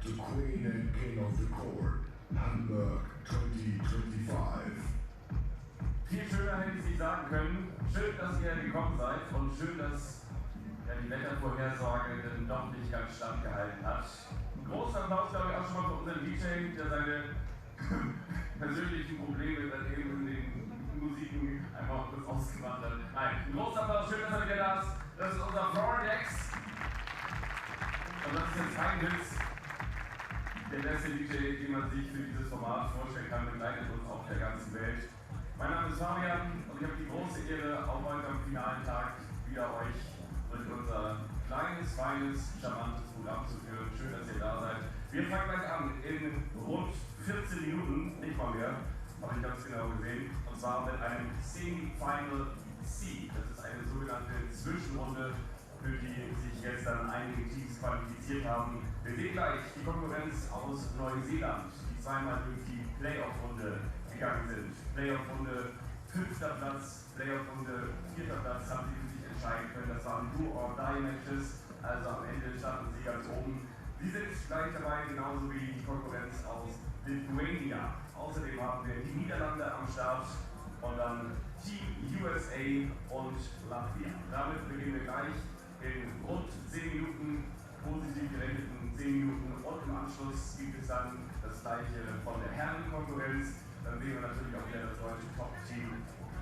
to Queen and King of the Court, Hamburg 2025. Viel schöner hätte ich es nicht sagen können. Schön, dass ihr gekommen seid und schön, dass die Wettervorhersage dann doch nicht ganz standgehalten hat. Ein großer Applaus, glaube ich, auch schon mal für unseren DJ, der seine persönlichen Probleme dann eben in den Musiken einfach kurz ausgemacht hat. Nein, ein großer Applaus, schön, dass er wieder da ist. Das ist unser Floredex. Und das ist jetzt kein Witz. Der beste DJ, den man sich für dieses Format vorstellen kann, begleitet uns auf der ganzen Welt. Mein Name ist Fabian und ich habe die große Ehre, auch heute am finalen Tag wieder euch durch unser kleines, feines, charmantes Programm zu führen. Schön, dass ihr da seid. Wir fangen gleich an in rund 14 Minuten, nicht mal mehr, habe ich ganz genau gesehen, und zwar mit einem Semifinal C. Das ist eine sogenannte Zwischenrunde, für die sich jetzt dann einige Teams qualifiziert haben. Wir sehen gleich die Konkurrenz aus Neuseeland, die zweimal durch die Playoff-Runde gegangen sind. Playoff-Runde 5. Platz, Playoff-Runde 4. Platz haben sie für sich entscheiden können. Das waren Do-or-Die-Matches, also am Ende standen sie ganz oben. Sie sind gleich dabei, genauso wie die Konkurrenz aus Lithuania. Außerdem haben wir die Niederlande am Start und dann Team USA und Latvia. Damit beginnen wir gleich in rund 10 Minuten, positiv gerechneten 10 Minuten, und im Anschluss gibt es dann das gleiche von der Herrenkonkurrenz. Dann sehen wir natürlich auch wieder das deutsche Top-Team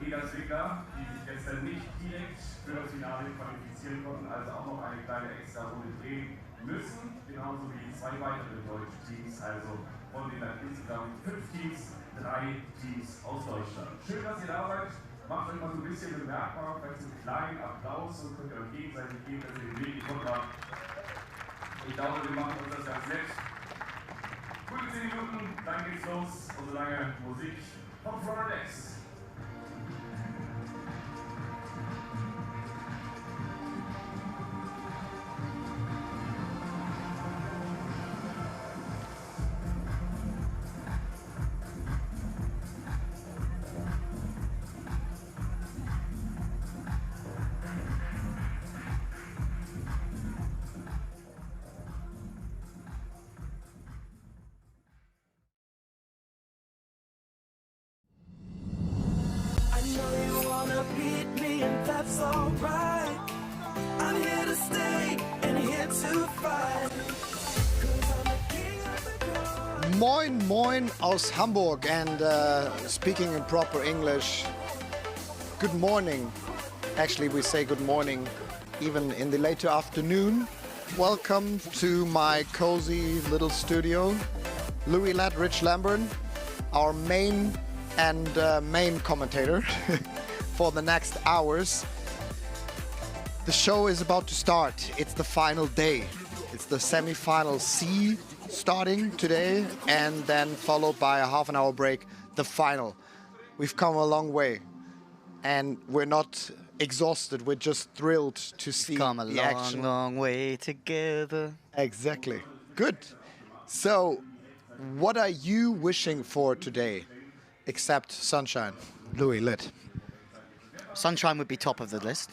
Egerswickler, die sich jetzt dann nicht direkt für das Finale qualifizieren konnten, also auch noch eine kleine extra Runde drehen müssen, genauso wie 2 weitere deutsche Teams, also von denen dann insgesamt 5 Teams, 3 Teams aus Deutschland. Schön, dass ihr da seid. Macht euch mal so ein bisschen bemerkbar, vielleicht so einen kleinen Applaus und könnt ihr euch gegenseitig geben, dass ihr den Weg gefunden habt. Ich glaube, wir machen uns das ganz nett. Gute 10 Minuten, dann geht's los. Und solange Musik von Floredex. Moin Moin aus Hamburg, and speaking in proper English, good morning. Actually, we say good morning even in the later afternoon. Welcome to my cozy little studio. Louis Ladd, Rich Lambert, our main commentator for the next hours. The show is about to start. It's the final day. It's the Semifinal C starting today, and then followed by a half an hour break, the final. We've come a long way, and we're not exhausted. We're just thrilled to see the action. Long way together. Exactly. Good. So, what are you wishing for today, except sunshine? Louis, lit. Sunshine would be top of the list.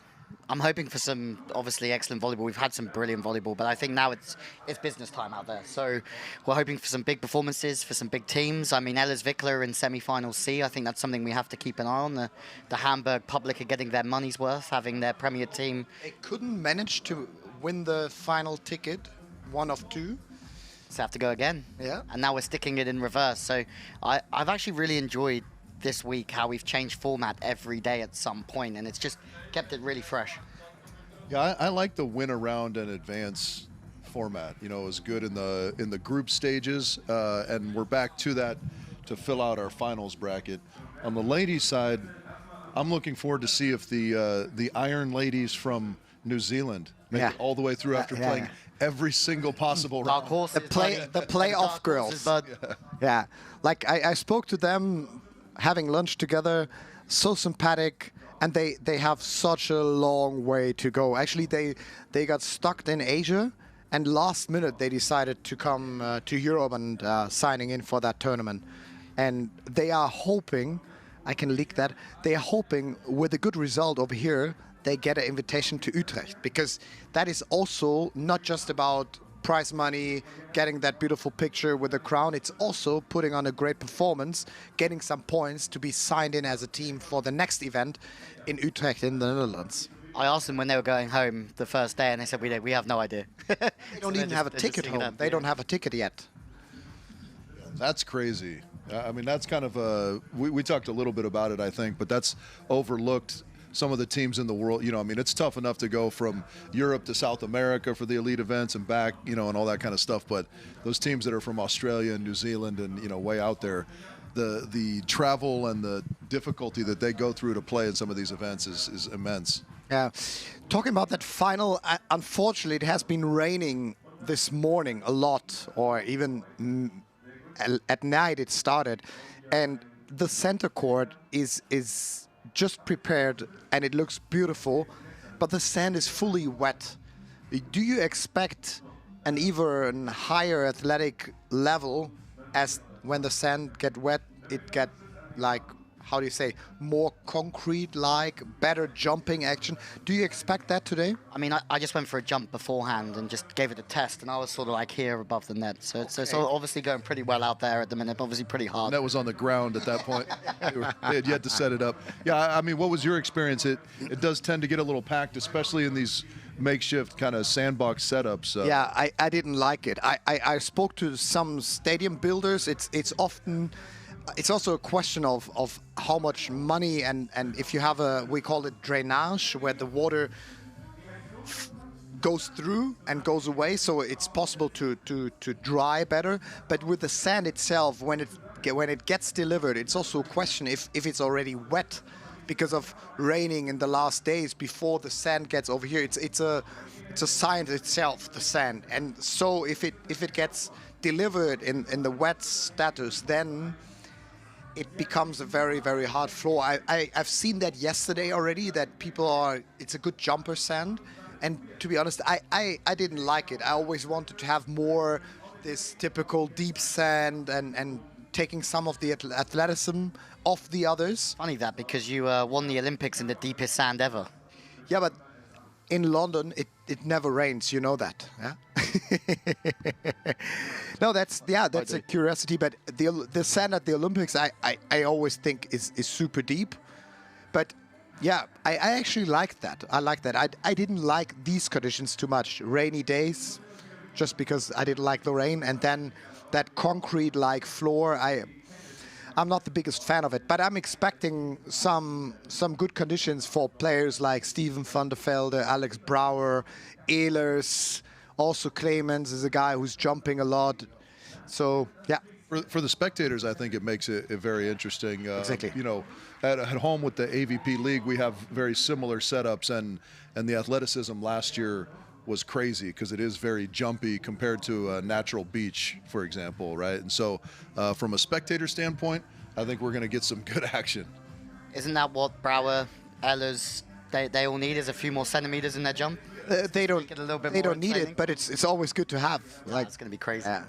I'm hoping for some obviously excellent volleyball. We've had some brilliant volleyball, but I think now it's business time out there. So we're hoping for some big performances, for some big teams. I mean, Egerswickler in Semifinal C, I think that's something we have to keep an eye on. The Hamburg public are getting their money's worth, having their premier team. They couldn't manage to win the final ticket, one of 2. So have to go again. Yeah. And now we're sticking it in reverse. So I've actually really enjoyed this week how we've changed format every day at some point, and it's just kept it really fresh. Yeah, I like the win around and advance format. You know, it was good in the group stages, and we're back to that to fill out our finals bracket. On the ladies' side, I'm looking forward to see if the Iron Ladies from New Zealand make it all the way through after playing every single possible round. The playoff girls. Yeah, like I spoke to them having lunch together, so sympathetic, and they have such a long way to go. Actually, they got stuck in Asia, and last minute they decided to come to Europe and signing in for that tournament. And they are hoping, I can leak that, they are hoping with a good result over here, they get an invitation to Utrecht, because that is also not just about prize money, getting that beautiful picture with the crown. It's also putting on a great performance, getting some points to be signed in as a team for the next event in Utrecht in the Netherlands. I asked them when they were going home the first day, and they said, we have no idea. They don't even have a ticket home. They don't have a ticket yet. That's crazy. I mean, that's kind of we talked a little bit about it, I think, but that's overlooked. Some of the teams in the world, I mean, it's tough enough to go from Europe to South America for the elite events and back, and all that kind of stuff. But those teams that are from Australia and New Zealand and, way out there, the travel and the difficulty that they go through to play in some of these events is immense. Yeah. Talking about that final, unfortunately, it has been raining this morning a lot, or even at night it started. And the center court is just prepared, and it looks beautiful, but the sand is fully wet. Do you expect an even higher athletic level as when the sand get wet, it get like, how do you say, more concrete-like, better jumping action? Do you expect that today? I mean, I just went for a jump beforehand and just gave it a test, and I was sort of like here above the net. So it's obviously going pretty well out there at the minute, obviously pretty hard. And that was on the ground at that point. They had yet to set it up. Yeah, I mean, what was your experience? It does tend to get a little packed, especially in these makeshift kind of sandbox setups. Yeah, I didn't like it. I spoke to some stadium builders. It's often... It's also a question of how much money and if you have we call it drainage, where the water goes through and goes away, so it's possible to dry better. But with the sand itself, when it gets delivered, it's also a question if it's already wet because of raining in the last days before the sand gets over here. It's a science itself, the sand, and so if it gets delivered in the wet status, then it becomes a very, very hard floor. I've seen that yesterday already, that it's a good jumper sand. And to be honest, I didn't like it. I always wanted to have more this typical deep sand and taking some of the athleticism off the others. Funny that, because you won the Olympics in the deepest sand ever. Yeah, but in London, it never rains, you know that, yeah? No, that's a curiosity, but the sand at the Olympics, I always think is super deep. But yeah, I actually like that. I like that. I didn't like these conditions too much. Rainy days, just because I didn't like the rain, and then that concrete-like floor, I'm not the biggest fan of it, but I'm expecting some good conditions for players like Steven van der Velde, Alex Brouwer, Ehlers. Also, Clemens is a guy who's jumping a lot. So, yeah. For the spectators, I think it makes it very interesting. Exactly. At home with the AVP League, we have very similar setups, and the athleticism last year was crazy because it is very jumpy compared to a natural beach, for example, right? And so from a spectator standpoint, I think we're going to get some good action. Isn't that what Brouwer, Ehlers, they all need, is a few more centimeters in their jump? They don't need it, but it's always good to have. Yeah, it's going to be crazy. Yeah.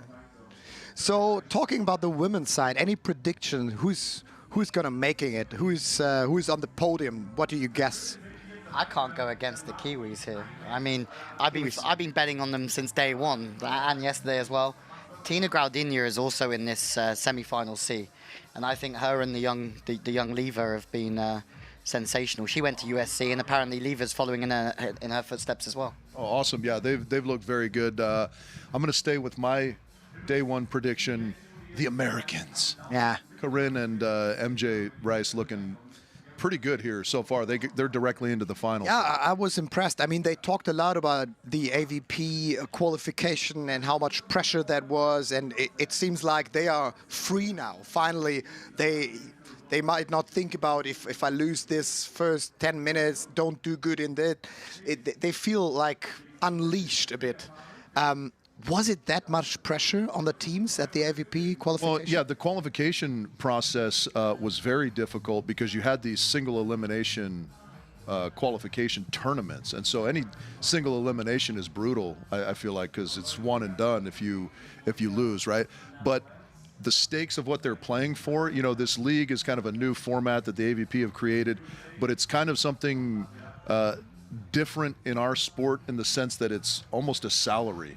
So talking about the women's side, any prediction who's going to making it? Who's on the podium? What do you guess? I can't go against the Kiwis here. I mean, I've been betting on them since day one, and yesterday as well. Tina Graudinha is also in this semi-final C, and I think her and the young Lever have been sensational. She went to USC, and apparently Lever's following in her footsteps as well. Oh, awesome! Yeah, they've looked very good. I'm going to stay with my day one prediction: the Americans. Yeah, Corinne and MJ Rice looking pretty good here so far. They're directly into the finals. Yeah, I was impressed. I mean, they talked a lot about the AVP qualification and how much pressure that was, and it seems like they are free now. Finally, they might not think about if I lose this first 10 minutes, don't do good in that. They feel like unleashed a bit. Was it that much pressure on the teams at the AVP qualification? Well, yeah, the qualification process was very difficult because you had these single elimination qualification tournaments, and so any single elimination is brutal. I feel like, because it's one and done if you lose, right? But the stakes of what they're playing for, this league is kind of a new format that the AVP have created, but it's kind of something different in our sport in the sense that it's almost a salary.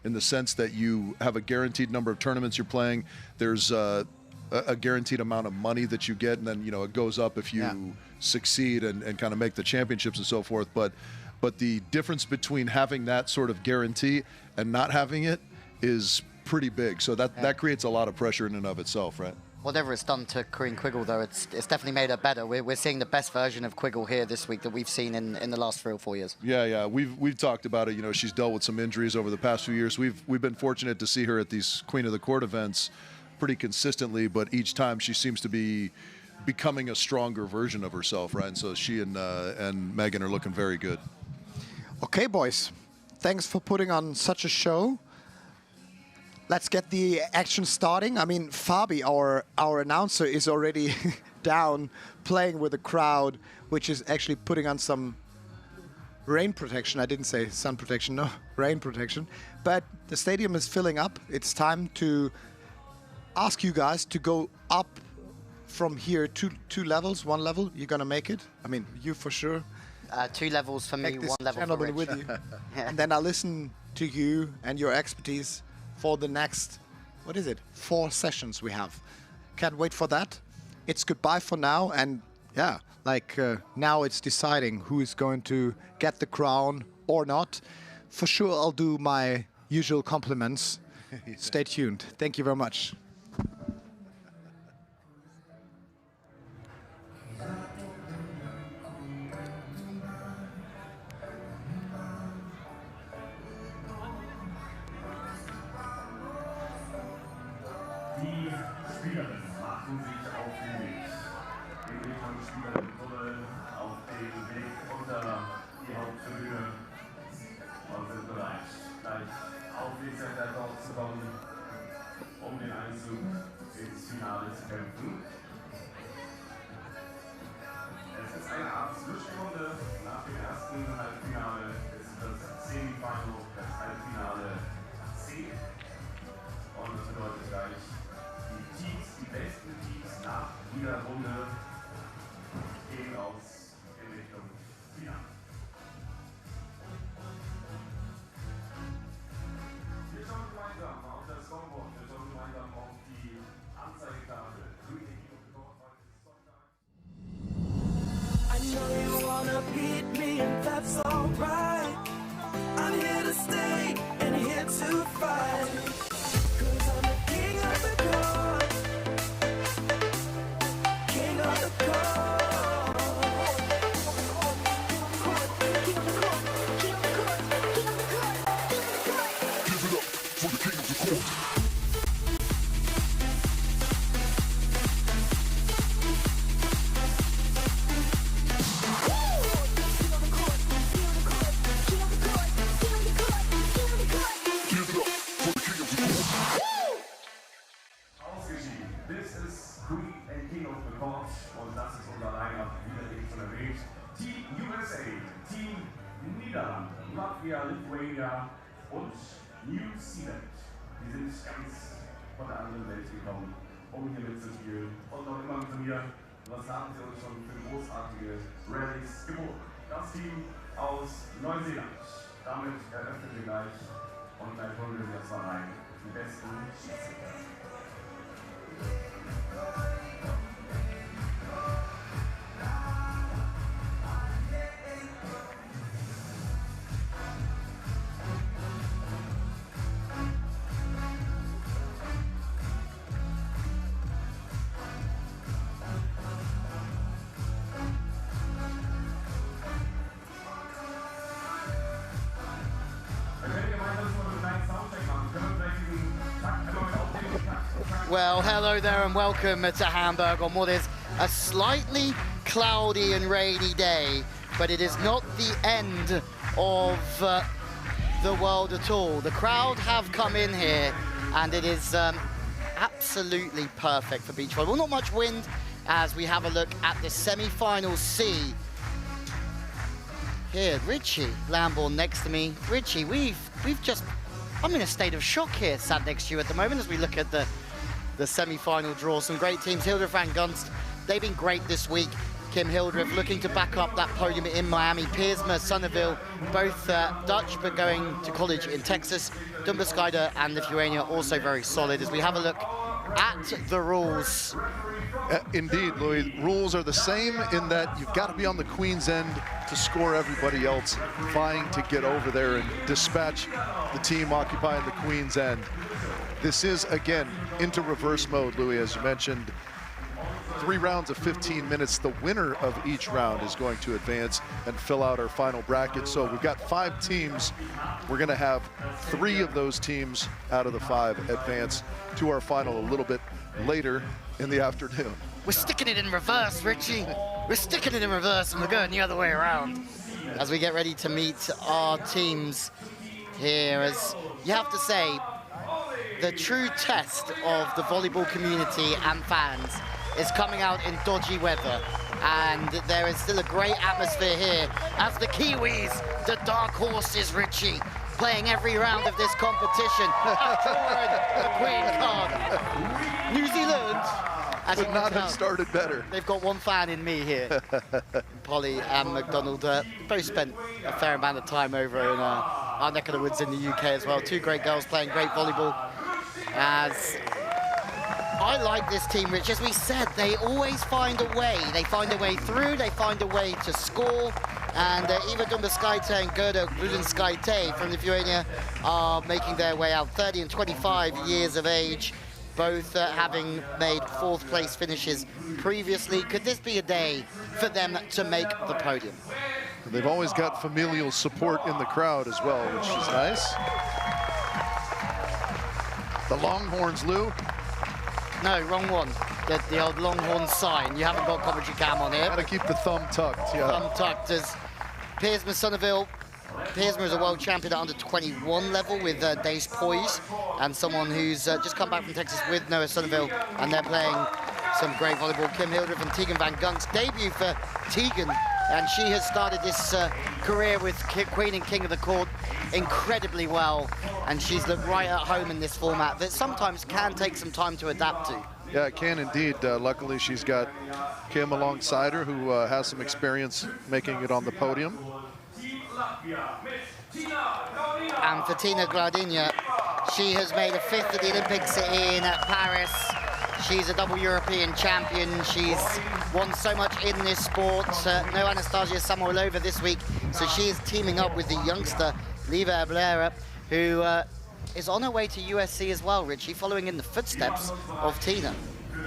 in the sense that you have a guaranteed number of tournaments you're playing. There's a guaranteed amount of money that you get, and then it goes up if you succeed and kind of make the championships and so forth. But the difference between having that sort of guarantee and not having it is pretty big. So that creates a lot of pressure in and of itself, right? Whatever it's done to Corinne Quiggle, though, it's definitely made her better. We're seeing the best version of Quiggle here this week that we've seen in the last 3 or 4 years. Yeah. We've talked about it. She's dealt with some injuries over the past few years. We've been fortunate to see her at these Queen of the Court events pretty consistently, but each time she seems to be becoming a stronger version of herself, right? And so she and Megan are looking very good. Okay, boys. Thanks for putting on such a show. Let's get the action starting. I mean, Fabi, our announcer, is already down playing with the crowd, which is actually putting on some rain protection. I didn't say sun protection, no, rain protection. But the stadium is filling up. It's time to ask you guys to go up from here two levels, 1 level. You're going to make it? I mean, you for sure. 2 levels for me, 1 level for Rich. With you. And then I'll listen to you and your expertise for the next, 4 sessions we have. Can't wait for that. It's goodbye for now, and now it's deciding who is going to get the crown or not. For sure, I'll do my usual compliments. Stay tuned. Thank you very much. Die Spielerinnen machen sich auf den Weg. In Richtung Spielerinnentunnel auf dem Weg unter die Haupttribüne und sind bereit, gleich auf den Center dort zu kommen, um den Einzug ins Finale zu kämpfen. Es ist eine Art Zwischenrunde nach dem ersten Halbfinale. Es ist das Semifinal, das Halbfinale C. Und das bedeutet gleich, die besten Teams nach jeder Runde gehen raus in Richtung Finale. Wir schauen gemeinsam auf das Scoreboard, wir schauen gemeinsam auf die Anzeigetafel. I know you wanna beat me and that's alright. I'm here to stay and here to fight. 'Cause I'm the king of the court. King of the court. King of the court. King of the court. King of the court. King of the court. Give it up for the king of the court. This is Queen and King of the Court und das ist unser Line-Up, wie eben schon erwähnt. Team USA, Team Niederlande, Latvia, Lithuania und New Zealand. Die sind ganz von der anderen Welt gekommen, um hier mitzuspielen. Und noch immer mit mir, was haben sie uns schon für großartige Rallyes geboten. Das Team aus Neuseeland. Damit eröffnen wir gleich und gleich holen wir erstmal rein die besten Schiedsrichter. Well, hello there and welcome to Hamburg on what is a slightly cloudy and rainy day, but it is not the end of the world at all. The crowd have come in here and it is absolutely perfect for beach volleyball. Not much wind as we have a look at the Semifinal C. Here, Richie Lambourne next to me. Richie, I'm in a state of shock here, sat next to you at the moment as we look at the semi-final draw. Some great teams, Hilda van Gunst, they've been great this week. Kim Hildreth looking to back up that podium in Miami. Piersma, Sonneville, both Dutch but going to college in Texas. Dumberskyder and Lithuania also very solid. As we have a look at the rules. Indeed, Louis. Rules are the same in that you've got to be on the Queen's end to score everybody else vying to get over there and dispatch the team occupying the Queen's end. This is, again, into reverse mode, Louis, as you mentioned. 3 rounds of 15 minutes. The winner of each round is going to advance and fill out our final bracket. So we've got 5 teams. We're going to have 3 of those teams out of the 5 advance to our final a little bit later in the afternoon. We're sticking it in reverse, Richie. We're sticking it in reverse, and we're going the other way around as we get ready to meet our teams here. As you have to say, the true test of the volleyball community and fans is coming out in dodgy weather, and there is still a great atmosphere here as the Kiwis, the dark horses, Richie, playing every round of this competition. The Queen card. New Zealand Could not have started better. They've got one fan in me here. Polly and McDonald both spent a fair amount of time over in our neck of the woods in the UK as well. 2 great girls playing great volleyball. As I like this team, Rich. As we said, they always find a way. They find a way through, they find a way to score. And Eva Dumbeskaite and Gerda Grudenskaite from Lithuania are making their way out, 30 and 25 years of age, both having made 4th place finishes previously. Could this be a day for them to make the podium? They've always got familial support in the crowd as well, which is nice. The Longhorns, Lou. No, wrong one. The old Longhorn sign. You haven't got commentary cam on here. Gotta keep the thumb tucked, yeah. Thumb tucked as Piersma Sonneville. Piersma is a world champion at under 21 level with Dace Poise, and someone who's just come back from Texas with Noah Sonneville, and they're playing some great volleyball. Kim Hildreth and Tegan Van Gunk's debut for Tegan, and she has started this career with Queen and King of the Court incredibly well, and she's looked right at home in this format that sometimes can take some time to adapt to. Yeah, it can indeed. Luckily, she's got Kim alongside her, who has some experience making it on the podium. And for Tina Gradina, she has made a 5th at the Olympics in Paris. She's a double European champion. She's won so much in this sport. No Anastasia Samoilova this week, so she is teaming up with the youngster Liva Ablera, who is on her way to USC as well, Richie, following in the footsteps of Tina.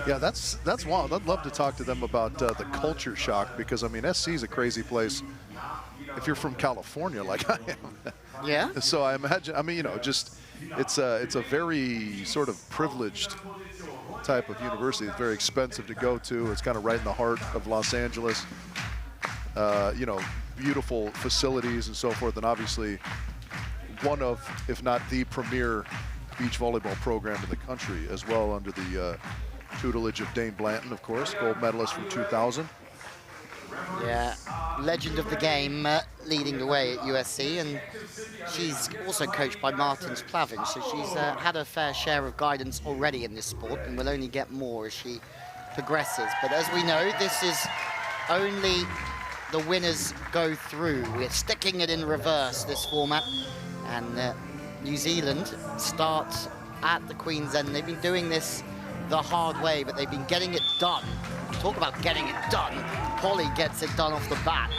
Yeah, that's wild. I'd love to talk to them about the culture shock, because, I mean, SC is a crazy place if you're from California like I am. Yeah? So I imagine, I mean, you know, just it's a very sort of privileged type of university. It's very expensive to go to. It's kind of right in the heart of Los Angeles. You know, beautiful facilities and so forth, and obviously one of, if not the premier beach volleyball program in the country as well, under the tutelage of Dane Blanton, of course, gold medalist from 2000. Yeah, legend of the game, leading the way at USC, and she's also coached by Martins Plavin, so she's had her fair share of guidance already in this sport, and will only get more as she progresses. But as we know, this is only the winners go through. We're sticking it in reverse, this format, and New Zealand starts at the Queen's End. They've been doing this the hard way, but they've been getting it done. Talk about getting it done. Polly gets it done off the bat.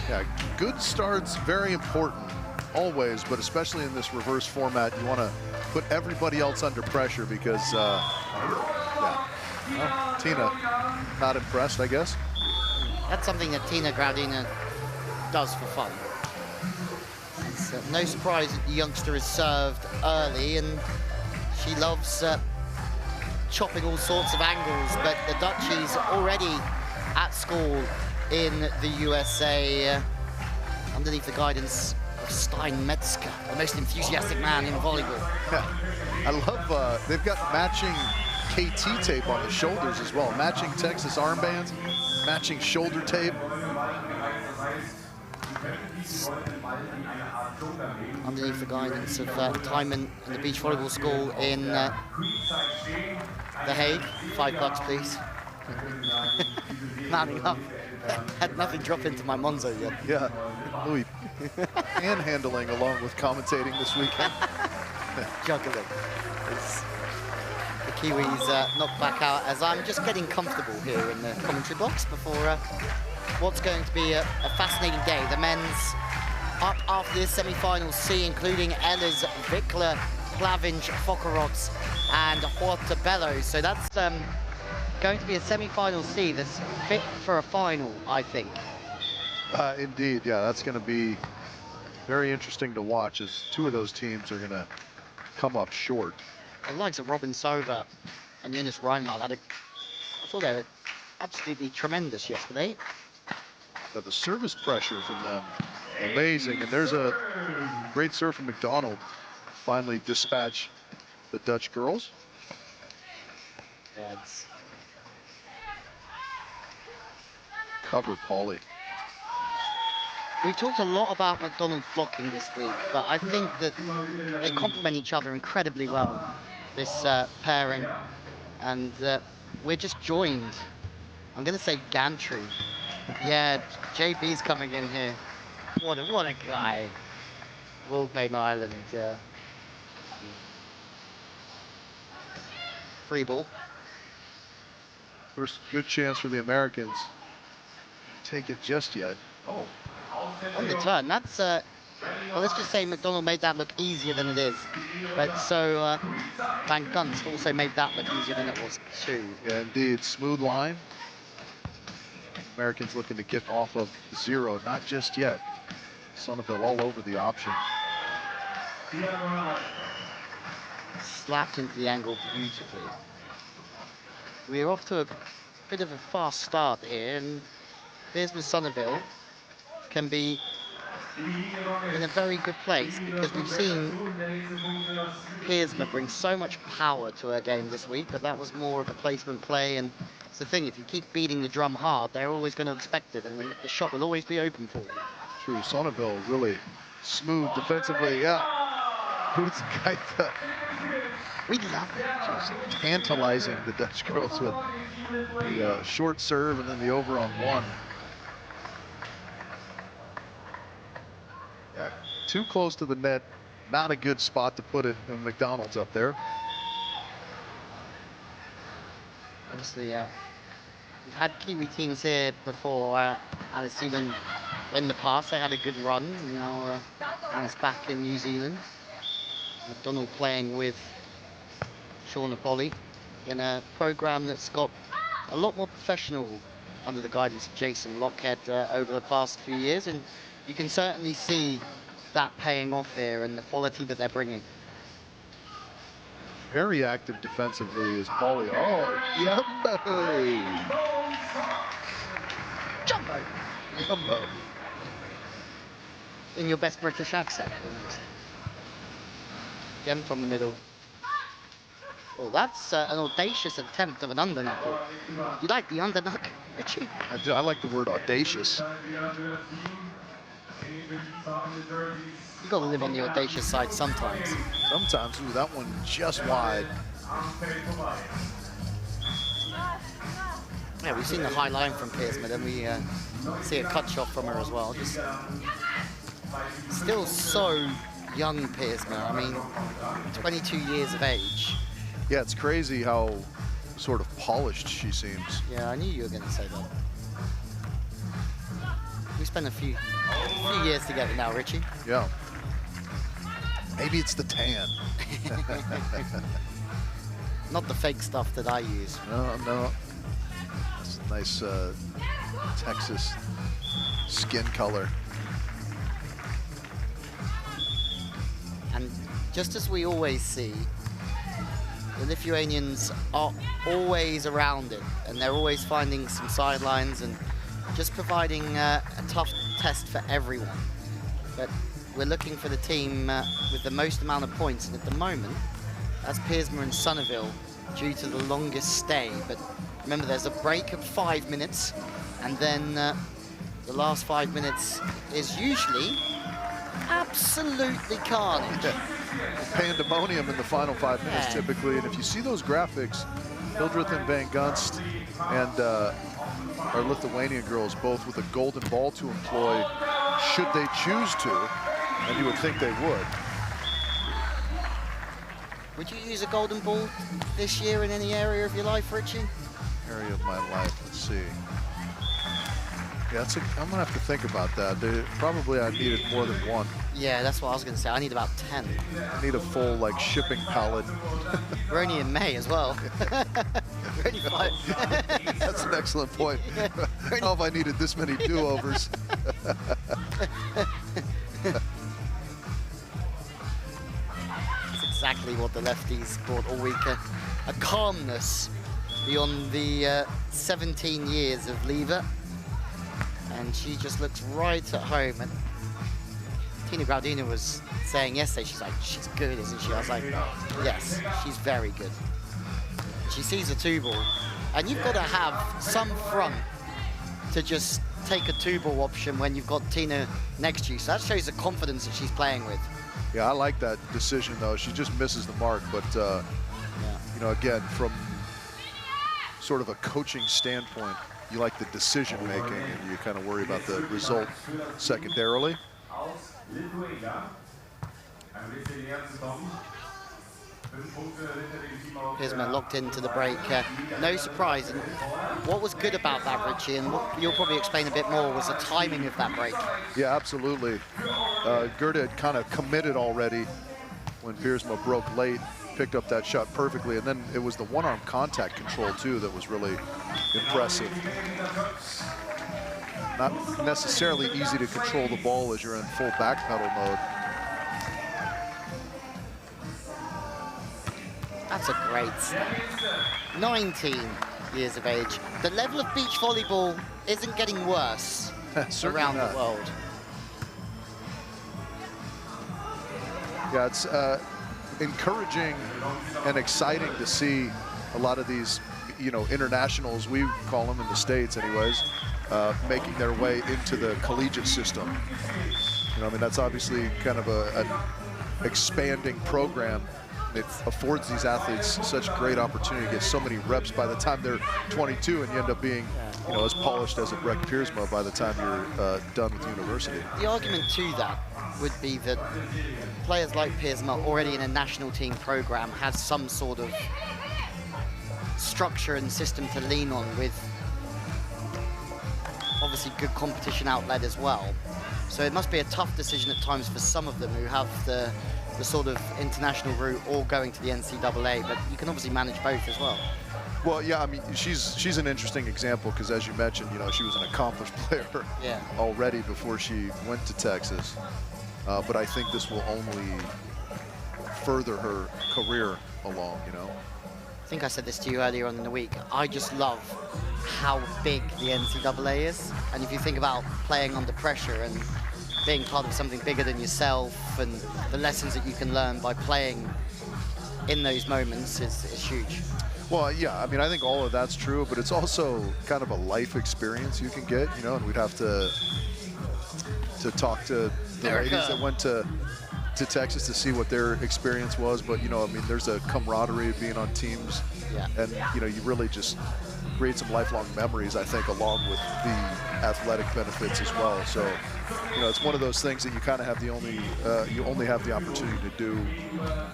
Yeah, good starts, very important, always, but especially in this reverse format, you want to put everybody else under pressure because, yeah, well, Tina, not impressed, I guess. That's something that Tina Gradina does for fun. It's no surprise that the youngster is served early, and she loves chopping all sorts of angles, but the Dutchies already at school in the USA underneath the guidance of Stein Metzger, the most enthusiastic man in volleyball. I love, they've got matching KT tape on the shoulders as well, matching Texas armbands, matching shoulder tape. Underneath the guidance of Timon and the beach volleyball school in The Hague. $5, please. Manning up Had nothing drop into my Monzo yet. Yeah, Louis panhandling along with commentating this weekend. Juggling. It's the Kiwis knocked back out as I'm just getting comfortable here in the commentary box before what's going to be a fascinating day. The men's up after this semi-final C, including Ehlers, Vikler, Plavinj, Fokarots, and Hortabello. So that's going to be a semi-final C that's fit for a final, I think. Indeed, yeah, that's going to be very interesting to watch as two of those teams are going to come up short. The likes of Robin Sova and Jonas Reinhardt I thought they were absolutely tremendous yesterday. But the service pressure from them, amazing. And there's a great serve from McDonald. Finally dispatch the Dutch girls. Yes. Cover Pauly. We talked a lot about McDonald blocking this week, but I think that they complement each other incredibly well, this pairing. And we're just joined. I'm going to say gantry. Yeah, JB's coming in here. What a guy. Wolfbane Island. Free ball. First good chance for the Americans. Take it just yet. On the turn, that's, well, let's just say McDonald made that look easier than it is. But so, Van Gunst also made that look easier than it was too. Yeah, indeed. Smooth line. Americans looking to get off of 0. Not just yet. Sonneville all over the option. Slapped into the angle beautifully. We're off to a bit of a fast start here, and Pearsman Sonneville can be in a very good place because we've seen Pearsman bring so much power to her game this week, but that was more of a placement play. And it's the thing, if you keep beating the drum hard, they're always going to expect it, and the shot will always be open for you. True, Sonneville really smooth defensively. Yeah, Boots Gaita We love it. just tantalizing the Dutch girls with the short serve and then the over on 1. Yeah, too close to the net. Not a good spot to put it. And McDonald's up there. Obviously, we've had Kiwi teams here before. Alice Zealand in the past, they had a good run. You know, Alice back in New Zealand. McDonald playing with Shauna Polly in a program that's got a lot more professional under the guidance of Jason Lockhead over the past few years, and you can certainly see that paying off here and the quality that they're bringing. Very active defensively is Pauly. Oh, Jumbo! Jumbo! In your best British accent. Again from the middle. Well, that's an audacious attempt of an underknuckle. You like the underknuckle, Richie? I do. I like the word audacious. You got to live on the audacious side sometimes. Sometimes, ooh, that one just wide. Yeah, we've seen the high line from Pearsman, and we see a cut shot from her as well. Just still so young, Pearsman. I mean, 22 years of age. Yeah, it's crazy how sort of polished she seems. Yeah, I knew you were going to say that. We spent a few years together now, Richie. Yeah. Maybe it's the tan. Not the fake stuff that I use. No. It's a nice Texas skin color. And just as we always see, the Lithuanians are always around it, and they're always finding some sidelines and just providing a tough test for everyone. But we're looking for the team with the most amount of points, and at the moment, that's Pearsman and Sonneville due to the longest stay. But remember, there's a break of 5 minutes, and then the last 5 minutes is usually absolutely carnage. Pandemonium in the final 5 minutes typically, and if you see those graphics, Hildreth and Van Gunst and our Lithuanian girls both with a golden ball to employ should they choose to, and you would think they would. Would you use a golden ball this year in any area of your life, Richie? Area of my life, let's see. Yeah, I'm gonna have to think about that. Probably I needed more than one. Yeah, that's what I was gonna say. I need about 10. I need a full like shipping pallet. We're only in May as well. We're only 5. That's an excellent point. I don't know if I needed this many do-overs. That's exactly what the lefties brought all week. A calmness beyond the 17 years of lever. And she just looks right at home. And Tina Graudina was saying yesterday, she's like, she's good, isn't she? I was like, yes, she's very good. She sees a 2-ball, and you've got to have some front to just take a 2-ball option when you've got Tina next to you. So that shows the confidence that she's playing with. Yeah, I like that decision, though. She just misses the mark. But, you know, again, from sort of a coaching standpoint, you like the decision making, and you kind of worry about the result secondarily. Pisma locked into the break. No surprise. And what was good about that, Richie, and what you'll probably explain a bit more, was the timing of that break. Yeah, absolutely. Gerda had kind of committed already when Piersma broke late, picked up that shot perfectly, and then it was the one-arm contact control, too, that was really impressive. Not necessarily easy to control the ball as you're in full back pedal mode. That's a great 19 years of age. The level of beach volleyball isn't getting worse around the world. Yeah, it's encouraging and exciting to see a lot of these, you know, internationals, we call them in the States anyways, making their way into the collegiate system. You know, I mean, that's obviously kind of an expanding program. It affords these athletes such great opportunity to get so many reps by the time they're 22, and you end up being, you know, as polished as a Breck Piersma by the time you're done with university. The argument to that would be that players like Piersma, already in a national team program, has some sort of structure and system to lean on, with obviously good competition outlet as well. So it must be a tough decision at times for some of them who have the sort of international route or going to the NCAA, but you can obviously manage both as well. Well, yeah, I mean, she's an interesting example because, as you mentioned, you know, she was an accomplished player already before she went to Texas. But I think this will only further her career along, you know. I think I said this to you earlier on in the week. I just love how big the NCAA is. And if you think about playing under pressure and being part of something bigger than yourself, and the lessons that you can learn by playing in those moments is huge. Well, yeah, I mean, I think all of that's true, but it's also kind of a life experience you can get, you know, and we'd have to talk to the ladies that went to Texas to see what their experience was. But, you know, I mean, there's a camaraderie of being on teams, and, you know, you really just create some lifelong memories, I think, along with the athletic benefits as well. So, you know, it's one of those things that you kind of have you only have the opportunity to do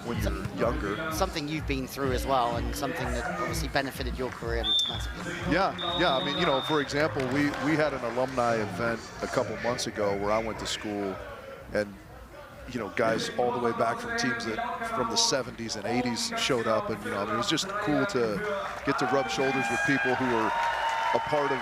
when you're younger. Something you've been through as well, and something that obviously benefited your career massively. Yeah. I mean, you know, for example, we had an alumni event a couple months ago where I went to school, and, you know, guys all the way back from teams that from the 70s and 80s showed up, and, you know, I mean, it was just cool to get to rub shoulders with people who were a part of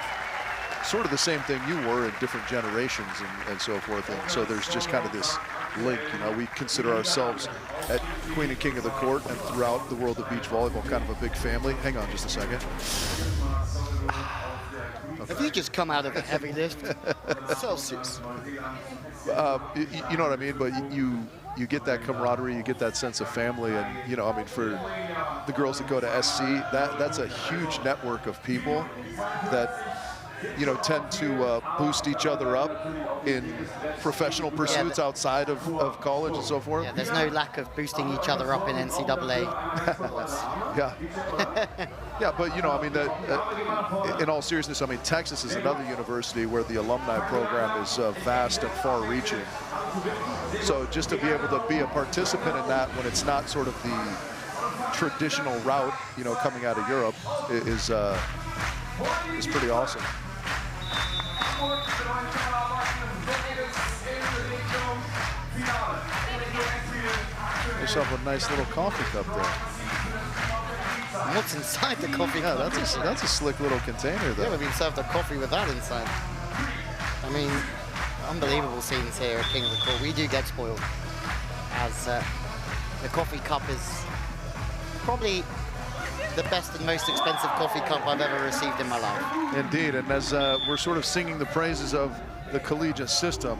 sort of the same thing you were in different generations and so forth. And so there's just kind of this link, you know. We consider ourselves at Queen and King of the Court and throughout the world of beach volleyball kind of a big family. Hang on just a second. Okay. Have you just come out of a heavy lift? Celsius. You know what I mean? But you get that camaraderie, you get that sense of family, and, you know, I mean, for the girls that go to SC, that's a huge network of people that, you know, tend to boost each other up in professional pursuits outside of college and so forth. Yeah, there's no lack of boosting each other up in NCAA. Yeah. Yeah, but you know, I mean, in all seriousness, I mean, Texas is another university where the alumni program is vast and far-reaching. So just to be able to be a participant in that when it's not sort of the traditional route, you know, coming out of Europe is pretty awesome. Yourself a nice little coffee cup there. What's inside the coffee? Yeah, that's a slick little container there. Never been served a coffee with that inside. I mean, unbelievable scenes here at King of the Court. We do get spoiled, as the coffee cup is probably the best and most expensive coffee cup I've ever received in my life. Indeed, and as we're sort of singing the praises of the collegiate system,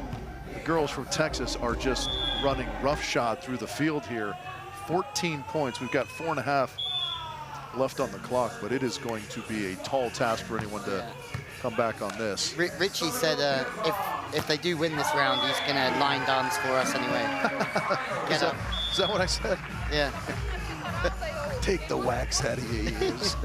the girls from Texas are just running roughshod through the field here. 14 points. We've got 4.5 left on the clock, but it is going to be a tall task for anyone to come back on this. Richie said if they do win this round, he's going to line dance for us anyway. Is that what I said? Yeah. Take the wax out of your ears.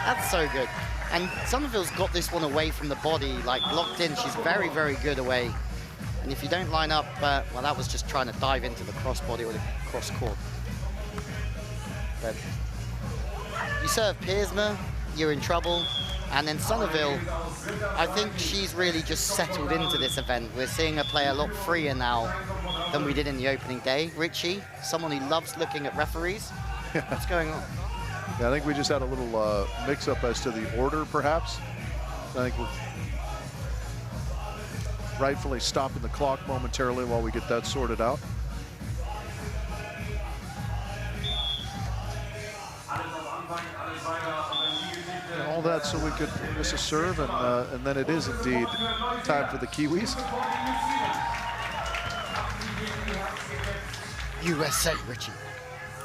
That's so good. And Somerville's got this one away from the body, like locked in. She's very, very good away. And if you don't line up, well, that was just trying to dive into the crossbody or the cross court. But you serve Piersma, you're in trouble. And then Somerville, I think she's really just settled into this event. We're seeing her play a lot freer now than we did in the opening day. Richie, someone who loves looking at referees. What's going on? Yeah, I think we just had a little mix-up as to the order, perhaps. I think we're rightfully stopping the clock momentarily while we get that sorted out. And all that so we could miss a serve, and then it is indeed time for the Kiwis. USA, Richie.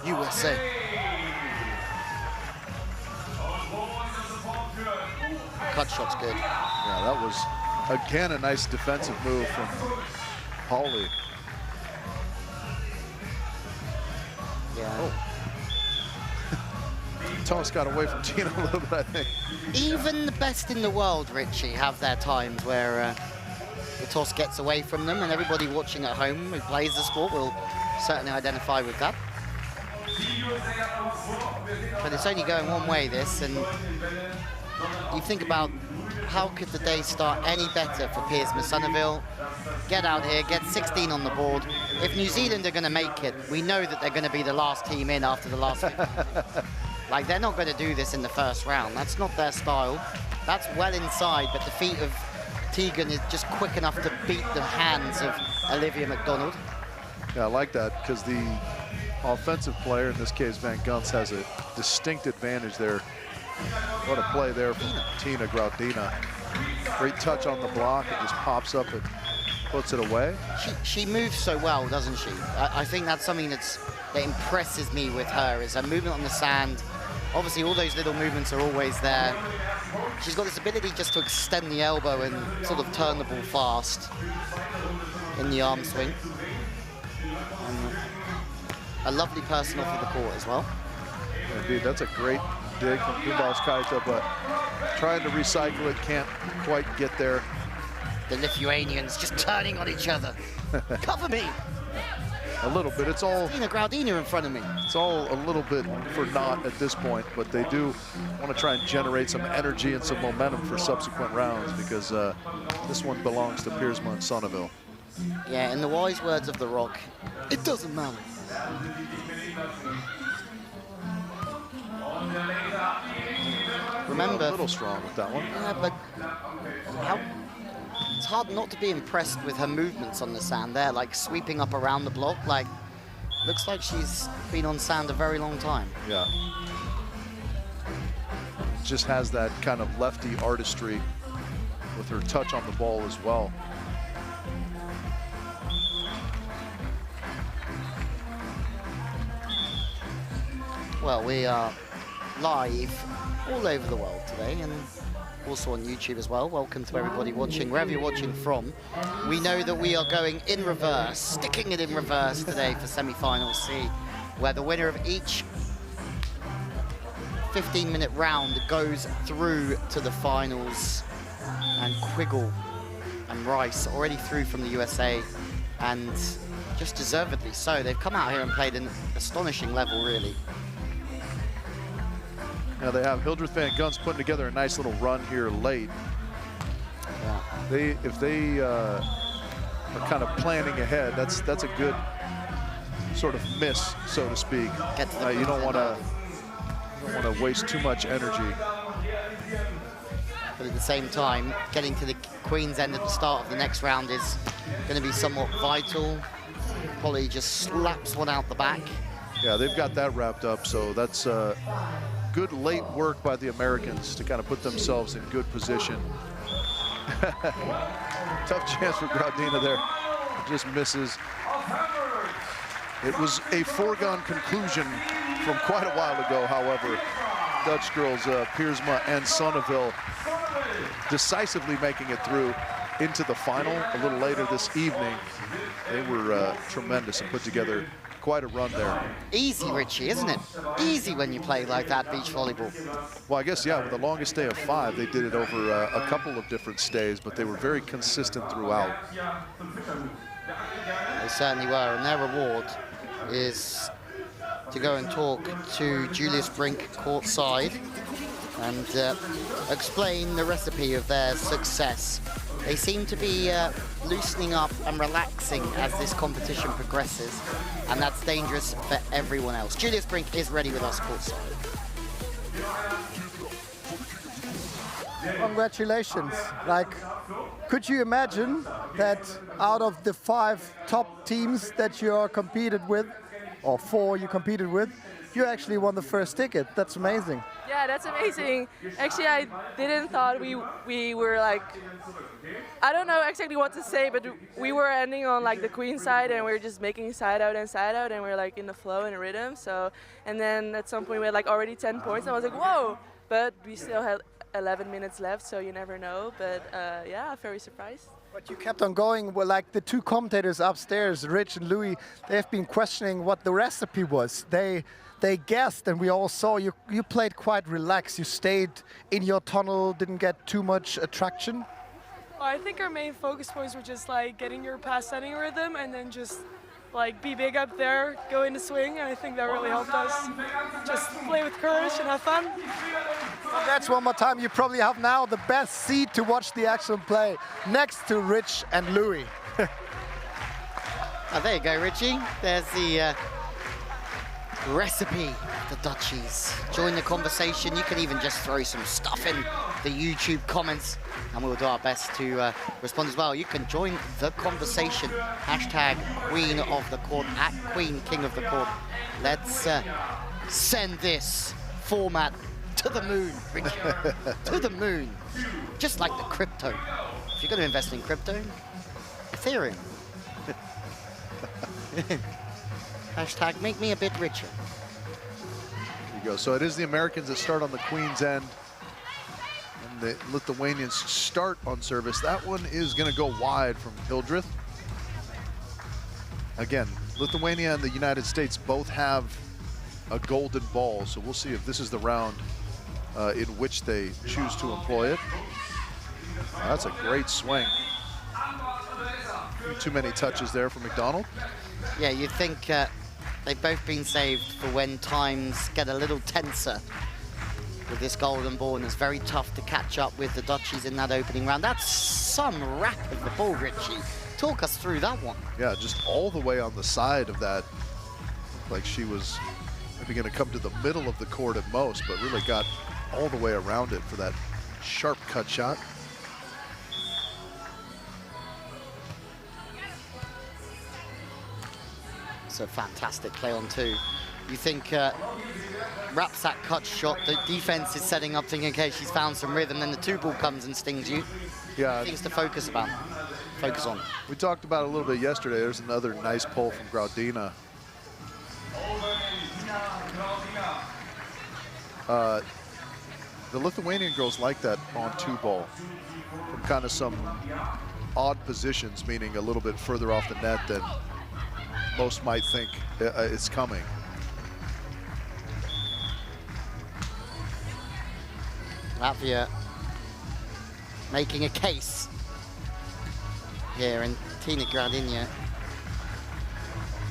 USA. Cut shot's good. Yeah, that was, again, a nice defensive move from Pauly. Yeah. Oh. Toss got away from Tina a little bit, I think. Even the best in the world, Richie, have their times where the toss gets away from them, and everybody watching at home who plays the sport will certainly identify with that. But it's only going one way, this, and you think about how could the day start any better for Piersma Somerville. Get out here, get 16 on the board. If New Zealand are going to make it, we know that they're going to be the last team in after the last 50. Like, they're not going to do this in the first round. That's not their style. That's well inside, but the feet of Tegan is just quick enough to beat the hands of Olivia McDonald. Yeah, I like that, because the offensive player, in this case Van Gunst, has a distinct advantage there. What a play there from Tina Graudina. Great touch on the block. It just pops up and puts it away. She moves so well, doesn't she? I think that's something that impresses me with her, is her movement on the sand. Obviously, all those little movements are always there. She's got this ability just to extend the elbow and sort of turn the ball fast in the arm swing. And a lovely person off of the court as well. Indeed, that's a great dig from Kubauskaita, but trying to recycle it, can't quite get there. The Lithuanians just turning on each other. Cover me! A little bit. It's all Tina Graudina in front of me. It's all a little bit for naught at this point, but they do want to try and generate some energy and some momentum for subsequent rounds, because this one belongs to Piersma and Somerville. Yeah, in the wise words of The Rock, it doesn't matter. Remember, a little strong with that one. Yeah, but it's hard not to be impressed with her movements on the sand there, like sweeping up around the block. Like, looks like she's been on sand a very long time. Yeah. Just has that kind of lefty artistry with her touch on the ball as well. Well, we are live all over the world today, and also on YouTube as well. Welcome to everybody watching, wherever you're watching from. We know that we are going in reverse, sticking it in reverse today for Semifinal C. where the winner of each 15-minute round goes through to the finals. And Quiggle and Rice already through from the USA, and just deservedly so. They've come out here and played an astonishing level, really. Now they have Hildreth Van Guns putting together a nice little run here late. Yeah. If they are kind of planning ahead, that's a good sort of miss, so to speak. Get to the You don't want to waste too much energy. But at the same time, getting to the Queen's end at the start of the next round is going to be somewhat vital. Polly just slaps one out the back. Yeah, they've got that wrapped up, so that's good late work by the Americans to kind of put themselves in good position. Tough chance for Graudina there. It just misses. It was a foregone conclusion from quite a while ago, however. Dutch girls, Piersma and Sonneville, decisively making it through into the final a little later this evening. They were tremendous and put together quite a run there. Easy, Richie, isn't it? Easy when you play like that, beach volleyball. Well, I guess, yeah, with the longest day of 5, they did it over a couple of different stays, but they were very consistent throughout. They certainly were, and their reward is to go and talk to Julius Brink courtside and explain the recipe of their success. They seem to be loosening up and relaxing as this competition progresses, and that's dangerous for everyone else. Julius Brink is ready with us courtside. Congratulations. Like, could you imagine that out of the 5 top teams that you are competed with, or 4 you competed with, you actually won the first ticket? That's amazing. Yeah, that's amazing. Actually, I didn't thought we were like, I don't know exactly what to say, but we were ending on like the queen side, and we were just making side out, and we were like in the flow and rhythm. So, and then at some point we had like already 10 points, and I was like, whoa! But we still had 11 minutes left, so you never know. But yeah, very surprised. But you kept on going. Well, like the 2 commentators upstairs, Rich and Louis, they have been questioning what the recipe was. They guessed, and we all saw you played quite relaxed. You stayed in your tunnel, didn't get too much attraction. Well, I think our main focus points were just like getting your pass setting rhythm, and then just like be big up there, go in the swing, and I think that really helped us just play with courage and have fun. Well, that's one more time. You probably have now the best seat to watch the action play next to Rich and Louis. Oh, there you go, Richie. There's the recipe of the Dutchies. Join the conversation. You can even just throw some stuff in the YouTube comments, and we'll do our best to respond as well. You can join the conversation. Hashtag Queen of the Court, at Queen King of the Court. Let's send this format to the moon, Richie. To the moon. Just like the crypto. If you're going to invest in crypto, Ethereum. Hashtag make me a bit richer. There you go. So it is the Americans that start on the Queen's end. And the Lithuanians start on service. That one is going to go wide from Hildreth. Again, Lithuania and the United States both have a golden ball. So we'll see if this is the round in which they choose to employ it. That's a great swing. Too many touches there for McDonald. Yeah, you'd think they've both been saved for when times get a little tenser with this golden ball, and it's very tough to catch up with the Dutchies in that opening round. That's some rap of the ball, Richie. Talk us through that one. Yeah, just all the way on the side of that. Like she was maybe going to come to the middle of the court at most, but really got all the way around it for that sharp cut shot. It's a fantastic play on 2. You think wraps that cut shot, the defense is setting up thinking, okay, she's found some rhythm, then the 2 ball comes and stings you. Yeah. Things to focus on. We talked about it a little bit yesterday. There's another nice pull from Graudina. The Lithuanian girls like that on 2 ball from kind of some odd positions, meaning a little bit further off the net than most might think it's coming. Latvia making a case here, and Tina Gradinia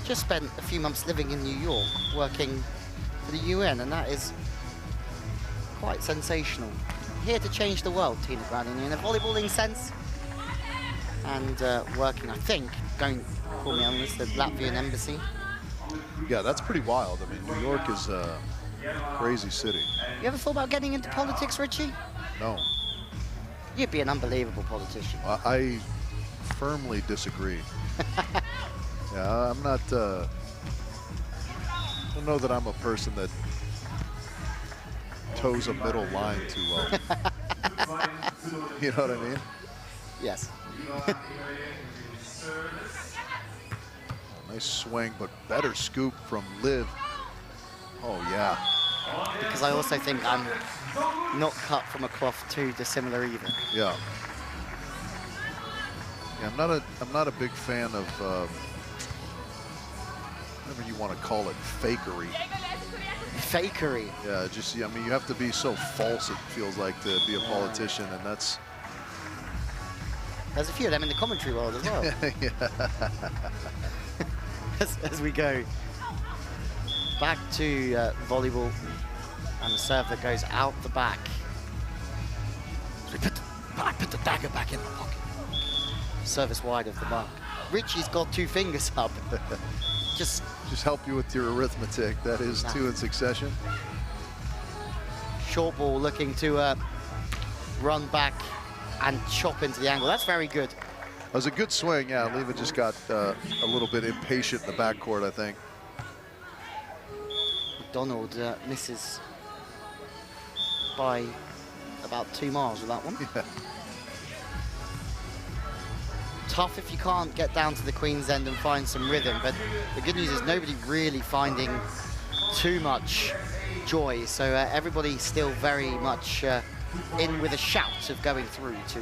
just spent a few months living in New York working for the UN, and that is quite sensational. Here to change the world, Tina Gradinia, in a volleyballing sense, and working, I think, going, call me on this, the Latvian embassy. Yeah, that's pretty wild. I mean, New York is a crazy city. You ever thought about getting into politics, Richie? No. You'd be an unbelievable politician. I firmly disagree. Yeah, I'm not, I don't know that I'm a person that toes a middle line too well. You know what I mean? Yes. Nice swing, but better scoop from Liv. Oh, yeah. Because I also think I'm not cut from a cloth too dissimilar either. Yeah. Yeah, I'm not a big fan of whatever you want to call it, fakery. Fakery. Yeah, just, I mean, you have to be so false, it feels like, to be a politician, and that's... There's a few of them in the commentary world as well. Yeah. As we go back to volleyball, and the serve that goes out the back. So I put the dagger back in the pocket. Service wide of the mark. Richie's got 2 fingers up. Just help you with your arithmetic. That is 2 in succession. Short ball looking to run back and chop into the angle. That's very good. It was a good swing, yeah. Leva just got a little bit impatient in the backcourt, I think. McDonald misses by about 2 miles with that one. Yeah. Tough if you can't get down to the Queen's End and find some rhythm, but the good news is nobody really finding too much joy, so everybody still very much in with a shout of going through to.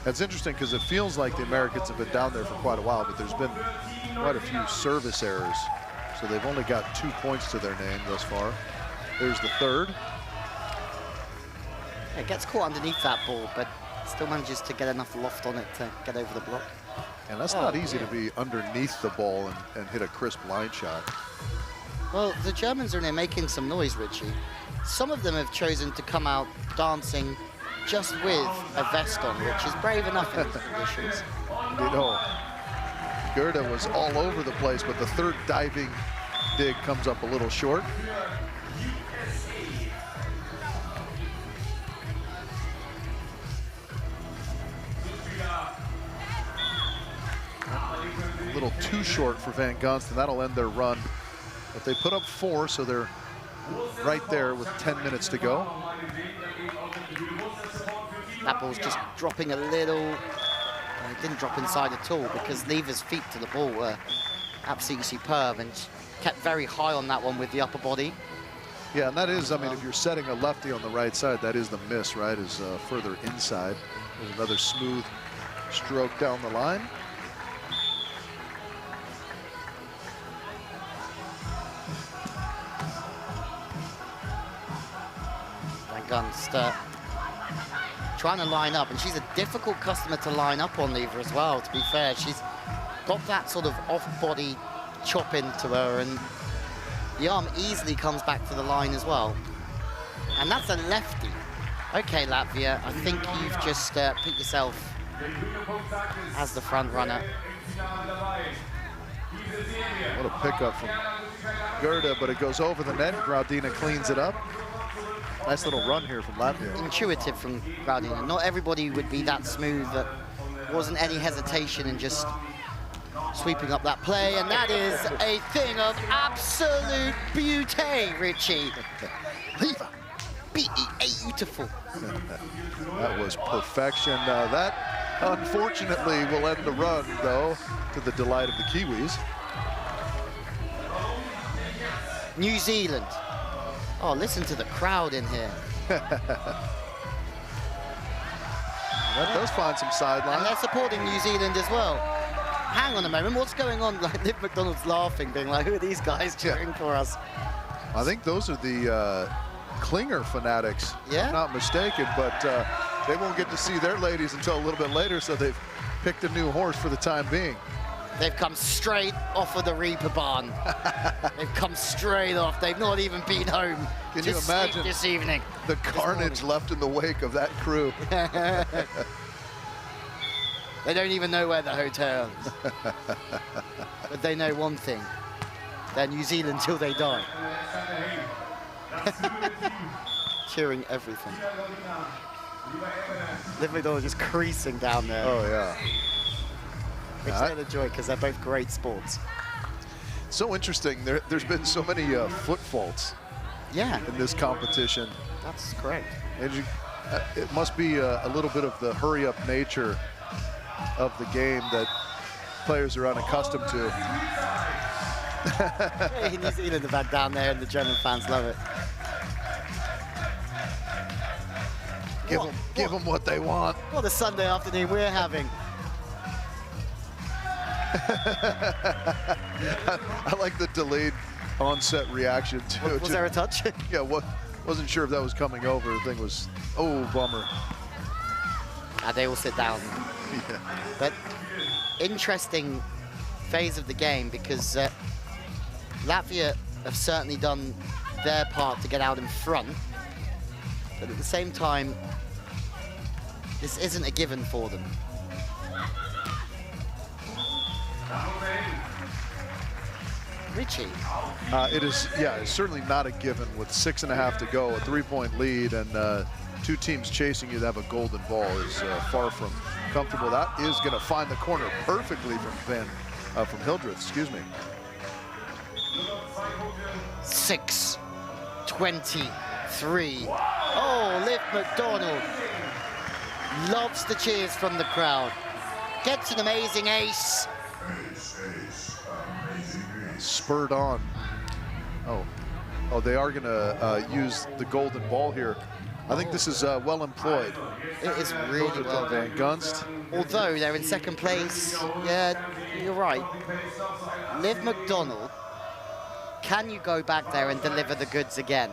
That's interesting because it feels like the Americans have been down there for quite a while, but there's been quite a few service errors, so they've only got 2 points to their name thus far. There's the third. It gets caught underneath that ball, but still manages to get enough loft on it to get over the block. And that's not easy to be underneath the ball and hit a crisp line shot. Well, the Germans are in there making some noise, Richie. Some of them have chosen to come out dancing just with a vest on, which is brave enough in these conditions. You know, Gerda was all over the place, but the third diving dig comes up a little short. A little too short for Van Gunst, that'll end their run. But they put up 4, so they're right there with 10 minutes to go. That ball's just dropping a little. It didn't drop inside at all because Lever's feet to the ball were absolutely superb and kept very high on that one with the upper body. Yeah, and that is, I mean, if you're setting a lefty on the right side, that is the miss, right, is further inside. There's another smooth stroke down the line. Gunst trying to line up, and she's a difficult customer to line up on Lever as well, to be fair. She's got that sort of off-body chop into her, and the arm easily comes back to the line as well. And that's a lefty. Okay, Latvia, I think you've just put yourself as the front runner. What a pickup from Gerda, but it goes over the net. Graudina cleans it up. Nice little run here from Latvia. Intuitive from Graudina. Not everybody would be that smooth. That wasn't any hesitation in just sweeping up that play, and that is a thing of absolute beauty, Richie. Lever, beautiful. That was perfection. That, unfortunately, will end the run, though, to the delight of the Kiwis. New Zealand. Oh, listen to the crowd in here. That does find some sideline. And they're supporting New Zealand as well. Hang on a moment, what's going on? Like, Liv McDonald's laughing, being like, who are these guys cheering for us? I think those are the Klinger fanatics, if Yeah. I'm not mistaken, but they won't get to see their ladies until a little bit later, so they've picked a new horse for the time being. They've come straight off of the Reaper barn. They've come straight off. They've not even been home. Can to you sleep imagine this evening? the carnage left in the wake of that crew? They don't even know where the hotel is. But they know one thing. They're New Zealand till they die. Cheering everything. Liv McDonald just creasing down there. Oh, yeah. Which they'll enjoy because they're both great sports. So interesting. There's been so many foot faults Yeah, in this competition. that's correct. And it must be a little bit of the hurry-up nature of the game that players are unaccustomed to. Hey, New Zealand have had down there and the German fans love it. Give them what they want. What a Sunday afternoon we're having. I like the delayed onset reaction to it. Was there a touch? Yeah, wasn't sure if that was coming over. The thing was, oh, bummer. They all sit down. Yeah. But interesting phase of the game because Latvia have certainly done their part to get out in front. But at the same time, this isn't a given for them. Richie. It is, yeah, it's certainly not a given with 6.5 to go, a 3-point lead, and 2 teams chasing you to have a golden ball is far from comfortable. That is going to find the corner perfectly from Hildreth, excuse me. 6:23. Oh, Liv McDonald loves the cheers from the crowd. Gets an amazing ace. Spurred on. Oh, they are going to use the golden ball here. I think this is well employed. It is really well Van done. Gunst. Although they're in second place, yeah, you're right. Liv McDonald, can you go back there and deliver the goods again?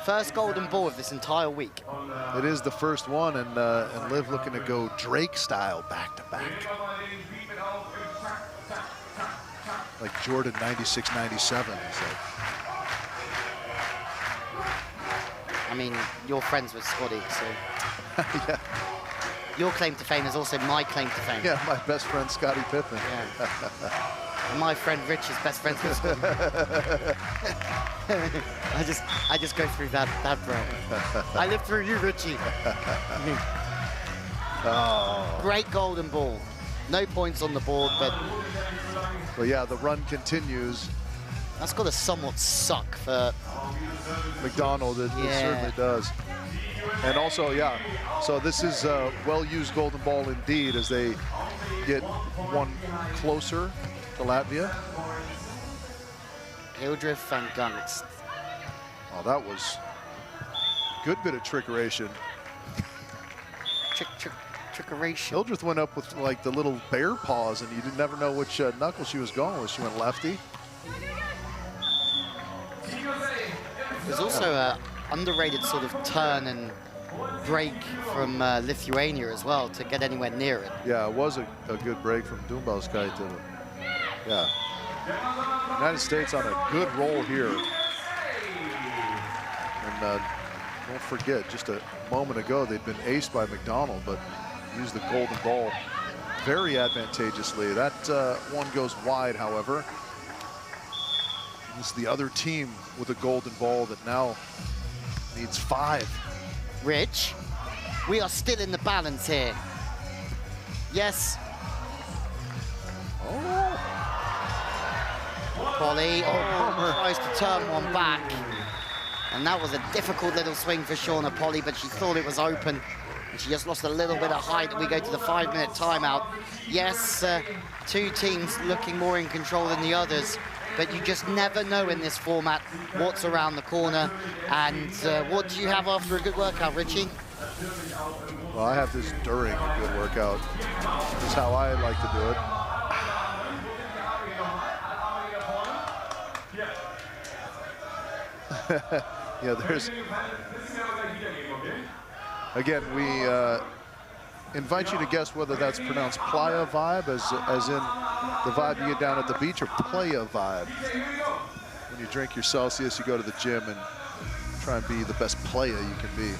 First golden ball of this entire week. It is the first one, and Liv looking to go Drake style back to back. Like Jordan 96-97. I mean, you're friends with Scotty, so Yeah. your claim to fame is also my claim to fame. Yeah, my best friend Scottie Pippen. Yeah. And my friend Rich is best friends with Scotty. I just go through that bro. I live through you, Richie. Oh. Great golden ball. No points on the board, but Well, yeah, the run continues. that's got to somewhat suck for McDonald, it certainly does. And also, yeah, so this is a well-used golden ball indeed as they get one closer to Latvia. Hildreth Van Gunst. Oh, that was a good bit of trickeration. Trickeration. Hildreth went up with like the little bear paws, and you did never know which knuckle she was going with. She went lefty. There's also a underrated sort of turn and break from Lithuania as well to get anywhere near it. Yeah, it was a good break from Dumbalskaite. Yeah. United States on a good roll here. And don't forget, just a moment ago, they'd been aced by McDonald, but used the golden ball very advantageously. That one goes wide, however. This is the other team with a golden ball that now needs 5. Rich, we are still in the balance here. Yes. Oh. Polly tries to turn one back. And that was a difficult little swing for Shauna Polly, but she thought it was open. And she just lost a little bit of height. We go to the 5-minute timeout. Yes, 2 teams looking more in control than the others. But you just never know in this format what's around the corner. And what do you have after a good workout, Richie? Well, I have this during a good workout. This is how I like to do it. Yeah, there's. Again, we invite you to guess whether that's pronounced playa vibe, as in the vibe you get down at the beach, or playa vibe. When you drink your Celsius, you go to the gym and try and be the best playa you can be.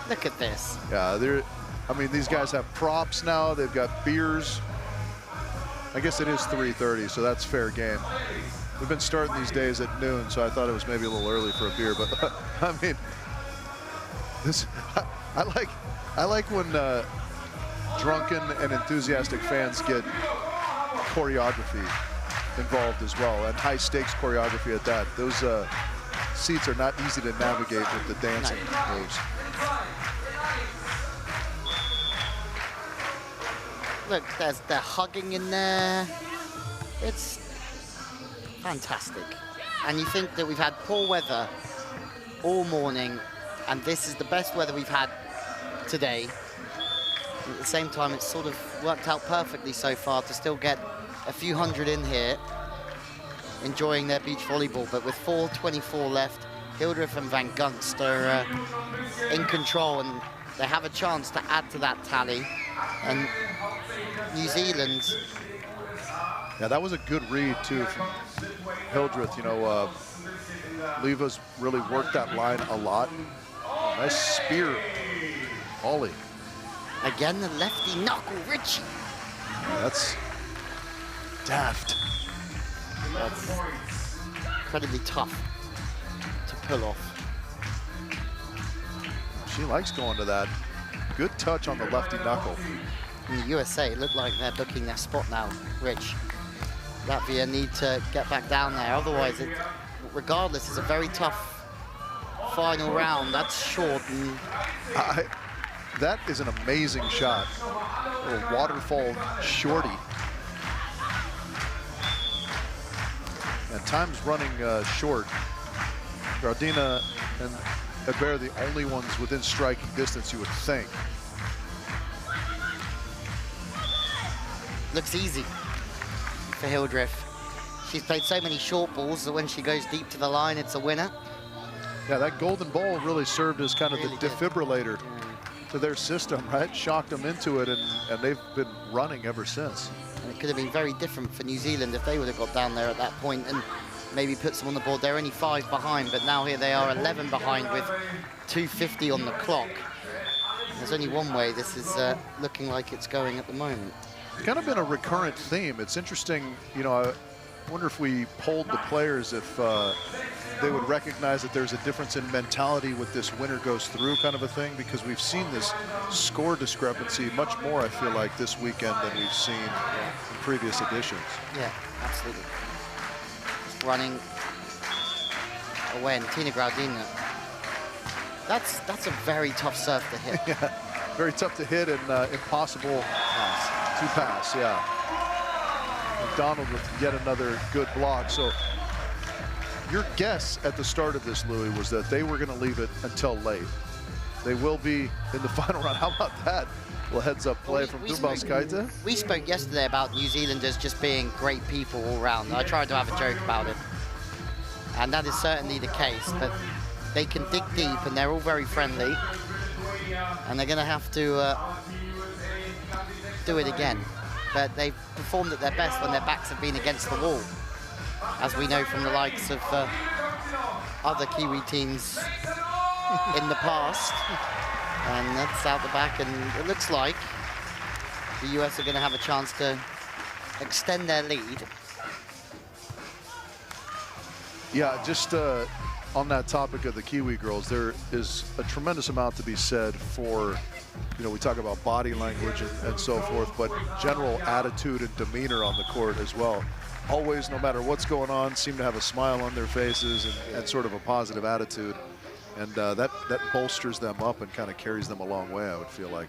Look at this. Yeah, I mean, these guys have props now. They've got beers. I guess it is 3:30, so that's fair game. We've been starting these days at noon, so I thought it was maybe a little early for a beer. But I mean, this I like when drunken and enthusiastic fans get choreography involved as well, and high stakes choreography at that. Those seats are not easy to navigate with the dancing moves. Look, they're hugging in there. It's fantastic. And you think that we've had poor weather all morning, and this is the best weather we've had today. At the same time, it's sort of worked out perfectly so far to still get a few hundred in here enjoying their beach volleyball. But with 4:24 left, Hildreth and Van Gunst are in control, and they have a chance to add to that tally. And New Zealand. Yeah, that was a good read too from Hildreth. You know, Leva's really worked that line a lot. Nice spear, Ollie. Again, the lefty knuckle, Richie. Yeah, that's daft. That's incredibly tough to pull off. She likes going to that. Good touch on the lefty knuckle. In the USA, look like they're booking their spot now, Rich. Latvia need to get back down there. Otherwise, regardless, it's a very tough final round. That's short. And that is an amazing shot. A little waterfall shorty. And time's running short. Gardina and Hebert the only ones within striking distance, you would think. Looks easy for Hildreth. She's played so many short balls that when she goes deep to the line, it's a winner. Yeah, that golden ball really served as kind of the defibrillator to their system, right? Shocked them into it, and they've been running ever since. And it could have been very different for New Zealand if they would have got down there at that point and maybe put some on the board. They're only 5 behind, but now here they are 11 behind with 2:50 on the clock. There's only one way this is looking like it's going at the moment. It's kind of been a recurrent theme. It's interesting, you know, I wonder if we polled the players if they would recognize that there's a difference in mentality with this winner goes through kind of a thing, because we've seen this score discrepancy much more, I feel like, this weekend than we've seen in previous editions. Yeah, absolutely. Running away, and Tina Graudina. That's a very tough serve to hit. Yeah, very tough to hit and impossible to pass, yeah. McDonald with yet another good block. So your guess at the start of this, Louis, was that they were going to leave it until late. They will be in the final round. How about that? Well, heads up play from Dubauskaite. We spoke yesterday about New Zealanders just being great people all round. I tried to have a joke about it. And that is certainly the case, but they can dig deep and they're all very friendly. And they're going to have to do it again. But they've performed at their best when their backs have been against the wall, as we know from the likes of other Kiwi teams in the past. And that's out the back, and it looks like the US are going to have a chance to extend their lead. Yeah, just on that topic of the Kiwi girls, there is a tremendous amount to be said for, you know, we talk about body language and so forth, but general attitude and demeanor on the court as well. Always, no matter what's going on, seem to have a smile on their faces and sort of a positive attitude. And that bolsters them up and kind of carries them a long way, I would feel like.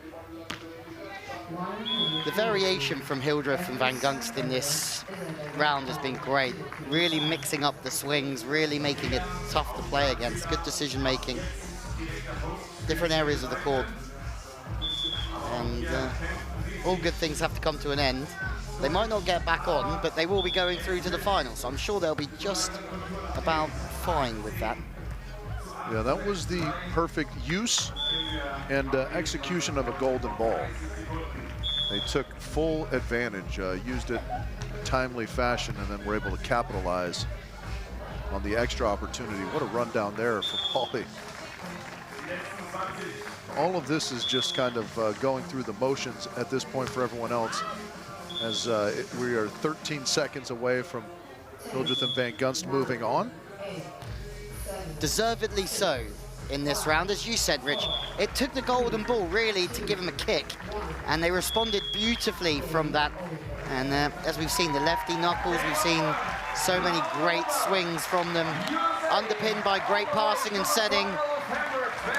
The variation from Hildreth and Van Gunst in this round has been great. Really mixing up the swings, really making it tough to play against. Good decision making. Different areas of the court. And all good things have to come to an end. They might not get back on, but they will be going through to the final, so I'm sure they'll be just about fine with that. Yeah, that was the perfect use and execution of a golden ball. They took full advantage, used it in timely fashion, and then were able to capitalize on the extra opportunity. What a rundown there for Pauly. All of this is just kind of going through the motions at this point for everyone else, as we are 13 seconds away from Hildreth and Van Gunst moving on. Deservedly so in this round. As you said, Rich, it took the golden ball really to give them a kick, and they responded beautifully from that. And as we've seen, the lefty knuckles, we've seen so many great swings from them, underpinned by great passing and setting.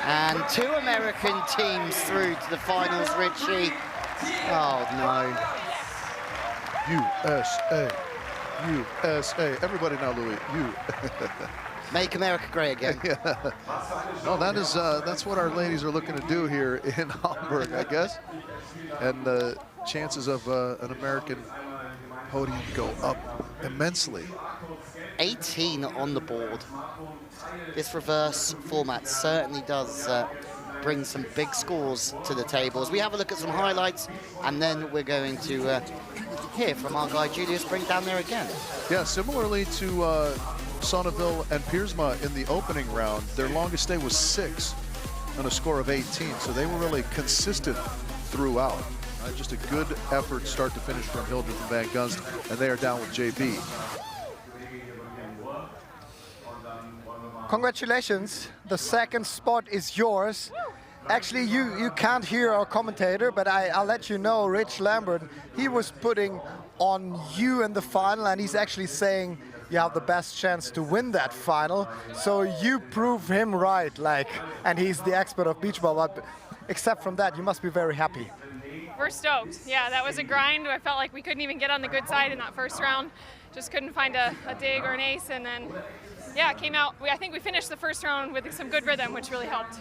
And 2 American teams through to the finals, Richie. Oh, no. USA, USA. Everybody now, Louis, you. Make America great again. Yeah. Well, that's what our ladies are looking to do here in Hamburg, I guess. And the chances of an American podium go up immensely. 18 on the board. This reverse format certainly does bring some big scores to the table. As we have a look at some highlights, and then we're going to hear from our guy Julius Brink down there again. Yeah, similarly to Sonneville and Piersma in the opening round, their longest stay was 6 on a score of 18, so they were really consistent throughout. Just a good effort start to finish from Hildreth and Van Gunst, and they are down with JB. Congratulations, the second spot is yours. Actually, you can't hear our commentator, but I'll let you know, Rich Lambert, he was putting on you in the final, and he's actually saying you have the best chance to win that final. So you prove him right, and he's the expert of beach ball. But except from that, you must be very happy. We're stoked. Yeah, that was a grind. I felt like we couldn't even get on the good side in that first round. Just couldn't find a dig or an ace, and then, yeah, it came out. I think we finished the first round with some good rhythm, which really helped.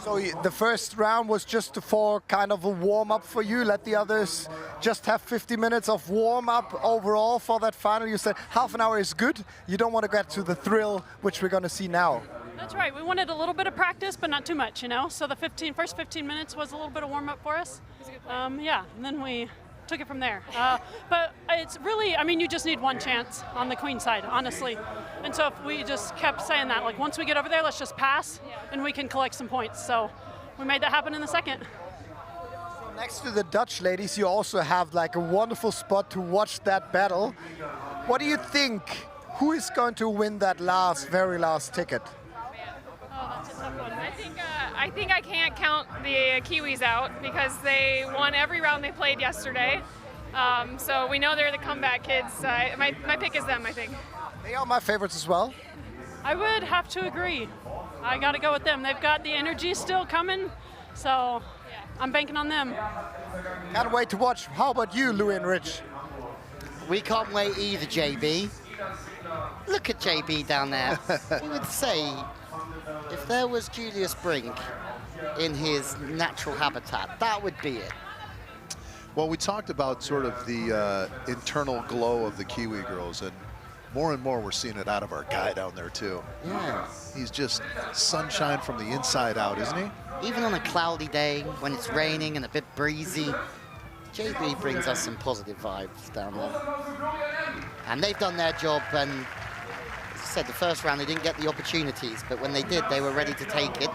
So the first round was just for kind of a warm-up for you. Let the others just have 50 minutes of warm-up overall for that final. You said half an hour is good. You don't want to get to the thrill, which we're going to see now. That's right. We wanted a little bit of practice, but not too much, you know. So the first 15 minutes was a little bit of warm-up for us. Yeah, and then we took it from there. But it's really, I mean, you just need one chance on the queen side, honestly. And so if we just kept saying that, like, once we get over there, let's just pass, and we can collect some points. So we made that happen in the second. Next to the Dutch ladies, you also have like a wonderful spot to watch that battle. What do you think? Who is going to win that very last ticket? I think I can't count the Kiwis out because they won every round they played yesterday. So we know they're the comeback kids. My pick is them, I think. They are my favorites as well. I would have to agree. I got to go with them. They've got the energy still coming, so I'm banking on them. Can't wait to watch. How about you, Louis and Rich? We can't wait either, JB. Look at JB down there. He would say, if there was Julius Brink in his natural habitat, that would be it. Well, we talked about sort of the internal glow of the Kiwi girls, and more we're seeing it out of our guy down there too. Yeah. He's just sunshine from the inside out, isn't he? Even on a cloudy day, when it's raining and a bit breezy, JB brings us some positive vibes down there. And they've done their job, and as I said, the first round they didn't get the opportunities, but when they did, they were ready to take it.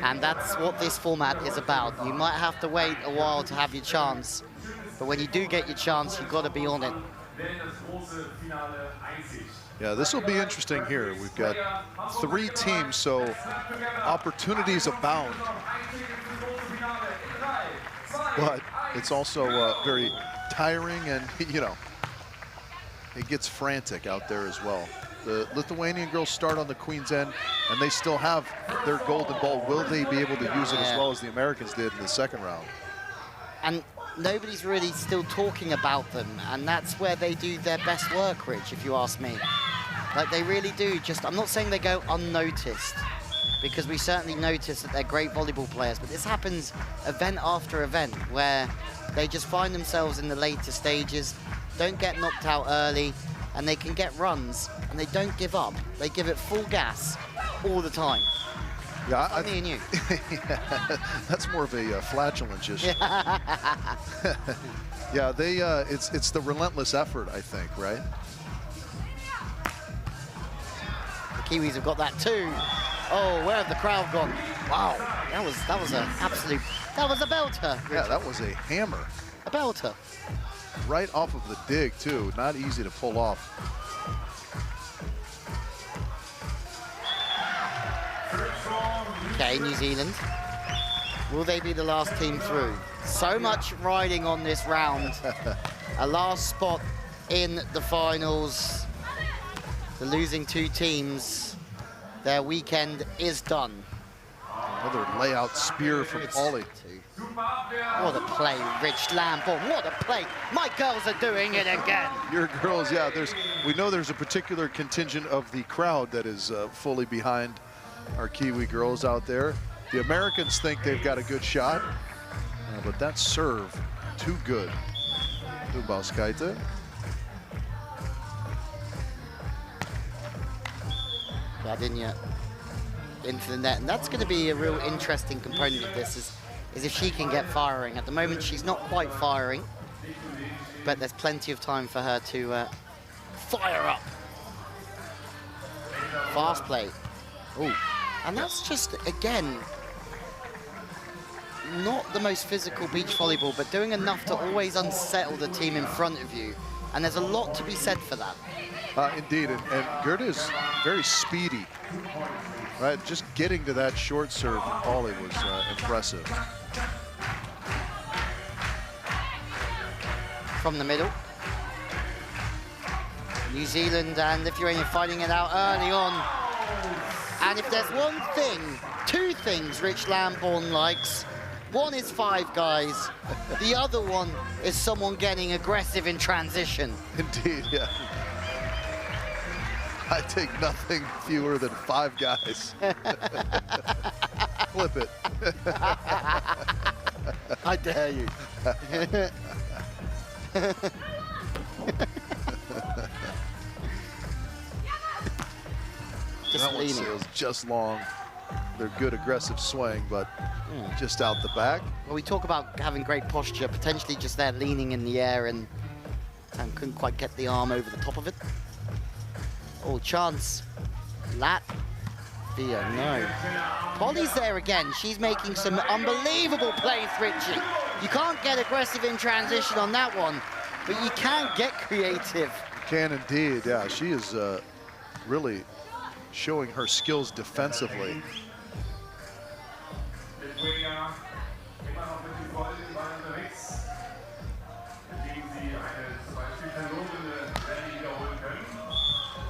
And that's what this format is about. You might have to wait a while to have your chance, but when you do get your chance, you've got to be on it. Yeah, this will be interesting here. We've got 3 teams, so opportunities abound. But it's also very tiring, and, you know, it gets frantic out there as well. The Lithuanian girls start on the queen's end, and they still have their golden ball. Will they be able to use it as well as the Americans did in the second round? And nobody's really still talking about them, and that's where they do their best work, Rich, if you ask me. Like, they really do. I'm not saying they go unnoticed, because we certainly notice that they're great volleyball players, but this happens event after event where They just find themselves in the later stages, don't get knocked out early, and they can get runs, and they don't give up. They give it full gas all the time. Yeah, like me and you. Yeah, that's more of a flatulence issue. Yeah, it's the relentless effort, I think, right? The Kiwis have got that too. Oh, where have the crowd gone? Wow, that was an absolute, that was a belter. Yeah, that was a hammer. A belter. Right off of the dig too, not easy to pull off. Okay, New Zealand. Will they be the last team through? So much riding on this round. A last spot in the finals. The losing two teams, their weekend is done. Another layout spear from Paulie. What a play, Rich Lamborn. What a play. My girls are doing it again. Your girls, yeah. We know there's a particular contingent of the crowd that is fully behind our Kiwi girls out there. The Americans think they've got a good shot, but that serve, too good. Dubauskaite. Gardenia into the net, and that's going to be a real interesting component of this, is if she can get firing. At the moment, she's not quite firing, but there's plenty of time for her to fire up. Fast play. Oh, and that's just, again, not the most physical beach volleyball, but doing enough to always unsettle the team in front of you, and there's a lot to be said for that. Indeed, and Gerda is very speedy, right? Just getting to that short serve from Paulie was impressive. From the middle. New Zealand and Lithuania fighting it out early on. And if there's one thing, two things Rich Lamborn likes, one is five guys, the other one is someone getting aggressive in transition. Indeed, yeah. I take nothing fewer than five guys. Flip it. I dare you. That one sails just long. They're good aggressive swing, but just out the back. Well, we talk about having great posture, potentially just there leaning in the air and couldn't quite get the arm over the top of it. Oh, chance. Latvia, no. Polly's there again. She's making some unbelievable plays, Richie. You can't get aggressive in transition on that one, but you can get creative. Can indeed, yeah. She is really showing her skills defensively.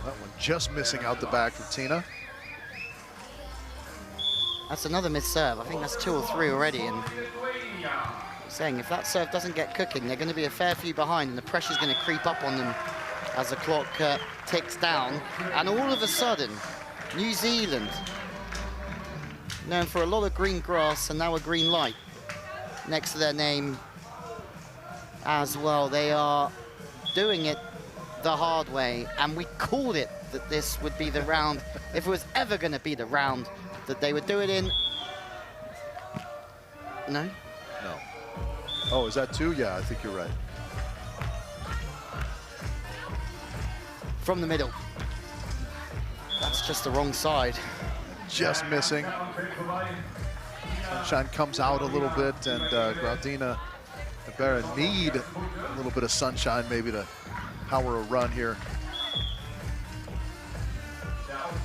That one just missing out the back from Tina. That's another missed serve. I think that's 2 or 3 already. And saying if that serve doesn't get cooking, they're going to be a fair few behind, and the pressure's going to creep up on them as the clock ticks down. And all of a sudden, New Zealand, known for a lot of green grass and now a green light next to their name as well, they are doing it the hard way. And we called it that this would be the round, if it was ever going to be the round that they would do it in. No? No. Oh, is that 2? Yeah, I think you're right. From the middle. That's just the wrong side. Just missing. Sunshine comes out a little bit, and Graudina Ibarra need a little bit of sunshine maybe to power a run here.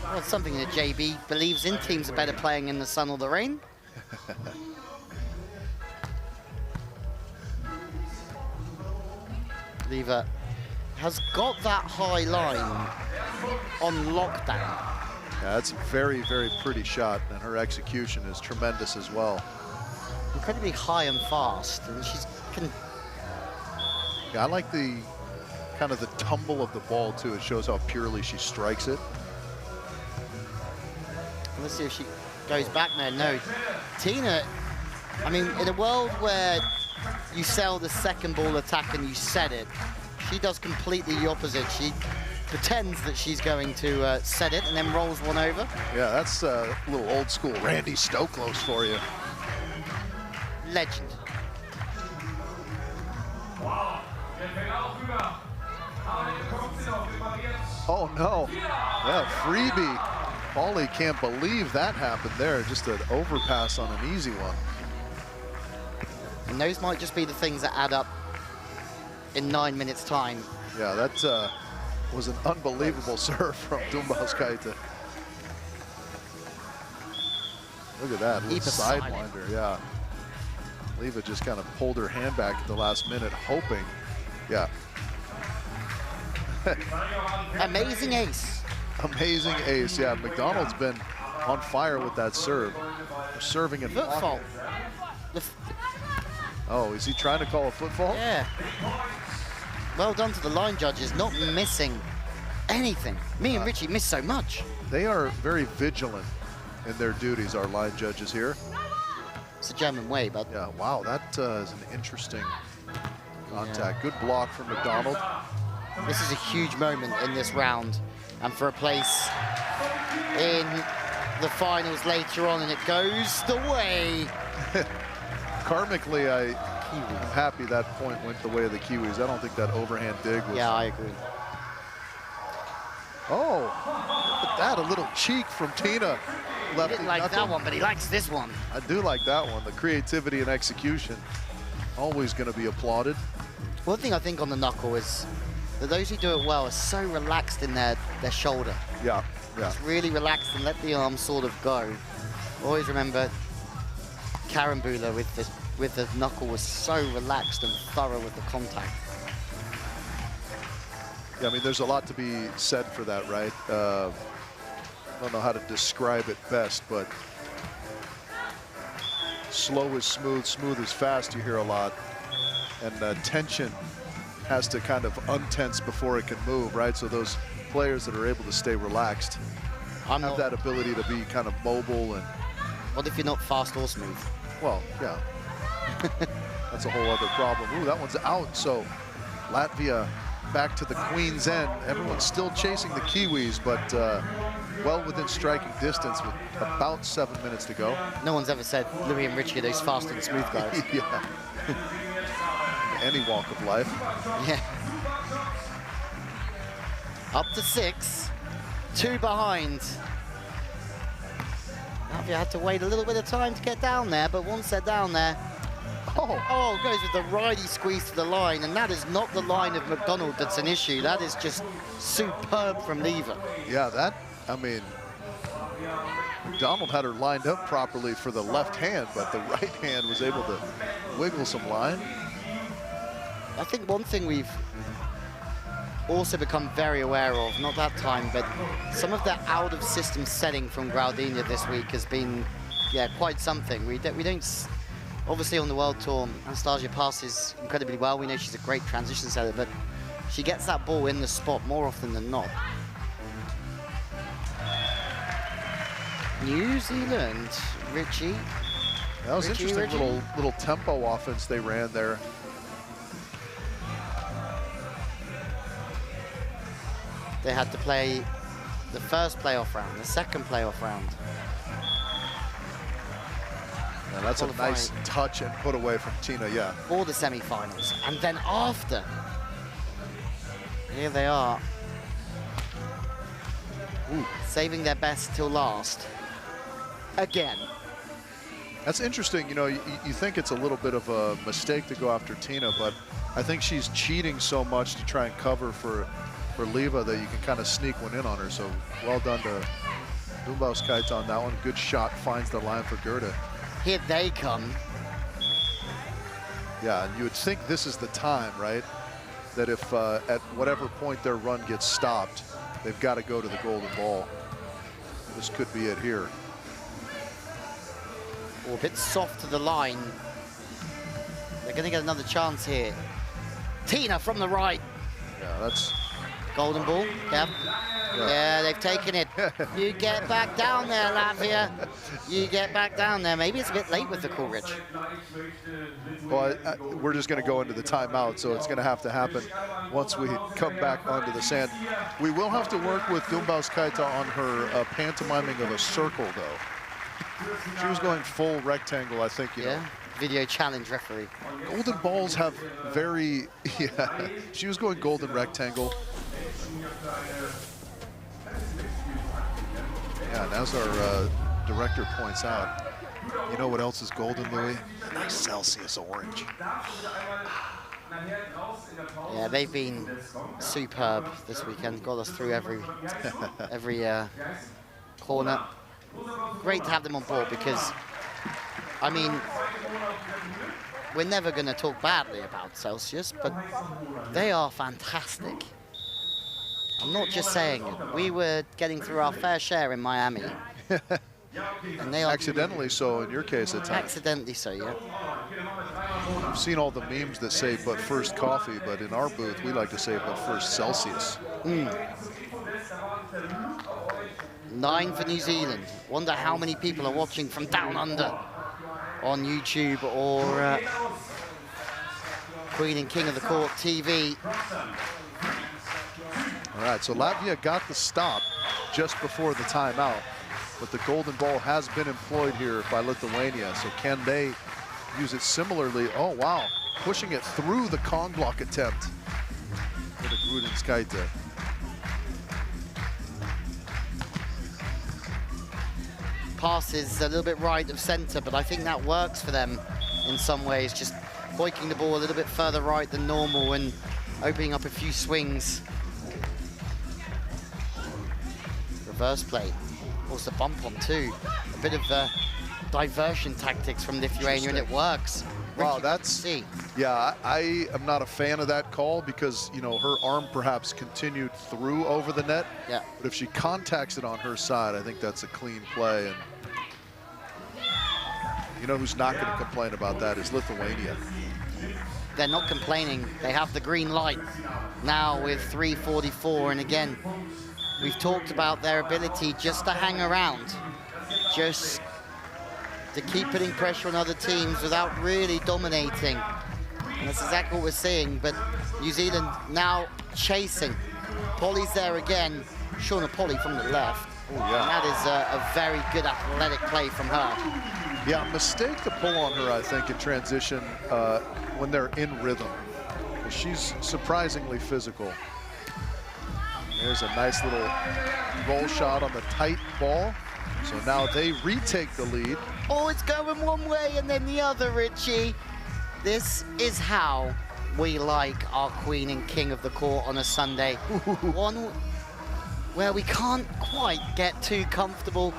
Well, it's something that JB believes in. Teams are better playing in the sun or the rain. Lever has got that high line on lockdown. Yeah, that's a very, very pretty shot, and her execution is tremendous as well. Incredibly high and fast, and she's can. Yeah, I like the kind of the tumble of the ball too. It shows how purely she strikes it. Let's see if she goes back there. No, Tina. I mean, in a world where you sell the second ball attack and you set it. She does completely the opposite. She pretends that she's going to set it and then rolls one over. Yeah, that's a little old school Randy Stoklos for you. Legend. Oh no, yeah, freebie. Paulie can't believe that happened there. Just an overpass on an easy one. And those might just be the things that add up in 9 minutes time. Yeah, that was an unbelievable serve from Dumbauskaite. Look at that, little sidewinder, yeah. Leva just kind of pulled her hand back at the last minute, hoping, yeah. Amazing ace. Amazing ace, yeah. McDonald's been on fire with that serve. Serving in Foot fault. Oh, is he trying to call a foot fault? Yeah. Well done to the line judges, not missing anything. Me and Richie miss so much. They are very vigilant in their duties, our line judges here. It's a German way, but... Yeah, wow, that is an interesting contact. Good block from McDonald. This is a huge moment in this round, and for a place in the finals later on, and it goes the way. Karmically, I'm happy that point went the way of the Kiwis. I don't think that overhand dig was... Yeah, I agree. Oh, look at that, a little cheek from Tina. He didn't like that one, but he likes this one. I do like that one. The creativity and execution, always going to be applauded. One thing I think on the knuckle is that those who do it well are so relaxed in their shoulder. Yeah, yeah. Just really relaxed and let the arm sort of go. Always remember Karen Buehler with the knuckle was so relaxed and thorough with the contact. Yeah, I mean, there's a lot to be said for that, right? I don't know how to describe it best, but slow is smooth, smooth is fast, you hear a lot. And tension has to kind of untense before it can move, right? So those players that are able to stay relaxed have that ability to be kind of mobile. And what if you're not fast or smooth? Well, yeah. That's a whole other problem. Ooh, that one's out. So Latvia back to the Queen's End. Everyone's still chasing the Kiwis, but well within striking distance with about 7 minutes to go. No one's ever said Louis and Richie are those fast and smooth guys. Yeah. Any walk of life. Yeah. Up to 6, 2 behind. Latvia had to wait a little bit of time to get down there, but once they're down there, oh, goes with the righty squeeze to the line, and that is not the line of McDonald that's an issue. That is just superb from Leva. Yeah, that, I mean, McDonald had her lined up properly for the left hand, but the right hand was able to wiggle some line. I think one thing we've also become very aware of, not that time, but some of the out-of-system setting from Graudinha this week has been, yeah, quite something. We don't obviously on the World Tour, Anastasia passes incredibly well. We know she's a great transition setter, but she gets that ball in the spot more often than not. New Zealand, Richie. That was interesting. Little tempo offense they ran there. They had to play the first playoff round, the second playoff round. Yeah, that's a nice touch and put away from Tina, yeah. For the semifinals. And then after, here they are. Ooh. Saving their best till last. Again. That's interesting. You know, you think it's a little bit of a mistake to go after Tina, but I think she's cheating so much to try and cover for Leva that you can kind of sneak one in on her. So well done to Dumbauskaite on that one. Good shot, finds the line for Gerda. Here they come. Yeah, and you would think this is the time, right? That if at whatever point their run gets stopped, they've got to go to the golden ball. This could be it here. Oh, a bit soft to the line. They're going to get another chance here. Tina from the right. Yeah, that's... Golden ball, yeah. Yeah, they've taken it. You get back down there, Latvia. You get back down there. Maybe it's a bit late with the call, Rich. Well, we're just going to go into the timeout, so it's going to have to happen once we come back onto the sand. We will have to work with Dumbauskaita on her pantomiming of a circle, though. She was going full rectangle, I think, you know. Video challenge referee. Golden balls have very, yeah. She was going golden rectangle. Yeah, and as our director points out, you know what else is golden, Louis? A nice Celsius orange. Yeah, they've been superb this weekend. Got us through every corner. Great to have them on board because, I mean, we're never going to talk badly about Celsius, but they are fantastic. I'm not just saying it. We were getting through our fair share in Miami. And they are accidentally so in your case at times. Accidentally so, yeah. I've seen all the memes that say but first coffee, but in our booth we like to say but first Celsius. 9 for New Zealand. Wonder how many people are watching from down under on YouTube or Queen and King of the Court TV. All right, so Latvia got the stop just before the timeout, but the golden ball has been employed here by Lithuania. So can they use it similarly? Oh, wow, pushing it through the Kong block attempt for the Grudinskaite. Passes a little bit right of center, but I think that works for them in some ways, just boiking the ball a little bit further right than normal and opening up a few swings. Reverse play, also bump on too. A bit of diversion tactics from Lithuania, and it works. Wow, that's, yeah, I am not a fan of that call because, you know, her arm perhaps continued through over the net. Yeah. But if she contacts it on her side, I think that's a clean play. And you know who's not going to complain about that is Lithuania. They're not complaining. They have the green light now with 3:44. And again, we've talked about their ability just to hang around, just to keep putting pressure on other teams without really dominating. And that's exactly what we're seeing. But New Zealand now chasing. Polly's there again. Shauna Polly from the left. Oh, yeah. And that is a very good athletic play from her. Yeah, mistake to pull on her, I think, in transition when they're in rhythm. She's surprisingly physical. There's a nice little roll shot on the tight ball. So now they retake the lead. Oh, it's going one way and then the other, Richie. This is how we like our Queen and King of the Court on a Sunday. One where we can't quite get too comfortable,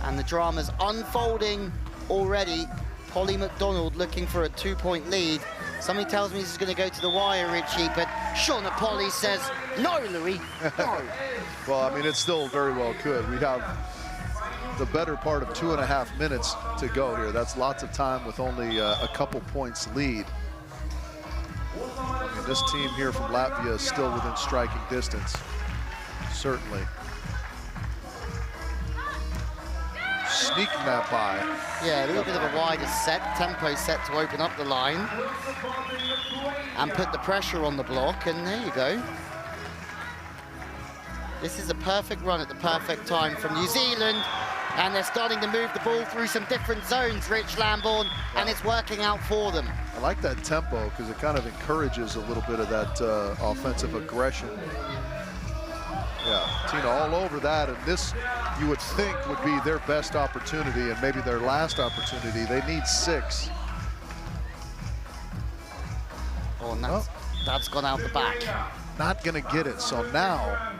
and the drama's unfolding already. Polly McDonald looking for a 2-point lead. Something tells me this is going to go to the wire, Richie, but Shauna Polly says, no, Louis, no. Well, I mean, it still very well could. We have the better part of 2.5 minutes to go here. That's lots of time with only a couple points lead. I mean, this team here from Latvia is still within striking distance, certainly. Sneaking that by. Yeah, a little bit of a wider set, tempo set to open up the line and put the pressure on the block, and there you go. This is a perfect run at the perfect time from New Zealand, and they're starting to move the ball through some different zones, Rich Lambourne, and it's working out for them. I like that tempo because it kind of encourages a little bit of that offensive aggression. Yeah, Tina all over that, and this you would think would be their best opportunity and maybe their last opportunity. They need 6. Oh, and that's gone out the back. Not gonna get it, so now.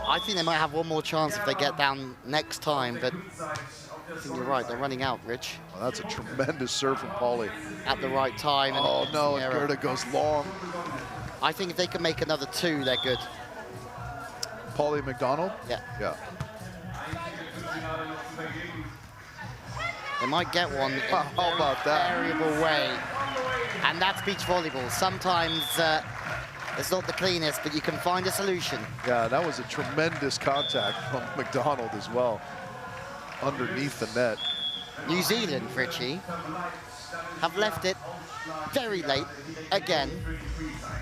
I think they might have one more chance if they get down next time, but I think you're right, they're running out, Rich. Well, that's a tremendous serve from Polly. At the right time. And oh no, and Gerda goes long. I think if they can make another 2, they're good. Polly McDonald? Yeah. Yeah. They might get one in How about that? variable way. And that's beach volleyball. Sometimes It's not the cleanest, but you can find a solution. Yeah, that was a tremendous contact from McDonald as well, underneath the net. New Zealand, Richie, have left it very late again,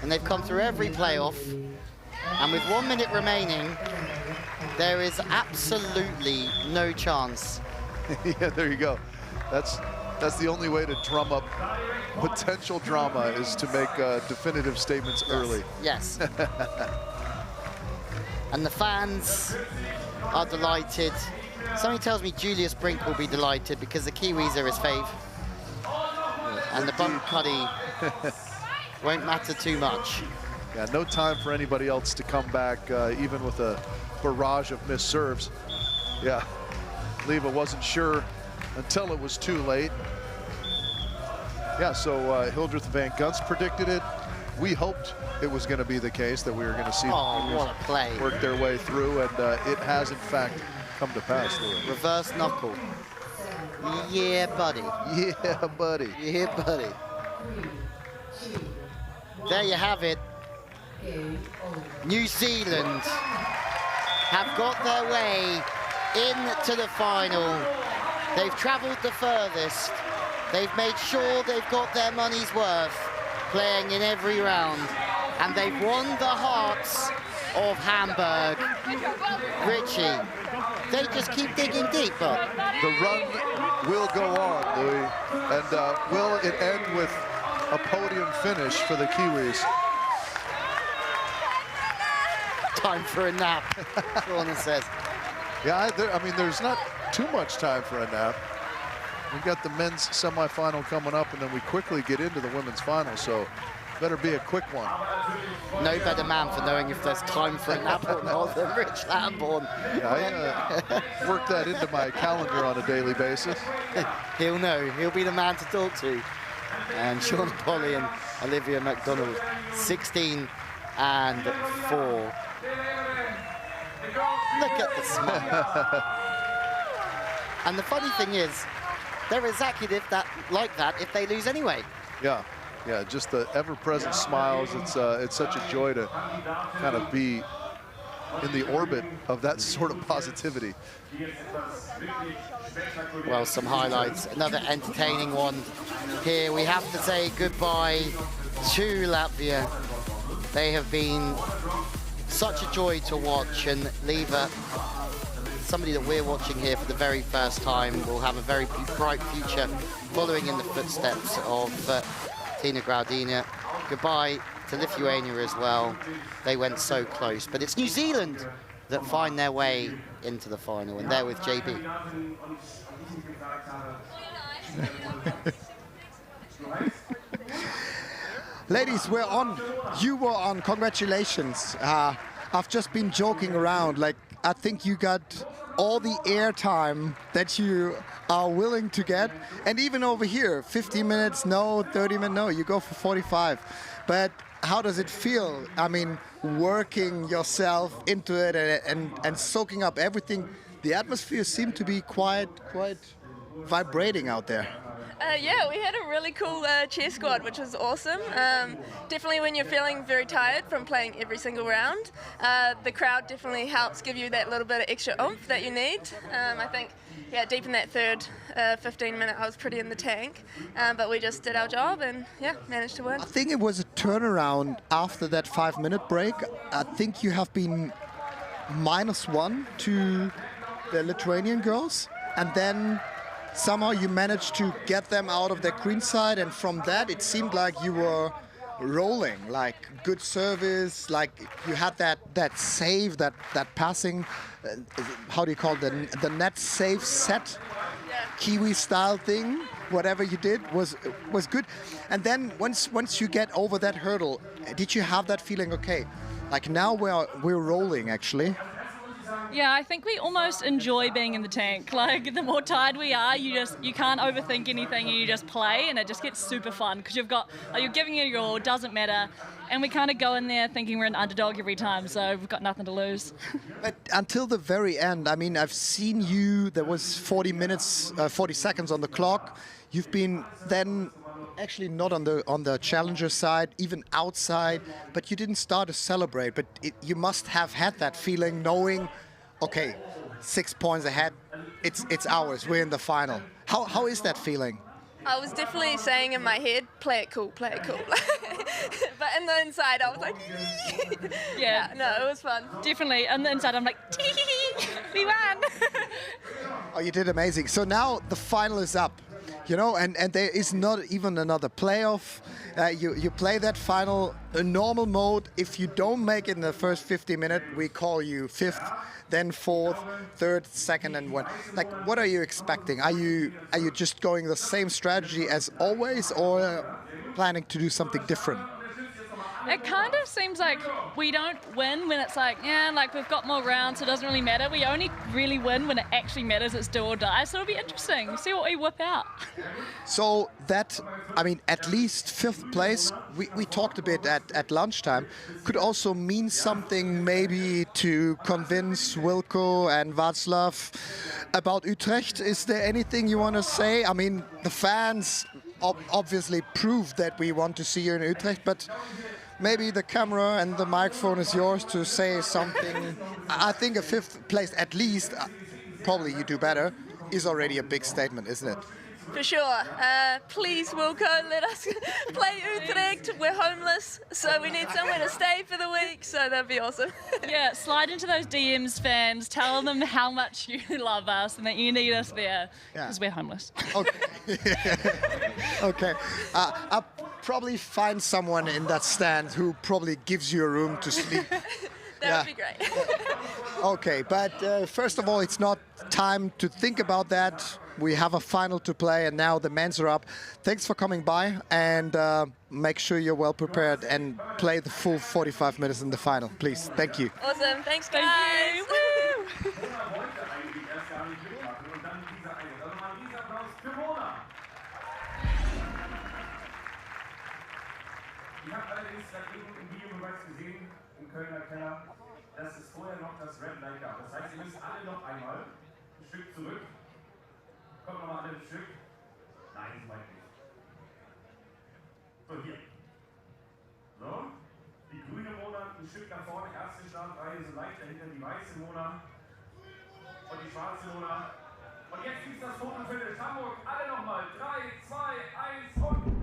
and they've come through every playoff. And with 1 minute remaining, there is absolutely no chance. Yeah, there you go. That's the only way to drum up potential drama, is to make definitive statements early. Yes. And the fans are delighted. Something tells me Julius Brink will be delighted because the Kiwis are his fave. And the bump cuddy won't matter too much. Yeah, no time for anybody else to come back, even with a barrage of missed serves. Yeah, Leva wasn't sure until it was too late. Yeah, so Hildreth Van Gunst predicted it. We hoped it was going to be the case, that we were going to see what a play. Work their way through, and it has, in fact, come to pass. Reverse knuckle. Yeah, buddy. Yeah, buddy. Yeah, buddy. There you have it. New Zealand have got their way into the final. They've travelled the furthest. They've made sure they've got their money's worth playing in every round. And they've won the hearts of Hamburg. Richie, they just keep digging deeper. The run will go on, Louis. And will it end with a podium finish for the Kiwis? Time for a nap, Lorna says. Yeah, I mean, there's not too much time for a nap. We've got the men's semifinal coming up, and then we quickly get into the women's final, so better be a quick one. No better man for knowing if there's time for a nap or not than Rich Lambourne. Yeah, I work that into my calendar on a daily basis. He'll know. He'll be the man to talk to. And Sean Polly and Olivia McDonald, 16 and 4. Look at the smile. And the funny thing is, they're exactly like that if they lose anyway. Yeah, yeah, just the ever-present smiles. It's such a joy to kind of be in the orbit of that sort of positivity. Well, some highlights. Another entertaining one here. We have to say goodbye to Latvia. They have been such a joy to watch, and Leva, somebody that we're watching here for the very first time, will have a very bright future following in the footsteps of Tina Graudina. Goodbye to Lithuania as well. They went so close, but it's New Zealand that find their way into the final, and they're with JB. Ladies, we're on. You were on. Congratulations. I've just been joking around. Like, I think you got all the airtime that you are willing to get. And even over here, 15 minutes, no, 30 minutes, no, you go for 45. But how does it feel? I mean, working yourself into it and soaking up everything. The atmosphere seemed to be quite vibrating out there. Yeah, we had a really cool cheer squad, which was awesome. Definitely when you're feeling very tired from playing every single round, the crowd definitely helps give you that little bit of extra oomph that you need. I think, yeah, deep in that third 15 minute, I was pretty in the tank, but we just did our job and, yeah, managed to win. I think it was a turnaround after that 5-minute break. I think you have been -1 to the Lithuanian girls, and then somehow you managed to get them out of their queen side, and from that it seemed like you were rolling, like good service, like you had that save, that passing, how do you call it, the net save set, Kiwi style thing, whatever you did was good. And then once you get over that hurdle, did you have that feeling, okay, like now we're rolling actually? Yeah, I think we almost enjoy being in the tank. Like, the more tired we are, you can't overthink anything and you just play, and it just gets super fun because you're giving it your all, doesn't matter. And we kind of go in there thinking we're an underdog every time, so we've got nothing to lose. But until the very end, I mean, I've seen you, there was 40 seconds on the clock. You've been then actually not on the challenger side, even outside, but you didn't start to celebrate. But you must have had that feeling, knowing, okay, 6 points ahead, it's ours. We're in the final. How is that feeling? I was definitely saying in my head, play it cool, play it cool. But in the inside, I was like, Yeah. no, it was fun. Definitely. And the inside, I'm like, we won. Oh, you did amazing. So now the final is up, you know, and there is not even another playoff. You play that final in normal mode. If you don't make it in the first 50 minutes, we call you fifth, then fourth, third, second, and one. Like, what are you expecting? Are you just going the same strategy as always, or planning to do something different? It kind of seems like we don't win when it's like, yeah, like we've got more rounds, so it doesn't really matter. We only really win when it actually matters. It's do or die. So it'll be interesting. See what we whip out. So that, I mean, at least fifth place, we talked a bit at lunchtime, could also mean something maybe to convince Wilco and Václav about Utrecht. Is there anything you want to say? I mean, the fans obviously proved that we want to see you in Utrecht, but maybe the camera and the microphone is yours to say something. I think a fifth place, at least, probably you do better, is already a big statement, isn't it? For sure. Please, Wilco, let us play Utrecht. We're homeless, so we need somewhere to stay for the week, so that'd be awesome. Yeah, slide into those DMs, fans. Tell them how much you love us and that you need us there, because we're homeless. Okay. Okay. I'll probably find someone in that stand who probably gives you a room to sleep. That would be great. Okay, but first of all, it's not time to think about that. We have a final to play, and now the men's are up. Thanks for coming by, and make sure you're well prepared and play the full 45 minutes in the final, please. Thank you. Awesome. Thanks, guys. Thank you. Woo! Ich habe allerdings gerade eben im Video bereits gesehen, im Kölner Keller, dass es vorher noch das Red Light gab. Das heißt, ihr müsst alle noch einmal ein Stück zurück. Kommt nochmal alle ein Stück. Nein, so weit nicht. So, hier. So. Die grüne Mona ein Stück nach vorne, erste Startreihe, so leicht dahinter die weiße Mona. Und die schwarze Mona. Und jetzt gibt es das Foto-Finish. Hamburg, alle nochmal. 3, 2, 1 und...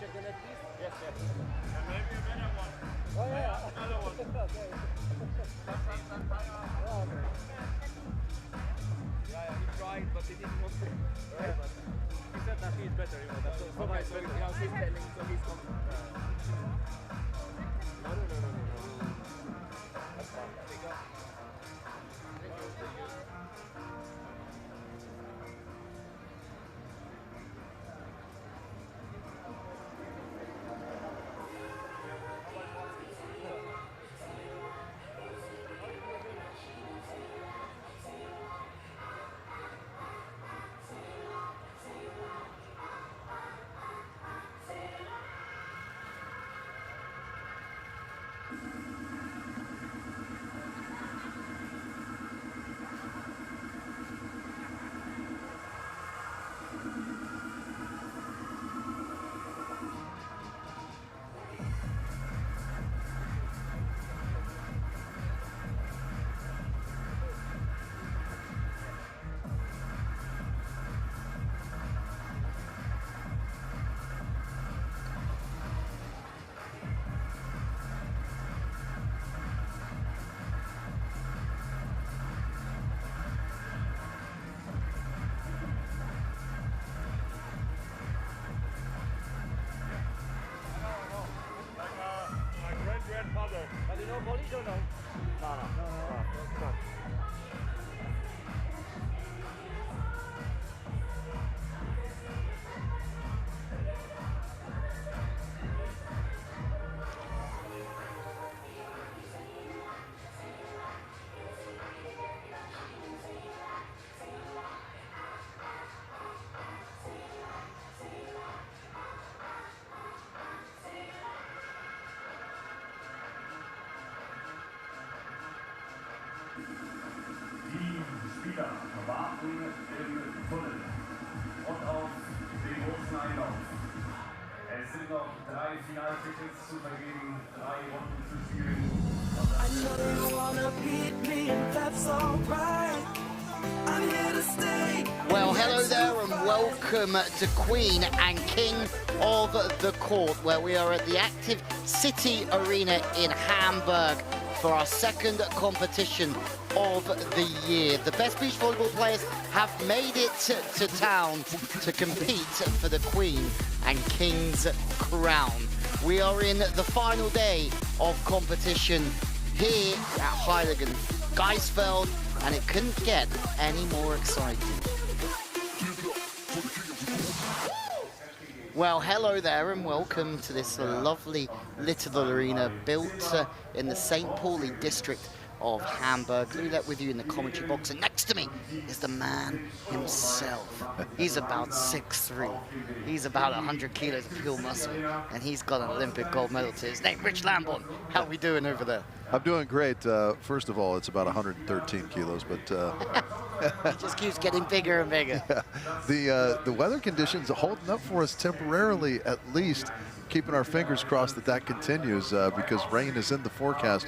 check the net, please? Yes, yes. And maybe a better one. Oh, yeah. Another one. Okay. Yeah, he tried, but he didn't want to. Right, but he said that he's better, you know. That's so okay, so he's telling, so he's coming. No. That's fine. There we go. But you know volleys or no? No. Die Spieler warten im Tunnel und auf den großen Einlauf. Es sind noch 3 Finaltickets zu vergeben, 3 Runden zu spielen. I know you wanna beat me and that's alright. I'm here to stay. Well, hello there and welcome to Queen and King of the Court, where we are at the Active City Arena in Hamburg for our second competition of the year. The best beach volleyball players have made it to town to compete for the Queen and King's crown. We are in the final day of competition here at Heiligen Geisfeld, and it couldn't get any more exciting. Well, hello there and welcome to this lovely little arena built in the St. Pauli district of Hamburg. Lulet with you in the commentary box, and next to me is the man himself. He's about 6'3". He's about 100 kilos of pure muscle, and he's got an Olympic gold medal to his name. Rich Lamborn, how are we doing over there? I'm doing great. First of all, it's about 113 kilos, but it just keeps getting bigger and bigger. Yeah. The weather conditions are holding up for us temporarily, at least. Keeping our fingers crossed that continues because rain is in the forecast.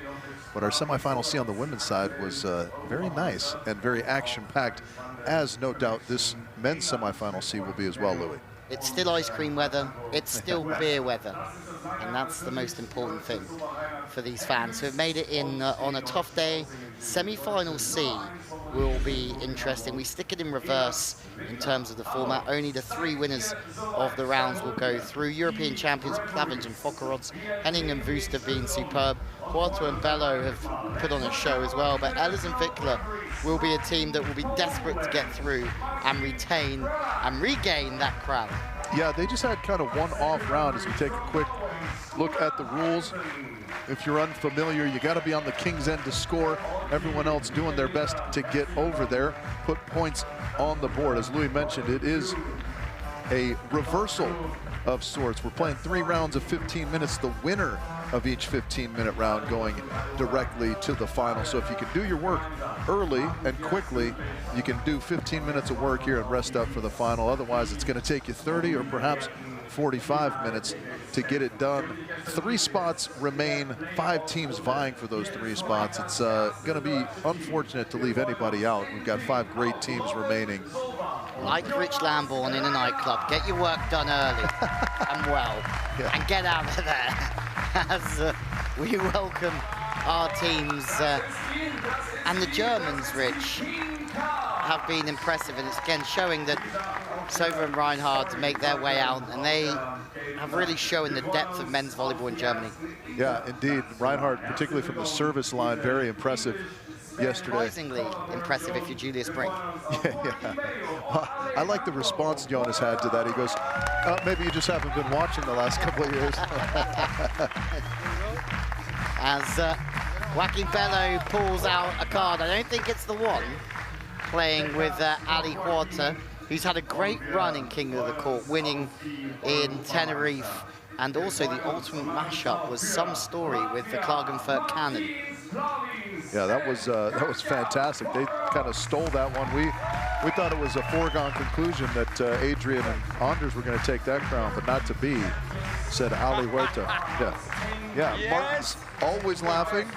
But our semifinal C on the women's side was very nice and very action-packed, as no doubt this men's semifinal C will be as well, Louis. It's still ice cream weather, it's still beer weather, and that's the most important thing for these fans who have made it in on a tough day. Semi-final C will be interesting. We stick it in reverse in terms of the format. Only the 3 winners of the rounds will go through. European champions Plavins and Fokkerods, Henning and Wust have been superb. Quarto and Bello have put on a show as well, but Ehlers and Wickler will be a team that will be desperate to get through and retain and regain that crown. Yeah, they just had kind of one off round as we take a quick look at the rules. If you're unfamiliar, you got to be on the King's end to score. Everyone else doing their best to get over there, put points on the board. As Louis mentioned, it is a reversal of sorts. We're playing 3 rounds of 15 minutes. The winner of each 15-minute round going directly to the final. So if you can do your work early and quickly, you can do 15 minutes of work here and rest up for the final. Otherwise, it's going to take you 30 or perhaps 45 minutes to get it done. 3 spots remain, 5 teams vying for those 3 spots. It's going to be unfortunate to leave anybody out. We've got 5 great teams remaining. like Rich Lambourne in a nightclub, get your work done early and well, and get out of there as we welcome our teams. And the Germans, Rich, have been impressive, and it's again showing that Sova and Reinhard make their way out, and they have really shown the depth of men's volleyball in Germany. Yeah, indeed. Reinhard, particularly from the service line, very impressive yesterday. Surprisingly impressive if you're Julius Brink. Yeah. I like the response Jonas had to that. He goes, maybe you just haven't been watching the last couple of years. As Joaquin Bello pulls out a card. I don't think it's the one, playing with Ali Huerta, who's had a great run in King of the Court, winning in Tenerife, and also the ultimate mashup was some story with the Klagenfurt Cannon. Yeah, that was fantastic. They kind of stole that one. We thought it was a foregone conclusion that Adrian and Anders were going to take that crown, but not to be, said Ali Huerta. Yeah, yes. Martin's always laughing.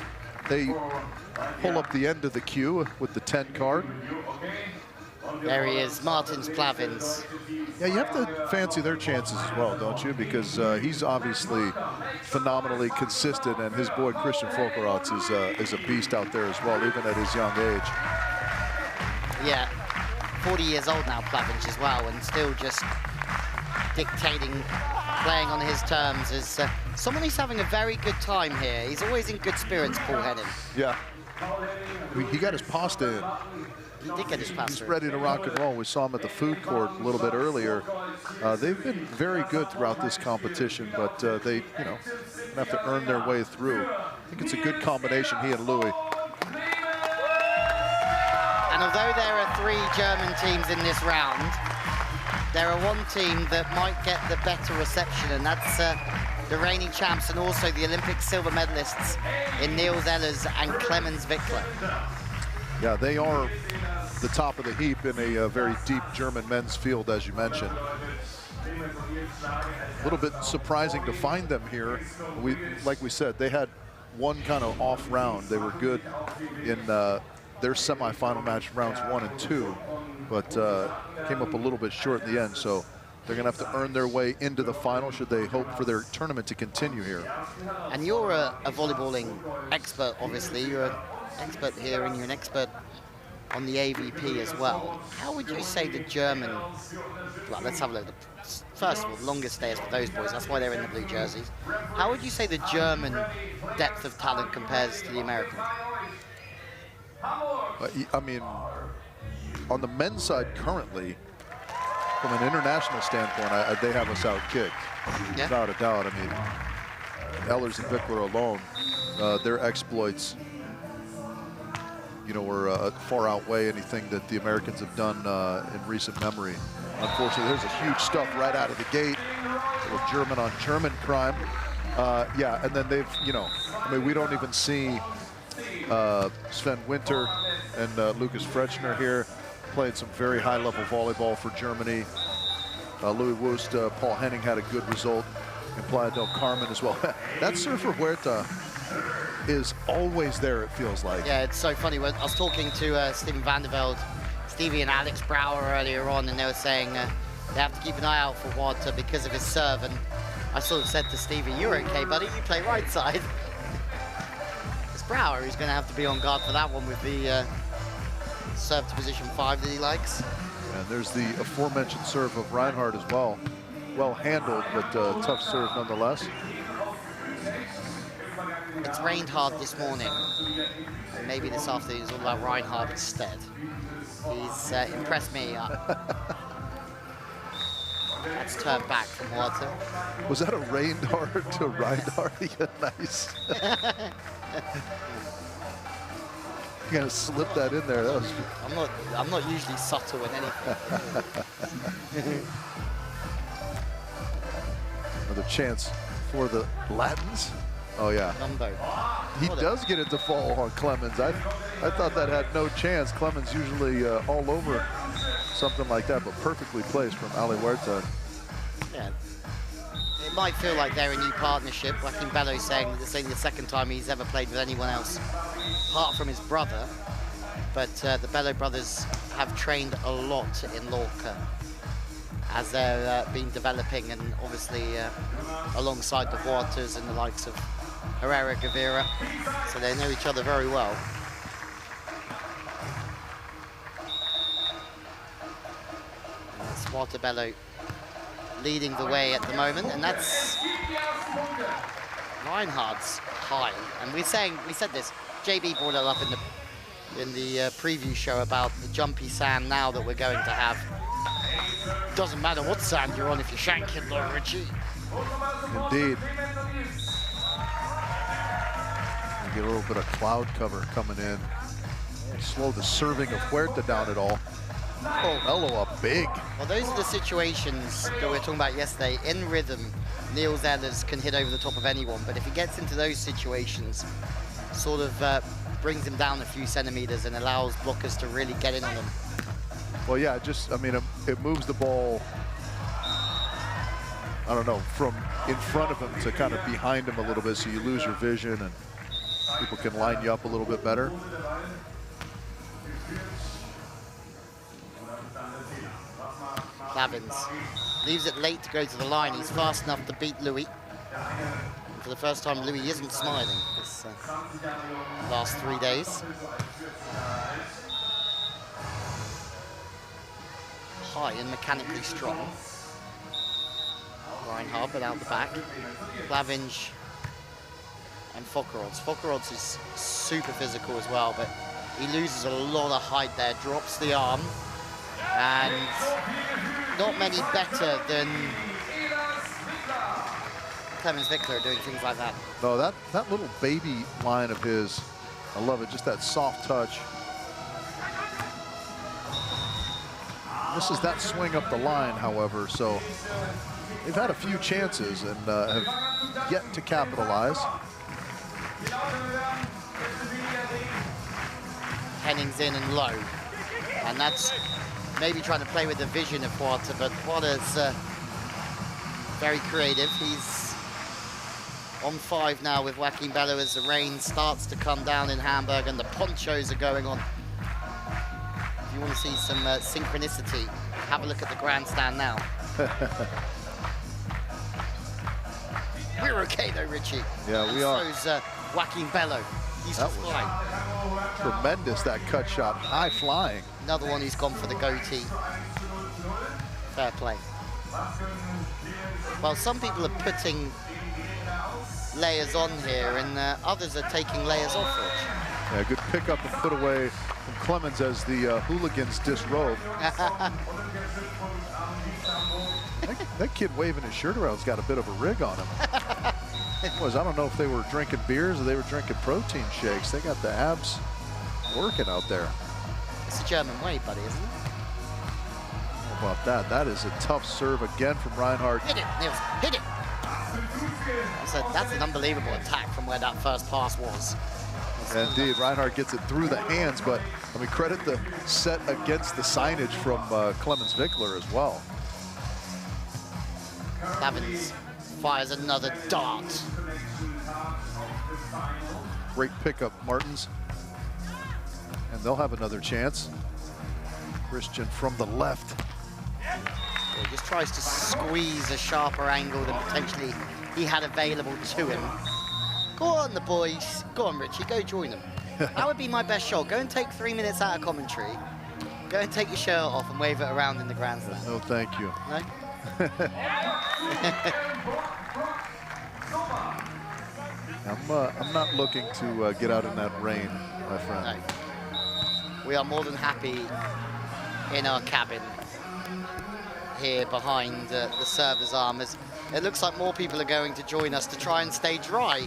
They pull up the end of the queue with the 10 card. There he is, Martins Plavins. Yeah, you have to fancy their chances as well, don't you? Because he's obviously phenomenally consistent, and his boy Christian Folkerotz is a beast out there as well, even at his young age. Yeah, 40 years old now, Plavins as well, and still just dictating, playing on his terms. As someone who's having a very good time here. He's always in good spirits, Paul Henning. Yeah. He got his pasta in. He did get his pasta. He's ready to rock and roll. We saw him at the food court a little bit earlier. They've been very good throughout this competition, but they, have to earn their way through. I think it's a good combination, he and Louis. And although there are 3 German teams in this round, there are one team that might get the better reception, and that's the reigning champs and also the Olympic silver medalists in Niels Ehlers and Clemens Wickler. Yeah, they are the top of the heap in a very deep German men's field, as you mentioned. A little bit surprising to find them here. Like we said, they had one kind of off round. They were good in their semifinal match rounds 1 and 2, but came up a little bit short in the end. So they're going to have to earn their way into the final should they hope for their tournament to continue here. And you're a volleyballing expert, obviously. You're an expert here, and you're an expert on the AVP as well. How would you say the German, well, let's have a look. First of all, the longest stayers for those boys, that's why they're in the blue jerseys. How would you say the German depth of talent compares to the American? I mean, on the men's side currently, from an international standpoint, they have us outkicked, without a doubt. I mean, Ehlers and Wickler alone, their exploits, were far outweigh anything that the Americans have done in recent memory. Unfortunately, there's a huge stuff right out of the gate. A little German on German crime. Yeah, and then they've, we don't even see Sven Winter and Lucas Frechner here playing some very high-level volleyball for Germany. Louis Wust, Paul Henning had a good result in Playa del Carmen as well. That surfer Huerta is always there, it feels like. Yeah, it's so funny. I was talking to Steven van der Velde, Stevie and Alex Brouwer earlier on, and they were saying they have to keep an eye out for Huerta because of his serve. And I sort of said to Stevie, "You're okay, buddy. You play right side." It's Brouwer who's going to have to be on guard for that one with the serve to position 5 that he likes. And there's the aforementioned serve of Reinhard as well. Well handled, but tough serve nonetheless. It's rained hard this morning, and maybe this afternoon is all about Reinhard instead. He's impressed me. Let's turn back from Huerta. Was that a rained hard to Reinhard? Yeah, nice. You gotta slip that in there. That was... I'm not usually subtle in anything. Another chance for the Latins. Oh yeah. Numbo. He does get it to fall on Clemens. I thought that had no chance. Clemens usually all over something like that, but perfectly placed from Ali Huerta. Yeah. It might feel like they're a new partnership. I think Bello's saying that this ain't the second time he's ever played with anyone else apart from his brother. But the Bello brothers have trained a lot in Lorca as they've been developing, and obviously alongside the Huertas and the likes of Herrera Gavira, so they know each other very well. Swartabello leading the way at the moment, and that's Reinhardt's high. And we said this, JB brought it up in the preview show about the jumpy sand now that we're going to have. Doesn't matter what sand you're on if you're shanking, though, Richie. Indeed. You get a little bit of cloud cover coming in. Slow the serving of Huerta down at all. Oh, Elo up big. Well, those are the situations that we were talking about yesterday. In rhythm, Niels Ehlers can hit over the top of anyone, but if he gets into those situations, sort of brings him down a few centimeters and allows blockers to really get in on him. Well, yeah, I mean, it moves the ball, I don't know, from in front of him to kind of behind him a little bit, so you lose your vision and people can line you up a little bit better. Clavins leaves it late to go to the line. He's fast enough to beat Louis. And for the first time, Louis isn't smiling this last 3 days. High and mechanically strong. Reinhardt, but out the back. Klavinj and Fokkerods. Fokkerods is super physical as well, but he loses a lot of height there, drops the arm, and not many better than Clemens Wickler doing things like that. No, that little baby line of his, I love it, just that soft touch. This is that swing up the line, however, so they've had a few chances and have yet to capitalize. Henning's in and low, and that's maybe trying to play with the vision of Huerta, but Huerta's very creative. He's on 5 now with Joaquin Bello as the rain starts to come down in Hamburg and the ponchos are going on. If you want to see some synchronicity, have a look at the grandstand now. We're okay though, Richie. Yeah, we are. So's Joaquin Bello. He's just flying. Tremendous, that cut shot, high flying. Another one who's gone for the goatee. Fair play. Well, some people are putting layers on here and others are taking layers off, Rich. Yeah, good pickup and put away from Clemens as the hooligans disrobe. that kid waving his shirt around's got a bit of a rig on him. I don't know if they were drinking beers or they were drinking protein shakes. They got the abs working out there. It's a German way, buddy, isn't it? How about that? That is a tough serve again from Reinhardt. Hit it, Niels, hit it! That's an unbelievable attack from where that first pass was. Indeed, Reinhardt gets it through the hands, but I mean, credit the set against the signage from Clemens Wickler as well. Clavins fires another dart. Great pickup, Martins. And they'll have another chance. Christian from the left. He just tries to squeeze a sharper angle than potentially he had available to him. Go on, the boys. Go on, Richie. Go join them. That would be my best shot. Go and take 3 minutes out of commentary. Go and take your shirt off and wave it around in the grandstand. No, thank you. No? I'm not looking to get out in that rain, my friend. No. We are more than happy in our cabin here behind the server's arm. As it looks like more people are going to join us to try and stay dry,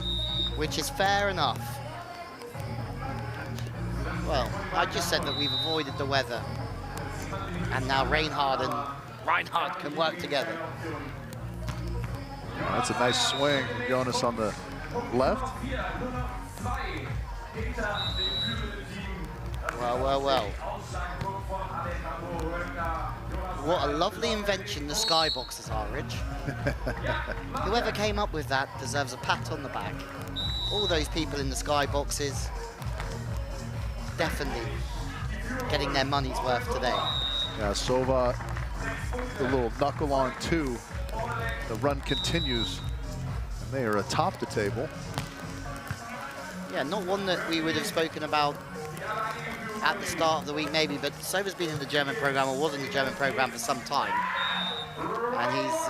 which is fair enough. Well, I just said that we've avoided the weather, and now Reinhardt and Reinhardt can work together. That's a nice swing from Jonas on the left. Well. What a lovely invention the skyboxes are, Rich. Whoever came up with that deserves a pat on the back. All those people in the skyboxes, definitely getting their money's worth today. Yeah, Sova, the little knuckle on 2. The run continues, and they are atop the table. Yeah, not one that we would have spoken about at the start of the week maybe, but Sova's been in the German program, or was in the German program for some time. And he's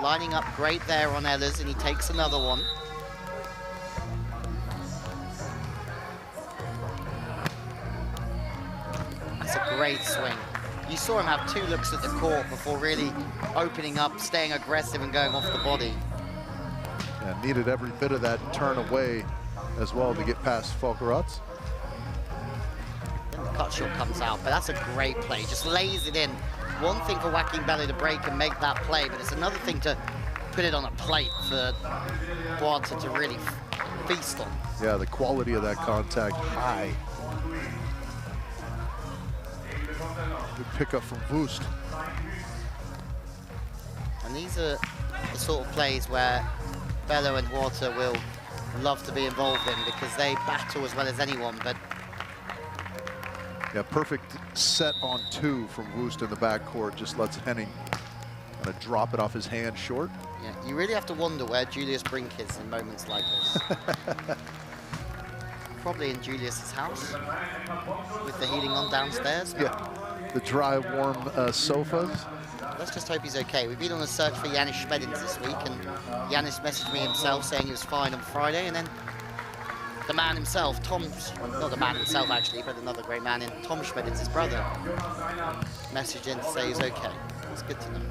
lining up great there on Ehlers, and he takes another one. That's a great swing. You saw him have 2 looks at the court before really opening up, staying aggressive and going off the body. And needed every bit of that turn away as well to get past Folkerotz. Then the cut shot comes out, but that's a great play. Just lays it in. One thing for Joaquin Bello to break and make that play, but it's another thing to put it on a plate for Huerta to really feast on. Yeah, the quality of that contact high. Good pickup from Wust. And these are the sort of plays where Bello and Huerta will love to be involved in because they battle as well as anyone. But yeah, perfect set on 2 from Wust in the backcourt. Just lets Henning kind of drop it off his hand short. yeah, you really have to wonder where Julius Brink is in moments like this. Probably in Julius's house with the heating on downstairs. Yeah, the dry, warm sofas. Let's just hope he's okay. We've been on a search for Yanis Schmedins this week, and Yanis messaged me himself saying he was fine on Friday, and then the man himself, not the man himself actually, but another great man in Tom Schmedins, his brother, messaged in to say he's okay. It's good to know.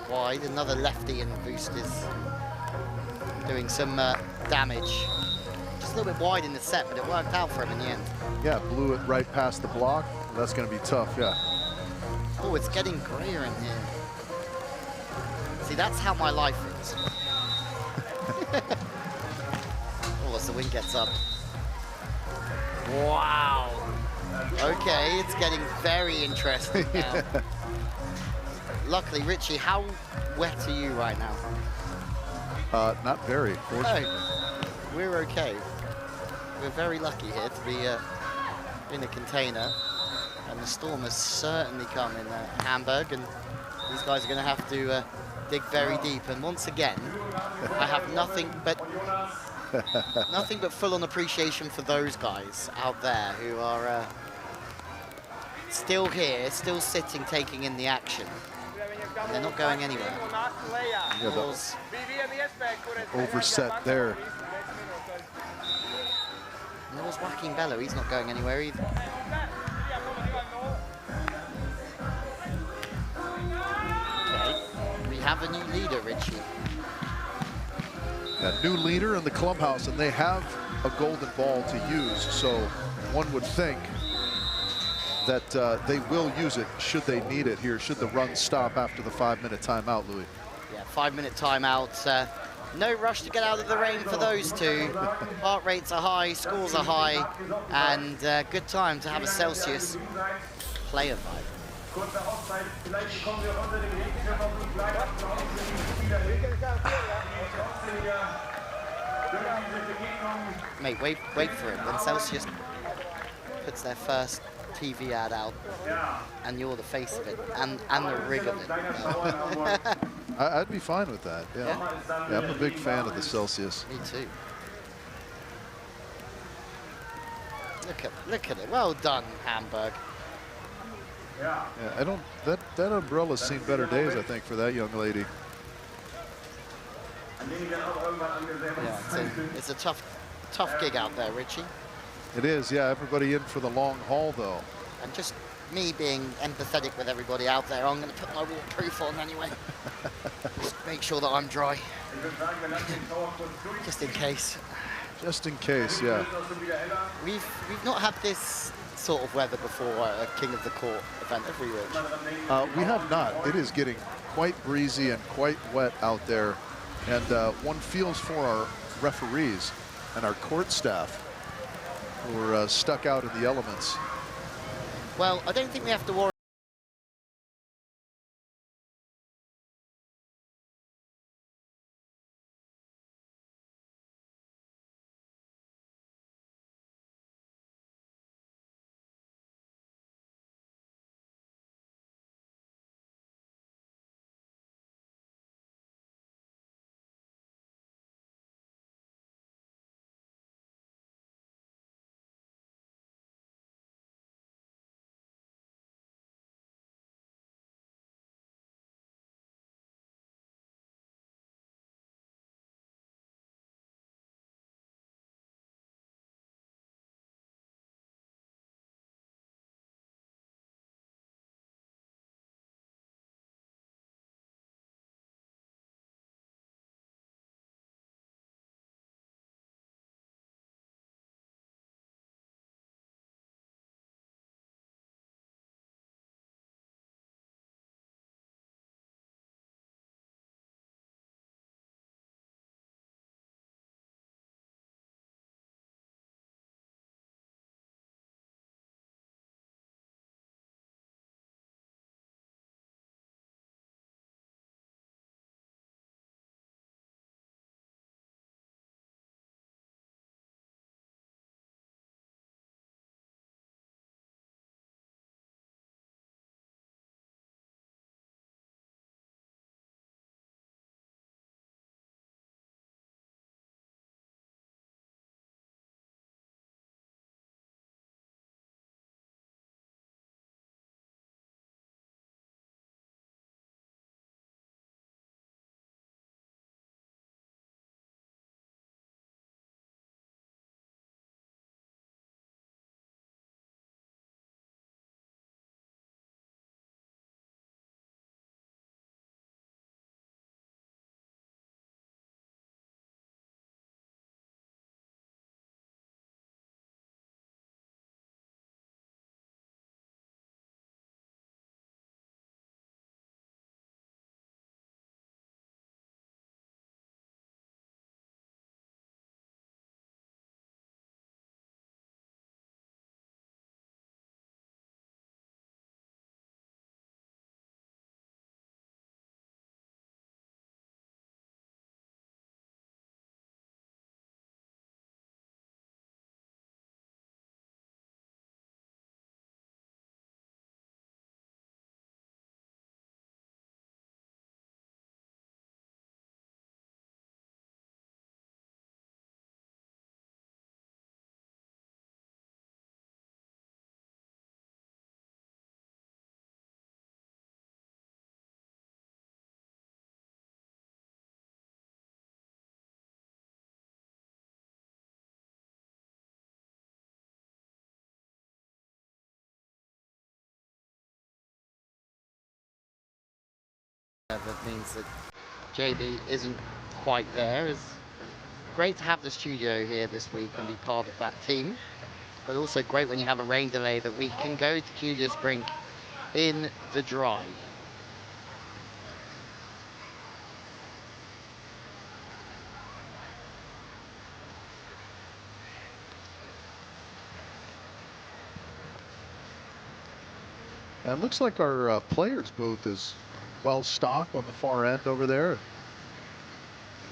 Wide, another lefty, and Wust is doing some damage. Just a little bit wide in the set, but it worked out for him in the end. Yeah, blew it right past the block. That's going to be tough, yeah. Oh, it's getting grayer in here. See, that's how my life is. Oh, as the wind gets up. Wow. Okay, it's getting very interesting now. Yeah. Luckily, Richie, how wet are you right now? Not very, fortunately. No, we're okay. We're very lucky here to be in a container. And the storm has certainly come in Hamburg, and these guys are going to have to dig very deep. And once again, I have nothing but full-on appreciation for those guys out there who are still here, still sitting, taking in the action. And they're not going anywhere. Yeah, overset there. And there was Joaquin Bello, he's not going anywhere either. Okay, we have a new leader, Richie. A new leader in the clubhouse, and they have a golden ball to use, so one would think that they will use it should they need it here, should the run stop after the 5-minute timeout, Louis. Yeah, 5-minute timeout. No rush to get out of the rain for those two. Heart rates are high, scores are high, and good time to have a Celsius player vibe. Mate, wait for it. When Celsius puts their first TV ad out, and you're the face of it, and the rig of it. I'd be fine with that, yeah. Yeah, I'm a big fan of the Celsius. Me too. Look at it. Well done, Hamburg. Yeah, that umbrella's seen better days, I think, for that young lady. Yeah, it's a tough gig out there, Richie. It is, yeah. Everybody in for the long haul, though. And just me being empathetic with everybody out there, I'm going to put my waterproof on anyway. Just make sure that I'm dry. Just in case. Just in case, yeah. We've not had this sort of weather before a King of the Court event, have we, Rich? We have not. It is getting quite breezy and quite wet out there. And one feels for our referees and our court staff who are stuck out in the elements. Well, I don't think we have to worry. That means that JB isn't quite there. It's great to have the studio here this week and be part of that team, but also great when you have a rain delay that we can go to Julius Brink in the dry. And it looks like our players booth is well stocked on the far end over there.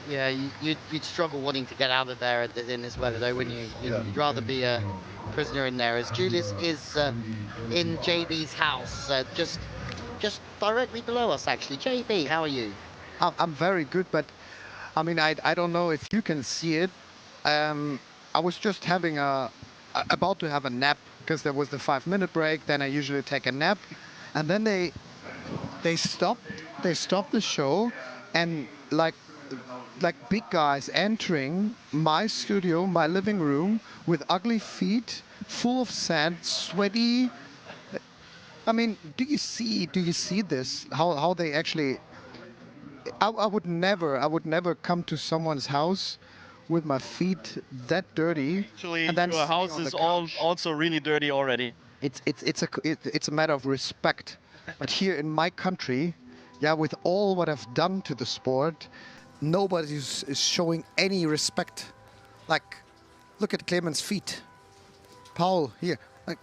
Yeah, you'd struggle wanting to get out of there in this weather, though, wouldn't you? You'd rather be a prisoner in there. As Julius is in JB's house, just directly below us, actually. JB, how are you? I'm very good, but I mean, I don't know if you can see it. I was just having about to have a nap because there was the 5-minute break. Then I usually take a nap, and then they stopped the show, and like big guys entering my studio, my living room, with ugly feet, full of sand, sweaty. I mean, do you see this? How they actually? I would never come to someone's house with my feet that dirty. Actually, and then your house sitting on is the couch. also really dirty already. It's a matter of respect. But here in my country, yeah, with all what I've done to the sport, nobody is showing any respect. Like, look at Clement's feet. Paul here. Like,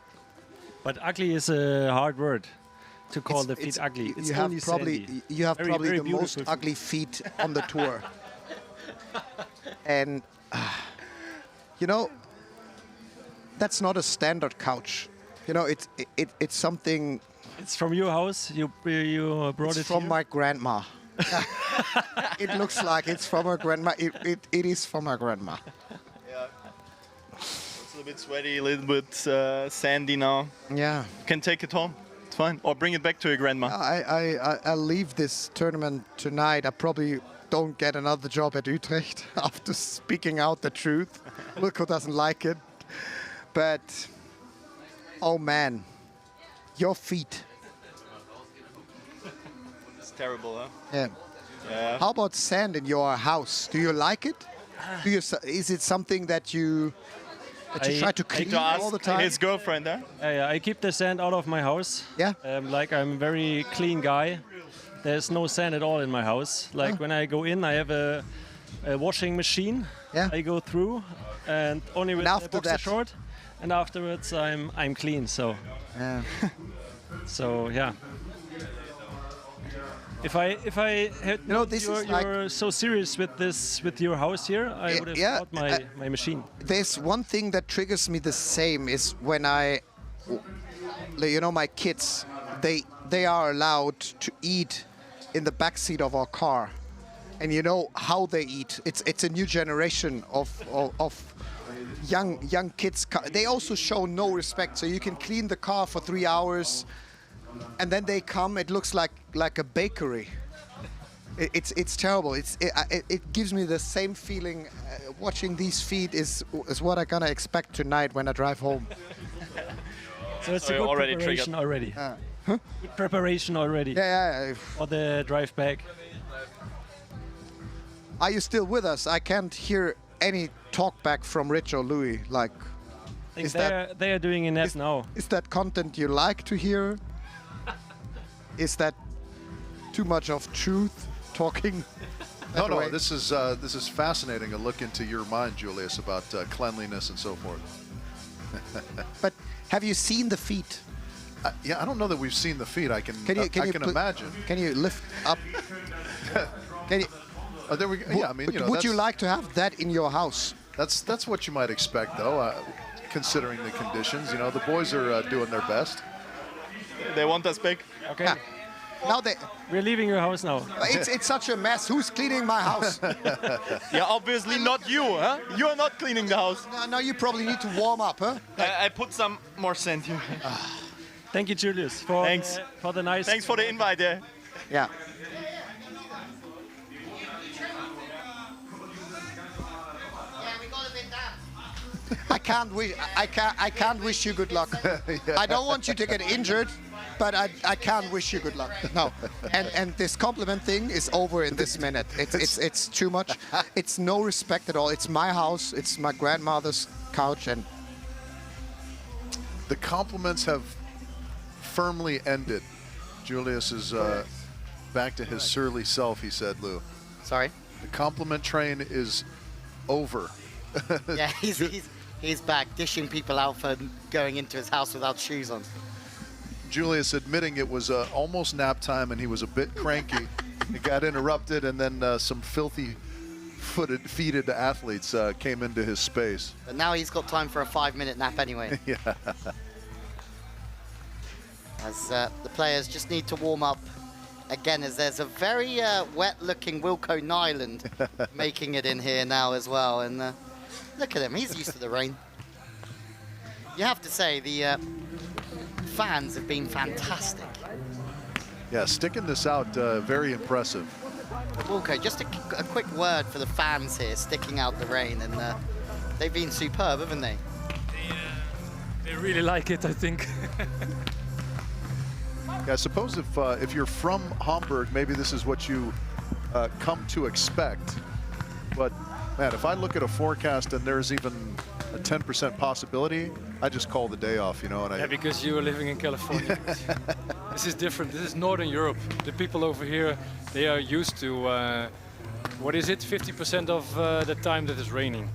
but ugly is a hard word to call the feet ugly. It's you have only probably sandy. you have Very, probably very the most beautiful. ugly feet on the tour. And you know, that's not a standard couch. You know, it's something. It's from your house. You brought It's it from here? my grandma. It looks like it's from her grandma. It is from her grandma. Yeah. It's a little bit sweaty, a little bit sandy now. Yeah. You can take it home. It's fine. Or bring it back to your grandma. I leave this tournament tonight. I probably don't get another job at Utrecht after speaking out the truth. Look who doesn't like it. But, oh man, your feet. It's terrible, huh? Yeah. Yeah. How about sand in your house? Do you like it? Is it something that you try to clean all the time? His girlfriend, huh? Yeah, I keep the sand out of my house. Yeah. Like I'm a very clean guy. There's no sand at all in my house. Like when I go in, I have a washing machine. Yeah. I go through, and only with after a boxer that- short, and afterwards I'm clean. So. Yeah. So yeah. If I had you're so serious with your house here, I would have bought my machine. There's one thing that triggers me the same is when my kids, they are allowed to eat in the backseat of our car, and you know how they eat. It's a new generation of young kids. They also show no respect. So you can clean the car for 3 hours, and then they come. It looks like a bakery. It's terrible. It gives me the same feeling. Watching these feet is what I'm gonna expect tonight when I drive home. So it's a good already preparation triggered. already. Good preparation already. Yeah. For the drive back. Are you still with us? I can't hear any talk back from Rich or Louis. Like, I think they are doing a net now. Is that content you like to hear? Is that too much of truth talking? that No, way? this is fascinating. A look into your mind, Julius, about cleanliness and so forth. But have you seen the feet? Yeah, I don't know that we've seen the feet. I can imagine. Can you lift up? Can you? There we go. Yeah, I mean, Would you like to have that in your house? That's what you might expect, though, considering the conditions. You know, the boys are doing their best. They want us back. Okay. Yeah. Now we're leaving your house now. It's such a mess. Who's cleaning my house? Yeah, obviously not you, huh? You're not cleaning the house. Now you probably need to warm up, huh? I put some more sand here. Thank you, Julius, for the nice. Thanks for the invite, yeah. Yeah. I can't wish you good luck. Yeah. I don't want you to get injured. but I can't wish you good luck. No, and this compliment thing is over in this minute. It's too much. It's no respect at all. It's my house. It's my grandmother's couch, and the compliments have firmly ended. Julius is back to his surly self. He said, "Lou, sorry. The compliment train is over." Yeah, he's back dishing people out for going into his house without shoes on. Julius admitting it was almost nap time and he was a bit cranky. It got interrupted, and then some feeted athletes came into his space. But now he's got time for a 5-minute nap anyway. Yeah. As the players just need to warm up again, as there's a very wet-looking Wilco Nyland making it in here now as well. And look at him, he's used to the rain. You have to say the fans have been fantastic. Yeah, sticking this out, very impressive. Wilco, just a quick word for the fans here, sticking out the rain, and they've been superb, haven't they? They really like it, I think. Yeah, I suppose if you're from Hamburg, maybe this is what you come to expect. But man, if I look at a forecast and there's even a 10% possibility, I just call the day off, you know. And yeah, because you are living in California. This is different. This is Northern Europe. The people over here, they are used to, what is it, 50% of the time that it's raining.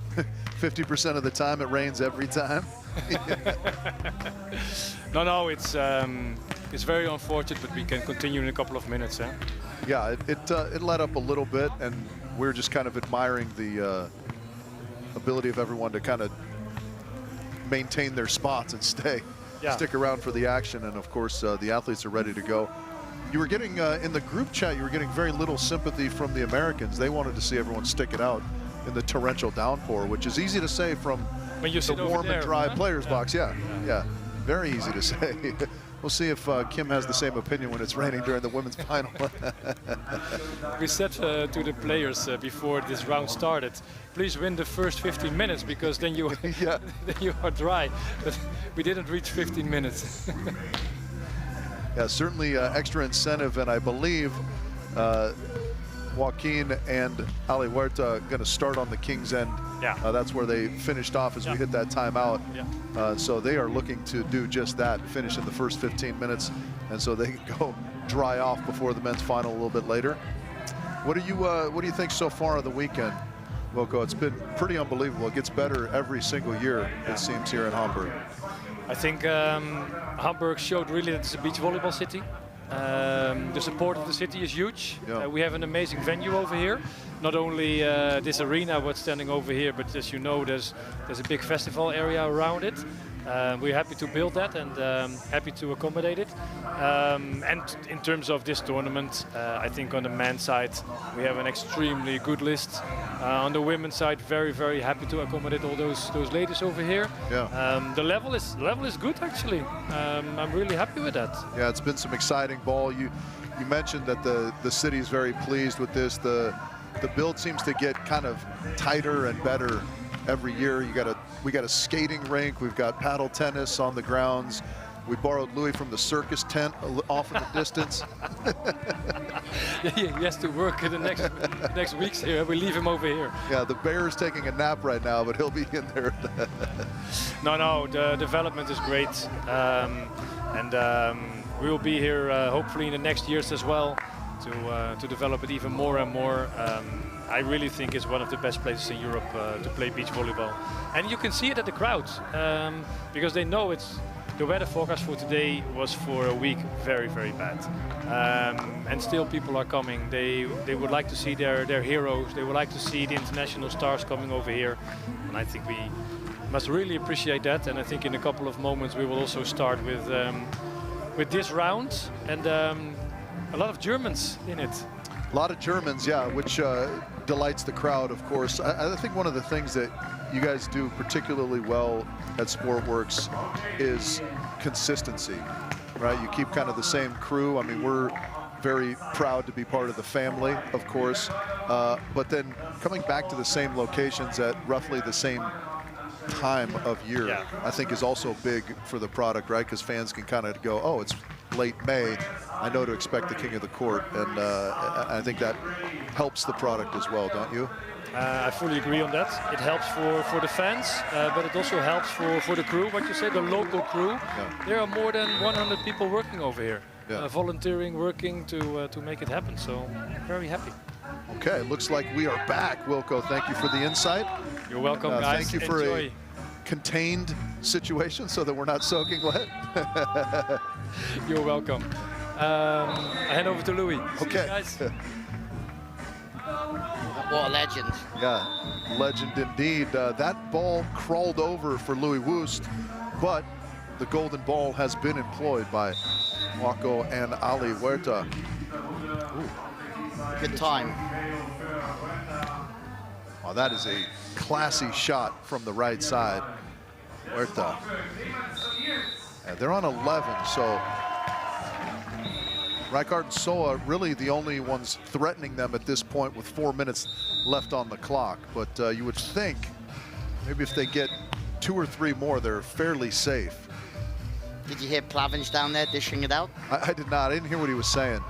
50% of the time it rains every time? No, it's very unfortunate, but we can continue in a couple of minutes. Eh? Yeah, it let up a little bit, and we're just kind of admiring the ability of everyone to kind of maintain their spots and stick around for the action. And of course, the athletes are ready to go. You were getting, in the group chat, you were getting very little sympathy from the Americans. They wanted to see everyone stick it out in the torrential downpour, which is easy to say from the warm and dry players box. Yeah, very easy to say. We'll see if Kim has the same opinion when it's raining during the women's final. We said to the players before this round started, please win the first 15 minutes, because then you, then you are dry. But we didn't reach 15 minutes. Yeah, certainly extra incentive, and I believe Joaquin and Ali Huerta going to start on the King's End. Yeah. That's where they finished off as we hit that timeout. Yeah. So they are looking to do just that, finish in the first 15 minutes, and so they can go dry off before the men's final a little bit later. What do you think so far of the weekend, Wilco? It's been pretty unbelievable. It gets better every single year, it seems, here in Hamburg. I think Hamburg showed really that it's a beach volleyball city. The support of the city is huge. Yeah. We have an amazing venue over here. Not only this arena what's standing over here, but as you know, there's a big festival area around it. We're happy to build that and happy to accommodate it. And in terms of this tournament, I think on the men's side we have an extremely good list. On the women's side, very, very happy to accommodate all those ladies over here. Yeah. The level is good actually. I'm really happy with that. Yeah, it's been some exciting ball. You mentioned that the city is very pleased with this. The build seems to get kind of tighter and better every year. We got a skating rink. We've got paddle tennis on the grounds. We borrowed Louis from the circus tent off in the distance. He has to work in the next weeks here. We leave him over here. Yeah, the bear's taking a nap right now, but he'll be in there. No, the development is great. And we will be here hopefully in the next years as well to develop it even more and more. I really think it's one of the best places in Europe to play beach volleyball. And you can see it at the crowds, because they know the weather forecast for today was for a week very, very bad. And still people are coming. They would like to see their heroes. They would like to see the international stars coming over here. And I think we must really appreciate that. And I think in a couple of moments we will also start with this round. And a lot of Germans in it. A lot of Germans, yeah, which delights the crowd, of course. I think one of the things that you guys do particularly well at Sportworks is consistency, right? You keep kind of the same crew. I mean, we're very proud to be part of the family, of course, but then coming back to the same locations at roughly the same time of year, I think is also big for the product, right? Because fans can kind of go, oh, late May, I know to expect the king of the court, and I think that helps the product as well, don't you? I fully agree on that. It helps for the fans, but it also helps for the crew. What you say, the local crew. Yeah. There are more than 100 people working over here, Yeah. volunteering, working to make it happen. So very happy. Okay, looks like we are back, Wilco. Thank you for the insight. You're welcome, guys. Thank you for Enjoy. a contained situation so that we're not soaking wet. You're welcome. I hand over to Louis. Okay. Guys. What a legend. Yeah, legend indeed. That ball crawled over for Louis Woost, but the golden ball has been employed by Wako and Ali Huerta. Good time. Oh, that is a classy shot from the right side. Huerta. And they're on 11, so Rijkaard and Soa really the only ones threatening them at this point with 4 minutes left on the clock. But you would think maybe if they get 2 or 3 more, they're fairly safe. Did you hear Plavinge down there dishing it out? I did not. I didn't hear what he was saying.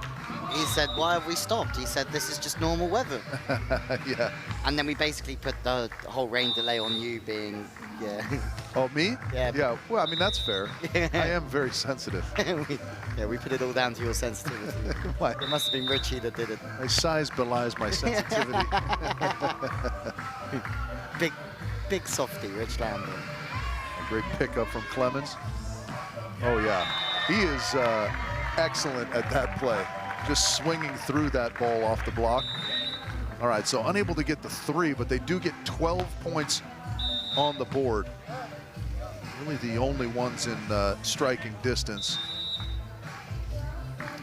He said, why have we stopped? He said, this is just normal weather. Yeah. And then we basically put the whole rain delay on you being, yeah. Oh, me? Yeah. Yeah, well, I mean, that's fair. I am very sensitive. we put it all down to your sensitivity. What? It must have been Richie that did it. My size belies my sensitivity. big softy, Rich Lambert. A great pickup from Clemens. Oh, yeah. He is excellent at that play. Just swinging through that ball off the block. All right, so unable to get the 3, but they do get 12 points on the board. Really the only ones in striking distance.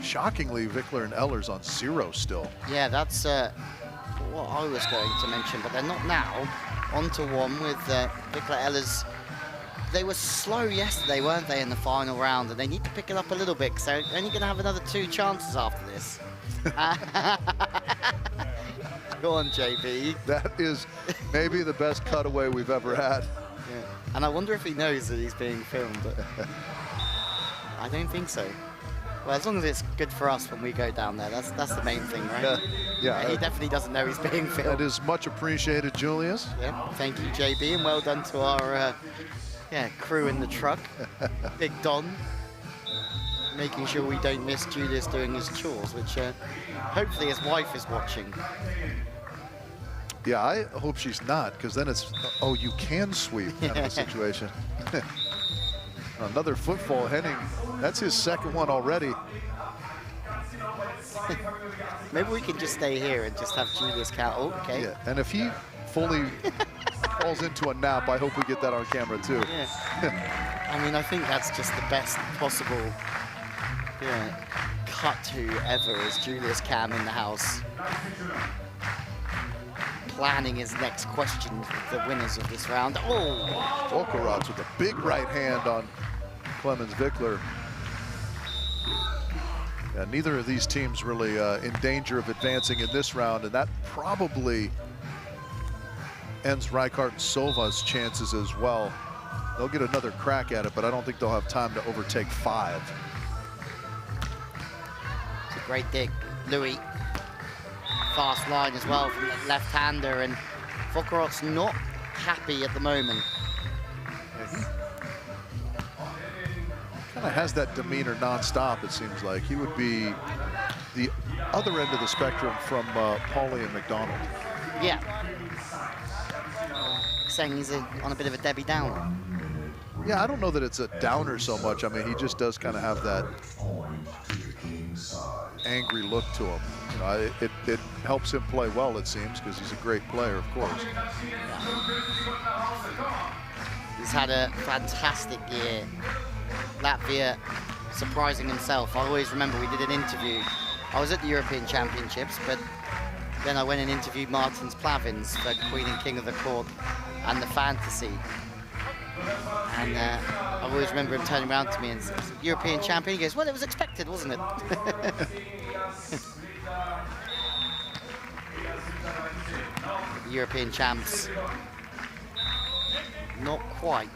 Shockingly, Wickler and Ehlers on 0 still. Yeah, that's what I was going to mention, but they're not now. On to 1 with Wickler Ehlers. They were slow yesterday, weren't they, in the final round? And they need to pick it up a little bit, because they're only going to have another 2 chances after this. Go on, JB. That is maybe the best cutaway we've ever had. Yeah. And I wonder if he knows that he's being filmed. But I don't think so. Well, as long as it's good for us when we go down there, that's the main thing, right? Yeah. He definitely doesn't know he's being filmed. That is much appreciated, Julius. Yeah, thank you, JB, and well done to our crew in the truck. Big Don, making sure we don't miss Julius doing his chores, which hopefully his wife is watching. Yeah, I hope she's not, because then it's, oh, you can sweep kind of a situation. Another footfall, Henning. That's his second one already. Maybe we can just stay here and just have Julius count. Oh, okay. Yeah, and if he fully falls into a nap, I hope we get that on camera too. Yeah. I mean, I think that's just the best possible cut to ever is Julius Cam in the house. Planning his next question with the winners of this round. Oh! Volkerats with a big right hand on Clemens Wickler. Yeah, neither of these teams really in danger of advancing in this round, and that probably ends Rijkaard and Sova's chances as well. They'll get another crack at it, but I don't think they'll have time to overtake 5. It's a great dig. Louis, fast line as well from the left-hander, and Volkerats not happy at the moment. Kind of has that demeanor non-stop, it seems like. He would be the other end of the spectrum from Pauly and McDonald. Yeah. Saying he's on a bit of a Debbie Downer. Yeah, I don't know that it's a downer so much. I mean, he just does kind of have that angry look to him. You know, it helps him play well, it seems, because he's a great player, of course. He's had a fantastic year. Latvia surprising himself. I always remember we did an interview. I was at the European Championships, but then I went and interviewed Martins Plavins for Queen and King of the Court and the Fantasy. And I always remember him turning around to me and said, European champion. He goes, well, it was expected, wasn't it? The European champs not quite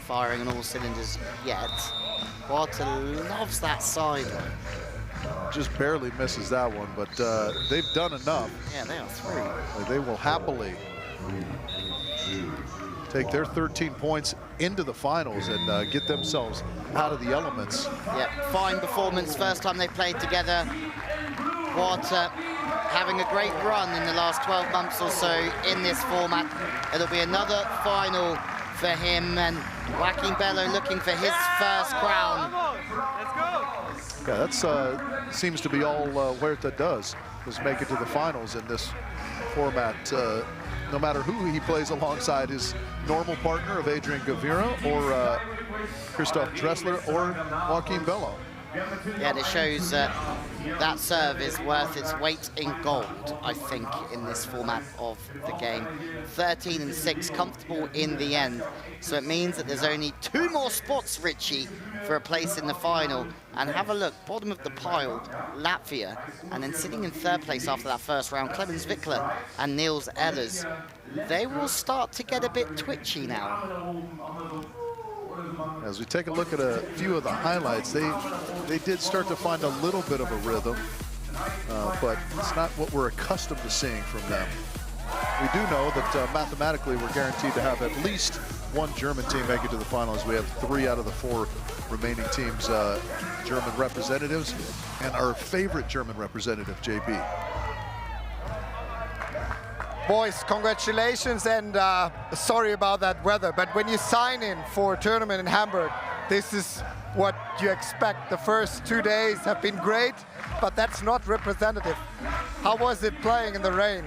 firing on all cylinders yet. Water loves that sideline. Just barely misses that one, but they've done enough. Yeah, they are through. They will happily take their 13 points into the finals and get themselves out of the elements. Yeah, fine performance. First time they played together. Water having a great run in the last 12 months or so in this format. It'll be another final for him, and Joaquin Bello looking for his first crown. Yeah, that's seems to be all Huerta does, is make it to the finals in this format. No matter who he plays alongside, his normal partner of Adrian Gavira or Christoph Dressler or Joaquin Bello. Yeah, it shows that serve is worth its weight in gold, I think, in this format of the game. 13 and 6, comfortable in the end. So it means that there's only 2 more spots, Richie, for a place in the final. And have a look, bottom of the pile, Latvia. And then sitting in 3rd place after that first round, Clemens Wickler and Niels Ehlers. They will start to get a bit twitchy now. As we take a look at a few of the highlights, they did start to find a little bit of a rhythm, but it's not what we're accustomed to seeing from them. We do know that mathematically we're guaranteed to have at least 1 German team make it to the finals. We have 3 out of the 4 remaining teams German representatives, and our favorite German representative, JB. Boys, congratulations, and sorry about that weather, but when you sign in for a tournament in Hamburg, this is what you expect. The first 2 days have been great, but that's not representative. How was it playing in the rain?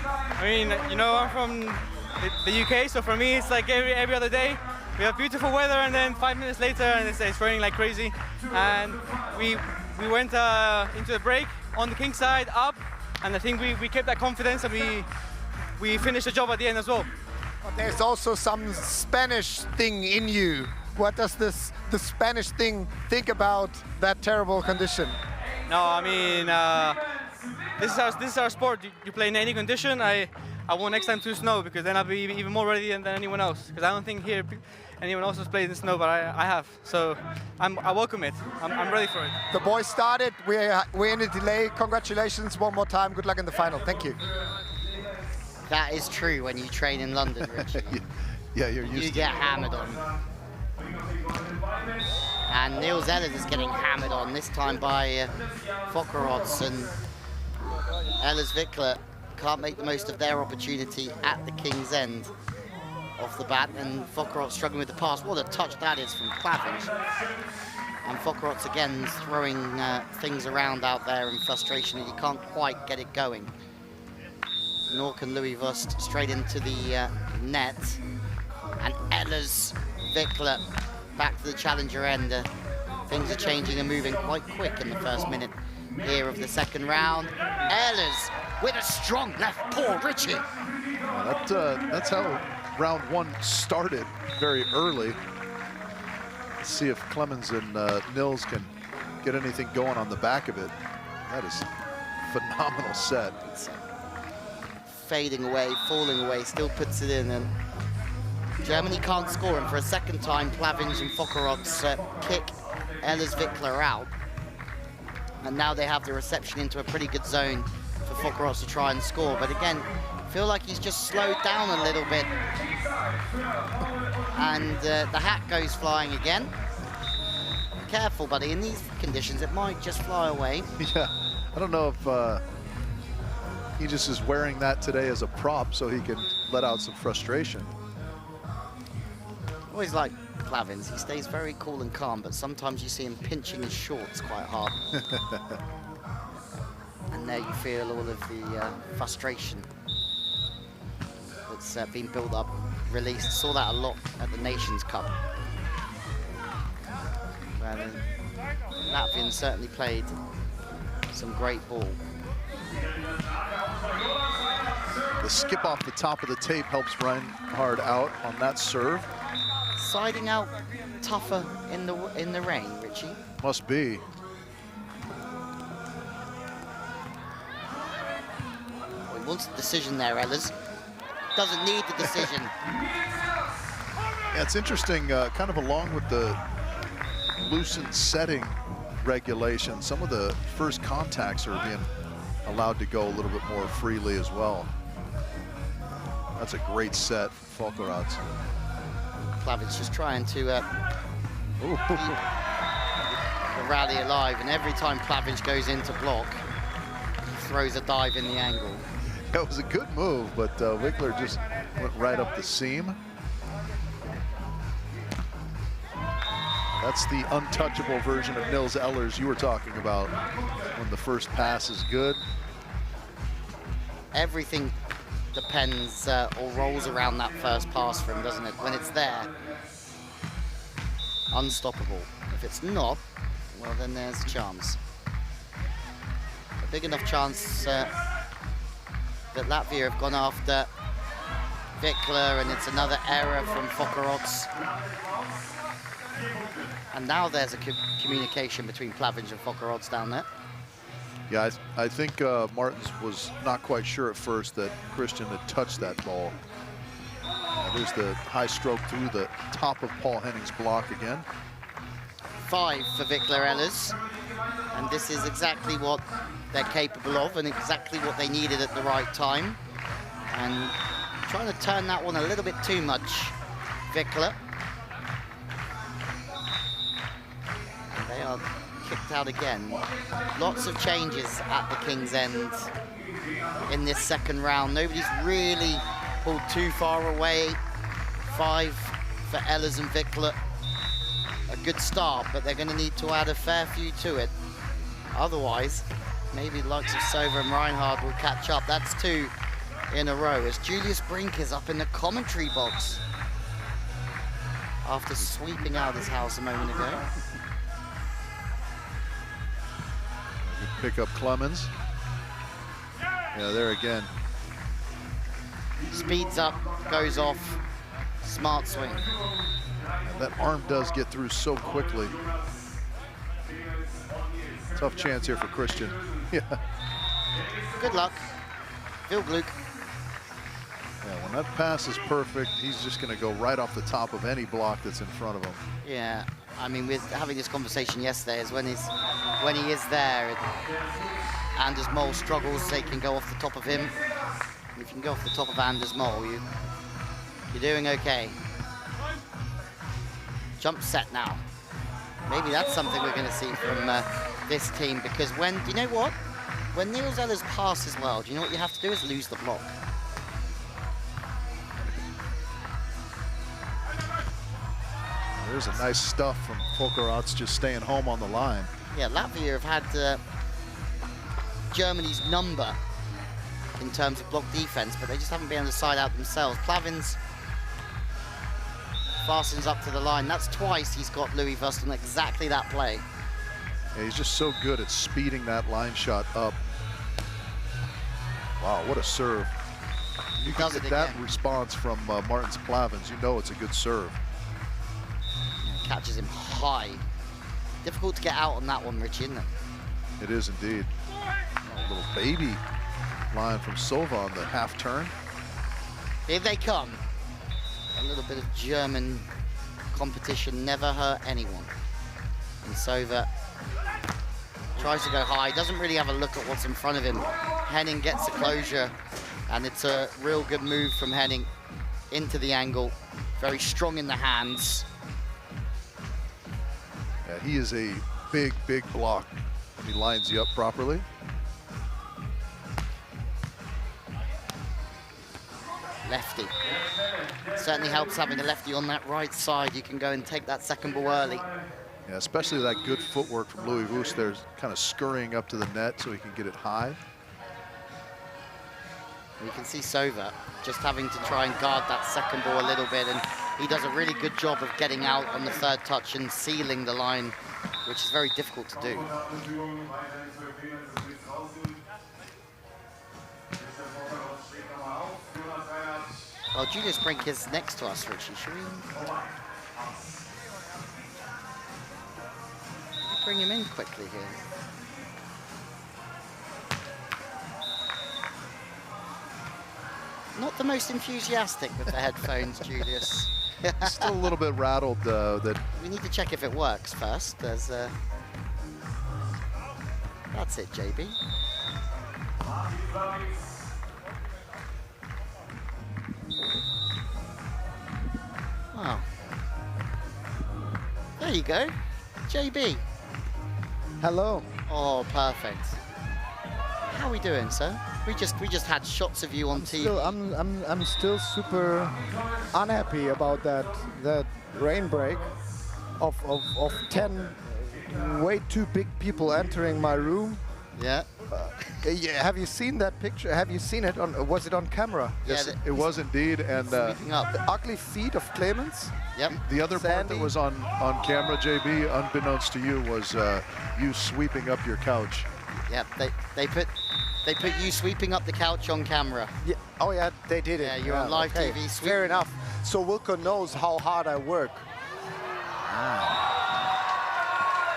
I mean, you know, I'm from the UK, so for me it's like every other day. We have beautiful weather, and then 5 minutes later and it's raining like crazy. And we went into the break on the king side up, and I think we kept that confidence, and we finished the job at the end as well. But there's also some Spanish thing in you. What does the Spanish thing think about that terrible condition? No, I mean, this is our sport. You play in any condition. I want next time to snow, because then I'll be even more ready than anyone else. Because I don't think here anyone else has played in snow, but I have. So I welcome it. I'm ready for it. The boys started. We're in a delay. Congratulations one more time. Good luck in the final. Thank you. That is true when you train in London, Richie. Yeah, you're used to it. You get hammered on. And Niels Ehlers is getting hammered on, this time by Fokkerots, and Ehlers Wickler can't make the most of their opportunity at the King's End off the bat, and Fokkerots struggling with the pass. What a touch that is from Klavinch. And Fokkerots again throwing things around out there in frustration, and you can't quite get it going. Nor can Louis Vust, straight into the net. And Ehlers Wickler back to the challenger end. Things are changing and moving quite quick in the first minute here of the second round. Ehlers with a strong left paw, Richie. That's how round 1 started, very early. Let's see if Clemens and Nils can get anything going on the back of it. That is a phenomenal set. Fading away, falling away, still puts it in, and Germany can't score, and for a second time Klavinch and Fokkerots kick Ehlers Wickler out. And now they have the reception into a pretty good zone for Fokkerots to try and score, but again, feel like he's just slowed down a little bit. And the hat goes flying again. Careful, buddy, in these conditions it might just fly away. Yeah, I don't know if he just is wearing that today as a prop so he can let out some frustration. Always like Klavinch, he stays very cool and calm, but sometimes you see him pinching his shorts quite hard. And there you feel all of the frustration that's been built up, released. Saw that a lot at the Nations Cup. Where the Latvians certainly played some great ball. The skip off the top of the tape helps Reinhard out on that serve. Siding out tougher in the rain, Richie. Must be. Well, he wants a decision there, Ehlers. Doesn't need the decision. Yeah, it's interesting, kind of along with the loosened setting regulation, some of the first contacts are being allowed to go a little bit more freely as well. That's a great set for Folkerats. Plavins just trying to keep the rally alive, and every time Plavins goes into block, he throws a dive in the angle. That was a good move, but Wickler just went right up the seam. That's the untouchable version of Nils Ehlers you were talking about when the first pass is good. Everything depends or rolls around that first pass for him, doesn't it? When it's there, unstoppable. If it's not, well, then there's a chance. A big enough chance that Latvia have gone after Wickler, and it's another error from Folkerats. And now there's a communication between Plavins and Folkerats down there. Yeah, I think Martins was not quite sure at first that Christian had touched that ball. There's the high stroke through the top of Paul Henning's block again. 5 for Wickler Ehlers. And this is exactly what they're capable of and exactly what they needed at the right time. And trying to turn that one a little bit too much, Wickler. And they are kicked out again. Lots of changes at the King's End in this second round. Nobody's really pulled too far away. 5 for Ehlers and Wickler. A good start, but they're going to need to add a fair few to it. Otherwise, maybe the likes of Sova and Reinhard will catch up. That's 2 in a row as Julius Brink is up in the commentary box after sweeping out his house a moment ago. Pick up Clemens. Yeah, there again. Speeds up, goes off, smart swing. That arm does get through so quickly. Tough chance here for Christian. Yeah. Good luck. Phil Gluck. Yeah, when that pass is perfect, he's just going to go right off the top of any block that's in front of him. Yeah, I mean, with having this conversation yesterday is when he is there. Anders Mol struggles, they can go off the top of him. If you can go off the top of Anders Mol, you're doing okay. Jump set now. Maybe that's something we're going to see from this team, because do you know what? When Nils Ehlers passes well, do you know what you have to do is lose the block. There's a nice stuff from Folkerats just staying home on the line. Yeah, Latvia have had Germany's number in terms of block defense, but they just haven't been able to side out themselves. Plavins fastens up to the line. That's twice he's got Louis Vust on exactly that play. Yeah, he's just so good at speeding that line shot up. Wow, what a serve. You can get that response from Martins Plavins. You know it's a good serve. Yeah, catches him high. Difficult to get out on that one, Richie, isn't it? It is indeed. A little baby line from Sova on the half turn. Here they come. A little bit of German competition never hurt anyone. And Sova tries to go high, doesn't really have a look at what's in front of him. Henning gets the closure, and it's a real good move from Henning into the angle. Very strong in the hands. Yeah, he is a big, big block when he lines you up properly. Lefty. Certainly helps having a lefty on that right side. You can go and take that second ball early. Yeah, especially that good footwork from Louis Vust there, kind of scurrying up to the net so he can get it high. You can see Sova just having to try and guard that second ball a little bit, and he does a really good job of getting out on the third touch and sealing the line, which is very difficult to do. Well, Julius Brink is next to us, Richie. Should we bring him in quickly here? Not the most enthusiastic with the headphones, Julius. Still a little bit rattled that. We need to check if it works first. There's that's it, JB. Wow. There you go, JB. Hello. Oh, perfect. How are we doing, sir? We just had shots of you on TV. I'm still super unhappy about that rain break of 10 way too big people entering my room. Yeah. Yeah, have you seen that picture? Have you seen it on? Was it on camera? Yes, it was indeed. And the ugly feet of Clemens. Yep. The other part that was on camera, JB, unbeknownst to you, was you sweeping up your couch. Yep. They put you sweeping up the couch on camera. Yeah. Oh yeah, they did it. Yeah, you're on live TV. Fair enough. So Wilco knows how hard I work.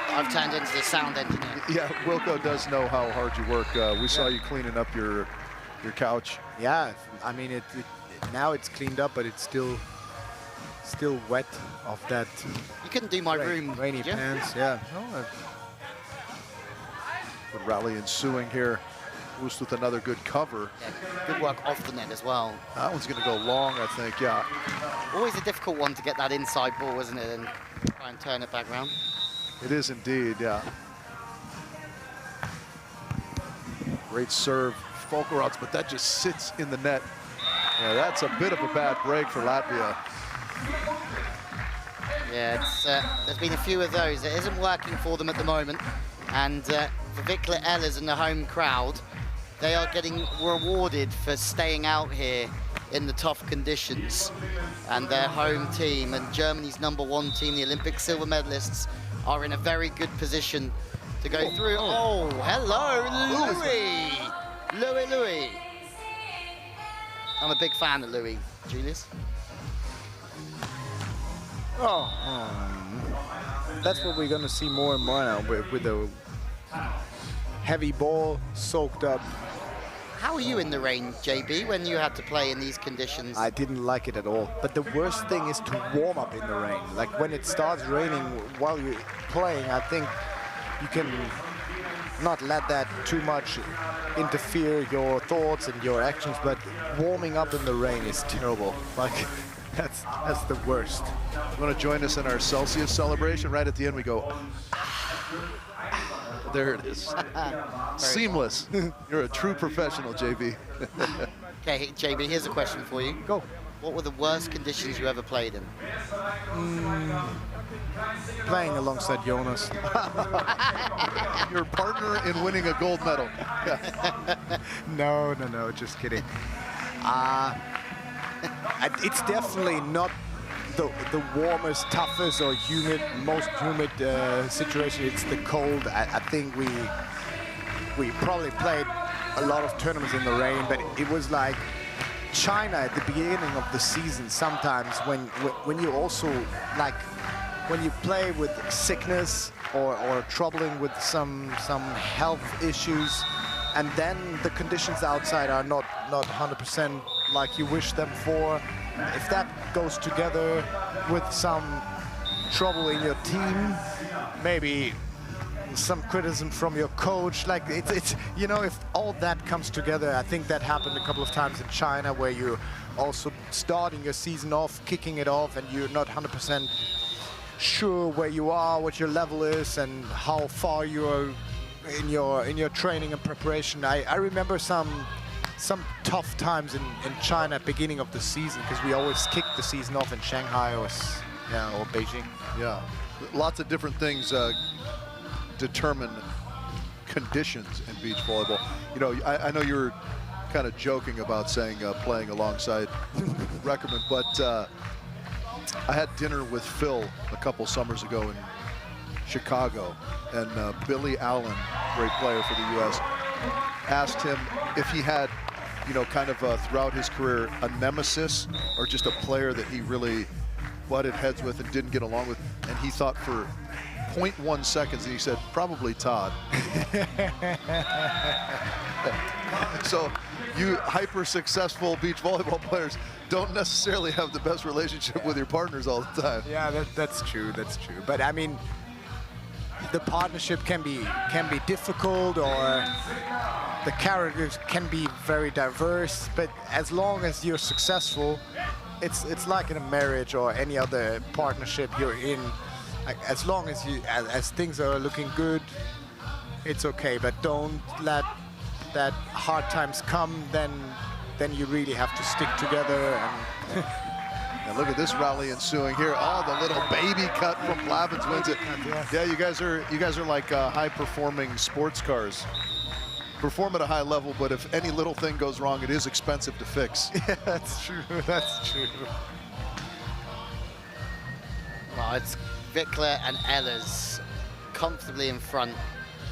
I've turned into the sound engineer. Yeah, Wilco does know how hard you work. We saw you cleaning up your couch. Yeah, I mean now it's cleaned up, but it's still wet of that. You couldn't do my room, rainy did you? pants. Yeah. No, good rally ensuing here. Woest with another good cover. Yeah, good work off the net as well. That one's going to go long, I think. Yeah. Always a difficult one to get that inside ball, isn't it, and try and turn it back round. It is indeed, yeah. Great serve, Folkerots, but that just sits in the net. Yeah, that's a bit of a bad break for Latvia. Yeah, there's been a few of those. It isn't working for them at the moment. And the Vikla Ellers and the home crowd, they are getting rewarded for staying out here in the tough conditions. And their home team and Germany's #1 team, the Olympic silver medalists, are in a very good position to go through. Oh, hello, Louis. I'm a big fan of Louis, Julius. That's what we're gonna see more and more now with the heavy ball soaked up. How are you in the rain, JB, when you had to play in these conditions? I didn't like it at all. But the worst thing is to warm up in the rain. Like when it starts raining while you're playing, I think you can not let that too much interfere your thoughts and your actions, but warming up in the rain is terrible. Like that's the worst. You want to join us in our Celsius celebration? Right at the end we go, there it is. Seamless. You're a true professional, JB. Okay, JB, here's a question for you. Go. What were the worst conditions you ever played in? Playing alongside Jonas. Your partner in winning a gold medal. No, just kidding. It's definitely not the warmest, toughest, or most humid situation. It's the cold. I think we probably played a lot of tournaments in the rain, but it was like China at the beginning of the season. Sometimes when you also like when you play with sickness or troubling with some health issues, and then the conditions outside are not 100% like you wish them for. If that goes together with some trouble in your team, maybe some criticism from your coach, like it's you know, if all that comes together, I think that happened a couple of times in China, where you're also starting your season off, kicking it off, and you're not 100% sure where you are, what your level is, and how far you are in your training and preparation. I remember some tough times in China at the beginning of the season, because we always kicked the season off in Shanghai or Beijing. Yeah, lots of different things determine conditions in beach volleyball. You know, I know you were kind of joking about saying playing alongside Reckerman, but I had dinner with Phil a couple summers ago in Chicago, and Billy Allen, great player for the U.S., asked him if he had, you know, kind of throughout his career, a nemesis or just a player that he really butted heads with and didn't get along with. And he thought for 0.1 seconds, and he said, probably Todd. So you hyper-successful beach volleyball players don't necessarily have the best relationship with your partners all the time. Yeah, that's true. That's true. But I mean, the partnership can be difficult, or the characters can be very diverse. But as long as you're successful, it's like in a marriage or any other partnership you're in. Like, as long as as things are looking good, it's okay. But don't let that hard times come. Then you really have to stick together. And and look at this rally ensuing here. Oh, the little baby cut from Plavins wins it. Yeah, you guys are like high-performing sports cars. Perform at a high level, but if any little thing goes wrong, it is expensive to fix. Yeah, that's true. That's true. Well, it's Wickler and Ehlers comfortably in front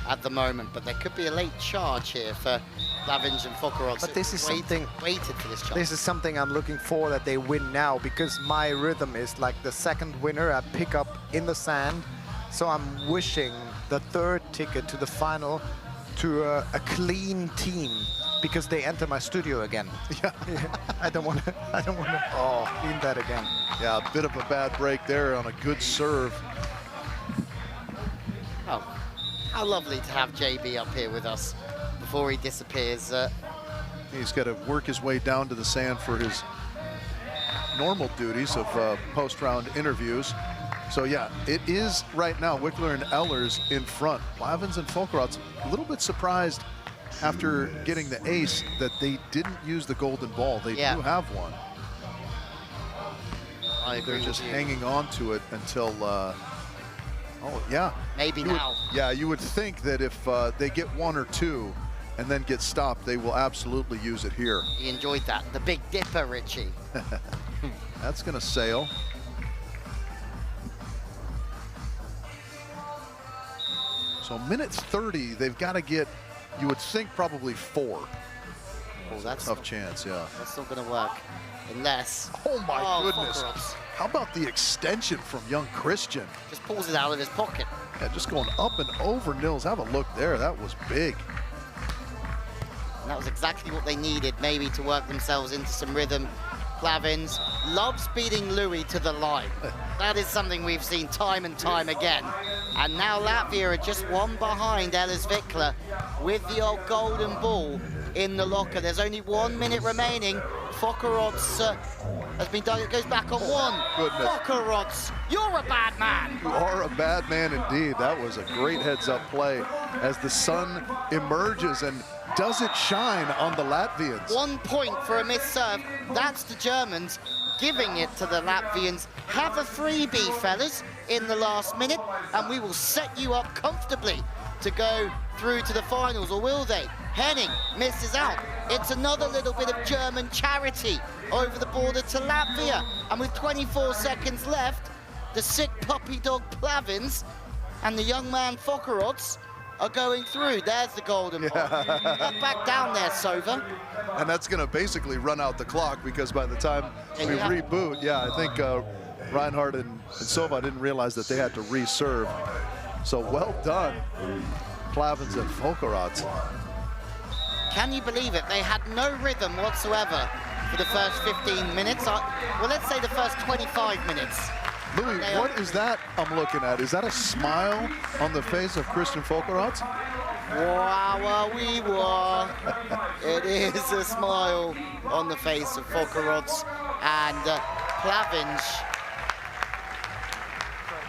at the moment, but there could be a late charge here for Plavins and Fokkerud. But this is something waited for this charge. This is something I'm looking for, that they win now, because my rhythm is like the second winner I pick up in the sand. So I'm wishing the third ticket to the final to a clean team, because they enter my studio again. Yeah. I don't want to clean that again. Yeah, a bit of a bad break there on a good serve. Oh, how lovely to have JB up here with us before he disappears. He's got to work his way down to the sand for his normal duties of post-round interviews. So yeah, it is right now Wickler and Ehlers in front. Plavins and Fokkerud a little bit surprised after getting the ace that they didn't use the golden ball. They do have one. I agree. They're just with you. hanging on to it until, oh yeah. Maybe now. Yeah, you would think that if they get one or two and then get stopped, they will absolutely use it here. He enjoyed that. The Big Dipper, Richie. That's gonna sail. So minute 30, they've got to get, you would think, probably 4. Oh, that's a tough chance, yeah. That's not going to work unless... Oh, my goodness. Fokkerud. How about the extension from young Christian? Just pulls it out of his pocket. Yeah, just going up and over, Nils. Have a look there. That was big. And that was exactly what they needed, maybe, to work themselves into some rhythm. Plavins loves beating Louis to the line. That is something we've seen time and time again. And now Latvia are just one behind Ehlers Wickler with the old golden ball in the locker. There's only 1 minute remaining. Fokkerud has been done. It goes back on one. Goodness. Fokkerud, you're a bad man. You are a bad man indeed. That was a great heads-up play as the sun emerges, and does it shine on the Latvians? 1 point for a missed serve. That's the Germans giving it to the Latvians. Have a freebie, fellas, in the last minute, and we will set you up comfortably to go through to the finals, or will they? Henning misses out. It's another little bit of German charity over the border to Latvia. And with 24 seconds left, the sick puppy dog Plavins and the young man Fokkerud are going through. There's the golden ball. Back down there, Sova. And that's going to basically run out the clock, because by the time we reboot, I think Reinhardt and Sova didn't realize that they had to reserve. So well done, Plavins and Fokkerud. Can you believe it? They had no rhythm whatsoever for the first 15 minutes. Well, let's say the first 25 minutes. Louis, what is that I'm looking at? Is that a smile on the face of Christian Fokkerud? Wow, it is a smile on the face of Fokkerud and Plavins.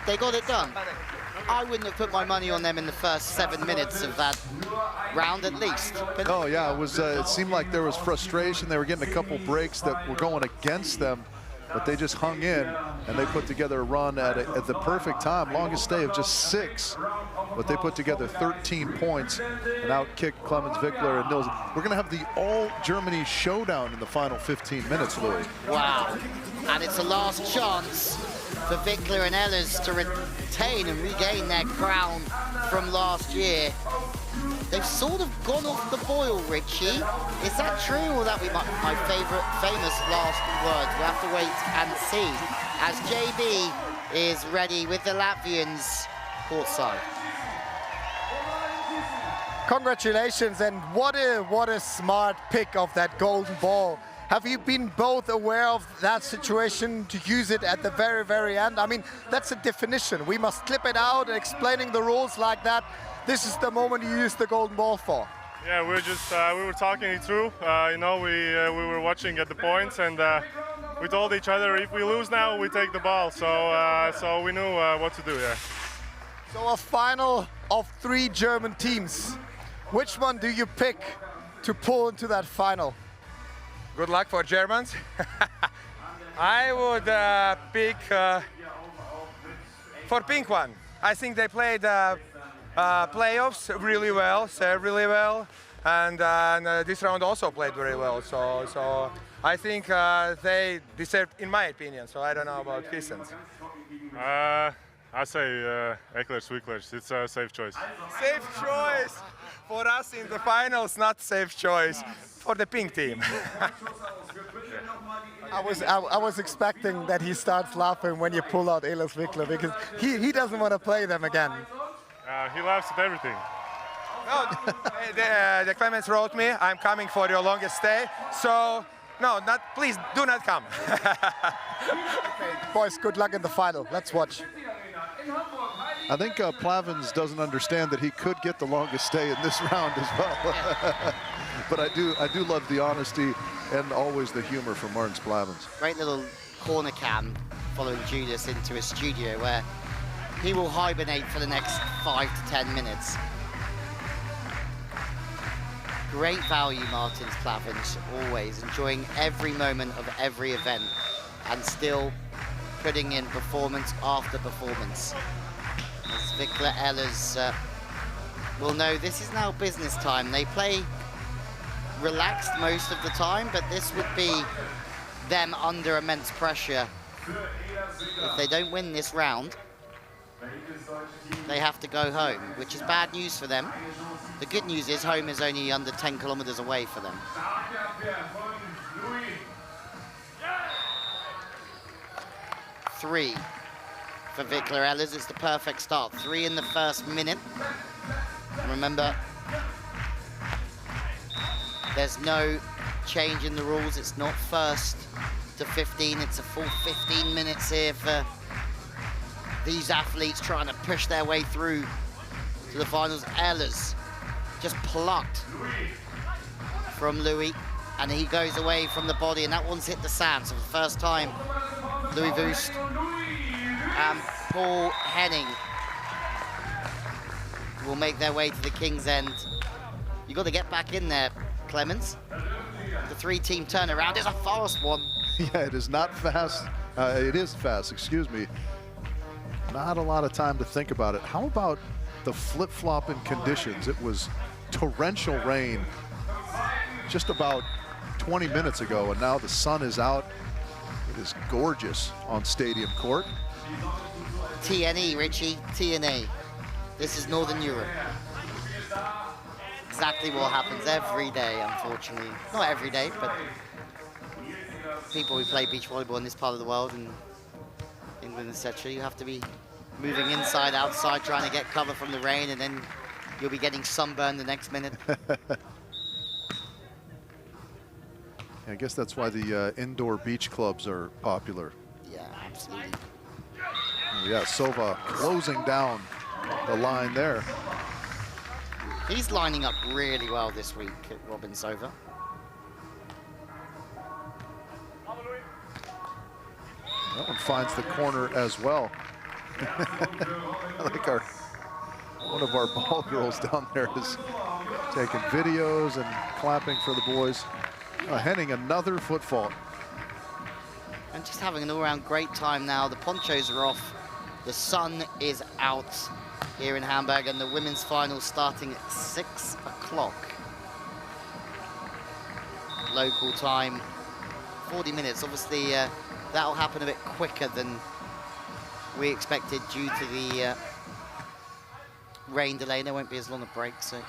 They got it done. I wouldn't have put my money on them in the first 7 minutes of that round, at least. But oh yeah, it was. It seemed like there was frustration. They were getting a couple breaks that were going against them, but they just hung in and they put together a run at the perfect time. Longest stay of just 6, but they put together 13 points and outkicked Clemens Wickler and Nils. We're going to have the all-Germany showdown in the final 15 minutes, Louis. Wow, and it's a last chance for Wickler and Ehlers to retain and regain their crown from last year. They've sort of gone off the boil, Richie. Is that true, or that be my famous last words? We'll have to wait and see. As JB is ready with the Latvians court side. Congratulations, and what a smart pick of that golden ball. Have you been both aware of that situation to use it at the very, very end? I mean, that's a definition. We must clip it out, explaining the rules like that. This is the moment you use the golden ball for. Yeah, we were talking it through. You know, we were watching at the points, and we told each other if we lose now, we take the ball. So we knew what to do. Yeah. So a final of 3 German teams. Which one do you pick to pull into that final? Good luck for Germans. I would pick for pink one. I think they played playoffs really well, served really well, and this round also played very well. So I think they deserve, in my opinion. So I don't know about Christians. I say Eckler-Swickler. It's a safe choice. Safe choice for us in the finals, not safe choice for the pink team. I was expecting that he starts laughing when you pull out Eckler-Swickler, because he doesn't want to play them again. He laughs at everything. No, the Clemens wrote me, I'm coming for your longest stay. So, no, please do not come. Okay, boys, good luck in the final. Let's watch. I think Plavins doesn't understand that he could get the longest stay in this round as well. But I do love the honesty and always the humor from Martins Plavins. Great little corner cam following Judas into his studio where he will hibernate for the next 5 to 10 minutes. Great value, Martins Plavins, always enjoying every moment of every event and still putting in performance after performance. As Vikla Ehlers will know, this is now business time. They play relaxed most of the time, but this would be them under immense pressure. If they don't win this round, they have to go home, which is bad news for them. The good news is home is only under 10 kilometers away for them. Three for Vikla Ehlers. It's the perfect start. 3 in the first minute. And remember, there's no change in the rules. It's not first to 15. It's a full 15 minutes here for these athletes trying to push their way through to the finals. Ehlers just plucked from Louis, and he goes away from the body, and that one's hit the sand. So for the first time, Louis Wust and Paul Henning will make their way to the King's End. You've got to get back in there, Clemens. The 3-team turnaround is a fast one. Yeah, it is not fast. It is fast, excuse me. Not a lot of time to think about it. How about the flip-flopping conditions? It was torrential rain just about 20 minutes ago, and now the sun is out. It is gorgeous on Stadium Court. TNE, Richie, TNE. This is Northern Europe. Exactly what happens every day, unfortunately. Not every day, but people who play beach volleyball in this part of the world, and England, etc., you have to be moving inside, outside, trying to get cover from the rain, and then you'll be getting sunburned the next minute. I guess that's why the indoor beach clubs are popular. Yeah, absolutely. Yeah, Sova closing down the line there. He's lining up really well this week, Robin Sova. That one finds the corner as well. I like one of our ball girls down there is taking videos and clapping for the boys. Henning, another foot fault. And just having an all-around great time now. The ponchos are off. The sun is out here in Hamburg, and the women's final starting at 6 o'clock. Local time, 40 minutes. Obviously, that'll happen a bit quicker than we expected due to the rain delay. There won't be as long a break, so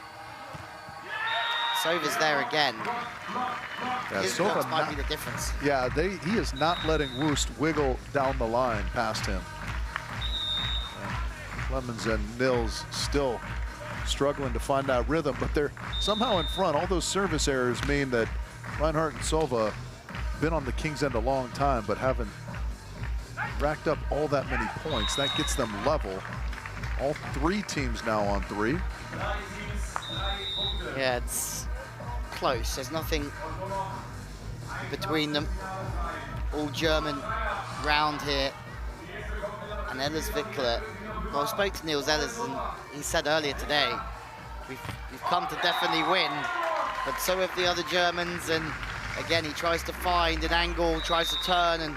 Sova's there again. Yeah, His Sova blocks might be the difference. Yeah, he is not letting Wust wiggle down the line past him. And Clemens and Nils still struggling to find that rhythm, but they're somehow in front. All those service errors mean that Reinhardt and Sova been on the King's End a long time, but haven't racked up all that many points. That gets them level. All three teams now on 3. Yeah, it's close. There's nothing between them. All German round here. And Ehlers Wickler. Well, I spoke to Niels Ehlers and he said earlier today, we've come to definitely win, but so have the other Germans. And again, he tries to find an angle, tries to turn and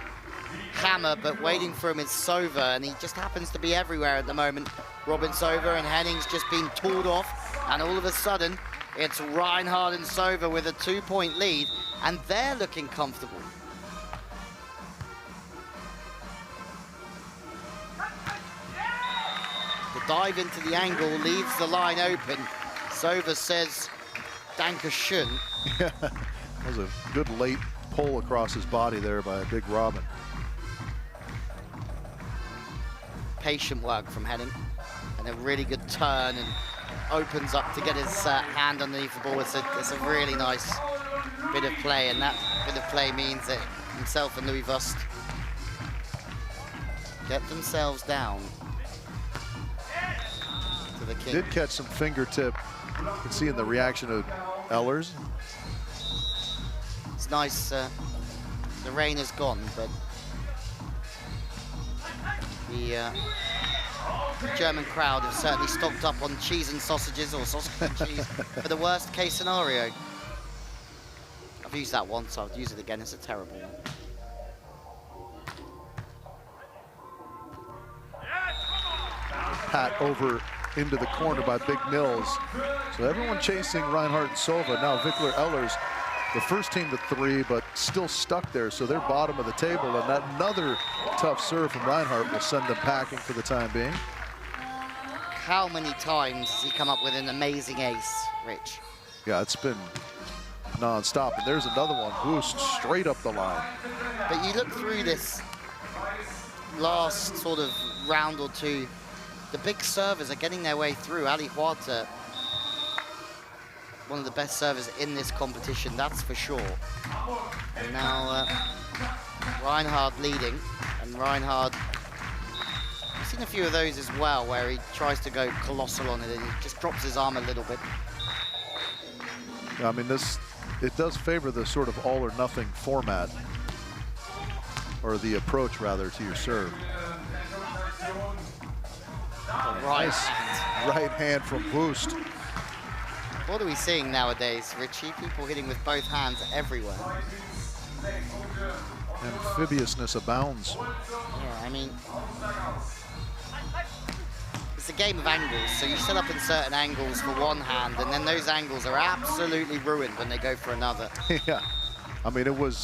hammer, but waiting for him is Sova, and he just happens to be everywhere at the moment. Robin Sova, and Henning's just been pulled off, and all of a sudden, it's Reinhardt and Sova with a 2-point lead, and they're looking comfortable. The dive into the angle leaves the line open. Sova says, Danke schön. Yeah, that was a good late pull across his body there by a big Robin. Patient work from Henning, and a really good turn, and opens up to get his hand underneath the ball. It's a really nice bit of play, and that bit of play means that himself and Louis Vust get themselves down to the King. Did catch some fingertip. You can see in the reaction of Ehlers. It's nice, the rain is gone, but the German crowd have certainly stocked up on cheese and sausages, or sausage and cheese, for the worst case scenario. I've used that once, I'll use it again. It's a terrible one. Pat over into the corner by Big Nils. So everyone chasing Reinhardt and Sova. Now Wickler Ehlers, the first team to 3, but still stuck there. So they're bottom of the table, and that another tough serve from Reinhardt will send them packing for the time being. How many times has he come up with an amazing ace, Rich? Yeah, it's been non-stop. And there's another one, boost straight up the line. But you look through this last sort of round or two, the big servers are getting their way through. Ali Huerta, one of the best servers in this competition, that's for sure. And now Reinhardt leading, and Reinhardt, I've seen a few of those as well, where he tries to go colossal on it and he just drops his arm a little bit. I mean, it does favor the sort of all or nothing format, or the approach rather, to your serve. Nice right hand from Boost. What are we seeing nowadays, Richie? People hitting with both hands everywhere. Amphibiousness abounds. Yeah, I mean, it's a game of angles, so you set up in certain angles for one hand, and then those angles are absolutely ruined when they go for another. Yeah, I mean, it was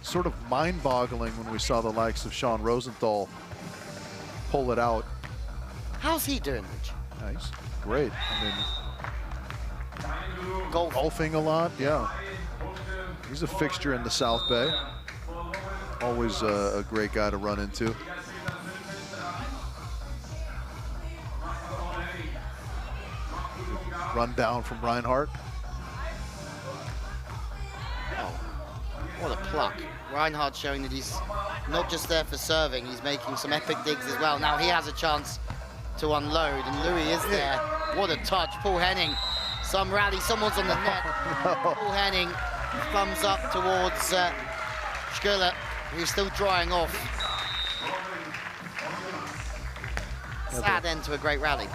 sort of mind-boggling when we saw the likes of Sean Rosenthal pull it out. How's he doing, Rich? Nice, great. I mean, golfing a lot, yeah. He's a fixture in the South Bay. Always a great guy to run into. Run down from Reinhardt. Oh, what a pluck. Reinhardt showing that he's not just there for serving, he's making some epic digs as well. Now he has a chance to unload, and Louis is there. What a touch. Paul Henning, some rally, someone's on the net. Paul Henning thumbs up towards Schüller, who's still drying off. Sad end to a great rally.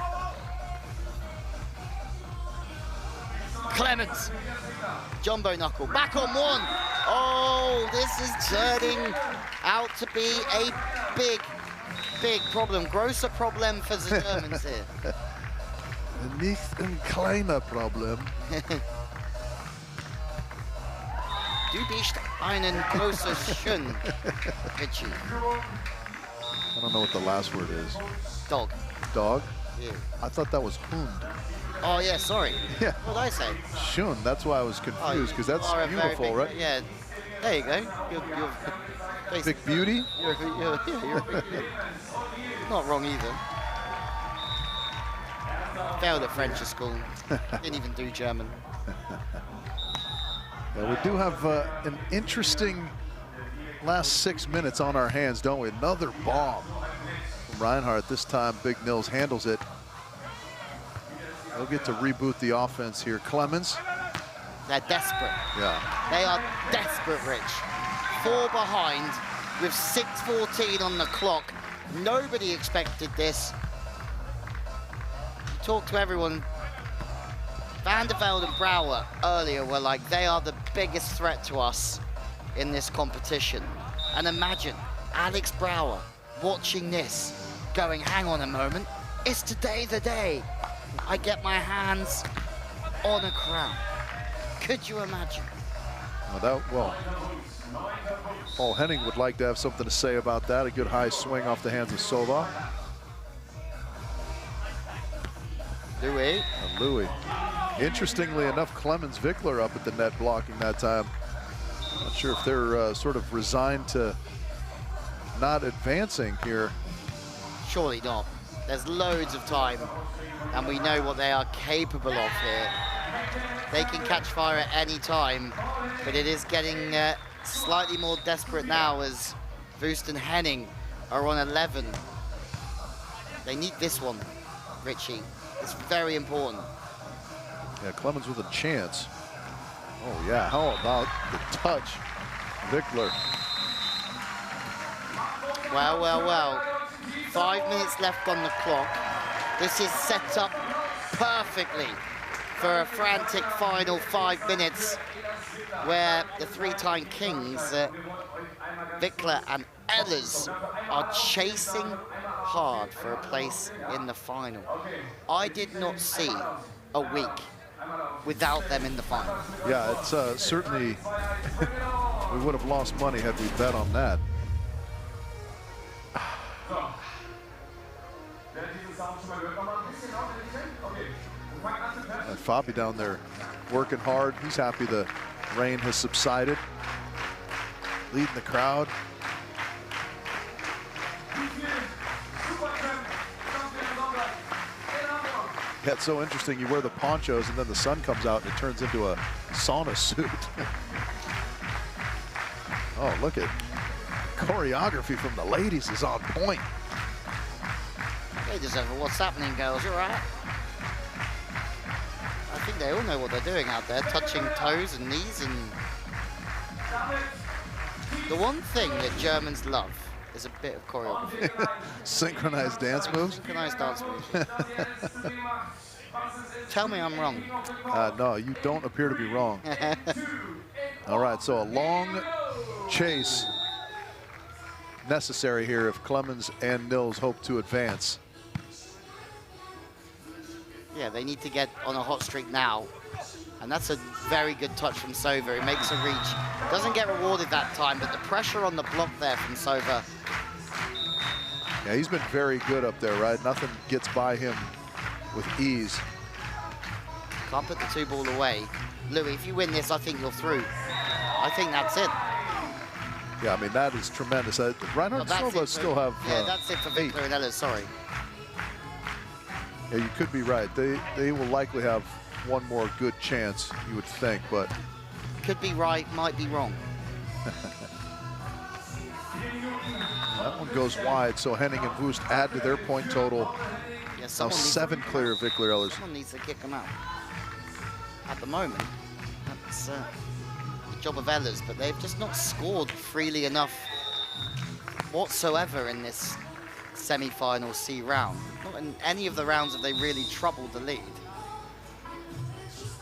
Clemens, jumbo knuckle, back on one. Oh, this is turning out to be a big problem. Grosser problem for the Germans here. Nicht ein kleiner Problem. Du bist einen großen Schön, Richie. I don't know what the last word is. Dog. Dog? Yeah. I thought that was Hund. Oh yeah, sorry. Yeah. What did I say? Schön, that's why I was confused, because that's beautiful, big, right? Yeah, there you go. You're big beauty? You're a big beauty. Not wrong either. Failed at French at school. Didn't even do German. Yeah, we do have an interesting last 6 minutes on our hands, don't we? Another bomb from Reinhardt. This time, Big Nils handles it. They'll get to reboot the offense here. Clemens. They're desperate. Yeah. They are desperate, Rich. 4 behind with 6:14 on the clock. Nobody expected this. You talk to everyone. Van der Velde and Brouwer earlier were like, they are the biggest threat to us in this competition. And imagine Alex Brouwer watching this, going, hang on a moment, it's today the day I get my hands on a crown. Could you imagine? Well, Paul Henning would like to have something to say about that. A good high swing off the hands of Sova. Louis. And Louis. Interestingly enough, Clemens Wickler up at the net blocking that time. Not sure if they're sort of resigned to not advancing here. Surely not. There's loads of time, and we know what they are capable of here. They can catch fire at any time, but it is getting slightly more desperate now as Wust and Henning are on 11. They need this one, Richie. It's very important. Yeah, Clemens with a chance. Oh yeah, how about the touch? Wickler. Well, well, well. 5 minutes left on the clock. This is set up perfectly for a frantic final 5 minutes where the 3-time kings, Wickler and Ehlers, are chasing hard for a place in the final. I did not see a week without them in the final. Yeah, it's certainly, we would have lost money had we bet on that. And Fabi down there working hard. He's happy the rain has subsided. Leading the crowd. Yeah, it's so interesting. You wear the ponchos and then the sun comes out and it turns into a sauna suit. Oh, look at choreography from the ladies is on point. They deserve it. What's happening, girls? You're right. I think they all know what they're doing out there, touching toes and knees. And the one thing that Germans love is a bit of choreography. Synchronized dance moves? Synchronized dance moves. Tell me I'm wrong. No, you don't appear to be wrong. All right, so a long chase necessary here if Clemens and Nils hope to advance. Yeah, they need to get on a hot streak now. And that's a very good touch from Sova. He makes a reach. Doesn't get rewarded that time, but the pressure on the block there from Sova. Yeah, he's been very good up there, right? Nothing gets by him with ease. Can't put the 2-ball away. Louis, if you win this, I think you're through. I think that's it. Yeah, I mean, that is tremendous. Reinhardt and Sova still have yeah, that's it for Wickler and Ehlers, sorry. Yeah, you could be right. They will likely have one more good chance, you would think, but... Could be right, might be wrong. That one goes wide, so Henning and Wust add to their point total. Yeah, now 7 clear of Wickler Ehlers. Someone needs to kick them out. At the moment, that's the job of Ehlers, but they've just not scored freely enough whatsoever in this semi-final C round. Not in any of the rounds have they really troubled the lead.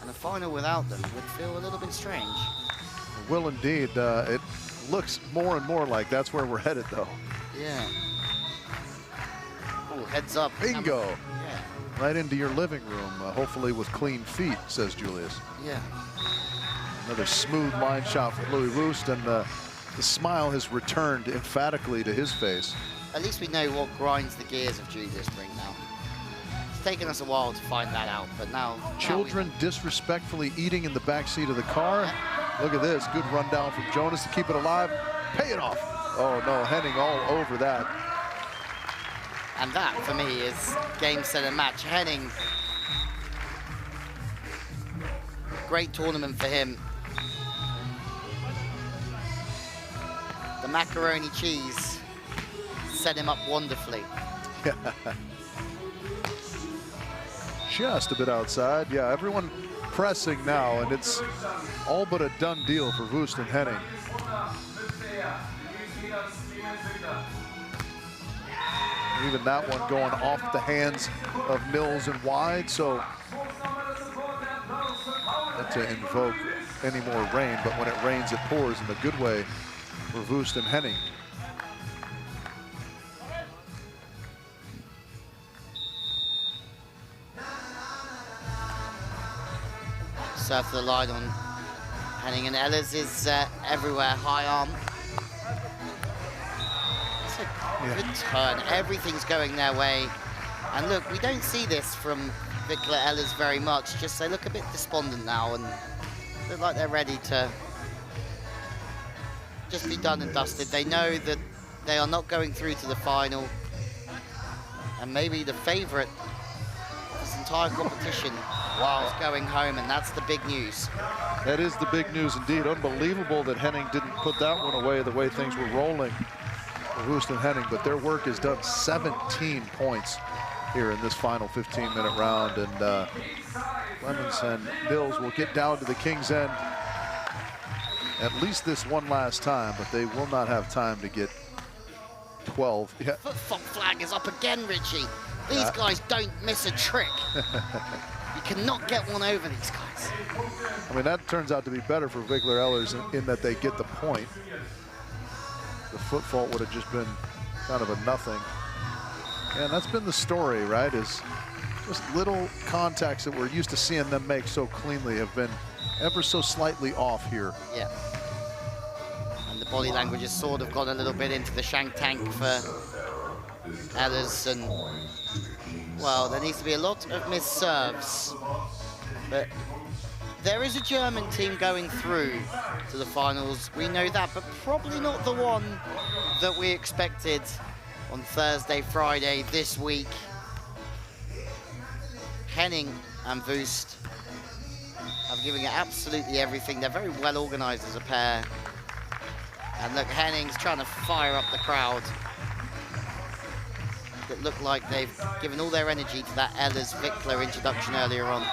And a final without them would feel a little bit strange. It will indeed. It looks more and more like that's where we're headed, though. Yeah. Oh, heads up. Bingo. Yeah. Right into your living room, hopefully with clean feet, says Julius. Yeah. Another smooth line shot from Louis Wust, and the smile has returned emphatically to his face. At least we know what grinds the gears of Julius Brink now. It's taken us a while to find that out, but now... Children disrespectfully eating in the backseat of the car. Yeah. Look at this, good rundown from Jonas to keep it alive. Pay it off. Oh no, Henning all over that. And that, for me, is game, set, and match. Henning great tournament for him. The macaroni cheese set him up wonderfully. Just a bit outside. Yeah, everyone pressing now, and it's all but a done deal for Wust and Henning. Even that one going off the hands of Mills and wide, so not to invoke any more rain, but when it rains, it pours in the good way for Wust and Henning. Serve to the line on Henning, and Ehlers is everywhere, high arm. It's a good turn, everything's going their way. And look, we don't see this from Vikler Ehlers very much, just they look a bit despondent now and look like they're ready to just be done and dusted. They know that they are not going through to the final, and maybe the favorite of this entire competition is going home, and that's the big news. That is the big news indeed. Unbelievable that Henning didn't put that one away the way things were rolling for Wust and Henning, but their work is done. 17 points here in this final 15-minute round, and Clemens and Mills will get down to the King's End at least this one last time, but they will not have time to get 12. Yeah. Foot flag is up again, Richie. These guys don't miss a trick. You cannot get one over these guys. I mean, that turns out to be better for Vikler Ehlers in that they get the point. The foot fault would have just been kind of a nothing. And that's been the story, right? Is just little contacts that we're used to seeing them make so cleanly have been ever so slightly off here. Yeah. And the body language has sort of gone a little bit into the shank tank for Ehlers, and well, there needs to be a lot of missed serves. But there is a German team going through to the finals, we know that, but probably not the one that we expected on Thursday, Friday, this week. Henning and Wust are giving it absolutely everything. They're very well organized as a pair. And look, Henning's trying to fire up the crowd. That look like they've given all their energy to that Ehlers-Vikler introduction earlier on.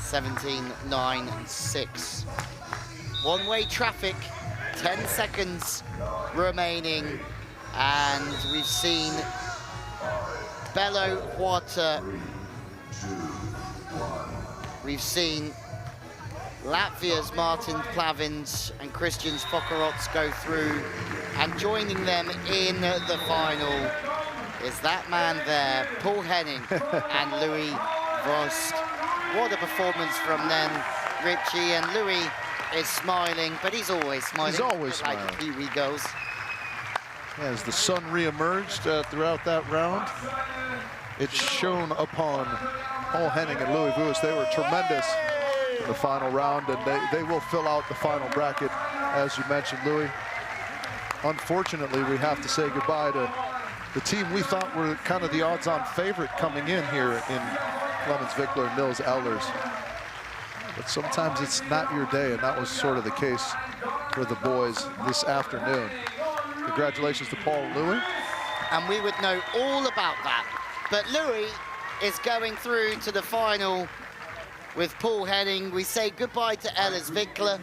(17-9-6). One-way traffic, 10 seconds remaining, and we've seen Bello Huerta. We've seen Latvia's Martin Plavins and Christian Spokarots go through, and joining them in the final is that man there, Paul Henning and Louis Wust. What a performance from them, Richie, and Louis is smiling, but he's always smiling. He's always smiling. Like Kiwi goes. As the sun re-emerged throughout that round, it's shown upon Paul Henning and Louis Wust. They were tremendous in the final round, and they will fill out the final bracket, as you mentioned, Louis. Unfortunately, we have to say goodbye to the team we thought were kind of the odds-on favorite coming in here in Clemens, Vikler, and Mills Ehlers. But sometimes it's not your day, and that was sort of the case for the boys this afternoon. Congratulations to Paul and Louis. And we would know all about that. But Louis is going through to the final with Paul Henning. We say goodbye to Ehlers-Vikler,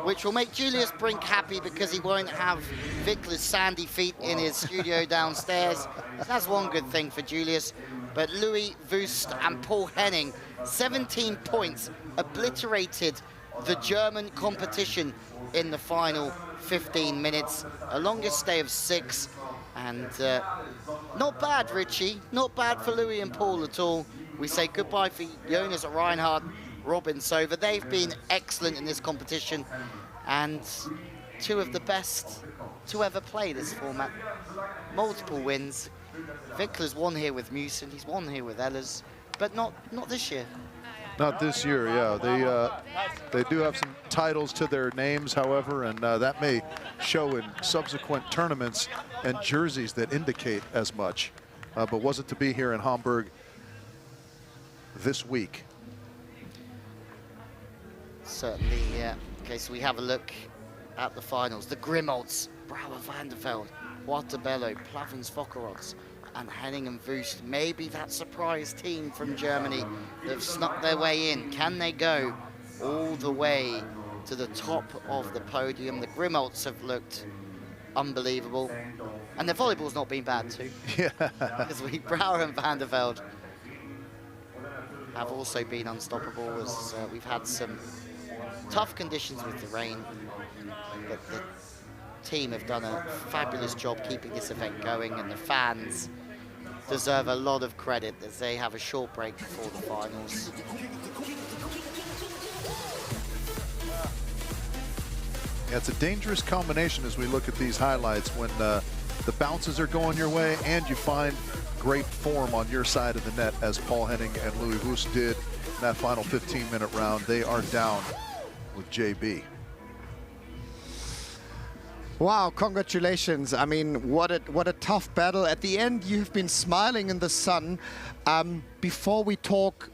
which will make Julius Brink happy because he won't have Vikler's sandy feet in his studio downstairs. That's one good thing for Julius. But Louis Wust and Paul Henning, 17 points, obliterated the German competition in the final 15 minutes, a longest stay of 6, and not bad, Richie, not bad for Louis and Paul at all. We say goodbye for Jonas Reinhardt, Robin Sover. They've been excellent in this competition, and two of the best to ever play this format. Multiple wins. Vikler's won here with Musen, he's won here with Ehlers, but not this year. Not this year, yeah. They do have some titles to their names, however, and that may show in subsequent tournaments and jerseys that indicate as much. but wasn't to be here in Hamburg this week. Certainly, yeah. Okay, so we have a look at the finals. The Grimolds, Brouwer van der Velde, Waterbello, Plavens Fokkerods, and Henning and Wust. Maybe that surprise team from Germany that have snuck their way in. Can they go all the way to the top of the podium? The Grimolds have looked unbelievable. And their volleyball's not been bad too. Yeah. Because Brouwer and van der Velde have also been unstoppable, as we've had some tough conditions with the rain, but the team have done a fabulous job keeping this event going, and the fans deserve a lot of credit as they have a short break before the finals. Yeah, it's a dangerous combination as we look at these highlights when the bounces are going your way and you find great form on your side of the net, as Paul Henning and Louis Wust did in that final 15-minute round. They are down with JB. Wow, congratulations. I mean, what a tough battle. At the end, you've been smiling in the sun. Before we talk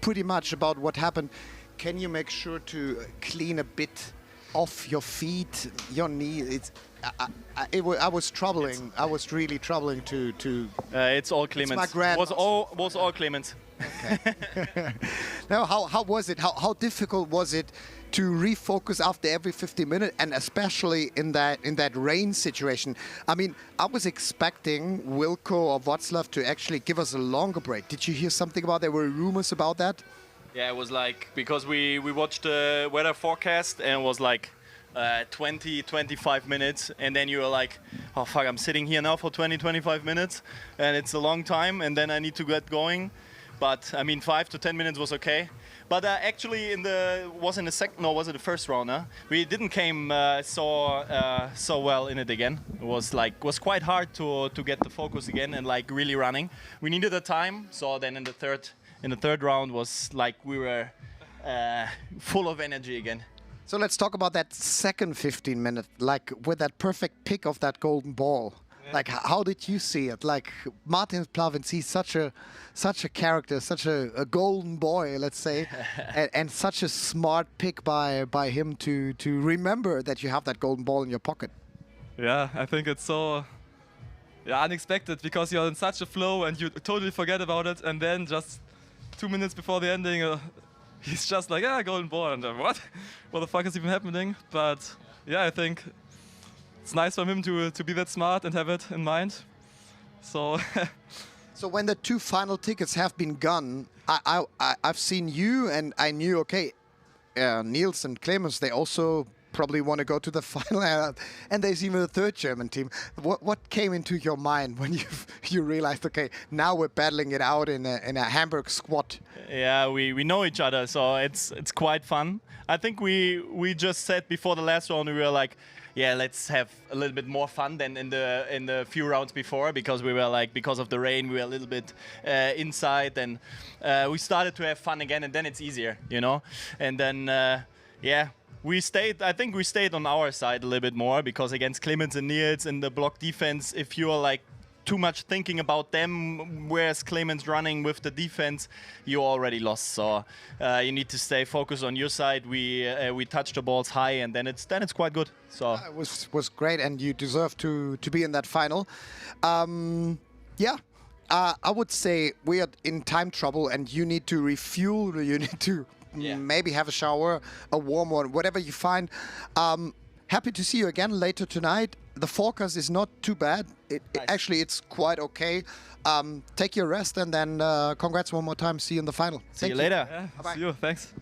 pretty much about what happened, can you make sure to clean a bit off your feet, your knee? I was troubling. I was really troubling to. It's all Clemens. It's my grand. Was all Clemens. Okay. Now, how was it? How difficult was it to refocus after every 50 minutes, and especially in that rain situation? I mean, I was expecting Wilco or Václav to actually give us a longer break. Did you hear something about? There were rumors about that. Yeah, it was like, because we watched the weather forecast and it was like 20-25 minutes, and then you were like, oh fuck, I'm sitting here now for 20-25 minutes and it's a long time, and then I need to get going. But I mean, 5 to 10 minutes was okay. But actually, was it the first round? Huh? We didn't came so well in it again. It was quite hard to get the focus again and like really running. We needed a time. So then in the third round was like we were full of energy again. So let's talk about that second 15 minutes, like with that perfect pick of that golden ball. Yeah. Like, how did you see it? Like, Martin Plavens, he's such a character, such a golden boy, let's say, and such a smart pick by him to remember that you have that golden ball in your pocket. Yeah, I think it's so unexpected, because you're in such a flow and you totally forget about it, and then just 2 minutes before the ending, he's just like, yeah, golden ball, and what the fuck is even happening? But yeah, I think it's nice for him to be that smart and have it in mind. So. So when the 2 final tickets have been gone, I've seen you, and I knew, okay, Niels and Clemens, they also probably want to go to the final, and there's even a third German team. What came into your mind when you realized, okay, now we're battling it out in a Hamburg squad? Yeah, we know each other, so it's quite fun. I think we just said before the last round, we were like, yeah, let's have a little bit more fun than in the few rounds before, because we were like, because of the rain, we were a little bit inside, and we started to have fun again, and then it's easier, you know. And then yeah. I think we stayed on our side a little bit more, because against Clemens and Niels in the block defense, if you're like too much thinking about them, whereas Clemens running with the defense, you're already lost. So you need to stay focused on your side. We touch the balls high, and then it's quite good. So it was great, and you deserve to be in that final. Yeah. I would say we are in time trouble, and you need to refuel. You need to maybe have a shower, a warm one, whatever you find. Happy to see you again later tonight. The forecast is not too bad. Actually, it's quite okay. Take your rest, and then congrats one more time. See you in the final. See you later. Yeah, bye-bye. See you. Thanks.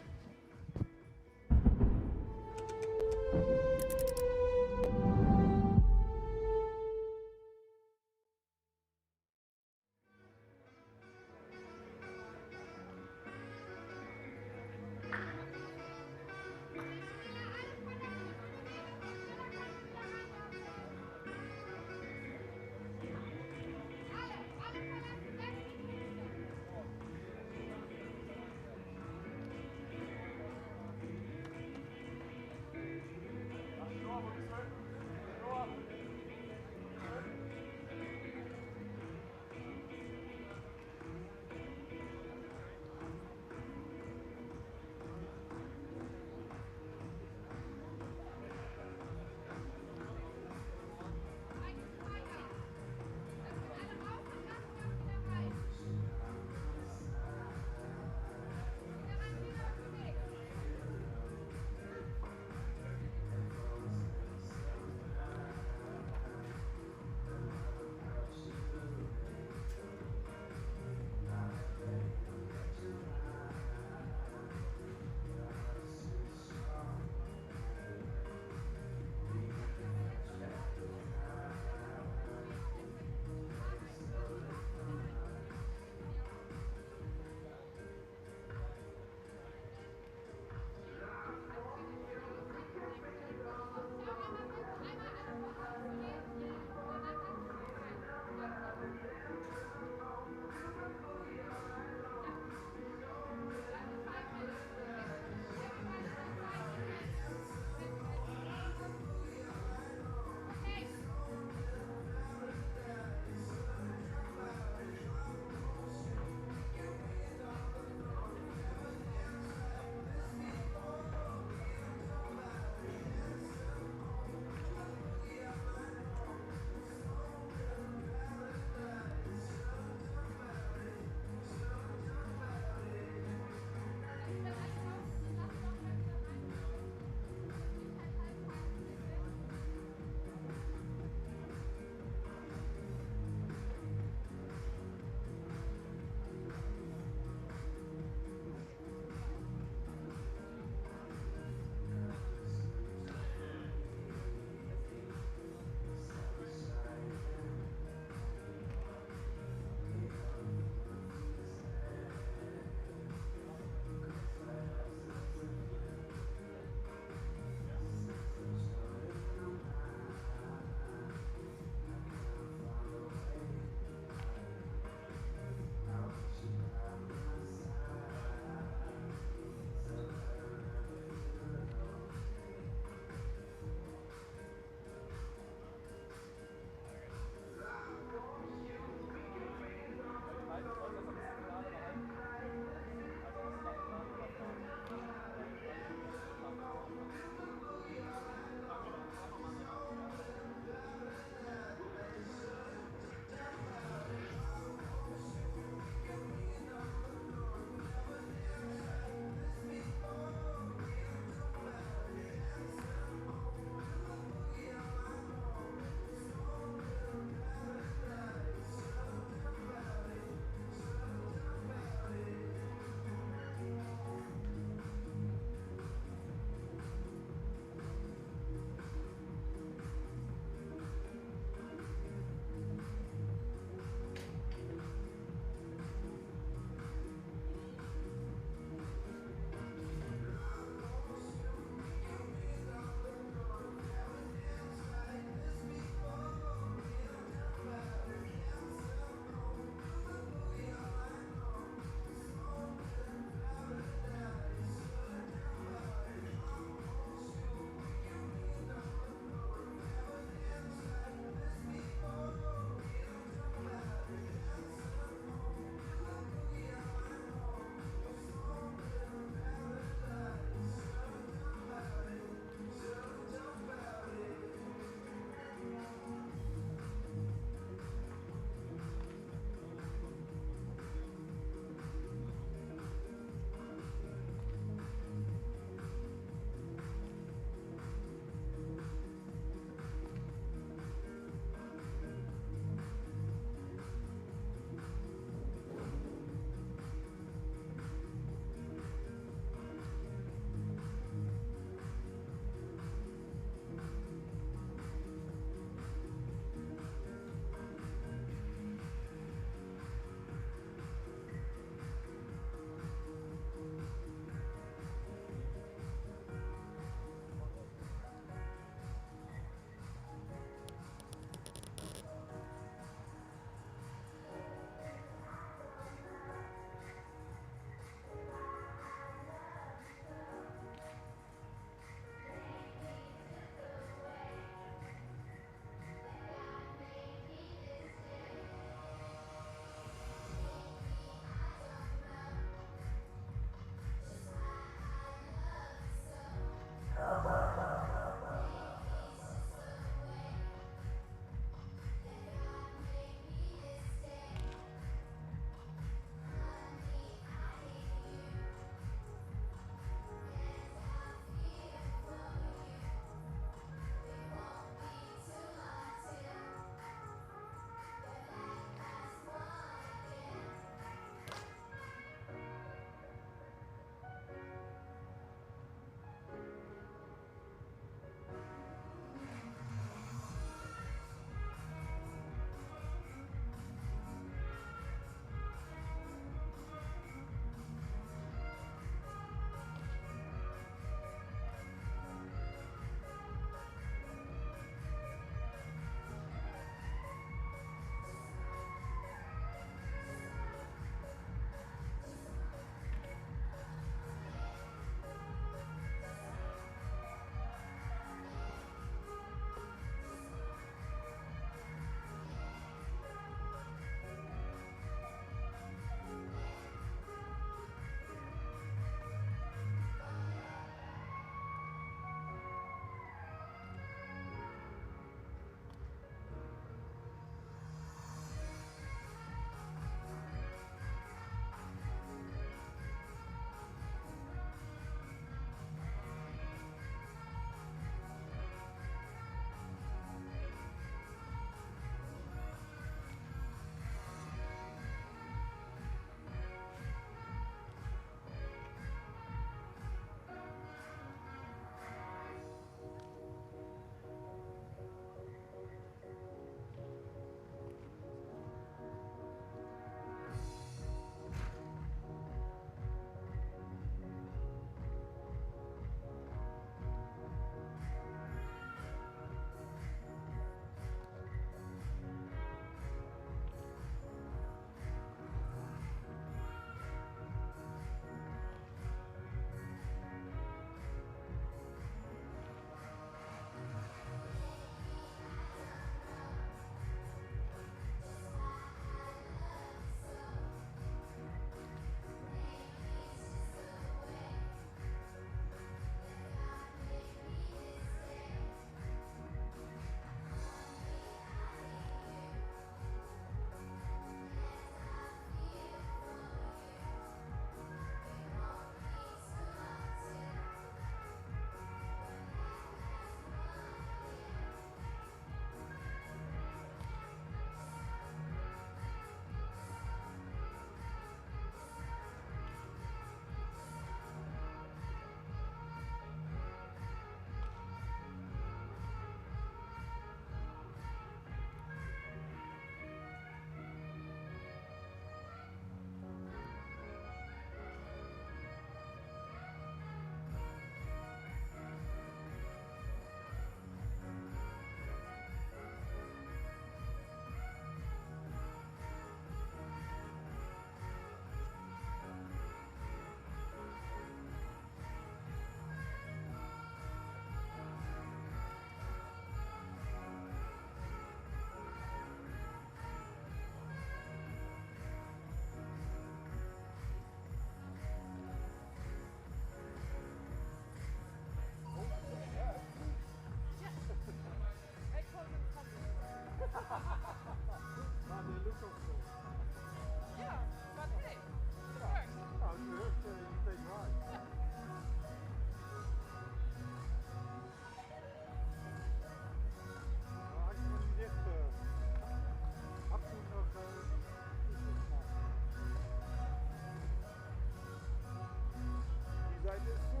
Seite ist zu.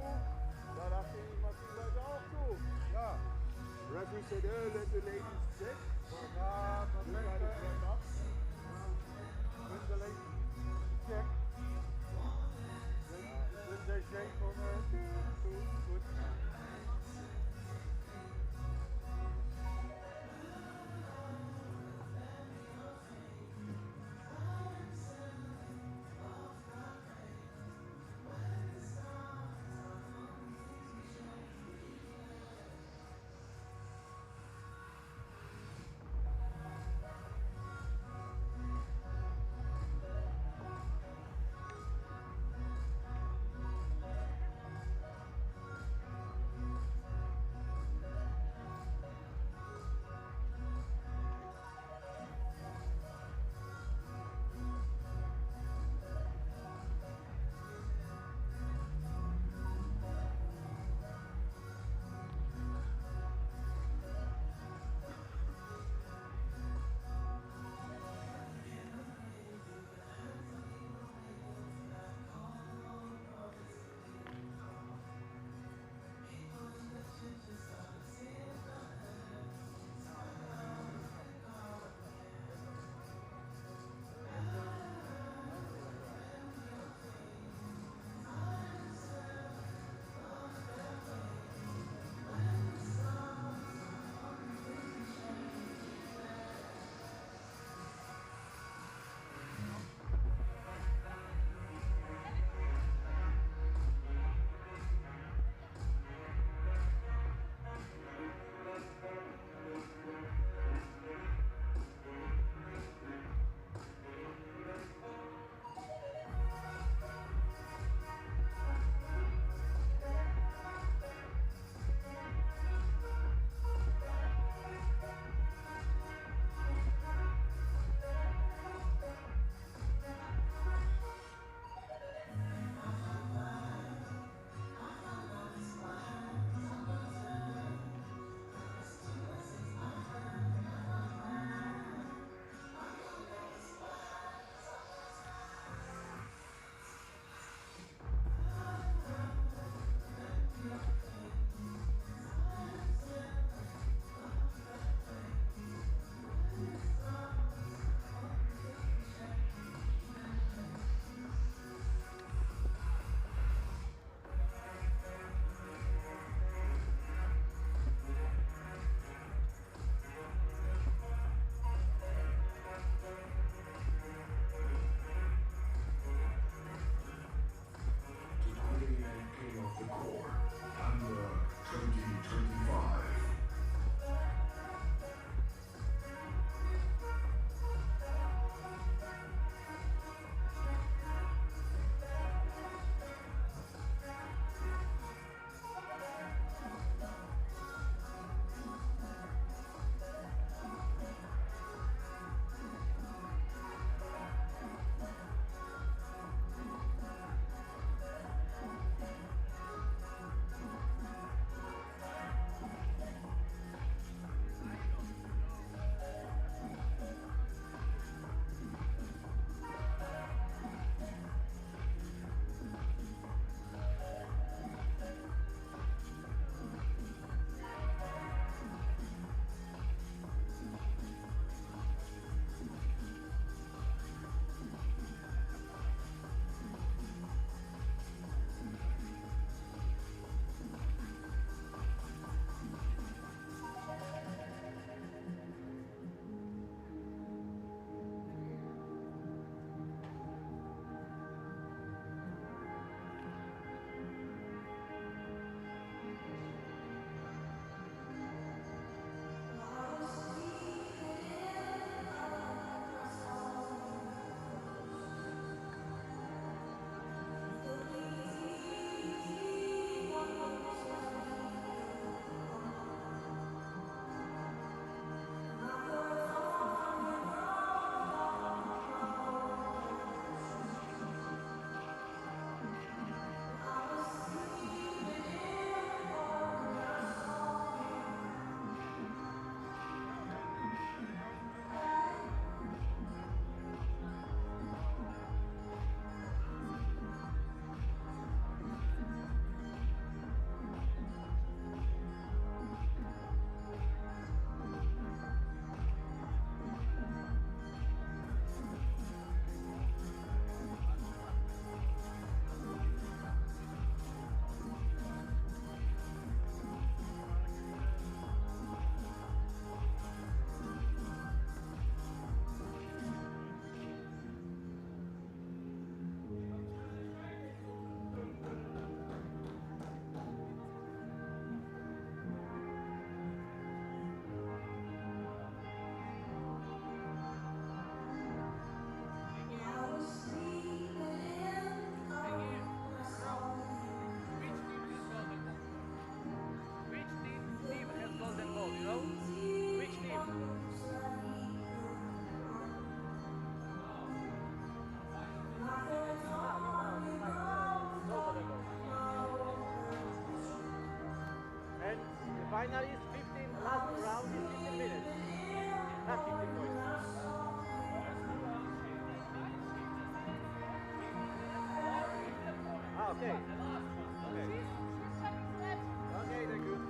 Da dachte ich, ich mach die Seite auch zu. Ja. Referee said, let the ladies check. Ja, perfekt. Let the ladies check. Then they say from good. Final is 15, last round is 15 minutes. Not 15 points. Ah, okay. Okay. Okay, they're good.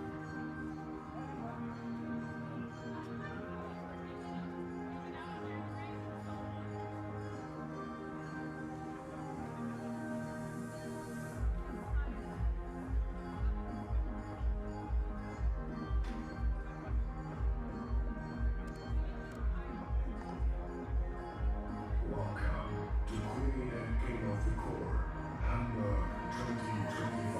Welcome to Queen and King of the Court, Hamburg 2025.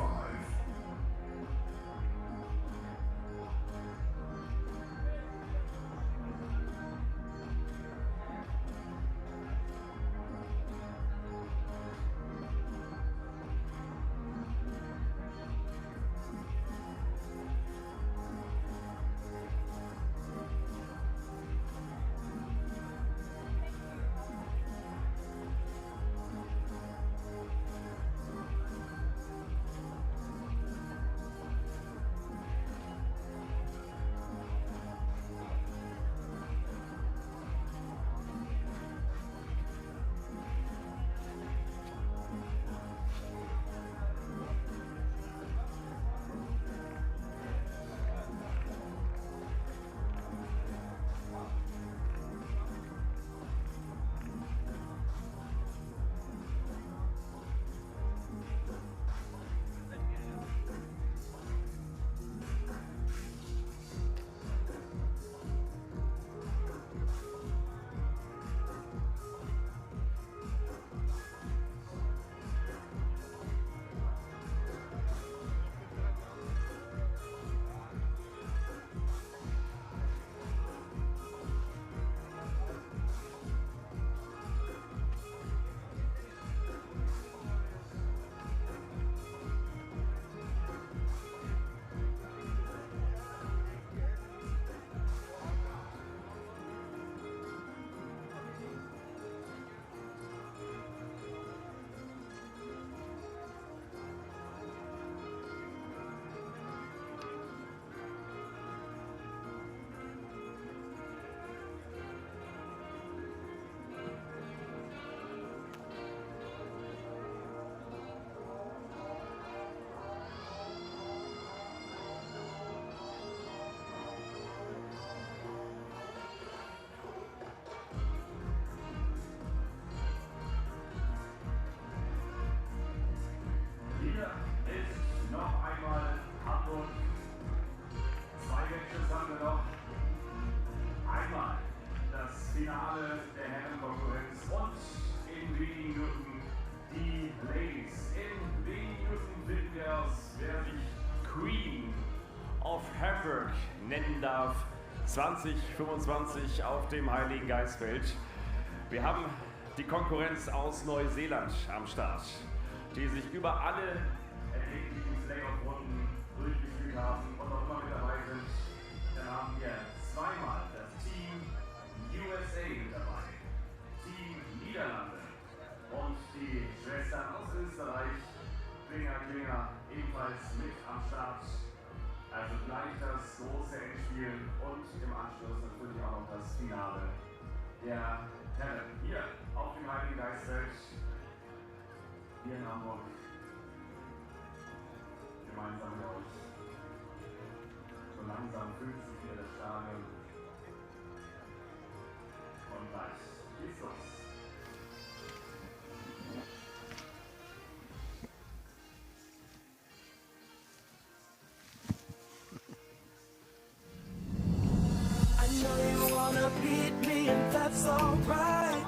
Hier ist noch einmal Hamburg. 2 Matches haben wir noch. Einmal das Finale der Herrenkonkurrenz und in wenigen Minuten die Ladies. In wenigen Minuten finden wir aus, wer sich Queen of Hamburg nennen darf. 2025 auf dem Heiligen Geistfeld. Wir haben die Konkurrenz aus Neuseeland am Start, die sich über alle erdenklichen Playoff-Runden durchgeführt haben und auch immer mit dabei sind. Dann haben wir zweimal das Team USA mit dabei, Team Niederlande und die Schwestern aus Österreich, Klinger, ebenfalls mit am Start. Also gleich das große Endspiel und im Anschluss natürlich auch noch das Finale der Herren hier auf dem Heiligen Geistfeld. Hier in Hamburg, gemeinsam mit euch. So langsam fühlt sich wieder das Stadion. Und gleich geht's los. I know you wanna beat me and that's alright.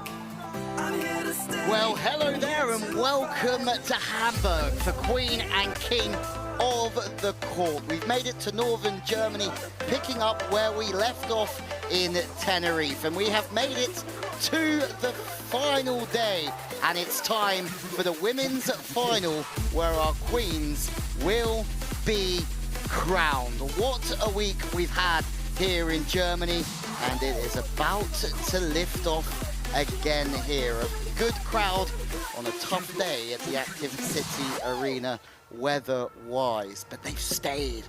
I'm here to stay. Well, hello there and welcome to Hamburg for Queen and King of the Court. We've made it to northern Germany, picking up where we left off in Tenerife, and we have made it to the final day, and it's time for the women's final where our queens will be crowned. What a week we've had here in Germany, and it is about to lift off again here. A good crowd on a tough day at the Active City Arena weather-wise, but they've stayed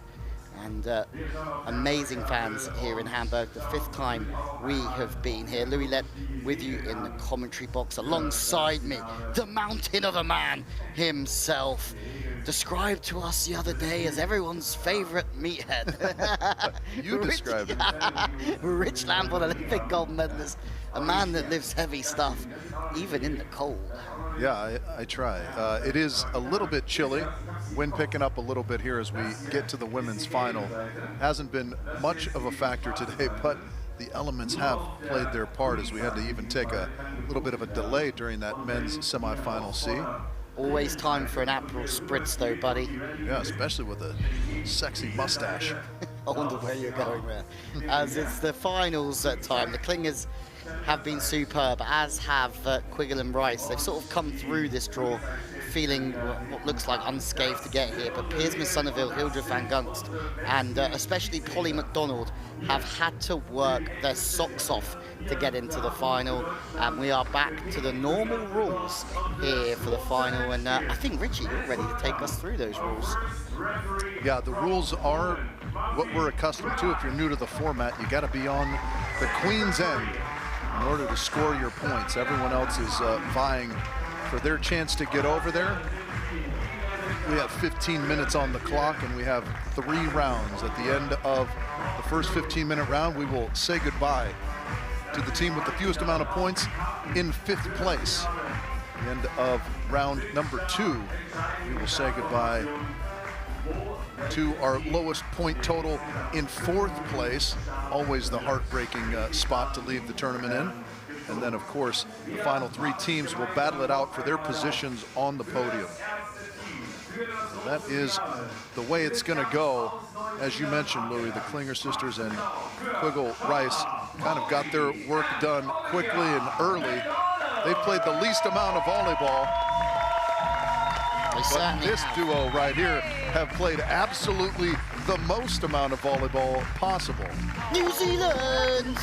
And amazing fans here in Hamburg. The 5th time we have been here. Louis Lett with you in the commentary box. Alongside me, the mountain of a man himself. Described to us the other day as everyone's favorite meathead. You described it. Rich Lampard, Olympic gold medalist. A man that lives heavy stuff, even in the cold. Yeah, I try. It is a little bit chilly. Wind picking up a little bit here as we get to the women's final. Hasn't been much of a factor today, but the elements have played their part as we had to even take a little bit of a delay during that men's semifinal C. Always time for an Aperol Spritz though, buddy. Yeah, especially with a sexy mustache. I wonder where you're going there. As it's the finals time, the Clingers have been superb, as have Quiggle and Rice. They've sort of come through this draw feeling what looks like unscathed to get here, but Piersma Sonneville, Hildreth van Gunst, and especially Polly McDonald have had to work their socks off to get into the final, and we are back to the normal rules here for the final, and I think, Richie, you're ready to take us through those rules. Yeah, the rules are what we're accustomed to. If you're new to the format, you got to be on the Queen's end in order to score your points. Everyone else is vying for their chance to get over there. We have 15 minutes on the clock, and we have 3 rounds. At the end of the first 15-minute round, we will say goodbye to the team with the fewest amount of points in 5th place. At the end of round number 2, we will say goodbye to our lowest point total in 4th place. Always the heartbreaking spot to leave the tournament in. And then, of course, the final 3 teams will battle it out for their positions on the podium. That is the way it's going to go. As you mentioned, Louis, the Klinger sisters and Quiggle Rice kind of got their work done quickly and early. They've played the least amount of volleyball. But this duo right here have played absolutely the most amount of volleyball possible. New Zealand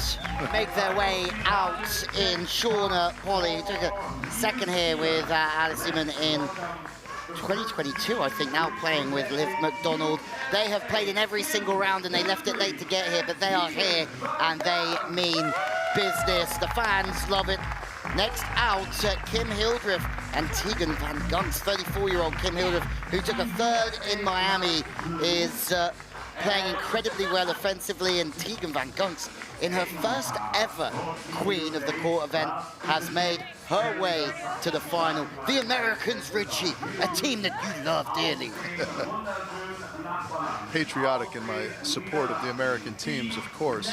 make their way out in Shauna Polly, who took a second here with Alice Simon in 2022, I think, now playing with Liv McDonald. They have played in every single round and they left it late to get here, but they are here and they mean business. The fans love it. Next out, Kim Hildreth and Tegan van Gunst. 34-year-old Kim Hildreth, who took a 3rd in Miami, is playing incredibly well offensively, and Tegan van Gunst, in her first ever Queen of the Court event, has made her way to the final. The Americans, Richie, a team that you love dearly. Patriotic in my support of the American teams, of course.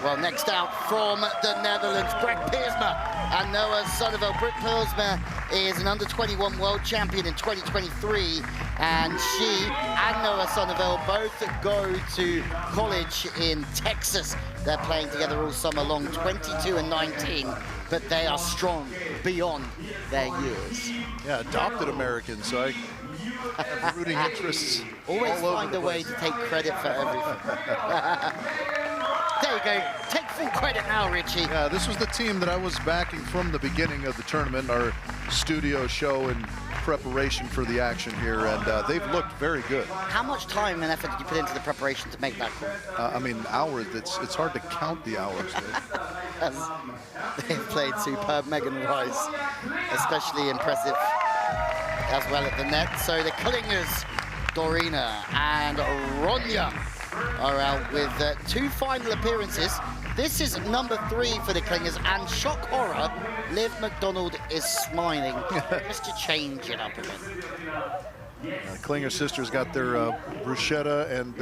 Well, next out from the Netherlands, Brek Piersma and Noah Sonneville. Brek Piersma is an under-21 world champion in 2023, and she and Noah Sonneville both go to college in Texas. They're playing together all summer long, 22 and 19, but they are strong beyond their years. Yeah, adopted Americans, so I have rooting interests. Always all over find the a way place. to take credit for everything. There you go. Take full credit now, Richie. Yeah, this was the team that I was backing from the beginning of the tournament, our studio show in preparation for the action here, and they've looked very good. How much time and effort did you put into the preparation to make that call? I mean, hours, it's hard to count the hours. They've played superb. Megan Rice, especially impressive as well at the net. So the Clingers, Dorina and Ronja, are out with 2 final appearances. This is number 3 for the Clingers, and shock horror, Liv McDonald is smiling just to change it up a bit. Klinger sisters got their bruschetta and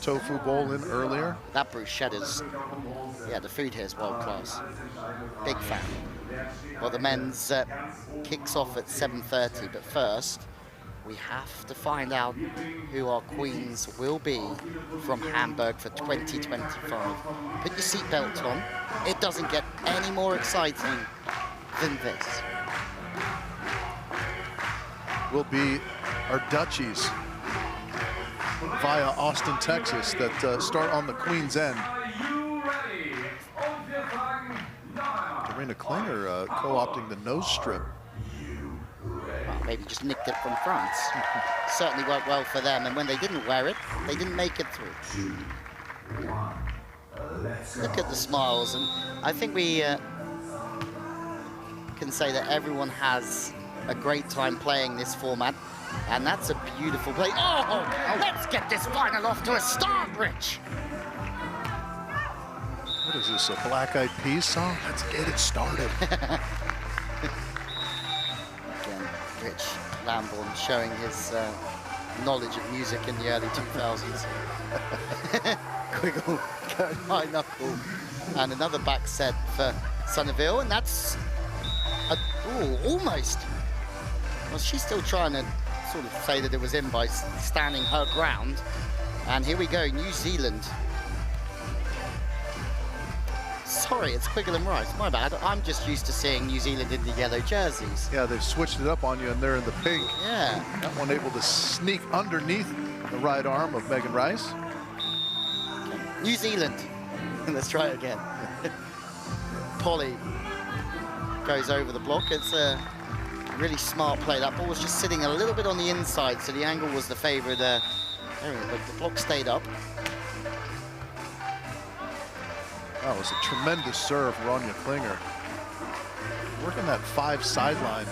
tofu bowl in earlier. That bruschetta's, yeah, the food here is world class. Big fan. Well, the men's kicks off at 7:30, but first, we have to find out who our queens will be from Hamburg for 2025. Put your seatbelt on. It doesn't get any more exciting than this. Will be our Dutchies via Austin, Texas, that start on the Queen's end. Dorina Klinger co-opting the nose strip. maybe just nicked it from France. Certainly worked well for them, and when they didn't wear it, they didn't make it through. Look at the smiles, and I think we can say that everyone has a great time playing this format, and that's a beautiful play. Oh, let's get this final off to a start, Rich. What is this, a Black Eyed Peas song? Let's get it started. Again, Rich Lambourne showing his knowledge of music in the early 2000s. Quiggle going high knuckle, and another back set for Sonneville, and that's almost. Well, she's still trying to sort of say that it was in by standing her ground, and here we go, New Zealand. Sorry, it's Quiggle and Rice, my bad. I'm just used to seeing New Zealand in the yellow jerseys. Yeah, they've switched it up on you, and they're in the pink. Yeah. That one able to sneak underneath the right arm of Megan Rice. New Zealand. Let's try it again. Polly goes over the block. It's a really smart play. That ball was just sitting a little bit on the inside, so the angle was the favourite area, but the block stayed up. That was a tremendous serve, Ronja Klinger. Working that 5 sideline.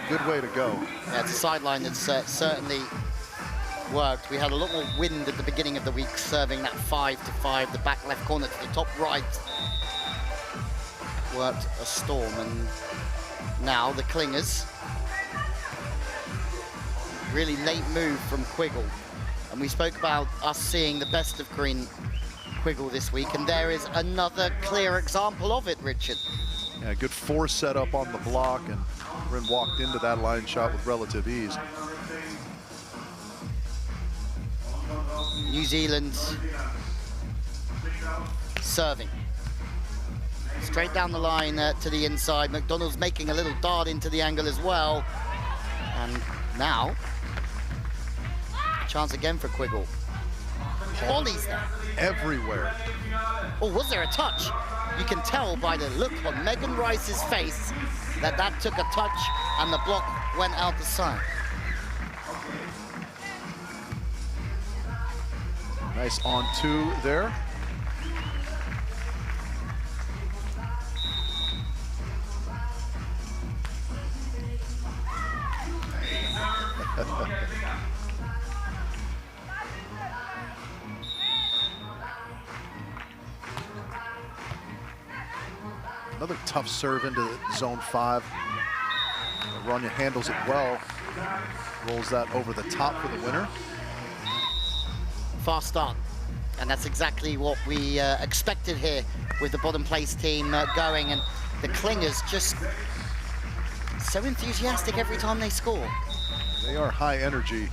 Good way to go. Yeah, it's a sideline that's certainly worked. We had a lot more wind at the beginning of the week, serving that 5-to-5, the back left corner to the top right. Worked a storm, and now the Klingers. Really late move from Quiggle. And we spoke about us seeing the best of Quiggle this week, and there is another clear example of it, Richard. Yeah, good 4 setup on the block, and Rin walked into that line shot with relative ease. New Zealand serving. Straight down the line to the inside. McDonald's making a little dart into the angle as well. And now, a chance again for Quiggle. Polly's there. Everywhere. Oh, was there a touch? You can tell by the look on Megan Rice's face that that took a touch and the block went out the side. Nice on 2 there. Another tough serve into zone 5. Ronja handles it well. Rolls that over the top for the winner. Fast start, and that's exactly what we expected here with the bottom place team going, and the Klingers just so enthusiastic every time they score. They are high energy.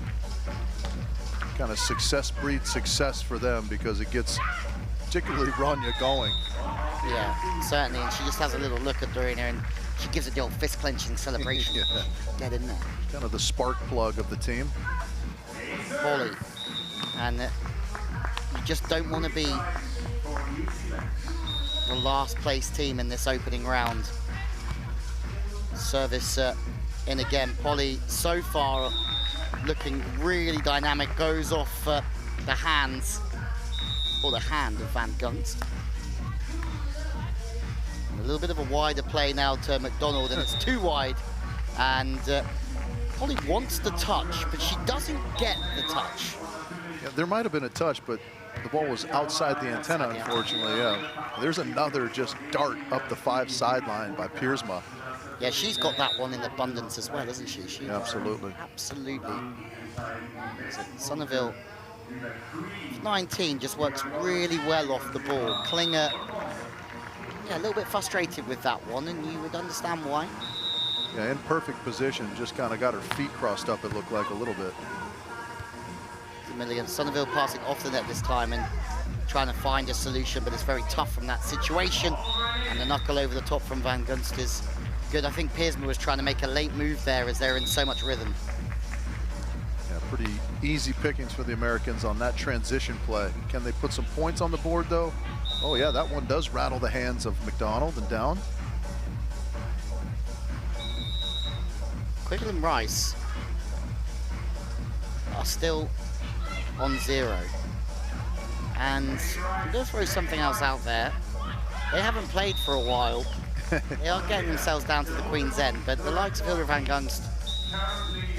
Kind of success breeds success for them, because it gets particularly Ronja going. Yeah, certainly, and she just has a little look at Dorina, and she gives it the old fist clenching celebration. Yeah. Get in there. Kind of the spark plug of the team. Polly. And you just don't want to be the last place team in this opening round. Service in again. Polly so far looking really dynamic, goes off the hands, or the hand of Van Gunst. A little bit of a wider play now to McDonald, and it's too wide, and Polly wants the touch, but she doesn't get the touch. Yeah, there might have been a touch, but the ball was outside the antenna, unfortunately. Yeah. There's another just dart up the 5 sideline by Piersma. Yeah, she's got that one in abundance as well, isn't she? Yeah, absolutely. Absolutely. So Sonneville, 19, just works really well off the ball. Klinger, yeah, a little bit frustrated with that one, and you would understand why. Yeah, in perfect position, just kind of got her feet crossed up, it looked like a little bit. Milligan. Sonneville passing off the net this time and trying to find a solution, but it's very tough from that situation. And the knuckle over the top from Van Gunst is good. I think Piersma was trying to make a late move there as they're in so much rhythm. Yeah, pretty easy pickings for the Americans on that transition play. Can they put some points on the board, though? Oh, yeah, that one does rattle the hands of McDonald and down. Quiggle and Rice are still on 0. And I'm going to throw something else out there. They haven't played for a while. They are getting themselves down to the Queen's End, but the likes of Hilda van Gunst,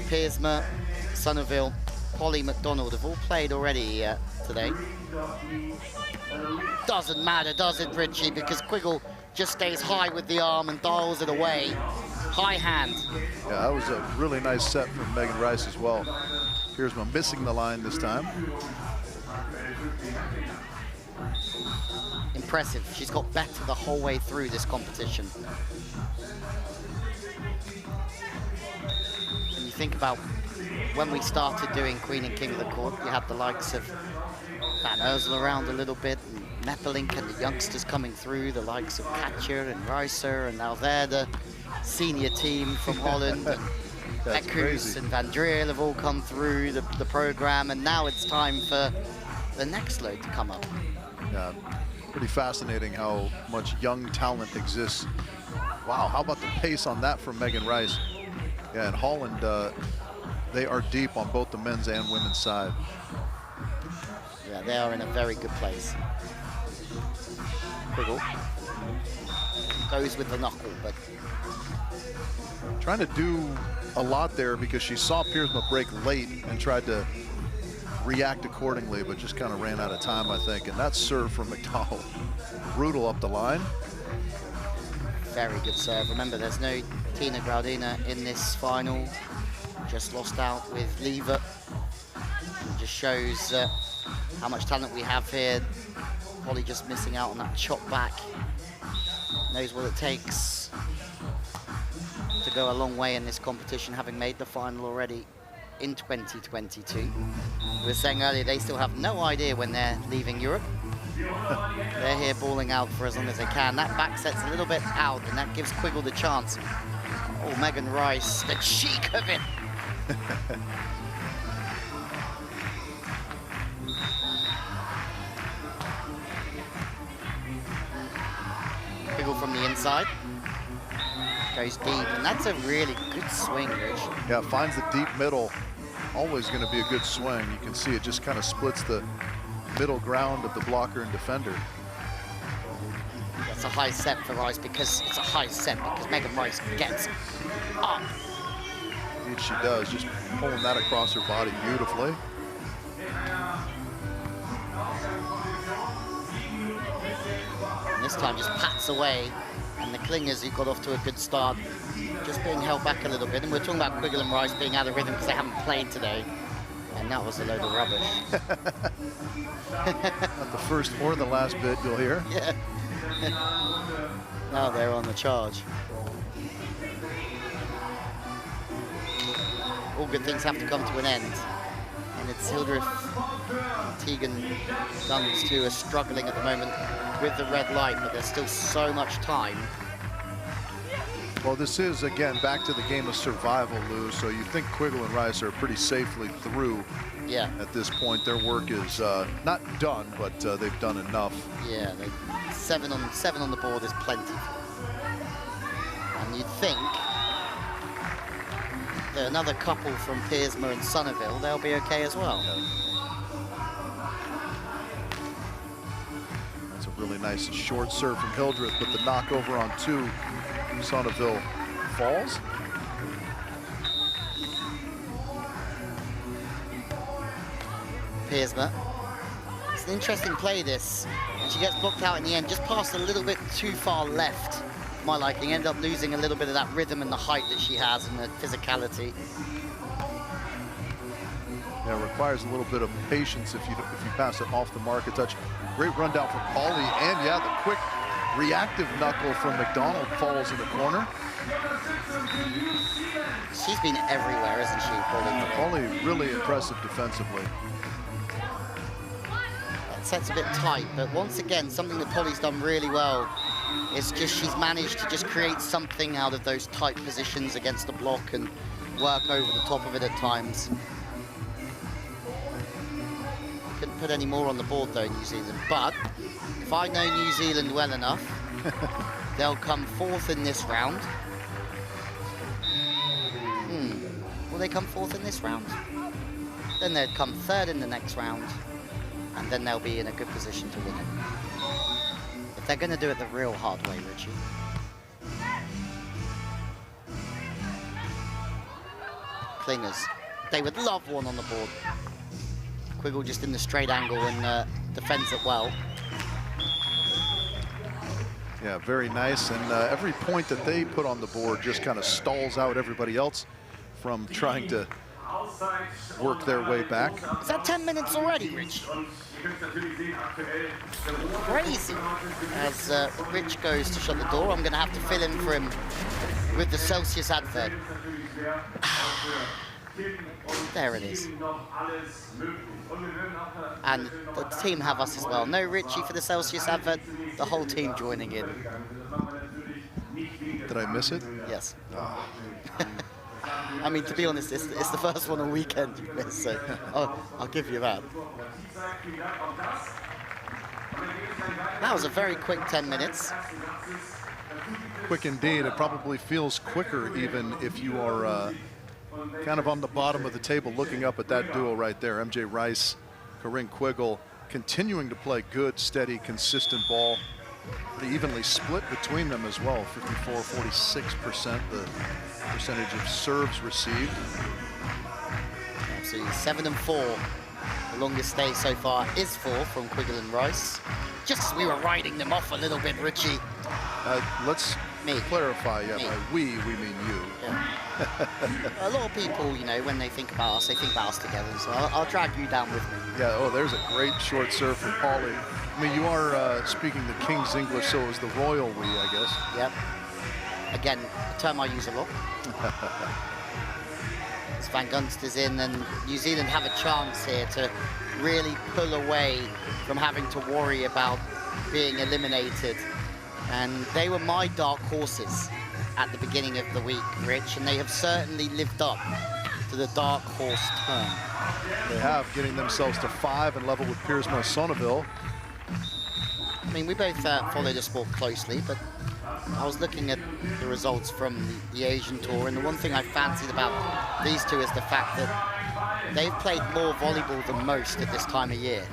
Piersma, Somerville, Polly, McDonald have all played already today. Doesn't matter, does it, Richie? Because Quiggle just stays high with the arm and dials it away. High hand. Yeah, that was a really nice set from Megan Rice as well. Piersma missing the line this time. Impressive. She's got better the whole way through this competition. When you think about when we started doing Queen and King of the Court, you had the likes of Van Ursel around a little bit, and Meppelink and the youngsters coming through, the likes of Katja and Reiser, and now they're the senior team from Holland. And Eckhouse and Van Driel have all come through the program, and now it's time for the next load to come up. Yeah, pretty fascinating how much young talent exists. Wow, how about the pace on that from Megan Rice? Yeah, in Holland, they are deep on both the men's and women's side. Yeah, they are in a very good place. Quiggle goes with the knuckle, but trying to do a lot there because she saw Piersma break late and tried to react accordingly, but just kind of ran out of time, I think. And that serve from McDonald, brutal up the line. Very good serve. Remember, there's no Tina Graudina in this final. Just lost out with Lever. It just shows how much talent we have here. Polly just missing out on that chop back. Knows what it takes to go a long way in this competition, having made the final already in 2022. We were saying earlier, they still have no idea when they're leaving Europe. They're here balling out for as long as they can. That back set's a little bit out, and that gives Quiggle the chance. Oh, Megan Rice, the cheek of it. Quiggle from the inside. Goes deep, and that's a really good swing, Rich. Yeah, finds the deep middle. Always going to be a good swing. You can see it just kind of splits the middle ground of the blocker and defender. That's a high set for Rice because it's a high set because Megan Rice gets up. Indeed she does, just pulling that across her body beautifully. And this time just pats away, and the clingers who got off to a good start just being held back a little bit. And we're talking about Quiggle and Rice being out of rhythm because they haven't played today. And that was a load of rubbish. Not the first or the last bit you'll hear. Yeah. Now they're on the charge. All good things have to come to an end. And it's Hildreth, Tegan, Guns too are struggling at the moment with the red light, but there's still so much time. Well, this is, again, back to the game of survival, Lou, so you think Quiggle and Rice are pretty safely through at this point. Their work is not done, but they've done enough. Yeah, seven on the board is plenty. And you'd think that another couple from Piersma and Somerville, they'll be okay as well. That's a really nice short serve from Hildreth, but the knockover on 2. Somerville falls. Piersma. It's an interesting play, this. And she gets blocked out in the end, just passed a little bit too far left, for my liking. Ended up losing a little bit of that rhythm and the height that she has and the physicality. Yeah, it requires a little bit of patience if you pass it off the mark a touch. Great rundown from Polly, and yeah, the quick reactive knuckle from McDonald falls in the corner. She's been everywhere, isn't she, Polly? Polly really impressive defensively. That set's a bit tight, but once again, something that Polly's done really well is just she's managed to just create something out of those tight positions against the block and work over the top of it at times. Couldn't put any more on the board though, New Zealand, but if I know New Zealand well enough, they'll come fourth in this round. they come fourth in this round, then they'd come third in the next round, and then they'll be in a good position to win it. If they're going to do it the real hard way, Richie. Clingers, they would love one on the board. Quiggle just in the straight angle and defends it well. Yeah, very nice. And every point that they put on the board just kind of stalls out everybody else from trying to work their way back. Is that 10 minutes already, Rich? Crazy. As Rich goes to shut the door, I'm going to have to fill in for him with the Celsius advert. There it is. And the team have us as well. No Richie for the Celsius advert, the whole team joining in. Did I miss it? Yes. I mean, to be honest, it's the first one all weekend you missed, so I'll give you that. That was a very quick 10 minutes. Quick indeed. It probably feels quicker even if you are kind of on the bottom of the table looking up at that duo right there. MJ Rice, Corinne Quiggle, continuing to play good, steady, consistent ball. Pretty evenly split between them as well. 54-46% the percentage of serves received. So 7 and 4. The longest stay so far is 4 from Quiggle and Rice. Just as we were riding them off a little bit, Richie. Let's clarify. Yeah, by we mean you. Yeah. A lot of people, you know, when they think about us, they think about us together. So I'll drag you down with me. Yeah. Oh, there's a great short serve from Paulie. I mean, you are speaking the King's English, so it was the royal we, I guess. Yep. Again, a term I use a lot. As Van Gunster's in, and New Zealand have a chance here to really pull away from having to worry about being eliminated. And they were my dark horses at the beginning of the week, Rich, and they have certainly lived up to the dark horse term. They have, getting themselves to 5 and level with Piersma Sonneville. I mean, we both follow the sport closely, but I was looking at the results from the Asian Tour, and the one thing I fancied about these two is the fact that they've played more volleyball than most at this time of year.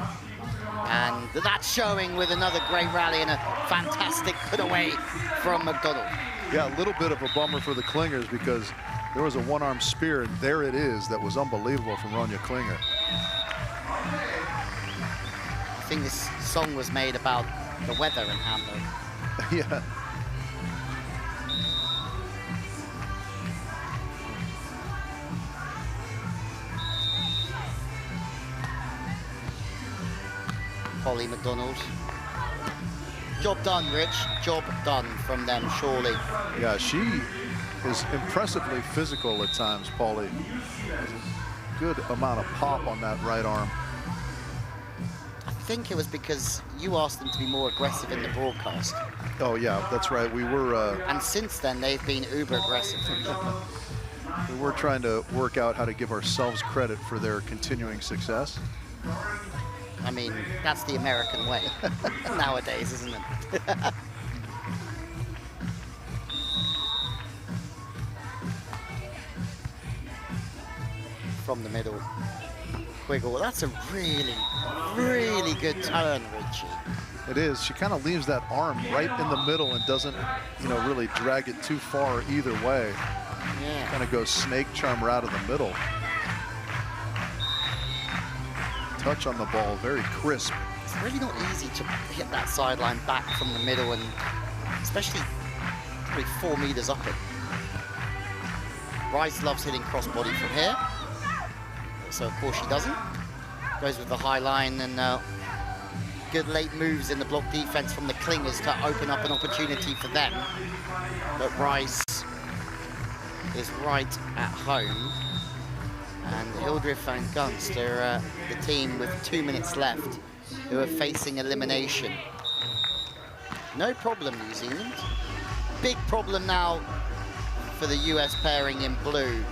And that's showing with another great rally and a fantastic put away from McDonald. Yeah, a little bit of a bummer for the Clingers because there was a one-arm spear, and there it is. That was unbelievable from Ronja Klinger. I think this song was made about the weather in Hamburg. Yeah. Polly McDonald. Job done, Rich. Job done from them, surely. Yeah, she is impressively physical at times, Paulie. Good amount of pop on that right arm. I think it was because you asked them to be more aggressive in the broadcast. Oh, yeah, that's right. We were... and since then, they've been uber aggressive. We were trying to work out how to give ourselves credit for their continuing success. I mean, that's the American way nowadays, isn't it? From the middle. Quiggle. That's a really, really good turn, Richie. It is. She kind of leaves that arm right in the middle and doesn't, you know, really drag it too far either way. Yeah. Kind of goes snake charmer out of the middle. Touch on the ball, very crisp. It's really not easy to hit that sideline back from the middle, and especially probably 4 meters up it. Rice loves hitting crossbody from here, so of course she doesn't. Goes with the high line, and good late moves in the block defense from the Clingers to open up an opportunity for them. But Rice is right at home. And Hildreth and Gunster, the team with 2 minutes left, who are facing elimination. No problem, New Zealand. Big problem now for the US pairing in blue.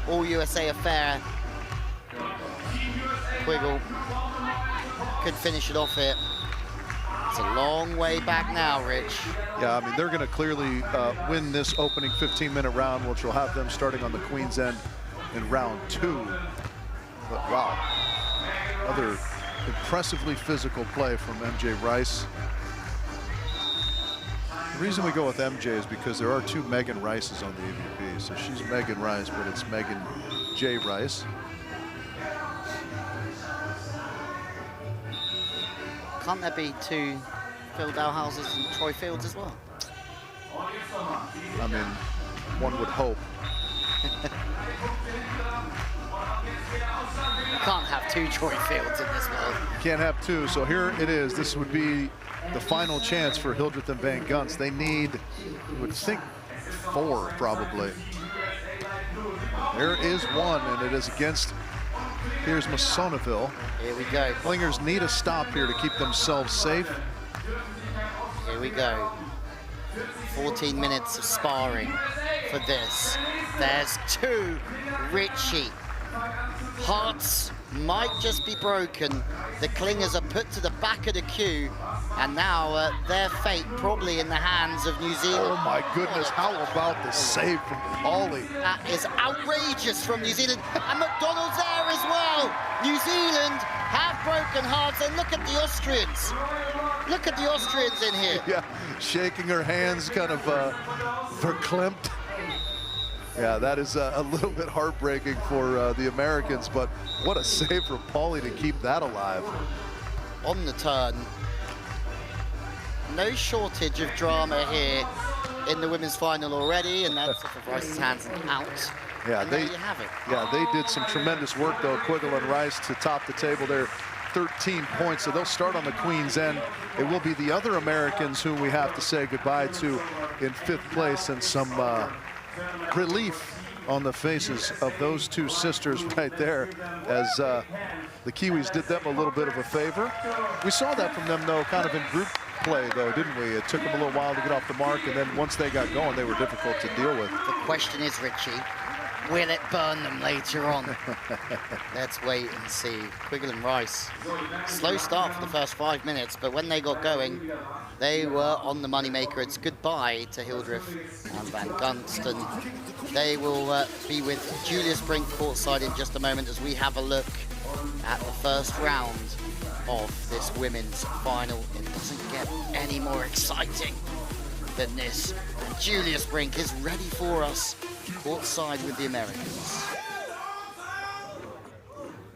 All USA affair. Quiggle could finish it off here. It's a long way back now, Rich. Yeah, I mean, they're going to clearly win this opening 15-minute round, which will have them starting on the Queen's end in round 2. But wow, another impressively physical play from MJ Rice. The reason we go with MJ is because there are 2 Megan Rices on the EVP. So she's Megan Rice, but it's Megan J. Rice. Can't there be 2 Phil Dowhouses and Troy Fields as well? I mean, one would hope. You can't have 2 Troy Fields in this world. Can't have 2, so here it is. This would be the final chance for Hildreth and Van Gunst. They need, you would think, 4 probably. There is one, and it is against Piersma Sonneville. Here we go. Klingers need a stop here to keep themselves safe. Here we go. 14 minutes of sparring for this. There's 2. Richie. Hearts might just be broken. The Klingers are put to the back of the queue, and now their fate probably in the hands of New Zealand. Oh my goodness, how about the save from Pauly? That is outrageous from New Zealand, and McDonald's there as well. New Zealand have broken hearts, and look at the Austrians. Look at the Austrians in here. Yeah, shaking her hands, kind of verklempt. Yeah, that is a little bit heartbreaking for the Americans, but what a save from Pauly to keep that alive. On the turn. No shortage of drama here in the women's final already, and that's off of Rice's hands and out. Yeah, and there you have it. Yeah, they did some tremendous work, though, Quiggle and Rice, to top the table there. 13 points, so they'll start on the Queen's end. It will be the other Americans whom we have to say goodbye to in 5th place, and some relief on the faces of those 2 sisters right there, as the Kiwis did them a little bit of a favor. We saw that from them, though, kind of in group play, though, didn't we? It took them a little while to get off the mark, and then once they got going, they were difficult to deal with. The question is, Richie, will it burn them later on? Let's wait and see. Quiggle and Rice, slow start for the first 5 minutes, but when they got going, they were on the moneymaker. It's goodbye to Hildreth and Van Gunst, and they will be with Julius Brink courtside in just a moment as we have a look at the first round of this women's final. It doesn't get any more exciting than this. And Julius Brink is ready for us courtside with the Americans.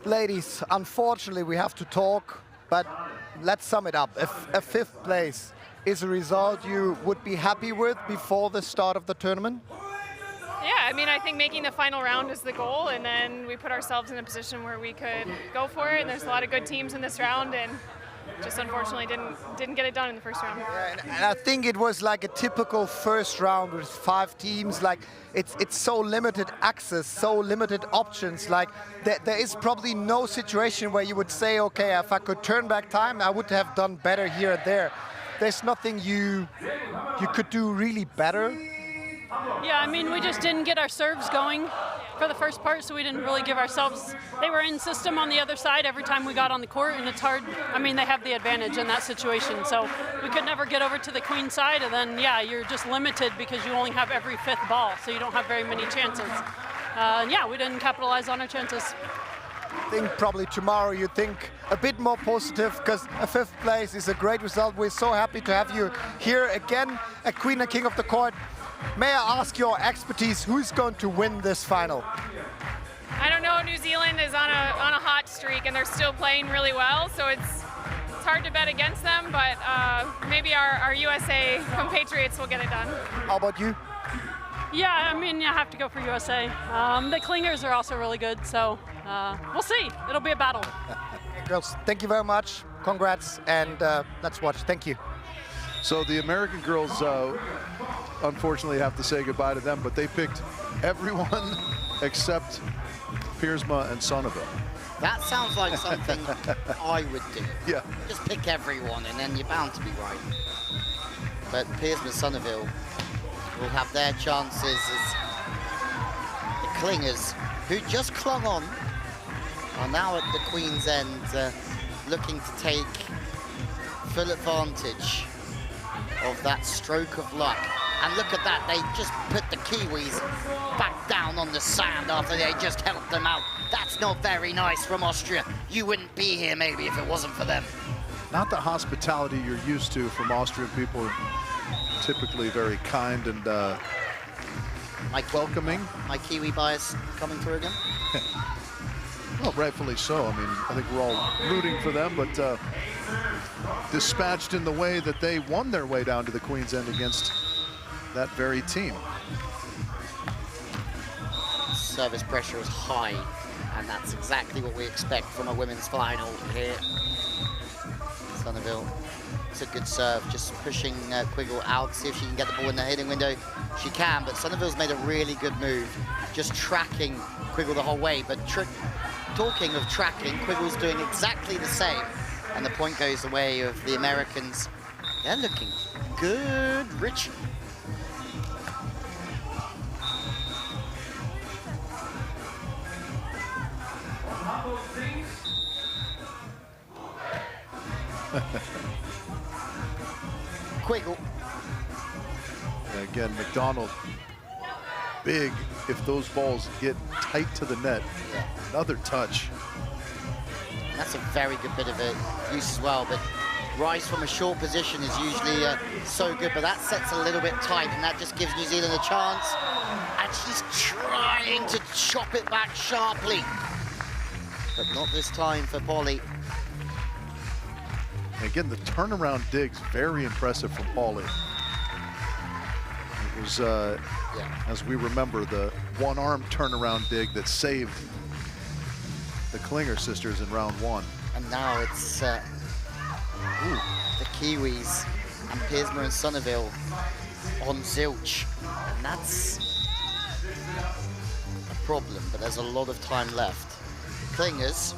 Ladies, unfortunately we have to talk, but let's sum it up. If a 5th place is a result you would be happy with before the start of the tournament? Yeah, I mean, I think making the final round is the goal, and then we put ourselves in a position where we could go for it, and there's a lot of good teams in this round, and just unfortunately didn't get it done in the first round. Yeah, and I think it was like a typical first round with 5 teams. Like it's so limited access, so limited options. Like there is probably no situation where you would say, okay, if I could turn back time, I would have done better here and there. There's nothing you could do really better. Yeah, I mean, we just didn't get our serves going for the first part, so we didn't really give ourselves. They were in system on the other side every time we got on the court, and it's hard. I mean, they have the advantage in that situation, so we could never get over to the Queen side, and then, yeah, you're just limited because you only have every 5th ball, so you don't have very many chances. Yeah, we didn't capitalize on our chances. I think probably tomorrow you think a bit more positive, because a 5th place is a great result. We're so happy to have you here again, a Queen and King of the Court. May I ask your expertise, who's going to win this final? I don't know. New Zealand is on a hot streak, and they're still playing really well, so it's hard to bet against them, but maybe our USA compatriots will get it done. How about you? Yeah, I mean, you have to go for USA. The Klingers are also really good, so we'll see. It'll be a battle. Girls, thank you very much. Congrats, and let's watch. Thank you. So the American girls, unfortunately, have to say goodbye to them, but they picked everyone except Piersma and Sonneville. That sounds like something I would do. Yeah. Just pick everyone, and then you're bound to be right. But Piersma and Sonneville will have their chances as the Klingers, who just clung on, are now at the Queen's end, looking to take full advantage of that stroke of luck. And look at that, they just put the Kiwis back down on on the sand after they just helped them out. That's not very nice from Austria. You wouldn't be here maybe if it wasn't for them. Not the hospitality you're used to from Austrian people. Typically very kind and welcoming. My Kiwi bias coming through again. Well, rightfully so. I mean, I think we're all rooting for them, but dispatched in the way that they won their way down to the Queen's End against that very team. Service pressure is high, and that's exactly what we expect from a women's final here. Sonneville, it's a good serve, just pushing Quiggle out, see if she can get the ball in the hitting window. She can, but Sonneville's made a really good move, just tracking Quiggle the whole way. But talking of tracking, Quiggle's doing exactly the same, and the point goes the way of the Americans. They're looking good, Rich. Quiggle. And again, McDonald, big if those balls get tight to the net. Another touch. And that's a very good bit of use as well, but Rice from a short position is usually so good, but that sets a little bit tight, and that just gives New Zealand a chance. And she's trying to chop it back sharply, but not this time for Polly. Again, the turnaround dig's very impressive from Pauly. It was, as we remember, the one-arm turnaround dig that saved the Klinger sisters in round one. And now it's the Kiwis and Piersma and Sonneville on zilch. And that's a problem, but there's a lot of time left. Klingers.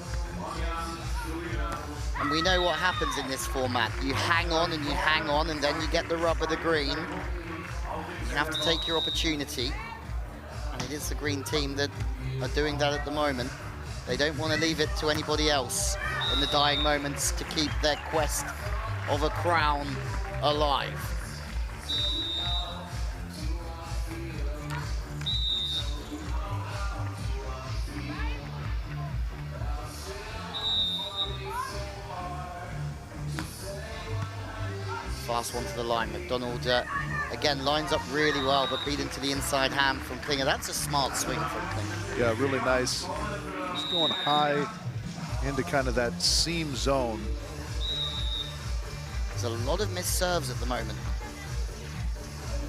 And we know what happens in this format. You hang on and you hang on, and then you get the rub of the green. You have to take your opportunity. And it is the green team that are doing that at the moment. They don't want to leave it to anybody else in the dying moments to keep their quest of a crown alive. Fast one to the line. McDonald, again, lines up really well, but beat into the inside hand from Klinger. That's a smart swing from Klinger. Yeah, really nice. Just going high into kind of that seam zone. There's a lot of missed serves at the moment.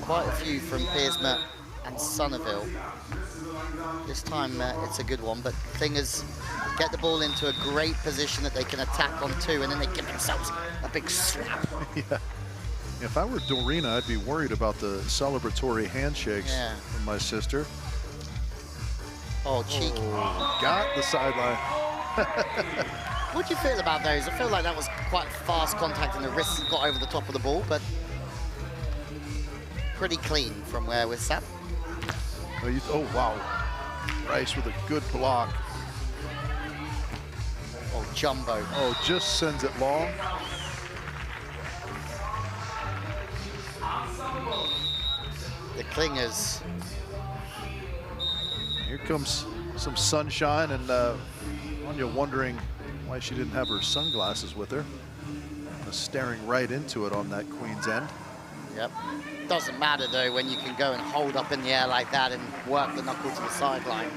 Quite a few from Piersma and Sonneville. This time it's a good one, but Klingers get the ball into a great position that they can attack on too, and then they give themselves a big slap. Yeah. If I were Dorina, I'd be worried about the celebratory handshakes from my sister. Oh, cheeky. Oh, got the sideline. What do you feel about those? I feel like that was quite fast contact and the wrist got over the top of the ball, but pretty clean from where we're sat. Oh, wow. Rice with a good block. Oh, jumbo. Oh, just sends it long. The Klingers. Here comes some sunshine, and Anya wondering why she didn't have her sunglasses with her. Staring right into it on that Queen's End. Yep. Doesn't matter though when you can go and hold up in the air like that and work the knuckle to the sideline.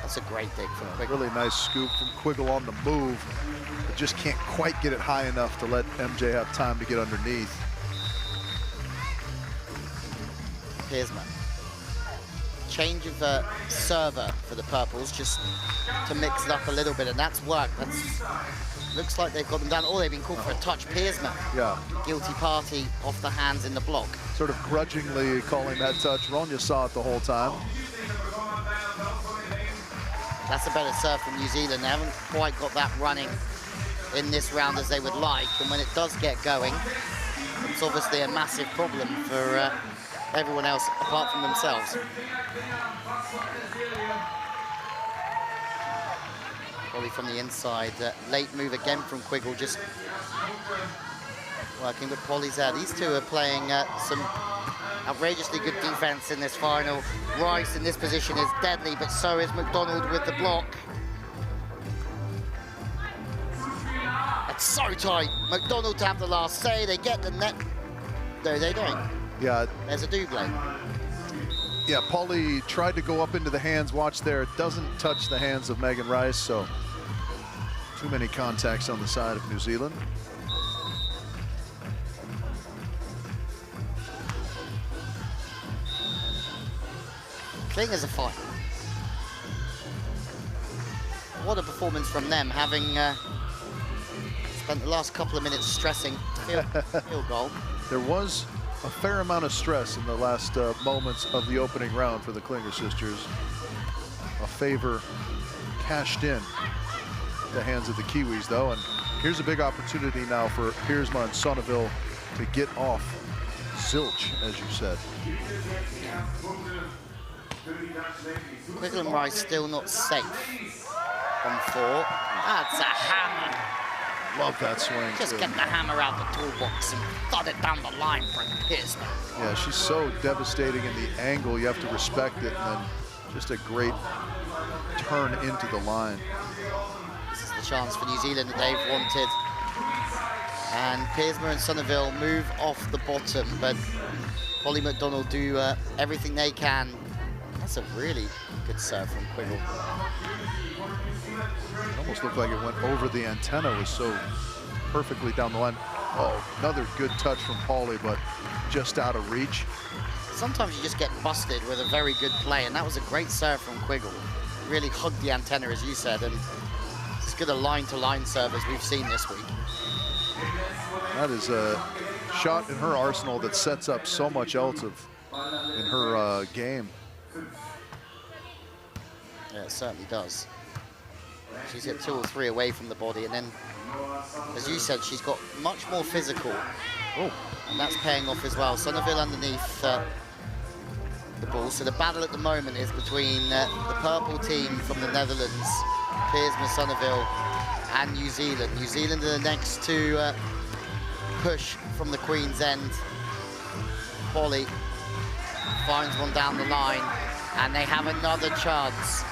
That's a great dig from Quiggle. Really nice scoop from Quiggle on the move, but just can't quite get it high enough to let MJ have time to get underneath. Piersma. Change of server for the purples, just to mix it up a little bit, and that's worked. Looks like they've got them down. Oh, they've been called for a touch. Piersma. Yeah. Guilty party off the hands in the block. Sort of grudgingly calling that touch. Ronja saw it the whole time. That's a better serve from New Zealand. They haven't quite got that running in this round as they would like, and when it does get going, it's obviously a massive problem for everyone else apart from themselves. Probably from the inside. Late move again from Quiggle, just working, but Polly's there. These two are playing some outrageously good defense in this final. Rice in this position is deadly, but so is McDonald with the block. It's so tight. McDonald to have the last say. They get the net. No, they don't. Yeah. There's a double. Yeah, Polly tried to go up into the hands. Watch there. It doesn't touch the hands of Megan Rice, so too many contacts on the side of New Zealand. Klingers are fine. What a performance from them, having spent the last couple of minutes stressing field goal. There was a fair amount of stress in the last moments of the opening round for the Klinger sisters. A favor cashed in the hands of the Kiwis, though, and here's a big opportunity now for Piersma and Sonneville to get off zilch, as you said. Quiggle and Rice still not safe on 4. That's a hammer. Love that swing. Just too. get the hammer out the toolbox and thud it down the line for Piersma. Yeah, she's so devastating in the angle. You have to respect it, and then just a great turn into the line. This is the chance for New Zealand that they've wanted. And Piersma and Sonneville move off the bottom, but Polly McDonald do everything they can. That's a really good serve from Quiggle. It almost looked like it went over the antenna. It was so perfectly down the line. Oh, another good touch from Polly, but just out of reach. Sometimes you just get busted with a very good play, and that was a great serve from Quiggle. Really hugged the antenna, as you said, and as good a line-to-line serve as we've seen this week. That is a shot in her arsenal that sets up so much else in her game. Yeah, it certainly does. She's hit 2 or 3 away from the body, and then, as you said, she's got much more physical. Oh. And that's paying off as well. Sonneville underneath the ball. So the battle at the moment is between the purple team from the Netherlands, Piersma, Sonneville, and New Zealand. New Zealand are the next to push from the Queen's End. Polly finds one down the line, and they have another chance.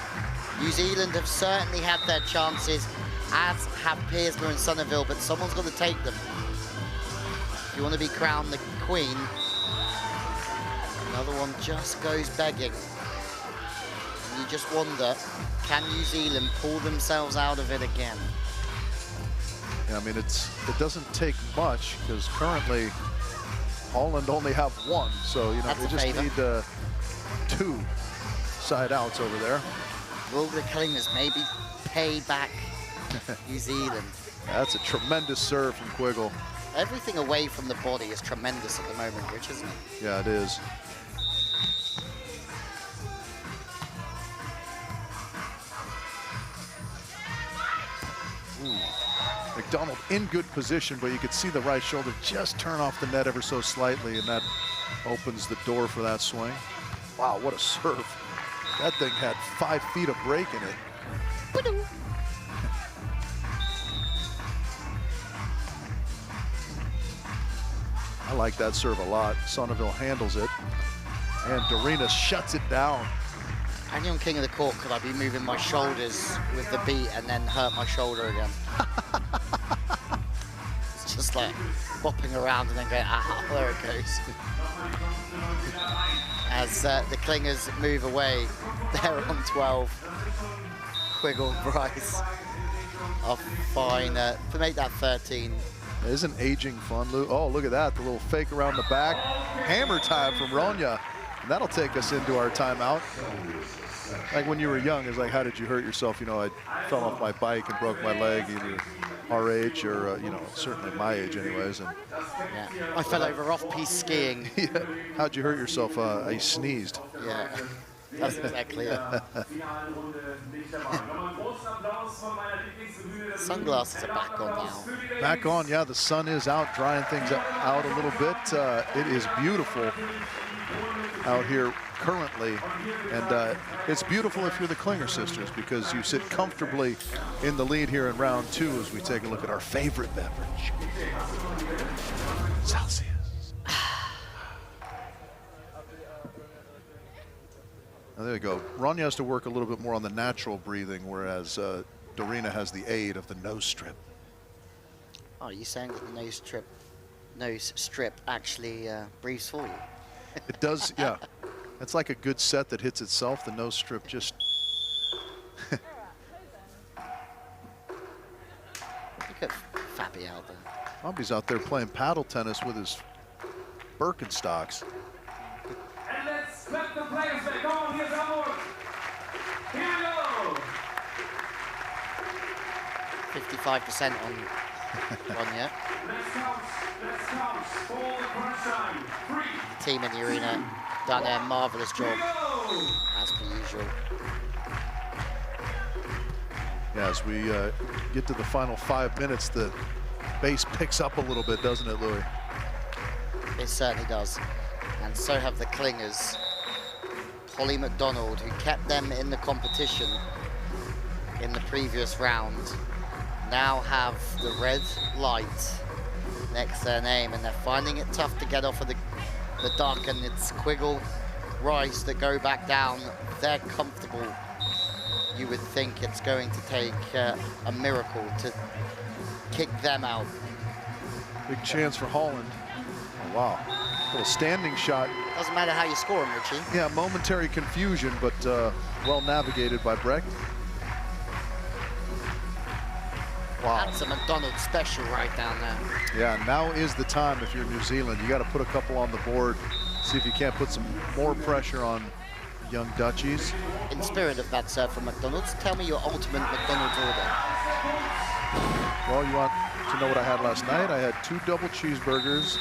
New Zealand have certainly had their chances, as have Piersma and Sonneville, but someone's got to take them. If you want to be crowned the Queen, another one just goes begging. And you just wonder, can New Zealand pull themselves out of it again? Yeah, I mean, it doesn't take much, because currently Holland only have 1, so you know they just need 2 side outs over there. Will the Klingers maybe pay back New Zealand? That's a tremendous serve from Quiggle. Everything away from the body is tremendous at the moment, Rich, isn't it? Yeah, it is. Ooh. McDonald in good position, but you could see the right shoulder just turn off the net ever so slightly, and that opens the door for that swing. Wow, what a serve. That thing had 5 feet of break in it. I like that serve a lot. Sonneville handles it, and Dorina shuts it down. And on King of the Court, could I be moving my shoulders with the beat and then hurt my shoulder again? It's just like bopping around and then going, ah, there it goes. As the Klingers move away, they're on 12. Quiggle and Rice are fine to make that 13. Isn't aging fun, Lou? Oh, look at that, the little fake around the back. Hammer time from Ronya. And that'll take us into our timeout. Like when you were young, it's like, how did you hurt yourself? You know, I fell off my bike and broke my leg, either our age or, you know, certainly my age anyways. And yeah, I fell over off-piste skiing. Yeah. How'd you hurt yourself? I sneezed. Yeah, that's exactly it. Sunglasses are back on now. Back on, yeah, the sun is out, drying things out a little bit. It is beautiful out here currently, and it's beautiful if you're the Klinger sisters, because you sit comfortably in the lead here in round 2 as we take a look at our favorite beverage. Celsius. There you go. Ronja has to work a little bit more on the natural breathing, whereas Dorina has the aid of the nose strip. Oh, you're saying that the nose strip actually breathes for you? It does, yeah. It's like a good set that hits itself. The nose strip just... Look at Fabi out there. Fabi's out there playing paddle tennis with his Birkenstocks. And let's clap the players back. Come on, here's Hamburg. Here we go. 55% on Ronja. Let's count. For the crunch time. 3. The team in the arena done a marvelous job, as per usual. Yeah, as we get to the final 5 minutes, the base picks up a little bit, doesn't it, Louis? It certainly does. And so have the clingers. Holly McDonald, who kept them in the competition in the previous round, now have the red light next to their name, and they're finding it tough to get off of the duck, and it's Quiggle, Rice that go back down. They're comfortable. You would think it's going to take a miracle to kick them out. Big chance for Holland. Oh, wow. Little standing shot. Doesn't matter how you score them, Richie. Yeah, momentary confusion, but well navigated by Brecht. Wow. That's a McDonald special right down there. Yeah, now is the time if you're New Zealand. You got to put a couple on the board, see if you can't put some more pressure on young Dutchies. In spirit of that serve from McDonald's, tell me your ultimate McDonald's order. Well, you want to know what I had last night? I had 2 double cheeseburgers,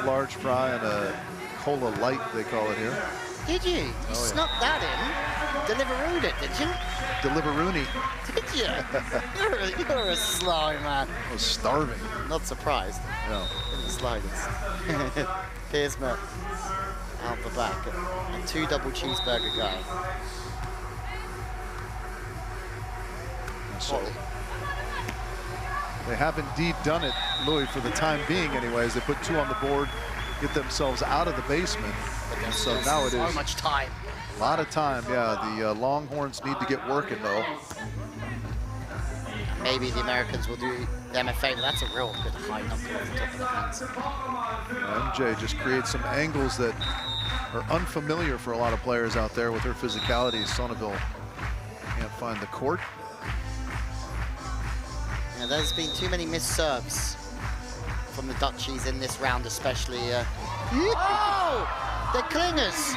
large fry, and a cola light, they call it here. Did you? You snuck that in. Deliverooed it, did you? Deliveroony. Did you? You're a sly man. I was starving. Not surprised. No. In the slightest. Piersma out the back. A 2 double cheeseburger guy. So they have indeed done it, Louis, for the time being anyways. They put 2 on the board, get themselves out of the basement. And so now it is so much time. A lot of time, yeah. The Longhorns need to get working, though. Maybe the Americans will do them a favor. That's a real good high knuckle off the top of the hands. MJ just creates some angles that are unfamiliar for a lot of players out there with her physicality. Sonneville can't find the court. Yeah, there's been too many missed serves from the Dutchies in this round, especially. Oh! The clingers.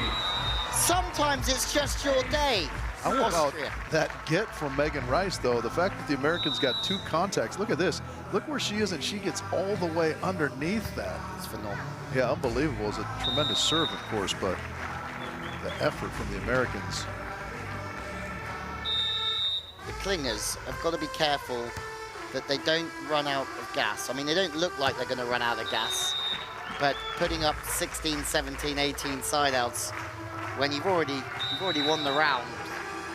Sometimes it's just your day. How about that get from Megan Rice, though? The fact that the Americans got 2 contacts. Look at this. Look where she is, and she gets all the way underneath that. It's phenomenal. Yeah, unbelievable. It's a tremendous serve, of course, but the effort from the Americans. The clingers have got to be careful that they don't run out of gas. I mean, they don't look like they're going to run out of gas, but putting up 16, 17, 18 side-outs when you've already won the round,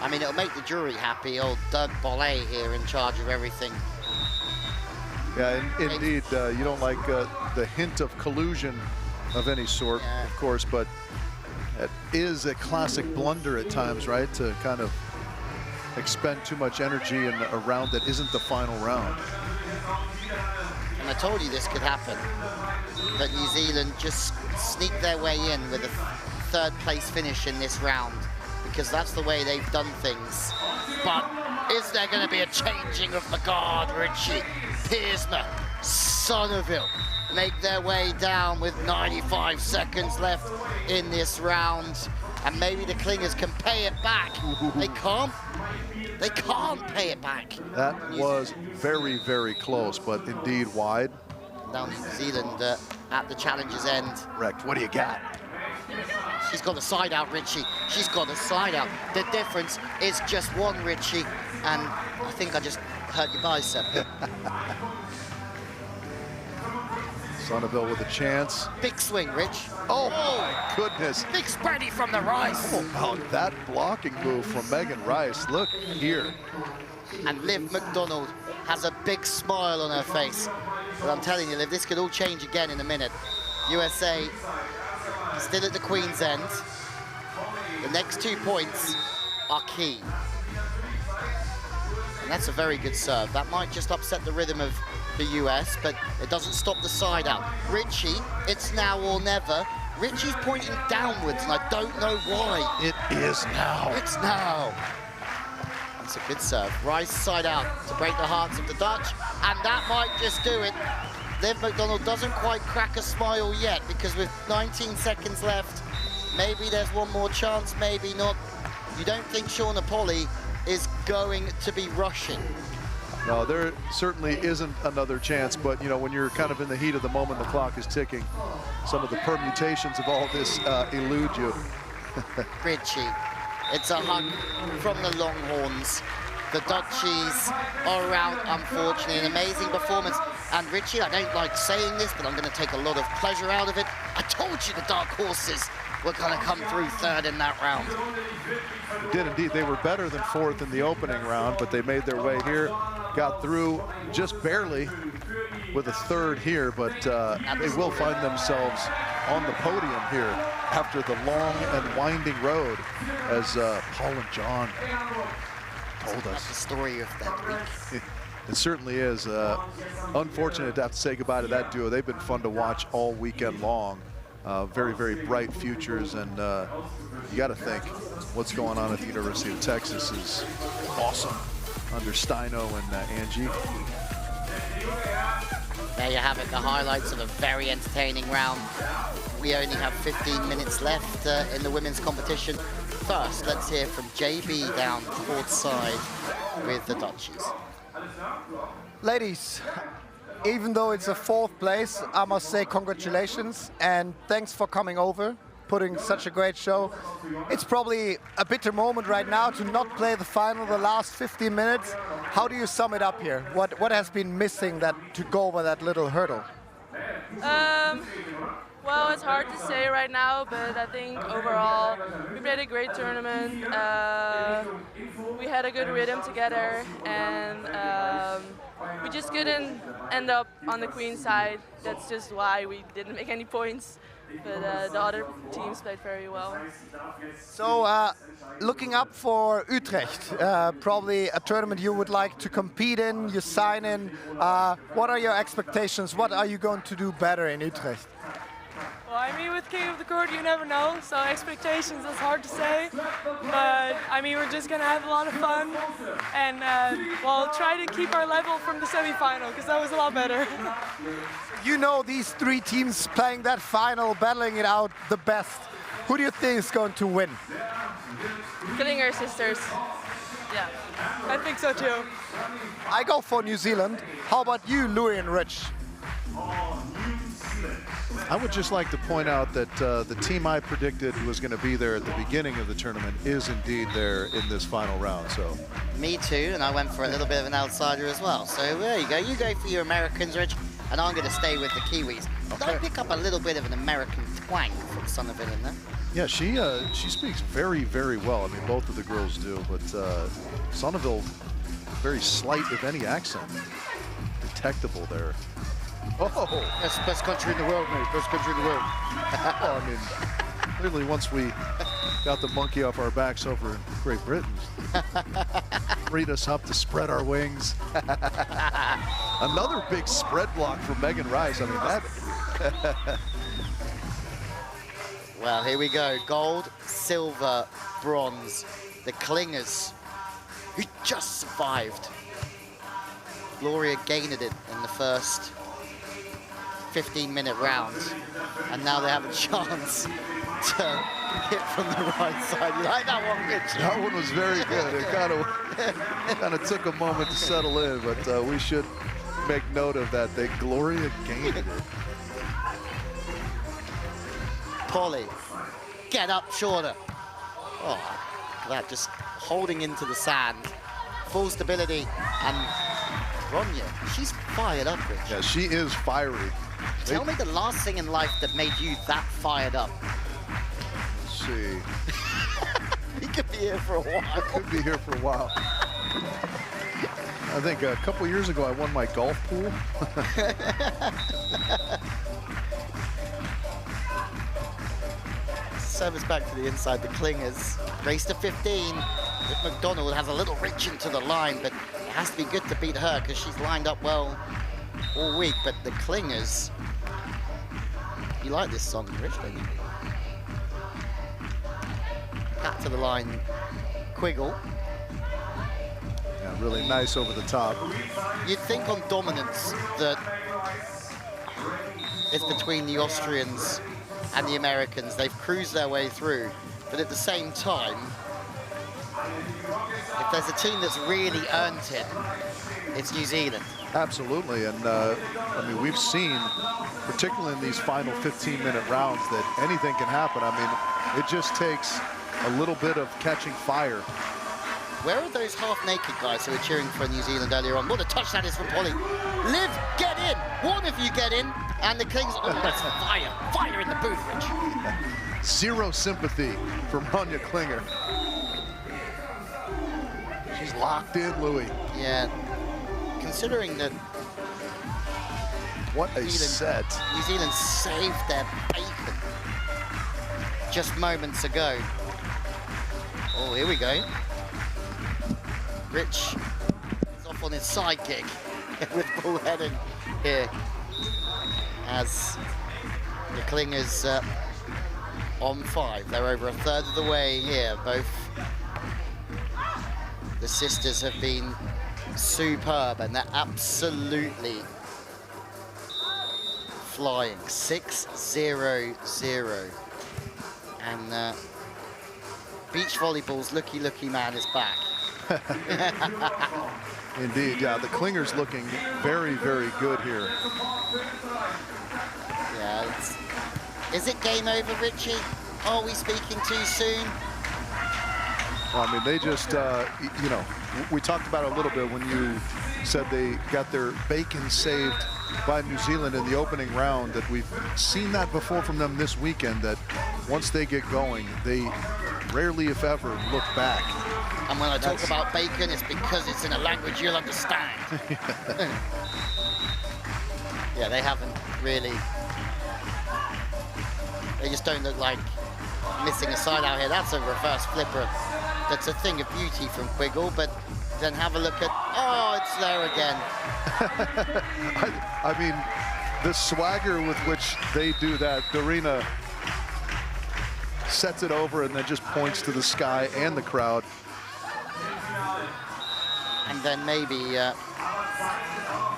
I mean, it'll make the jury happy. Old Doug Bollet here in charge of everything. Yeah, indeed. You don't like the hint of collusion of any sort, of course, but it is a classic blunder at times, right? To kind of expend too much energy in a round that isn't the final round. And I told you this could happen, that New Zealand just sneaked their way in with a 3rd place finish in this round, because that's the way they've done things. But is there going to be a changing of the guard, Richie? Piersma, Sonneville make their way down with 95 seconds left in this round, and maybe the clingers can pay it back. They can't. They can't pay it back. That was very, very close, but indeed wide. Now New Zealand at the challenger's end. Wrecked. What do you got? She's got a side out, Richie. She's got a side out. The difference is just 1, Richie, and I think I just hurt your bicep. Sonneville with a chance. Big swing, Rich. Oh, my goodness. Big spready from the Rice. How about that blocking move from Megan Rice? Look here. And Liv McDonald has a big smile on her face. But I'm telling you, Liv, this could all change again in a minute. USA still at the Queen's end. The next 2 points are key. And that's a very good serve. That might just upset the rhythm of the US, but it doesn't stop the side out. Richie, it's now or never. Richie's pointing downwards, and I don't know why. It is now. It's now. That's a good serve. Rice side out to break the hearts of the Dutch, and that might just do it. Liv McDonald doesn't quite crack a smile yet, because with 19 seconds left, maybe there's one more chance, maybe not. You don't think Shauna Polley is going to be rushing? No, there certainly isn't another chance, but you know, when you're kind of in the heat of the moment, the clock is ticking, some of the permutations of all this elude you. Richie, it's a hug from the Longhorns. The Dutchies are out, unfortunately. An amazing performance. And Richie, I don't like saying this, but I'm going to take a lot of pleasure out of it. I told you the dark horses were going to come through third in that round. They did indeed. They were better than fourth in the opening round, but they made their way here, got through just barely with a third here, but they will find themselves on the podium here after the long and winding road, as Paul and John told us. That's the story of that week. It certainly is. Unfortunate to have to say goodbye to that duo. They've been fun to watch all weekend long. Very, very bright futures, and you got to think what's going on at the University of Texas is awesome under Steino and Angie. There you have it, the highlights of a very entertaining round. We only have 15 minutes left in the women's competition. First, let's hear from JB down courtside with the Dutchies. Ladies, even though it's a fourth place, I must say congratulations and thanks for coming over, putting such a great show. It's probably a bitter moment right now to not play the final the last 15 minutes. How do you sum it up here? What has been missing to go over that little hurdle? Well, it's hard to say right now, but I think overall we played a great tournament. We had a good rhythm together, and we just couldn't end up on the Queen side. That's just why we didn't make any points. But the other teams played very well. So, looking up for Utrecht, probably a tournament you would like to compete in, you sign in. What are your expectations? What are you going to do better in Utrecht? Well, I mean, with King of the Court, you never know, so expectations, it's hard to say. But, I mean, we're just going to have a lot of fun and, well, try to keep our level from the semifinal, because that was a lot better. You know these three teams playing that final, battling it out the best. Who do you think is going to win? Killinger sisters. Yeah, I think so too. I go for New Zealand. How about you, Louis and Rich? I would just like to point out that the team I predicted was going to be there at the beginning of the tournament is indeed there in this final round. So, me too, and I went for a little bit of an outsider as well. So there you go. You go for your Americans, Rich, and I'm going to stay with the Kiwis. Did I pick up a little bit of an American twang from Sonneville in there? Yeah, she speaks very, very well. I mean, both of the girls do, but Sonneville, very slight, if any, accent detectable there. Oh, best country in the world, mate. Best country in the world. Well, I mean, clearly once we got the monkey off our backs over in Great Britain, freed us up to spread our wings. Another big spread block from Megan Rice. I mean, that. Well, here we go. Gold, silver, bronze. The Clingers, who just survived. Gloria gained it in the first 15-minute round, and now they have a chance to hit from the right side. You like that one, Rich? That one was very good. It kind of took a moment to settle in, but we should make note of that. Gloria gained it. Polly, get up shorter. Oh, look at that, just holding into the sand. Full stability, and Ronja, she's fired up, Rich. Yeah, she is fiery. Tell me the last thing in life that made you that fired up. Let's see. He could be here for a while. Could be here for a while. I think a couple years ago I won my golf pool. Service back to the inside. The Clingers race to 15. If McDonald has a little reach into the line, but it has to be good to beat her because she's lined up well all week. But the Clingers, you like this song, Rich, don't you? Back to the line, Quiggle. Yeah, really nice over the top. You'd think on dominance that it's between the Austrians and the Americans. They've cruised their way through, but at the same time, if there's a team that's really earned it, it's New Zealand. Absolutely, and I mean, we've seen, particularly in these final 15-minute rounds, that anything can happen. I mean, it just takes a little bit of catching fire. Where are those half-naked guys who were cheering for New Zealand earlier on? What a touch that is from Polly. Liv, get in! One of you get in! And the Kings, oh, that's fire! Fire in the booth, Rich! Zero sympathy from Ronja Klinger. She's locked in, Louis. Yeah. Considering that... What a set. New Zealand saved their bacon just moments ago. Oh, here we go. Rich is off on his side kick with Paul Heading here as the Clingers on 5. They're over a third of the way here. Both the sisters have been superb and they're absolutely flying. 6-0-0. And beach volleyball's looky man is back. Indeed, yeah, the Klingers looking very, very good here. Yeah, is it game over, Richie? Are we speaking too soon? Well, I mean, they just, you know, we talked about it a little bit when you said they got their bacon saved by New Zealand in the opening round, that we've seen that before from them this weekend, that once they get going, they rarely, if ever, look back. And when I talk about bacon, it's because it's in a language you'll understand. Yeah, they haven't really. They just don't look like missing a side out here. That's a reverse flipper. That's a thing of beauty from Quiggle, but then have a look at, oh, it's there again. I mean, the swagger with which they do that, Dorina sets it over and then just points to the sky and the crowd. And then maybe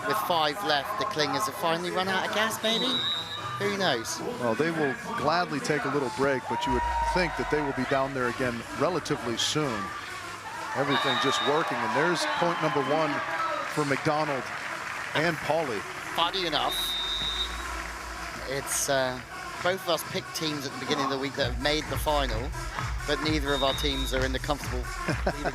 with 5 left, the Klingers have finally run out of gas, maybe? Who knows? Well, they will gladly take a little break, but you would think that they will be down there again relatively soon. Everything just working, and there's point number 1 for McDonald and Pauly. Funny enough, it's both of us picked teams at the beginning of the week that have made the final, but neither of our teams are in the comfortable leading.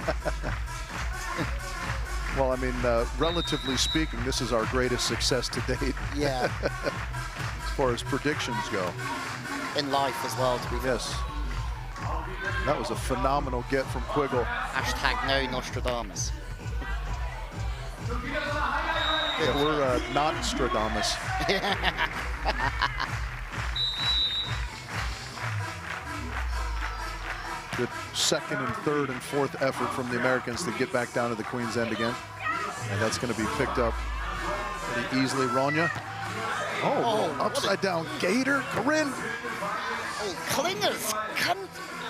Well, I mean, relatively speaking, this is our greatest success to date. Yeah. As far as predictions go. In life as well, to be fair. Yes. That was a phenomenal get from Quiggle. Hashtag no Nostradamus. Yeah, we're not Stradamus. Good second and third and fourth effort from the Americans to get back down to the Queen's End again. And that's going to be picked up pretty easily. Ronja. Oh, upside down gator. Corinne. Oh, Klingers.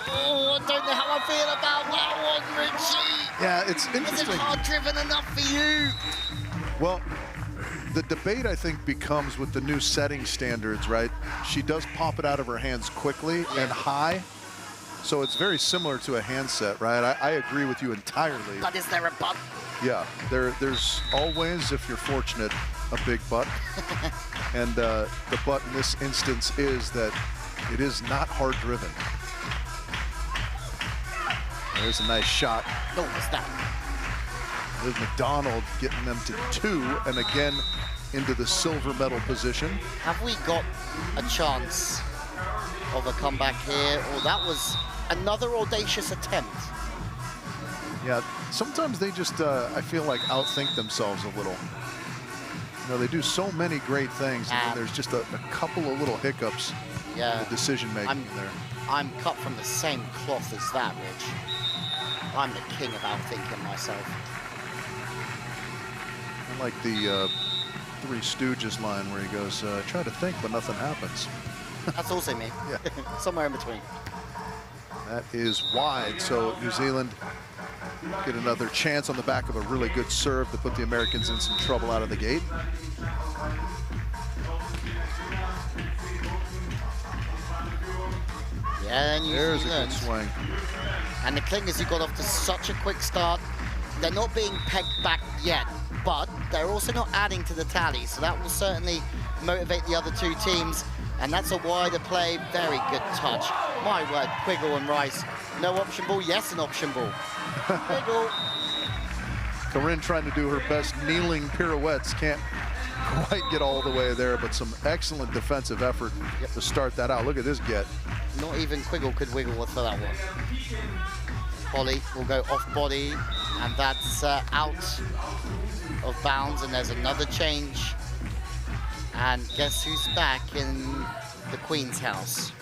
Oh, I don't know how I feel about that one, Richie. Yeah, it's interesting. Is it hard driven enough for you? Well, the debate, I think, becomes with the new setting standards, right? She does pop it out of her hands quickly and high. So it's very similar to a handset, right? I agree with you entirely. But is there a butt? Yeah, there's always, if you're fortunate, a big butt. And the butt in this instance is that it is not hard driven. There's a nice shot. No, it's not. Liv McDonald getting them to 2, and again into the silver medal position. Have we got a chance of a comeback here? Or that was another audacious attempt. Yeah, sometimes they just, I feel like, outthink themselves a little. You know, they do so many great things, and then there's just a couple of little hiccups in the decision-making there. I'm cut from the same cloth as that, Rich. I'm the king of outthinking myself. I like the Three Stooges line where he goes, try to think, but nothing happens. That's also me. Yeah. Somewhere in between. That is wide, so New Zealand get another chance on the back of a really good serve to put the Americans in some trouble out of the gate. Yeah, New There's Zealand. a good swing. And the Clingers, who got off to such a quick start, they're not being pegged back yet, but they're also not adding to the tally, so that will certainly motivate the other two teams. And that's a wider play, very good touch. My word, Quiggle and Rice. No option ball, yes, an option ball. Quiggle. Corinne trying to do her best kneeling pirouettes, can't quite get all the way there, but some excellent defensive effort to start that out. Look at this get. Not even Quiggle could wiggle for that one. Polly will go off body, and that's out of bounds, and there's another change. And guess who's back in the Queen's house?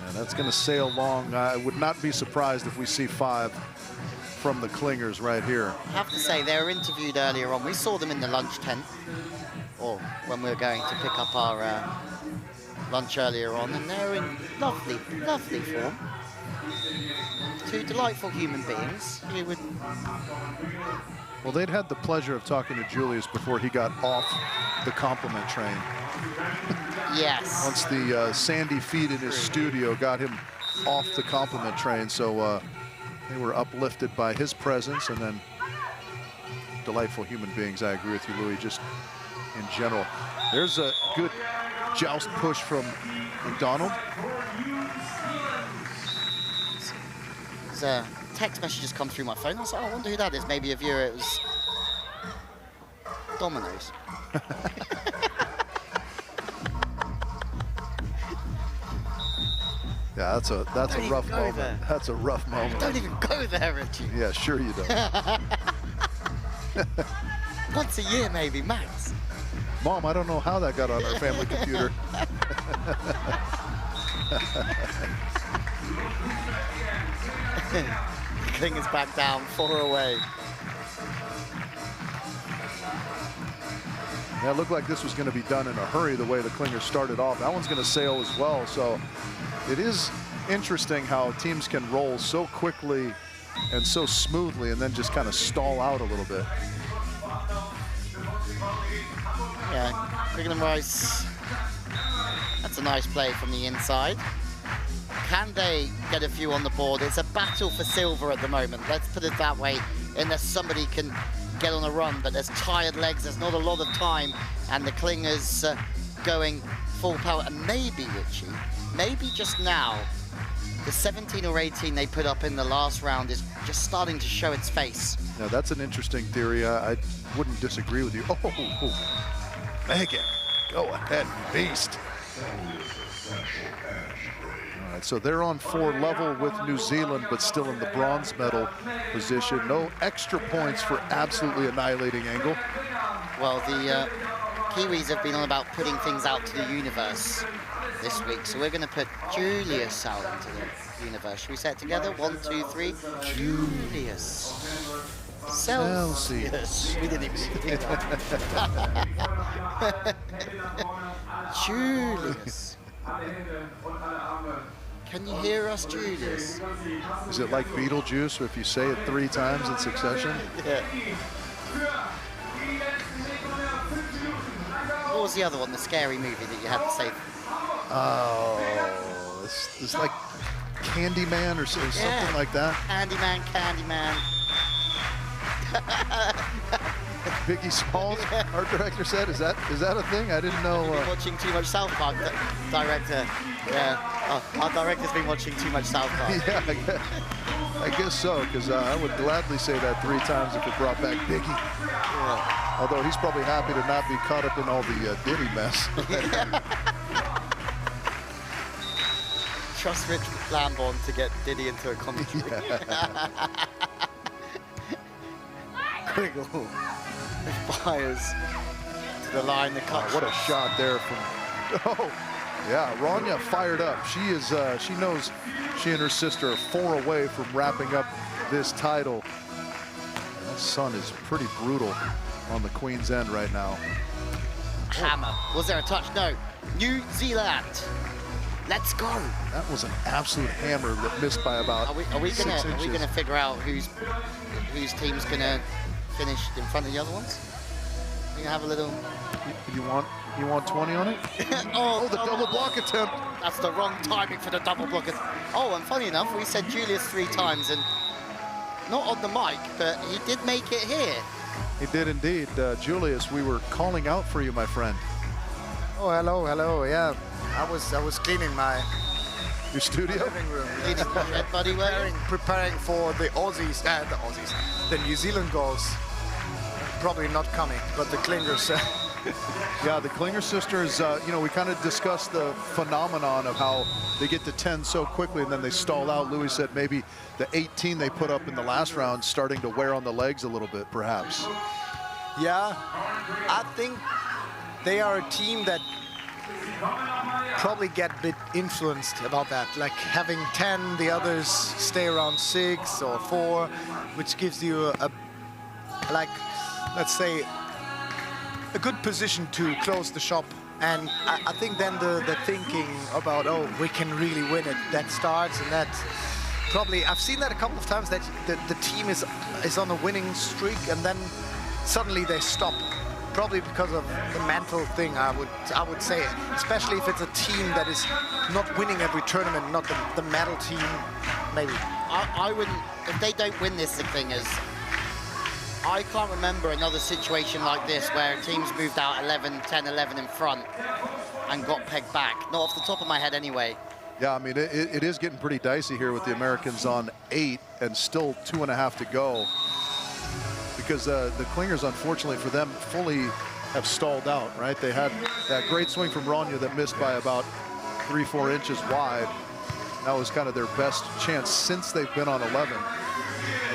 And that's going to sail long. I would not be surprised if we see 5 from the Clingers right here. I have to say, they were interviewed earlier on. We saw them in the lunch tent, or when we were going to pick up our lunch earlier on, and they're in lovely, lovely form. Two delightful human beings. You would... Well, they'd had the pleasure of talking to Julius before he got off the compliment train. Yes. Once the sandy feet in his studio got him off the compliment train, so they were uplifted by his presence, and then delightful human beings. I agree with you, Louis, just in general. There's a good joust push from McDonald. There's a text message just come through my phone. I was like, oh, I wonder who that is. Maybe a viewer. It was Domino's. Yeah, that's a rough moment. There. That's a rough moment. Don't even go there, Richie. Yeah, sure you don't. Once a year, maybe, max. Mom, I don't know how that got on our family computer. King is back down, 4 away. Yeah, it looked like this was going to be done in a hurry the way the Clingers started off. That one's going to sail as well. So it is interesting how teams can roll so quickly and so smoothly and then just kind of stall out a little bit. Yeah, Quiggle and Rice. That's a nice play from the inside. Can they get a few on the board? It's a battle for silver at the moment. Let's put it that way, unless somebody can get on a run, but there's tired legs, there's not a lot of time, and the Clingers going full power. And maybe, Richie, maybe just now, the 17 or 18 they put up in the last round is just starting to show its face. Now, that's an interesting theory. I wouldn't disagree with you. Oh, Megan, go ahead, beast. All right, so they're on 4 level with New Zealand, but still in the bronze medal position. No extra points for absolutely annihilating Engel. Well, the Kiwis have been on about putting things out to the universe this week, so we're going to put Julius out into the universe. Should we say it together? 1, 2, 3. Julius. Celsius. We didn't even do that. Julius. Can you hear us, Julius? Is it like Beetlejuice if you say it 3 times in succession? Yeah. What was the other one, the scary movie that you had to say? Oh, it's like Candyman or something like that. Candyman. Biggie Smalls, art director, said, is that a thing? I didn't know. Watching too much South Park, director. Yeah, our director's been watching too much South Park. Yeah, I guess so, because I would gladly say that 3 times if it brought back Biggie. Yeah. Although he's probably happy to not be caught up in all the Diddy mess. Trust Rich Lamborn to get Diddy into a commentary. Quiggle fires to the line, the cut. What a shot there from, oh, yeah, Rania fired up. She is, she knows she and her sister are 4 away from wrapping up this title. That sun is pretty brutal on the Queen's End right now. Hammer. Was there a touch? No. New Zealand. Let's go. That was an absolute hammer that missed by about Are we 6 gonna inches. figure out whose team's gonna finish in front of the other ones? We gonna have a little. You want 20 on it? Oh, the double block attempt. That's the wrong timing for the double block. Oh, and funny enough, we said Julius 3 times, and not on the mic, but he did make it here. He did indeed. Julius, we were calling out for you, my friend. Oh, hello, yeah. I was cleaning your studio? Living room. Cleaning your head, buddy, preparing for the the New Zealand goals. Probably not coming, but the Klingers. Yeah, the Klinger sisters, you know, we kind of discussed the phenomenon of how they get to 10 so quickly and then they stall out. Louis said maybe the 18 they put up in the last round starting to wear on the legs a little bit, perhaps. Yeah, I think they are a team that probably get a bit influenced about that, like having 10, the others stay around 6 or 4, which gives you a like, let's say, a good position to close the shop. And I think then the thinking about, oh, we can really win it, that starts, and that probably, I've seen that a couple of times, that the team is on a winning streak and then suddenly they stop. Probably because of the mental thing, I would say, especially if it's a team that is not winning every tournament, not the medal team, maybe. I wouldn't, if they don't win this, the thing is, I can't remember another situation like this where teams moved out 10-11 in front and got pegged back. Not off the top of my head anyway. Yeah, I mean, it is getting pretty dicey here with the Americans on 8 and still 2.5 to go. Because the Klingers, unfortunately for them, fully have stalled out, right? They had that great swing from Rania that missed by about 3-4 inches wide. That was kind of their best chance since they've been on 11.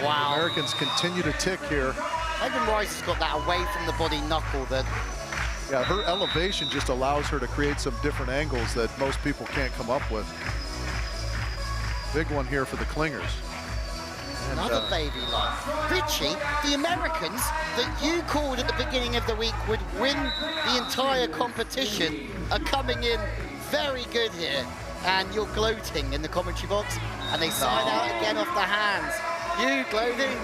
Wow. The Americans continue to tick here. Megan Rice has got that away from the body knuckle that... Yeah, her elevation just allows her to create some different angles that most people can't come up with. Big one here for the Klingers. And, another baby life. Richie, the Americans that you called at the beginning of the week would win the entire competition are coming in very good here. And you're gloating in the commentary box, and they side out again off the hands. You gloating.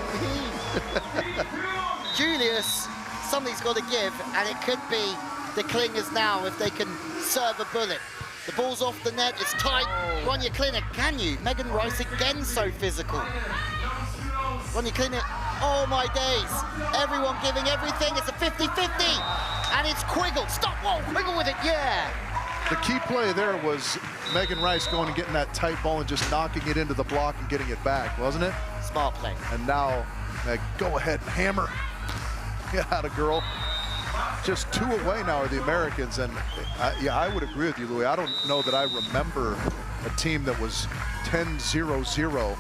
Julius, something's got to give, and it could be the Klingers now if they can serve a bullet. The ball's off the net, it's tight. Rania Klinek, can you? Megan Rice again so physical. Rania Klinek, oh my days. Everyone giving everything, it's a 50-50. And it's Quiggle, stop, whoa, Quiggle with it, yeah. The key play there was Megan Rice going and getting that tight ball and just knocking it into the block and getting it back, wasn't it? Smart play. And now, Meg, go ahead, hammer. Get out of girl. Just 2 away now are the Americans, and yeah, I would agree with you, Louis. I don't know that I remember a team that was 10-0-0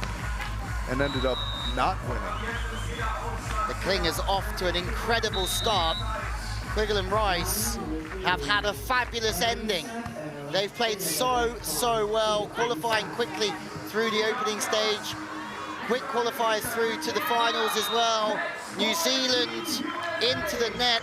and ended up not winning. The Klingers off to an incredible start. Quiggle and Rice have had a fabulous ending. They've played so well, qualifying quickly through the opening stage. Quick qualifiers through to the finals as well. New Zealand into the net,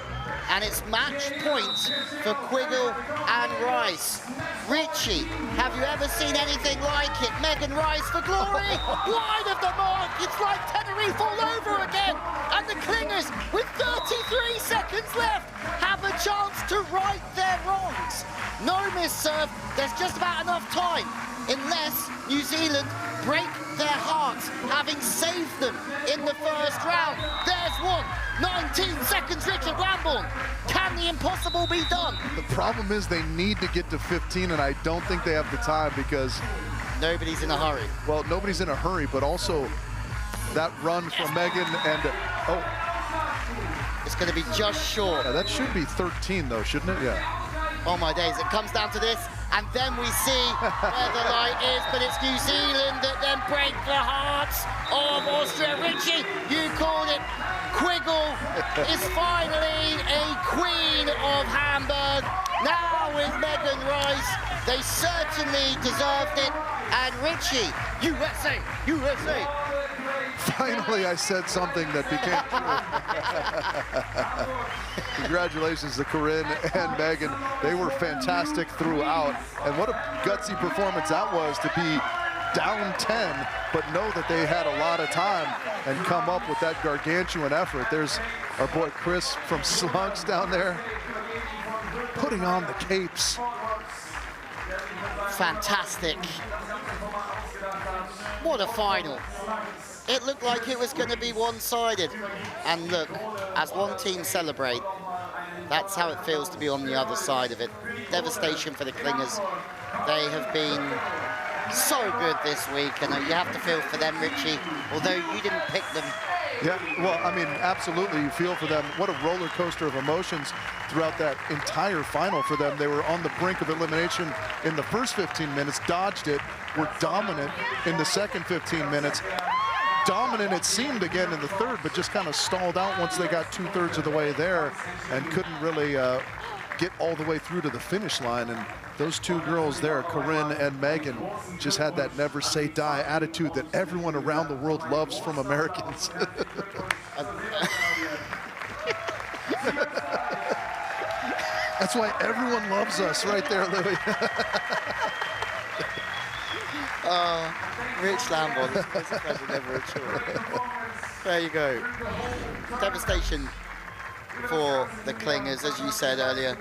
and it's match point for Quiggle and Rice. Richie, have you ever seen anything like it? Megan Rice for glory, wide of the mark. It's like Tenerife all over again. And the Klingers, with 33 seconds left, have a chance to right their wrongs. No miss serve, there's just about enough time, unless New Zealand break their hearts, having saved them in the first round. There's one. 19 seconds, Richard Lambourne. Can the impossible be done? The problem is they need to get to 15, and I don't think they have the time because... Nobody's in a hurry. Well, nobody's in a hurry, but also that run from Megan and... oh. It's going to be just short. Yeah, that should be 13, though, shouldn't it? Yeah. Oh, my days. It comes down to this. And then we see where the light is, but it's New Zealand that then break the hearts of Austria. Richie, you called it. Quiggle is finally a queen of Hamburg. Now with Megan Rice, they certainly deserved it. And Richie, USA, USA. Finally, I said something that became true. Congratulations to Corinne and Megan. They were fantastic throughout. And what a gutsy performance that was to be down 10, but know that they had a lot of time and come up with that gargantuan effort. There's our boy Chris from Slunks down there, putting on the capes. Fantastic. What a final. It looked like it was going to be one-sided. And look, as one team celebrate, that's how it feels to be on the other side of it. Devastation for the Clingers. They have been so good this week, and you have to feel for them, Richie, although you didn't pick them. Yeah, well, I mean, absolutely, you feel for them. What a roller coaster of emotions throughout that entire final for them. They were on the brink of elimination in the first 15 minutes, dodged it, were dominant in the second 15 minutes. Dominant, it seemed, again in the third, but just kind of stalled out once they got 2/3 of the way there and couldn't really get all the way through to the finish line. And those two girls there, Corinne and Megan, just had that never say die attitude that everyone around the world loves from Americans. That's why everyone loves us right there, Louis. Rich Lambon, it's a pleasure, never a chore. There you go. Devastation for the Clingers, as you said earlier.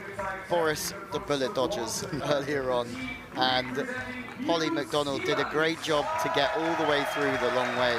Boris the Bullet Dodgers earlier on, and Polly McDonald did a great job to get all the way through the long way.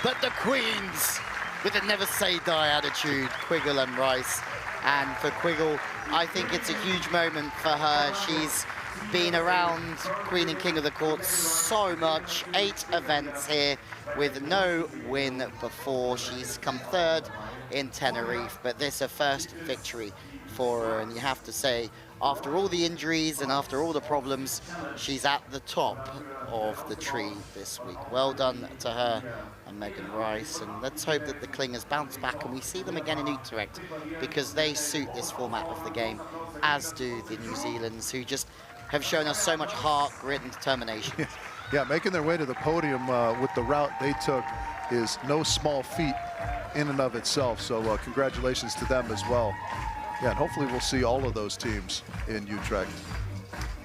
But the Queens, with a never say die attitude, Quiggle and Rice. And for Quiggle, I think it's a huge moment for her. She's been around Queen and King of the Court so much, 8 events here with no win before. She's come third in Tenerife, but this is her first victory for her, and you have to say, after all the injuries and after all the problems, she's at the top of the tree this week. Well done to her and Megan Rice, and let's hope that the Clingers bounce back and we see them again in Utrecht, because they suit this format of the game, as do the New Zealanders, who just have shown us so much heart, grit, and determination. Yeah, making their way to the podium with the route they took is no small feat in and of itself. So congratulations to them as well. Yeah, and hopefully we'll see all of those teams in Utrecht.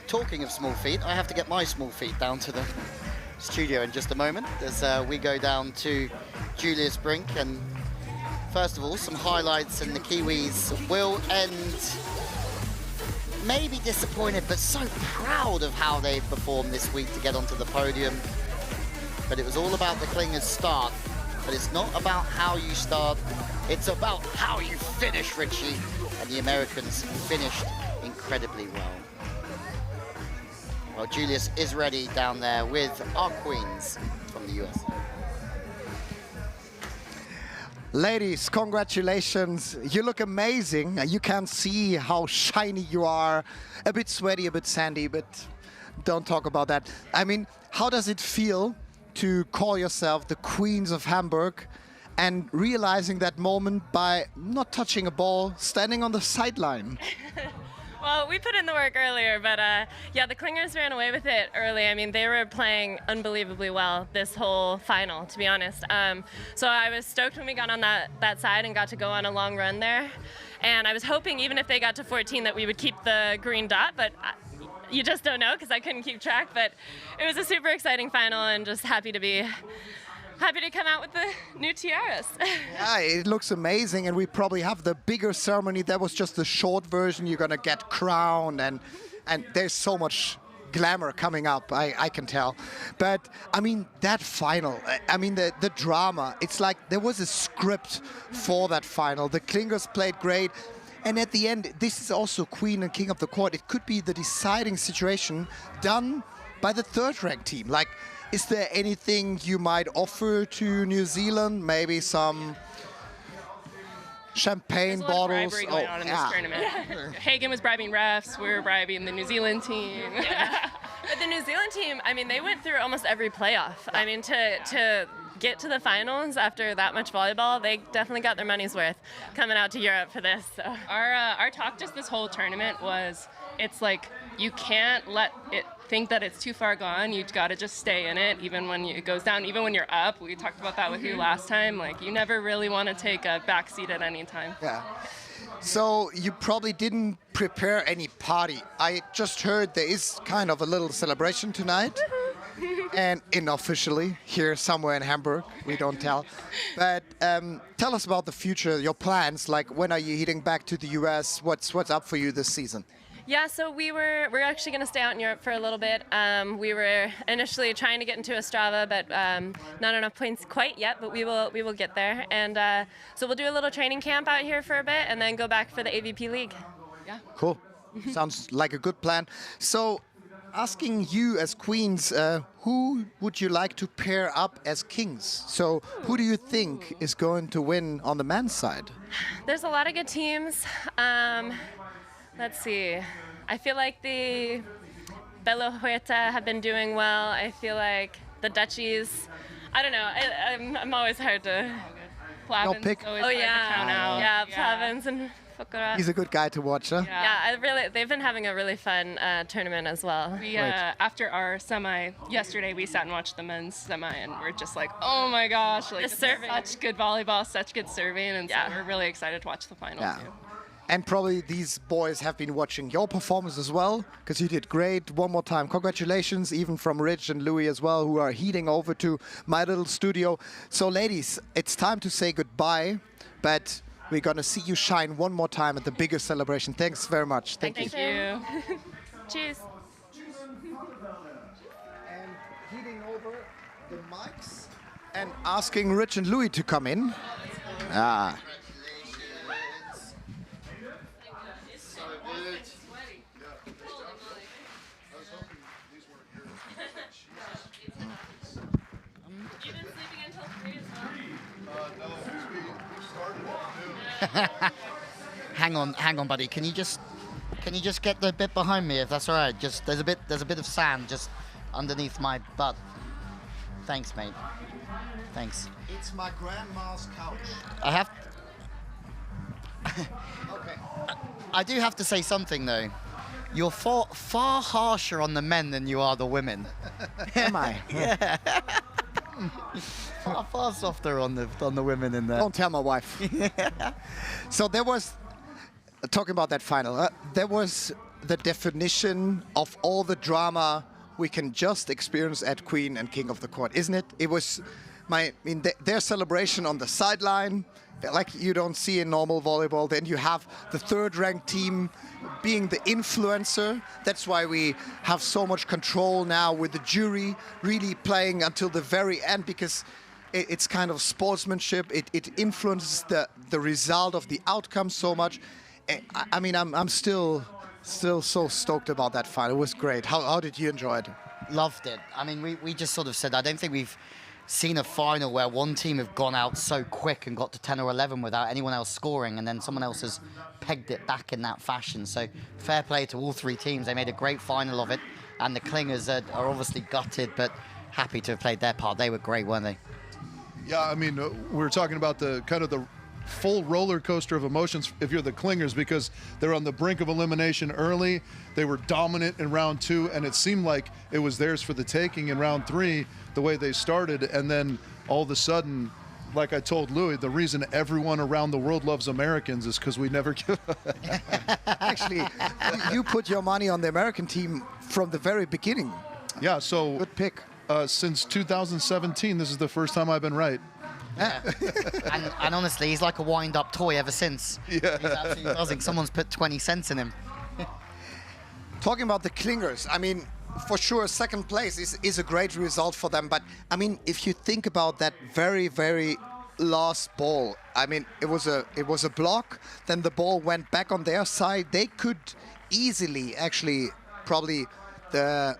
Talking of small feet, I have to get my small feet down to the studio in just a moment as we go down to Julius Brink. And first of all, some highlights, and the Kiwis will end maybe disappointed, but so proud of how they've performed this week to get onto the podium. But it was all about the Clingers' start. But it's not about how you start, it's about how you finish, Richie. And the Americans finished incredibly well. Well, Julius is ready down there with our queens from the US. Ladies, congratulations. You look amazing. You can see how shiny you are. A bit sweaty, a bit sandy, but don't talk about that. I mean, how does it feel to call yourself the Queens of Hamburg and realizing that moment by not touching a ball, standing on the sideline? Well, we put in the work earlier, but yeah, the Clingers ran away with it early. I mean, they were playing unbelievably well this whole final, to be honest. So I was stoked when we got on that side and got to go on a long run there. And I was hoping, even if they got to 14, that we would keep the green dot, but you just don't know because I couldn't keep track. But it was a super exciting final, and just happy to come out with the new tiaras. Yeah, it looks amazing, and we probably have the bigger ceremony. That was just the short version. You're gonna get crowned, and there's so much glamour coming up, I can tell. But I mean, that final, I mean the drama, it's like there was a script for that final. The Clingers played great, and at the end, this is also Queen and King of the Court. It could be the deciding situation done by the third-ranked team. Like, is there anything you might offer to New Zealand? Maybe some champagne There's a lot bottles. of bribery going on in this tournament. Hagen was bribing refs. We were bribing the New Zealand team. But the New Zealand team, I mean, they went through almost every playoff. I mean, to get to the finals after that much volleyball, they definitely got their money's worth coming out to Europe for this. So. Our talk just this whole tournament was, it's like you can't let it think that it's too far gone. You've got to just stay in it, even when it goes down, even when you're up. We talked about that with you last time. Like, you never really want to take a back seat at any time. Yeah. So you probably didn't prepare any party. I just heard there is kind of a little celebration tonight. And unofficially here somewhere in Hamburg, we don't tell. But tell us about the future, your plans. Like, when are you heading back to the US? What's up for you this season? Yeah, so we're actually going to stay out in Europe for a little bit. We were initially trying to get into Ostrava, but not enough points quite yet. But we will get there, and so we'll do a little training camp out here for a bit, and then go back for the AVP League. Yeah. Cool. Sounds like a good plan. So, asking you as queens, who would you like to pair up as kings? So, who do you think is going to win on the men's side? There's a lot of good teams. Let's see. I feel like the Belo Huerta have been doing well. I feel like the Dutchies. I don't know. I'm always hard to. Plavins. Pick. Oh yeah. To count out. Yeah, Plavins and Fukura. He's a good guy to watch, huh? Yeah, they've been having a really fun tournament as well. We, after our semi yesterday, we sat and watched the men's semi, and we're just like, oh my gosh, like such good volleyball, such good serving, and so we're really excited to watch the final too. And probably these boys have been watching your performance as well, because you did great. One more time, congratulations, even from Rich and Louis as well, who are heading over to my little studio. So, ladies, it's time to say goodbye, but we're going to see you shine one more time at the bigger celebration. Thanks very much. Thank you. Cheers. And heading over the mics and asking Rich and Louis to come in. Hang on, buddy. Can you just get the bit behind me, if that's all right? Just there's a bit of sand just underneath my butt. Thanks, mate. Thanks. It's my grandma's couch. I have. Okay. I do have to say something though. You're far harsher on the men than you are the women. Am I? Yeah. far softer on the women in there. Don't tell my wife. So there was, talking about that final, there was the definition of all the drama we can just experience at Queen and King of the Court, isn't it? It was their celebration on the sideline, like you don't see in normal volleyball. Then you have the third-ranked team being the influencer. That's why we have so much control now with the jury really playing until the very end, because it's kind of sportsmanship. It influences the result of the outcome so much. I mean, I'm still so stoked about that final. It was great. How did you enjoy it? Loved it. I mean, we just sort of said, I don't think we've seen a final where one team have gone out so quick and got to 10 or 11 without anyone else scoring, and then someone else has pegged it back in that fashion. So fair play to all three teams. They made a great final of it, and the Clingers are obviously gutted, but happy to have played their part. They were great, weren't they? Yeah, I mean, we were talking about the kind of the full roller coaster of emotions if you're the Clingers, because they're on the brink of elimination early. They were dominant in round 2, and it seemed like it was theirs for the taking in round 3, the way they started. And then all of a sudden, like I told Louis, the reason everyone around the world loves Americans is because we never give up. Actually, you put your money on the American team from the very beginning. Yeah, so good pick. Since 2017, this is the first time I've been right. Yeah. and honestly, he's like a wind-up toy ever since. Yeah. He's absolutely buzzing. Someone's put 20 cents in him. Talking about the Clingers, I mean, for sure, second place is a great result for them. But, I mean, if you think about that very, very last ball, I mean, it was a block, then the ball went back on their side. They could easily, actually, probably the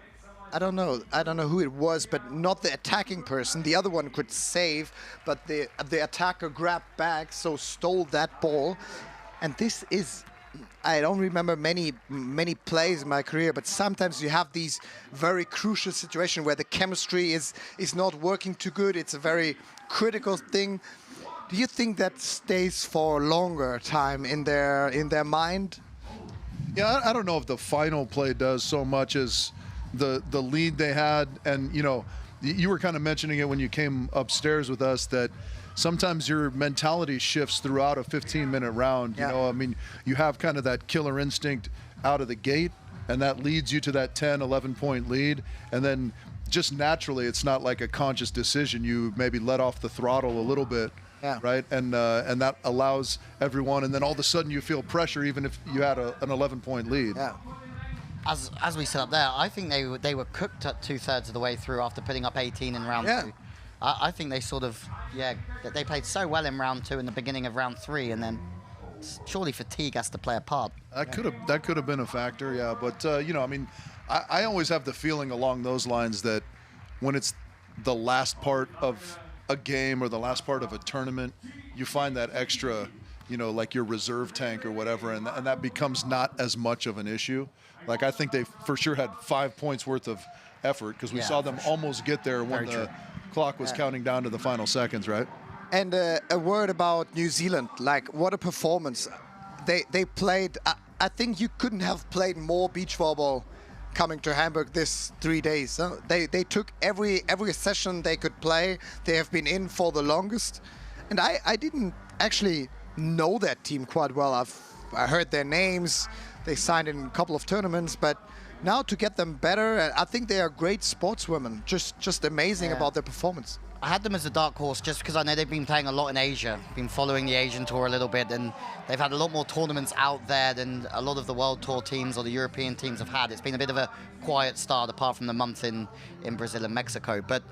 I don't know who it was, but not the attacking person. The other one could save, but the attacker grabbed back, so stole that ball. And this is, I don't remember many plays in my career, but sometimes you have these very crucial situations where the chemistry is not working too good. It's a very critical thing. Do you think that stays for a longer time in their mind? Yeah, I don't know if the final play does so much as the lead they had. And, you know, you were kind of mentioning it when you came upstairs with us that sometimes your mentality shifts throughout a 15-minute round. You know, I mean, you have kind of that killer instinct out of the gate, and that leads you to that 10, 11-point lead. And then just naturally, it's not like a conscious decision. You maybe let off the throttle a little bit. Yeah. Right, and that allows everyone, and then all of a sudden you feel pressure, even if you had an 11-point lead. Yeah. As we set up there, I think they were cooked at 2/3 of the way through after putting up 18 in round 2. I think they sort of they played so well in round 2 and the beginning of round 3, and then surely fatigue has to play a part. That could have been a factor, yeah. But you know, I mean, I always have the feeling along those lines that when it's the last part of a game or the last part of a tournament, you find that extra, you know, like your reserve tank or whatever, and that becomes not as much of an issue. Like, I think they for sure had 5 points worth of effort because we saw them almost get there when the clock was counting down to the final seconds, right? And a word about New Zealand, like what a performance. They played, I think you couldn't have played more beach volleyball coming to Hamburg this 3 days. They took every session they could play. They have been in for the longest. And I didn't actually know that team quite well. I heard their names. They signed in a couple of tournaments, but now to get them better, I think they are great sportswomen. Just amazing about their performance. I had them as a dark horse just because I know they've been playing a lot in Asia, been following the Asian tour a little bit, and they've had a lot more tournaments out there than a lot of the World Tour teams or the European teams have had. It's been a bit of a quiet start apart from the month in Brazil and Mexico. But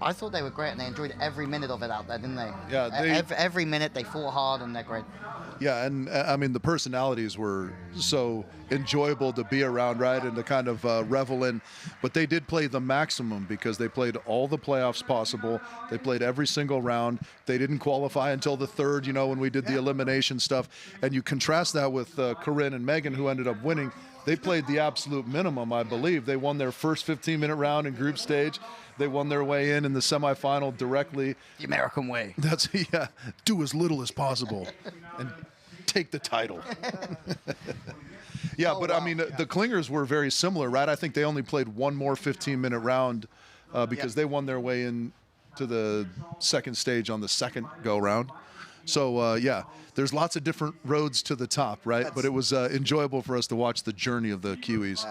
I thought they were great, and they enjoyed every minute of it out there, didn't they? Yeah, every minute they fought hard, and they're great. Yeah, and I mean, the personalities were so enjoyable to be around, right, and to kind of revel in. But they did play the maximum because they played all the playoffs possible. They played every single round. They didn't qualify until the third, you know, when we did the elimination stuff. And you contrast that with Corinne and Megan, who ended up winning. They played the absolute minimum, I believe. They won their first 15-minute round in group stage. They won their way in the semifinal directly. The American way. That's, yeah, do as little as possible and take the title. Yeah, but I mean, the Klingers were very similar, right? I think they only played one more 15-minute round because they won their way in to the second stage on the second go-round. So, yeah, there's lots of different roads to the top, right? But it was enjoyable for us to watch the journey of the Kiwis.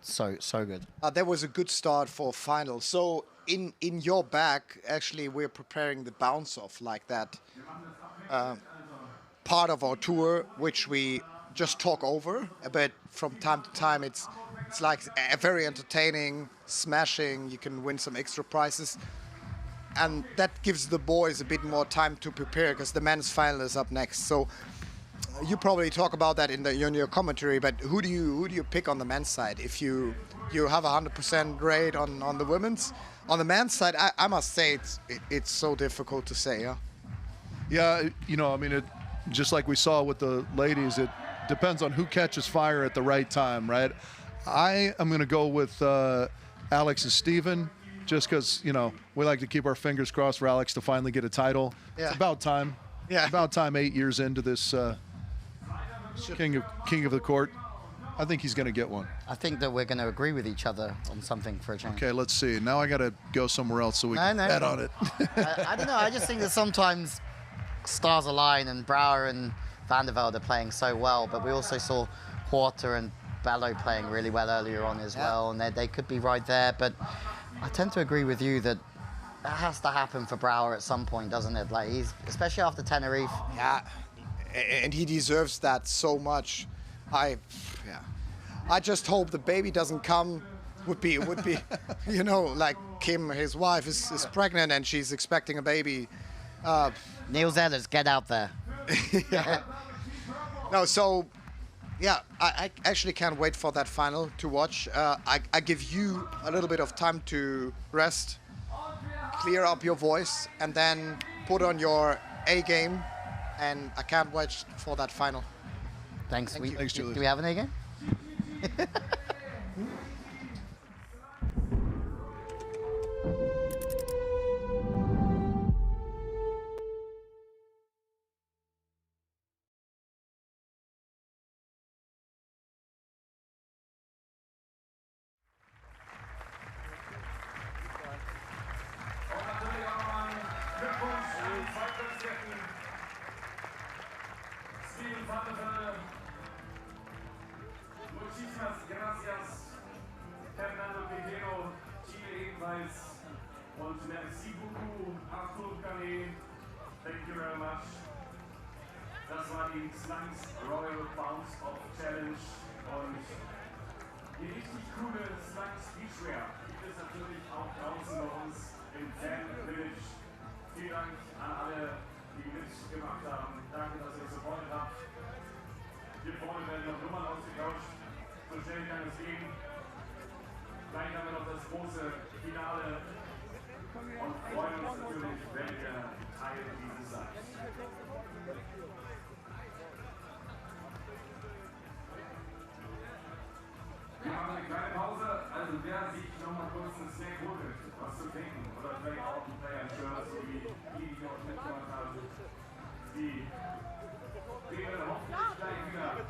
So good. That was a good start for final. So in your back, actually, we're preparing the bounce-off like that. Part of our tour, which we just talk over, but from time to time it's like a very entertaining, smashing. You can win some extra prizes. And that gives the boys a bit more time to prepare because the men's final is up next. So you probably talk about that in your commentary, but who do you pick on the men's side? If you have 100% rate on the women's, on the men's side, I must say it's so difficult to say. Yeah, you know, I mean, just like we saw with the ladies, it depends on who catches fire at the right time, right? I am going to go with Alex and Steven. Just because, you know, we like to keep our fingers crossed for Alex to finally get a title. Yeah. It's about time. Yeah. About time 8 years into this king of the court. I think he's going to get one. I think that we're going to agree with each other on something for a change. Okay, let's see. Now I got to go somewhere else so we can bet on it. I don't know. I just think that sometimes stars align, and Brouwer and Van der Velde are playing so well, but we also saw Huerta and Bello playing really well earlier on as well, and they could be right there, but I tend to agree with you that has to happen for Brouwer at some point, doesn't it? Like, he's, especially after Tenerife. Yeah, and he deserves that so much. I just hope the baby doesn't come. Would be, you know, like Kim, his wife, is pregnant and she's expecting a baby. Niels Ehlers, get out there. Yeah. No, so Yeah, I actually can't wait for that final to watch. I give you a little bit of time to rest, clear up your voice, and then put on your A game. And I can't wait for that final. Thanks. Thank you. Thanks, Julius. Do we have an A game? Muchísimas gracias, Fernando Quintero, Chile ebenfalls, und merci beaucoup, Arthur Canet, thank you very much. Das war die Slunks Royal Bounce of Challenge und die richtig coole Slunks Beachwear gibt es natürlich auch draußen bei uns im Fan Village. Vielen Dank an alle, die mitgemacht haben. Danke, dass ihr supportet habt. Hier vorne werden noch Nummern ausgetauscht. So schnell kann es gehen. Gleich haben wir noch das große Finale und freuen uns natürlich, wenn ihr Teil dieses seid. Wir machen eine kleine Pause, also wer sich noch mal kurz einen Snack holt, was zu trinken oder vielleicht auch ein Player-Shirt, so wie die dort mitgemacht haben, die sehen wir hoffentlich gleich wieder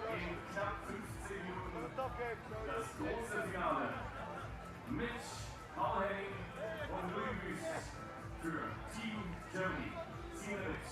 in knapp 15 Minuten das große Finale mit Paul Henning und Louis Wüst für Team Germany. Ziehen wir mit.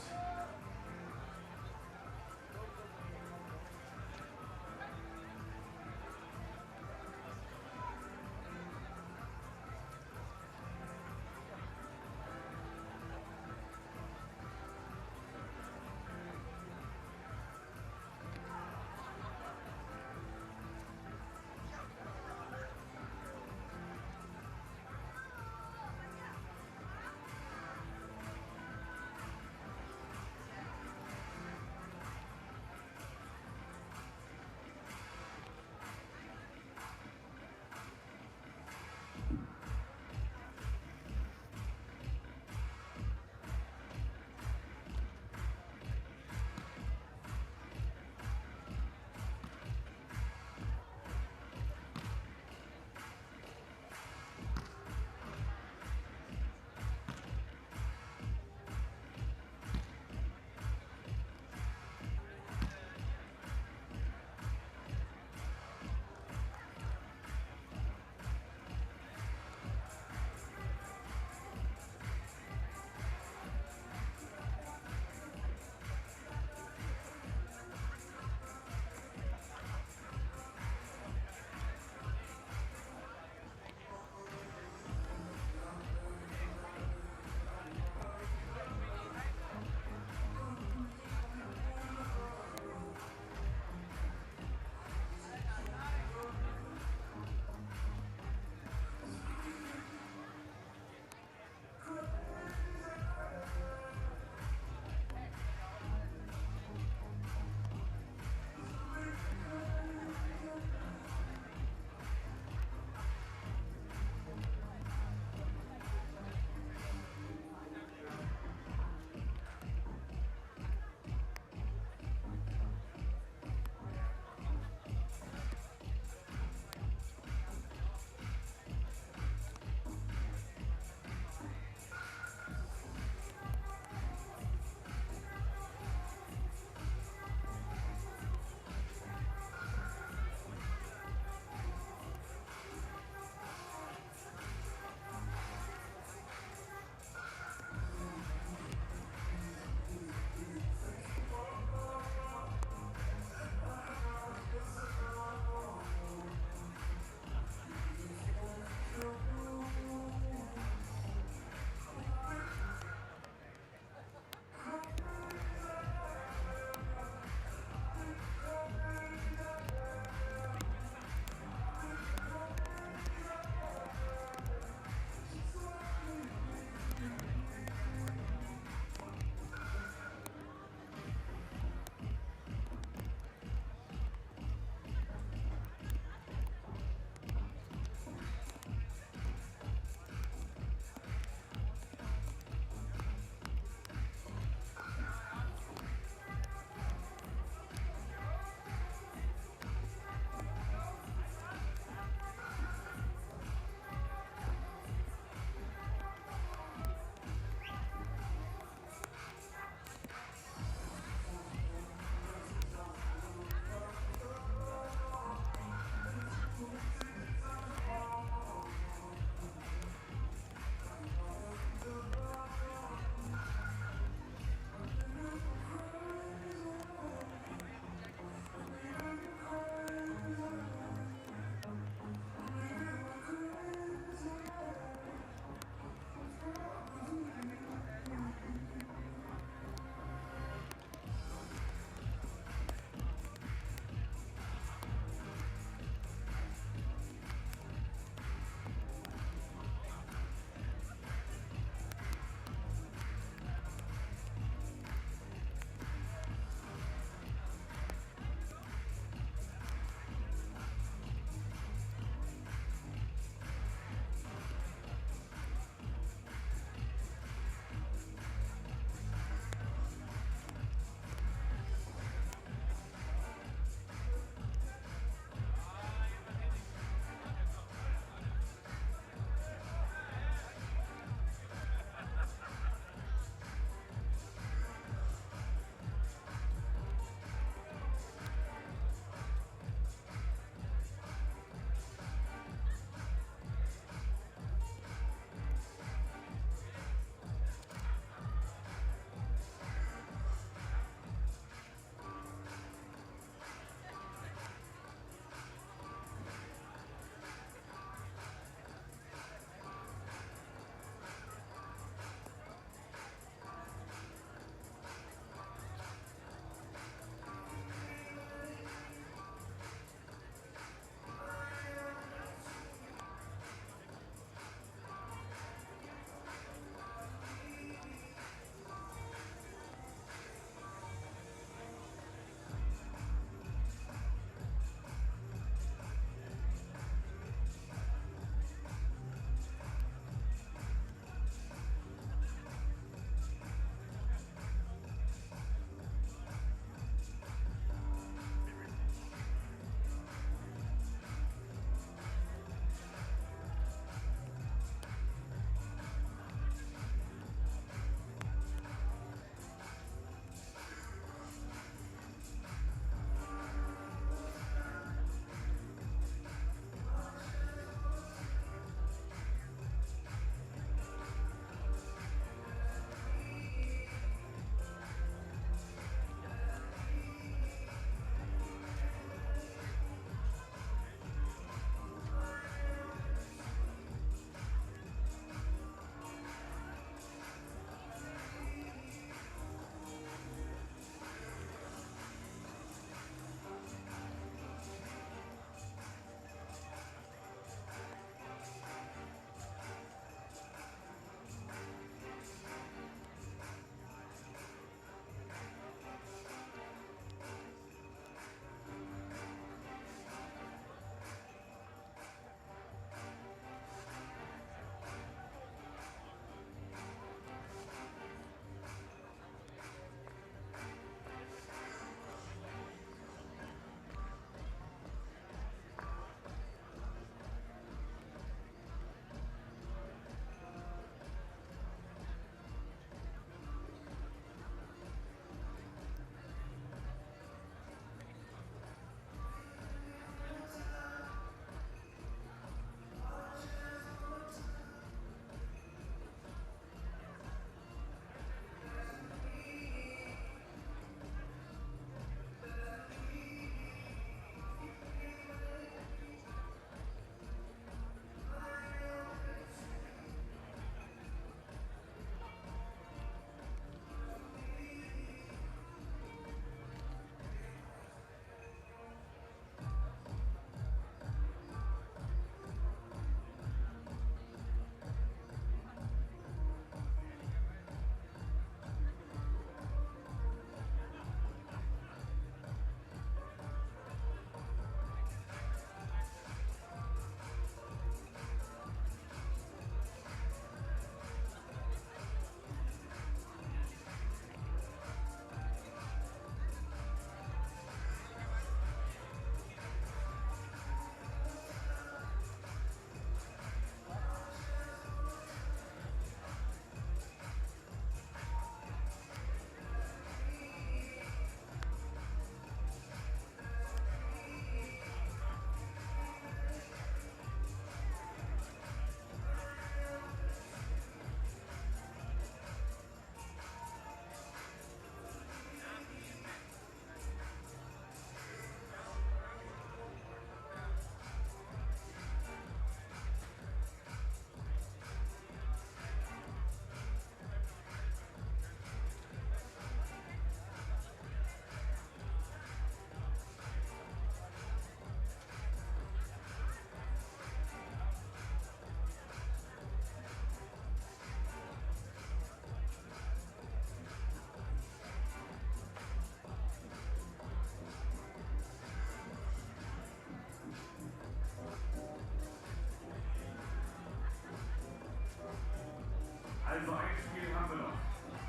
Also ein Spiel haben wir noch.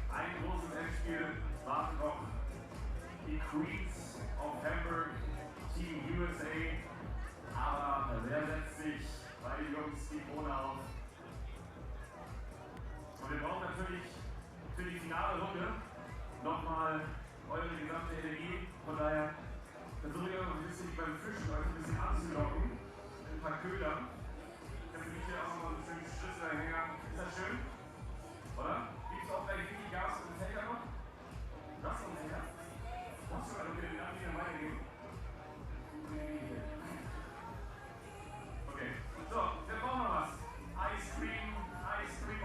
Ein großes Endspiel wartet noch. Die Queens of Hamburg, Team USA. Aber wer setzt sich bei den Jungs die Krone auf? Und wir brauchen natürlich für die finale Runde nochmal eure gesamte Energie. Von daher versuche ich auch noch ein bisschen wie beim Fischen euch ein bisschen anzulocken. Ein paar Köder. Ich habe für mich hier auch noch mal einen schönen Schlüsselanhänger. Ist das schön? Oder? Gibt es auch gleich richtig Gas und Fächer noch? Das und Fächer? Das sogar, du kannst den anderen weitergeben. Okay, so, wir brauchen noch was. Ice Cream,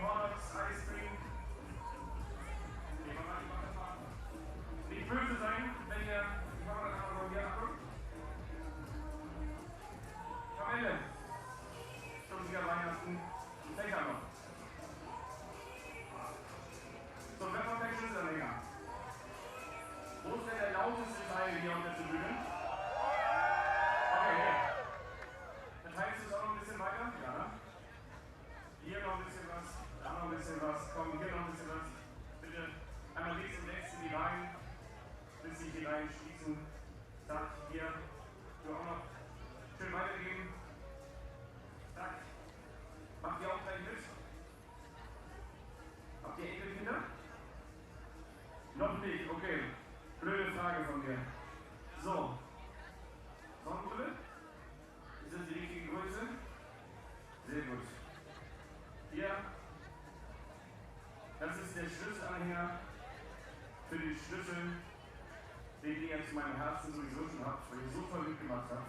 Hotdogs, Ice Cream. Nicht böse sein, wenn ihr die Kamera von mir anguckt. Kamelle. Stundiger Weihnachten. Fächer noch. So, wer von der Schlüsselanhänger? Wo ist denn der lauteste Teil hier auf der Tribüne? Okay, hier. Verteilst du es auch noch ein bisschen weiter? Ja, ne? Hier noch ein bisschen was, da noch ein bisschen was. Komm, hier noch ein bisschen was. Bitte einmal links und rechts in die Reihen, bis sich die Reihen schließen. Zack, hier. Du auch noch schön weitergeben. Zack. Macht ihr auch gleich mit? Habt ihr Enkelkinder? Noch nicht, okay. Blöde Frage von mir. So. Sonnenbrille? Ist das die richtige Größe? Sehr gut. Hier. Das ist der Schlüsselanhänger für den Schlüssel, den ihr zu meinem Herzen sowieso schon habt, weil ihr so toll mitgemacht habt.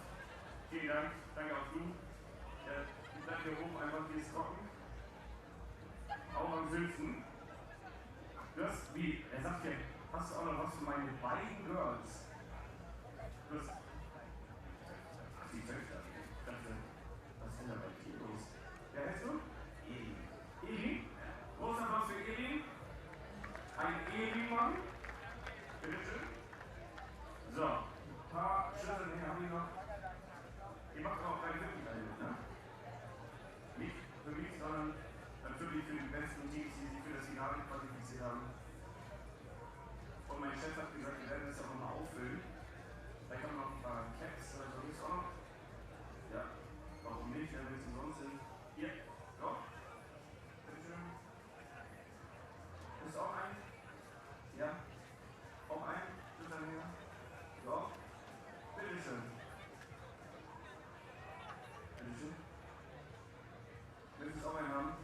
Vielen Dank. Danke auch du. Ich bleibe hier oben einfach, hier ist trocken. Auch am schönsten. Du hast, wie, er sagt ja, hast du auch noch was für meine beiden Girls? Du hast, ach, die Töchter. Ich dachte, was ist denn da bei dir los? Wer heißt du? Eli. Eli? Großer Applaus für Eli. Ein Eli-Mann. Bitteschön. So, ein paar Schlüsselanhänger haben wir noch. Ihr macht auch gleich wirklich alle mit, ne? Nicht für mich, sondern natürlich für die besten Teams, die sich für das Finale qualifiziert haben. Und mein Chef hat gesagt, wir werden das auch nochmal auffüllen. Vielleicht haben wir noch ein paar Caps oder so. Ist auch noch? Ja. Warum nicht? Wenn wir es umsonst sind. Hier. So. Bitteschön. Ist auch ein? Ja. Auch ein? Schlüsselanhänger? Ja. Bitteschön. Bitteschön. Willst du es auch einen haben?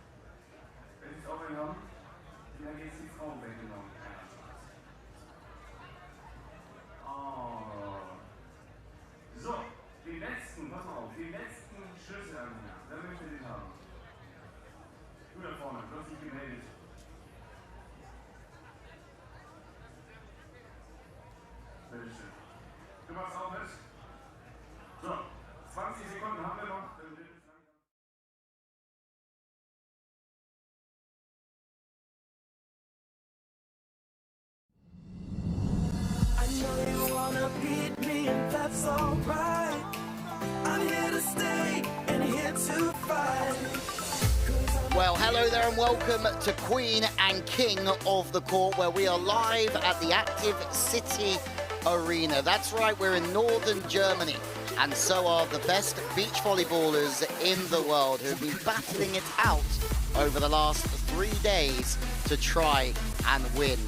Wenn Sie es auch einen haben, dann geht es die Frau weggenommen. Oh. So, den letzten, pass mal auf, den letzten Schlüsselanhänger. Wer möchte den haben? Du da vorne, du hast dich gemeldet. Bitteschön. Du machst auch mit? So, 20 Sekunden haben wir noch. I know you wanna beat me, and that's alright. I'm here to stay and here to fight. Well, hello there and welcome to Queen and King of the Court, where we are live at the Active City Arena. That's right, we're in northern Germany, and so are the best beach volleyballers in the world who have been battling it out over the last 3 days to try and win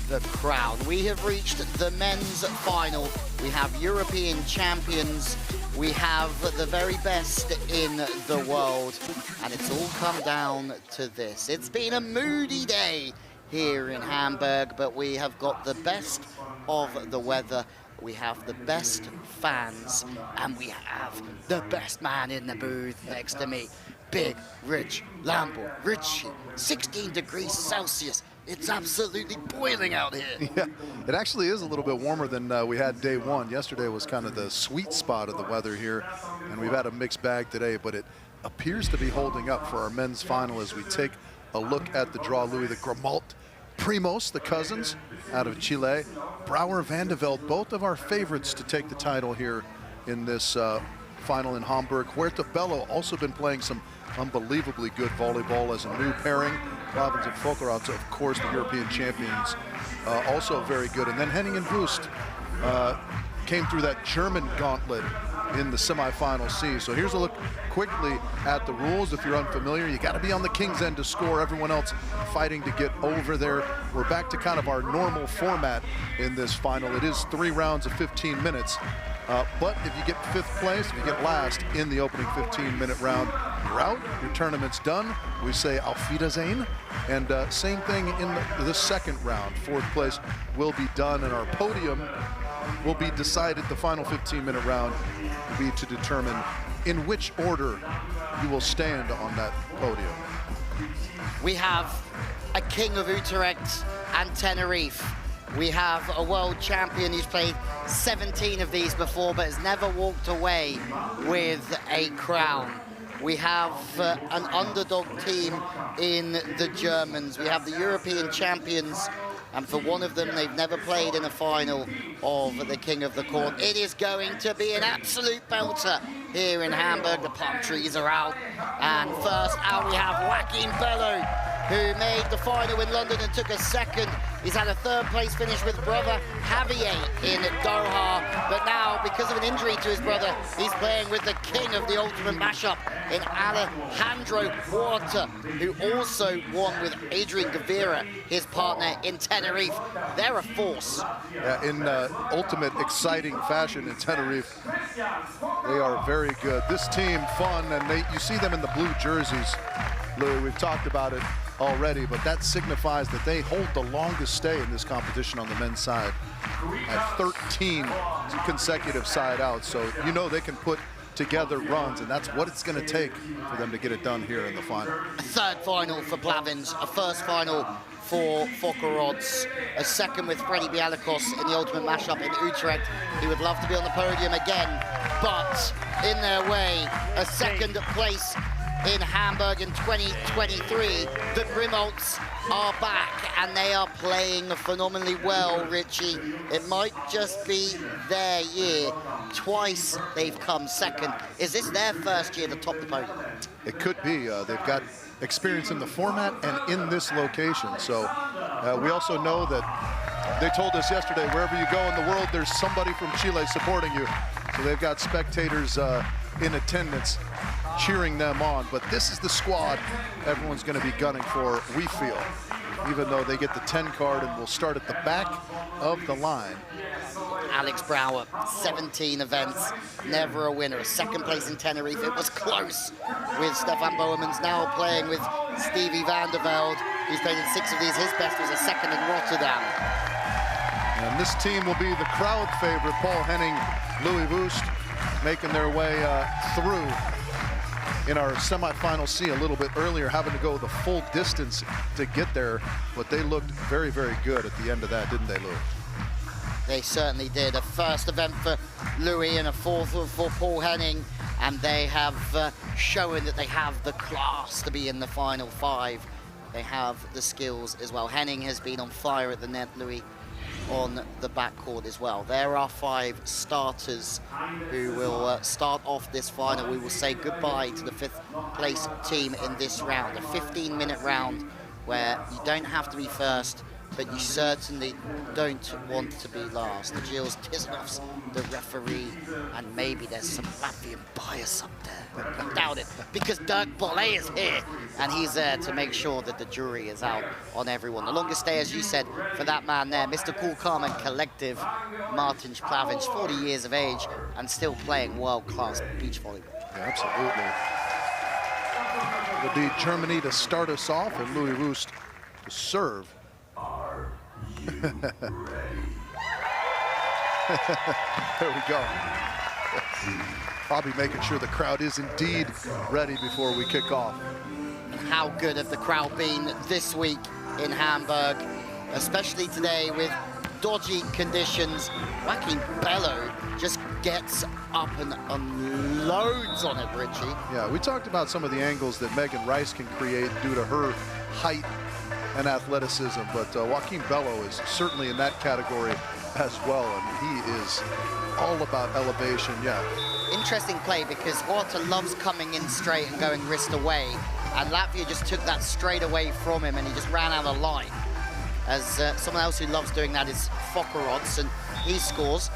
the crown. We have reached the men's final. We have European champions. We have the very best in the world. And it's all come down to this. It's been a moody day here in Hamburg, but we have got the best of the weather. We have the best fans, and we have the best man in the booth next to me. Big Rich Lambo. Richie, 16 degrees Celsius. It's absolutely boiling out here. Yeah, it actually is a little bit warmer than we had day one. Yesterday was kind of the sweet spot of the weather here, and we've had a mixed bag today, but it appears to be holding up for our men's final as we take a look at the draw. Louis, the Gramalt Primos, the cousins out of Chile, Brouwer Van de Velde, both of our favorites to take the title here in this final in Hamburg. Huerta Bello also been playing some unbelievably good volleyball as a new pairing. Plavins and Folkerot, of course, the European champions, also very good. And then Henning and Wust came through that German gauntlet in the semifinal C. So here's a look quickly at the rules. If you're unfamiliar, you got to be on the king's end to score. Everyone else fighting to get over there. We're back to kind of our normal format in this final. It is 3 rounds of 15 minutes. But if you get 5th place, if you get last in the opening 15-minute round, you're out, your tournament's done. We say Auf Wiedersehen. And same thing in the 2nd round. 4th place will be done, and our podium will be decided. The final 15-minute round will be to determine in which order you will stand on that podium. We have a King of Utrecht and Tenerife. We have a world champion who's played 17 of these before but has never walked away with a crown. We have an underdog team in the Germans. We have the European champions, and for one of them, they've never played in a final of the King of the Court. It is going to be an absolute belter here in Hamburg. The palm trees are out, and first out we have Joachim Bello, who made the final in London and took a 2nd. He's had a 3rd place finish with brother Javier in Doha, but now, because of an injury to his brother, he's playing with the king of the ultimate mashup in Alejandro Huerta, who also won with Adrian Gavira, his partner in Tenerife. They're a force. Yeah, in ultimate exciting fashion in Tenerife, they are very good. This team, fun, and you see them in the blue jerseys. Louis, we've talked about it already, but that signifies that they hold the longest stay in this competition on the men's side at 13 consecutive side outs. So you know they can put together runs, and that's what it's going to take for them to get it done here in the final. A 3rd final for Plavins, a 1st final for Folkerods, a 2nd with Freddie Bialakos in the ultimate mashup in Utrecht. He would love to be on the podium again, but in their way, a 2nd place in Hamburg in 2023. The Grimolds are back, and they are playing phenomenally well, Richie. It might just be their year. Twice they've come 2nd. Is this their 1st year to top the podium? It could be. They've got experience in the format and in this location. So we also know that they told us yesterday, wherever you go in the world, there's somebody from Chile supporting you. So they've got spectators in attendance cheering them on, but this is the squad everyone's going to be gunning for, we feel, even though they get the 10 card and will start at the back of the line. Alex Brouwer, 17 events, never a winner. A 2nd place in Tenerife. It was close with Stefan Boermans, now playing with Stevie van der Velde, who's played in 6 of these. His best was a 2nd in Rotterdam. And this team will be the crowd favorite. Paul Henning, Louis Wust making their way through in our semifinal C a little bit earlier, having to go the full distance to get there, but they looked very, very good at the end of that, didn't they, Louis? They certainly did. A 1st event for Louis and a 4th for Paul Henning, and they have shown that they have the class to be in the final 5. They have the skills as well. Henning has been on fire at the net, Louis on the backcourt as well. There are 5 starters who will start off this final. We will say goodbye to the 5th place team in this round, a 15-minute round where you don't have to be first, but you certainly don't want to be last. Gilles Tisnov's the referee, and maybe there's some Latvian bias up there. I doubt it, because Dirk Bolle is here, and he's there to make sure that the jury is out on everyone. The longest stay, as you said, for that man there, Mr. Cool, Calm and Collective, Martin Plavins, 40 years of age, and still playing world-class beach volleyball. Yeah, absolutely. It'll be Germany to start us off, and Louis Wust to serve. There we go. Bobby making sure the crowd is indeed ready before we kick off. And how good have the crowd been this week in Hamburg, especially today with dodgy conditions. Joachim Bello just gets up and unloads on it, Richie. Yeah, we talked about some of the angles that Megan Rice can create due to her height and athleticism, but Joachim Bello is certainly in that category as well, and he is all about elevation. Yeah. Interesting play, because Horta loves coming in straight and going wrist away, And Latvia just took that straight away from him, and he just ran out of line. As someone else who loves doing that is Fokarots, and he scores.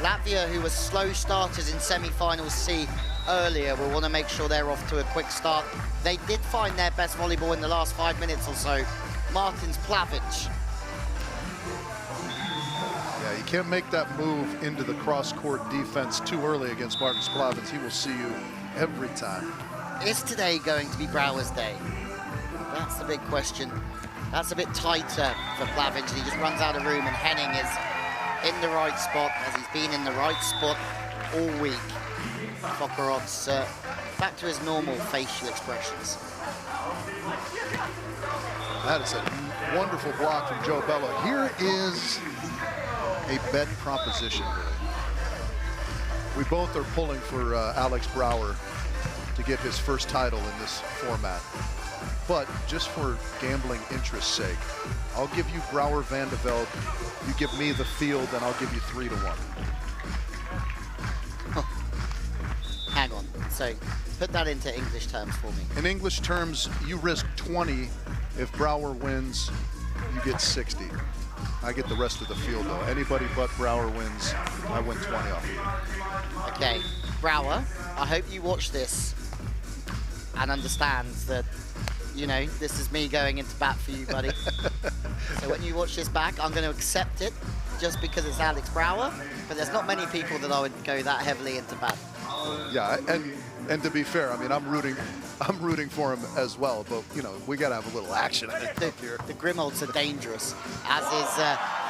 Latvia, who were slow starters in Semifinal C earlier, will want to make sure they're off to a quick start. They did find their best volleyball in the last 5 minutes or so. Martins Plavic. Yeah, you can't make that move into the cross-court defense too early against Martins Plavic. He will see you every time. Is today going to be Brouwer's day? That's the big question. That's a bit tighter for Plavic. He just runs out of room, and Henning is in the right spot, as he's been in the right spot all week. Fokarots back to his normal facial expressions. That is a wonderful block from Joe Bello. Here is a bet proposition, really. We both are pulling for Alex Brouwer to get his first title in this format. But just for gambling interest's sake, I'll give you Brouwer Van de Velde. You give me the field, and I'll give you 3-1. Hang on. So put that into English terms for me. In English terms, you risk 20. If Brouwer wins, you get 60. I get the rest of the field, though. Anybody but Brouwer wins, I win 20 off. Okay, Brouwer, I hope you watch this and understand that, you know, this is me going into bat for you, buddy. So when you watch this back, I'm going to accept it just because it's Alex Brouwer, but there's not many people that I would go that heavily into bat. Yeah, and to be fair, I mean, I'm rooting for him as well, but you know, we got to have a little action here. The Grimolds are dangerous, as is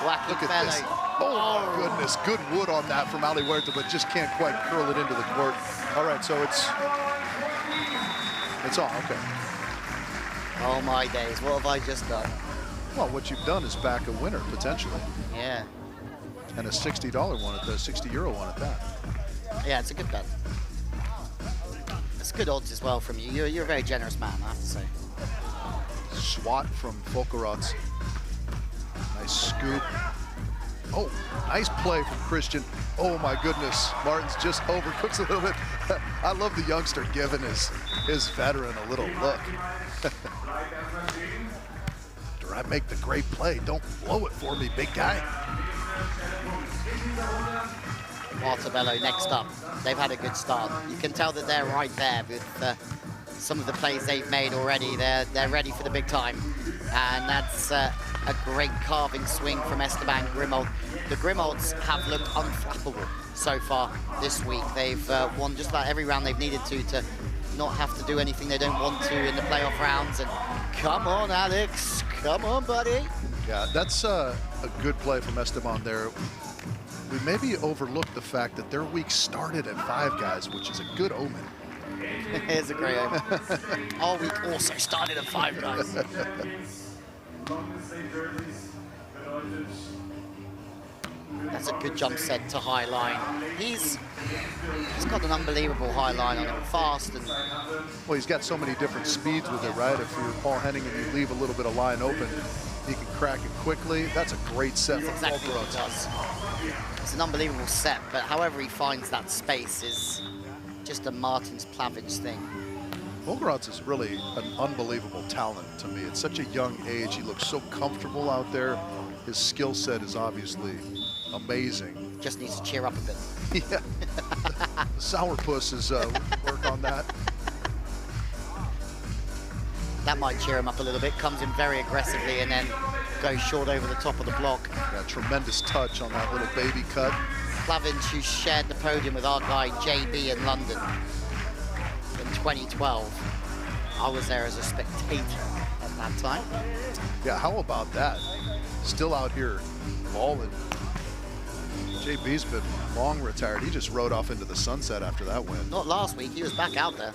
Joaquin Look at this. Oh, my goodness. Good wood on that from Ali Huerta, but just can't quite curl it into the court. All right, so it's on, okay. Oh, my days. What have I just done? Well, what you've done is back a winner, potentially. Yeah. And a $60 one at the €60 one at that. Yeah, it's a good bet. It's good odds as well from you. You're a very generous man, I have to say. Swat from Fokarots. Nice scoop. Oh, nice play from Christian. Oh my goodness, Martins just overcooks a little bit. I love the youngster giving his veteran a little look. Do I make the great play? Don't blow it for me, big guy. Bello next up. They've had a good start. You can tell that they're right there with some of the plays they've made already. They're ready for the big time. And that's a great carving swing from Esteban Grimold. The Grimolds have looked unflappable so far this week. They've won just about every round they've needed to not have to do anything they don't want to in the playoff rounds. And come on, Alex. Come on, buddy. Yeah, that's a good play from Esteban there. We maybe overlooked the fact that their week started at 5 guys, which is a good omen. It's a great omen. Our week also started at 5 guys. That's a good jump set to high line. He's got an unbelievable high line on him, fast and. Well, he's got so many different speeds with it, right? If you're Paul Henning and you leave a little bit of line open, he can crack it quickly. That's a great set. That's exactly what he does. It's an unbelievable set, but however he finds that space is just a Martins Plavic thing. Fokarots is really an unbelievable talent to me. At such a young age, he looks so comfortable out there. His skill set is obviously amazing. Just needs to cheer up a bit. Yeah. The sourpuss is work on that. That might cheer him up a little bit. Comes in very aggressively and then goes short over the top of the block. Yeah, tremendous touch on that little baby cut. Plavic, who shared the podium with our guy JB in London in 2012. I was there as a spectator at that time. Yeah, how about that? Still out here balling. JB's been long retired. He just rode off into the sunset after that win. Not last week. He was back out there.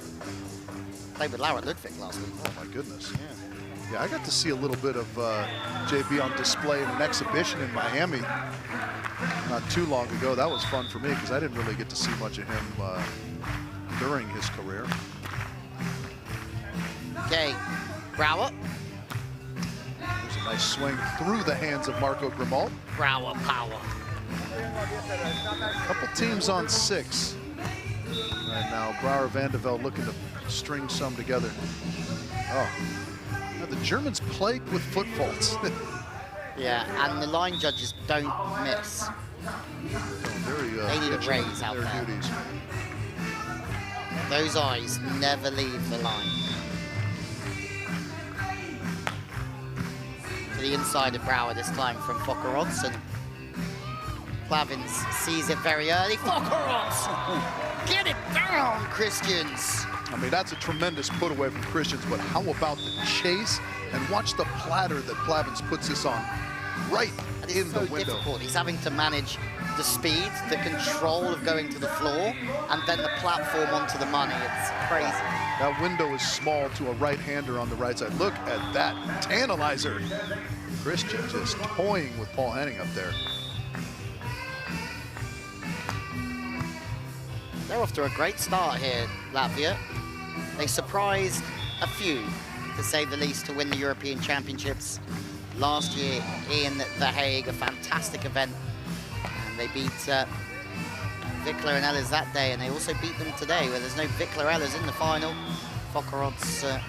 Played with Laura Ludwig last week. Oh my goodness. Yeah, I got to see a little bit of JB on display in an exhibition in Miami not too long ago. That was fun for me because I didn't really get to see much of him during his career. Okay, Brouwer. There's a nice swing through the hands of Marco Grimold. Brouwer power. Couple teams on 6 right now. Brouwer Van de Velde looking to string some together. Oh, now the Germans plagued with foot faults. Yeah, and the line judges don't miss. They need a raise out there. Duties. Those eyes never leave the line. To the inside of Brouwer this time from Fokkerods, and Plavins sees it very early. Fokkerods! Get it down, Christians! I mean, that's a tremendous put away from Christians, but how about the chase? And watch the platter that Plavins puts this on right in the window. Difficult. He's having to manage the speed, the control of going to the floor, and then the platform onto the money. It's crazy. That window is small to a right-hander on the right side. Look at that tantalizer. Christian just toying with Paul Henning up there. They're off to a great start here, Latvia. They surprised a few, to say the least, to win the European Championships last year in The Hague, a fantastic event. And they beat Vikler and Ehlers that day, and they also beat them today, where there's no Vikler Ehlers in the final. Fokkerods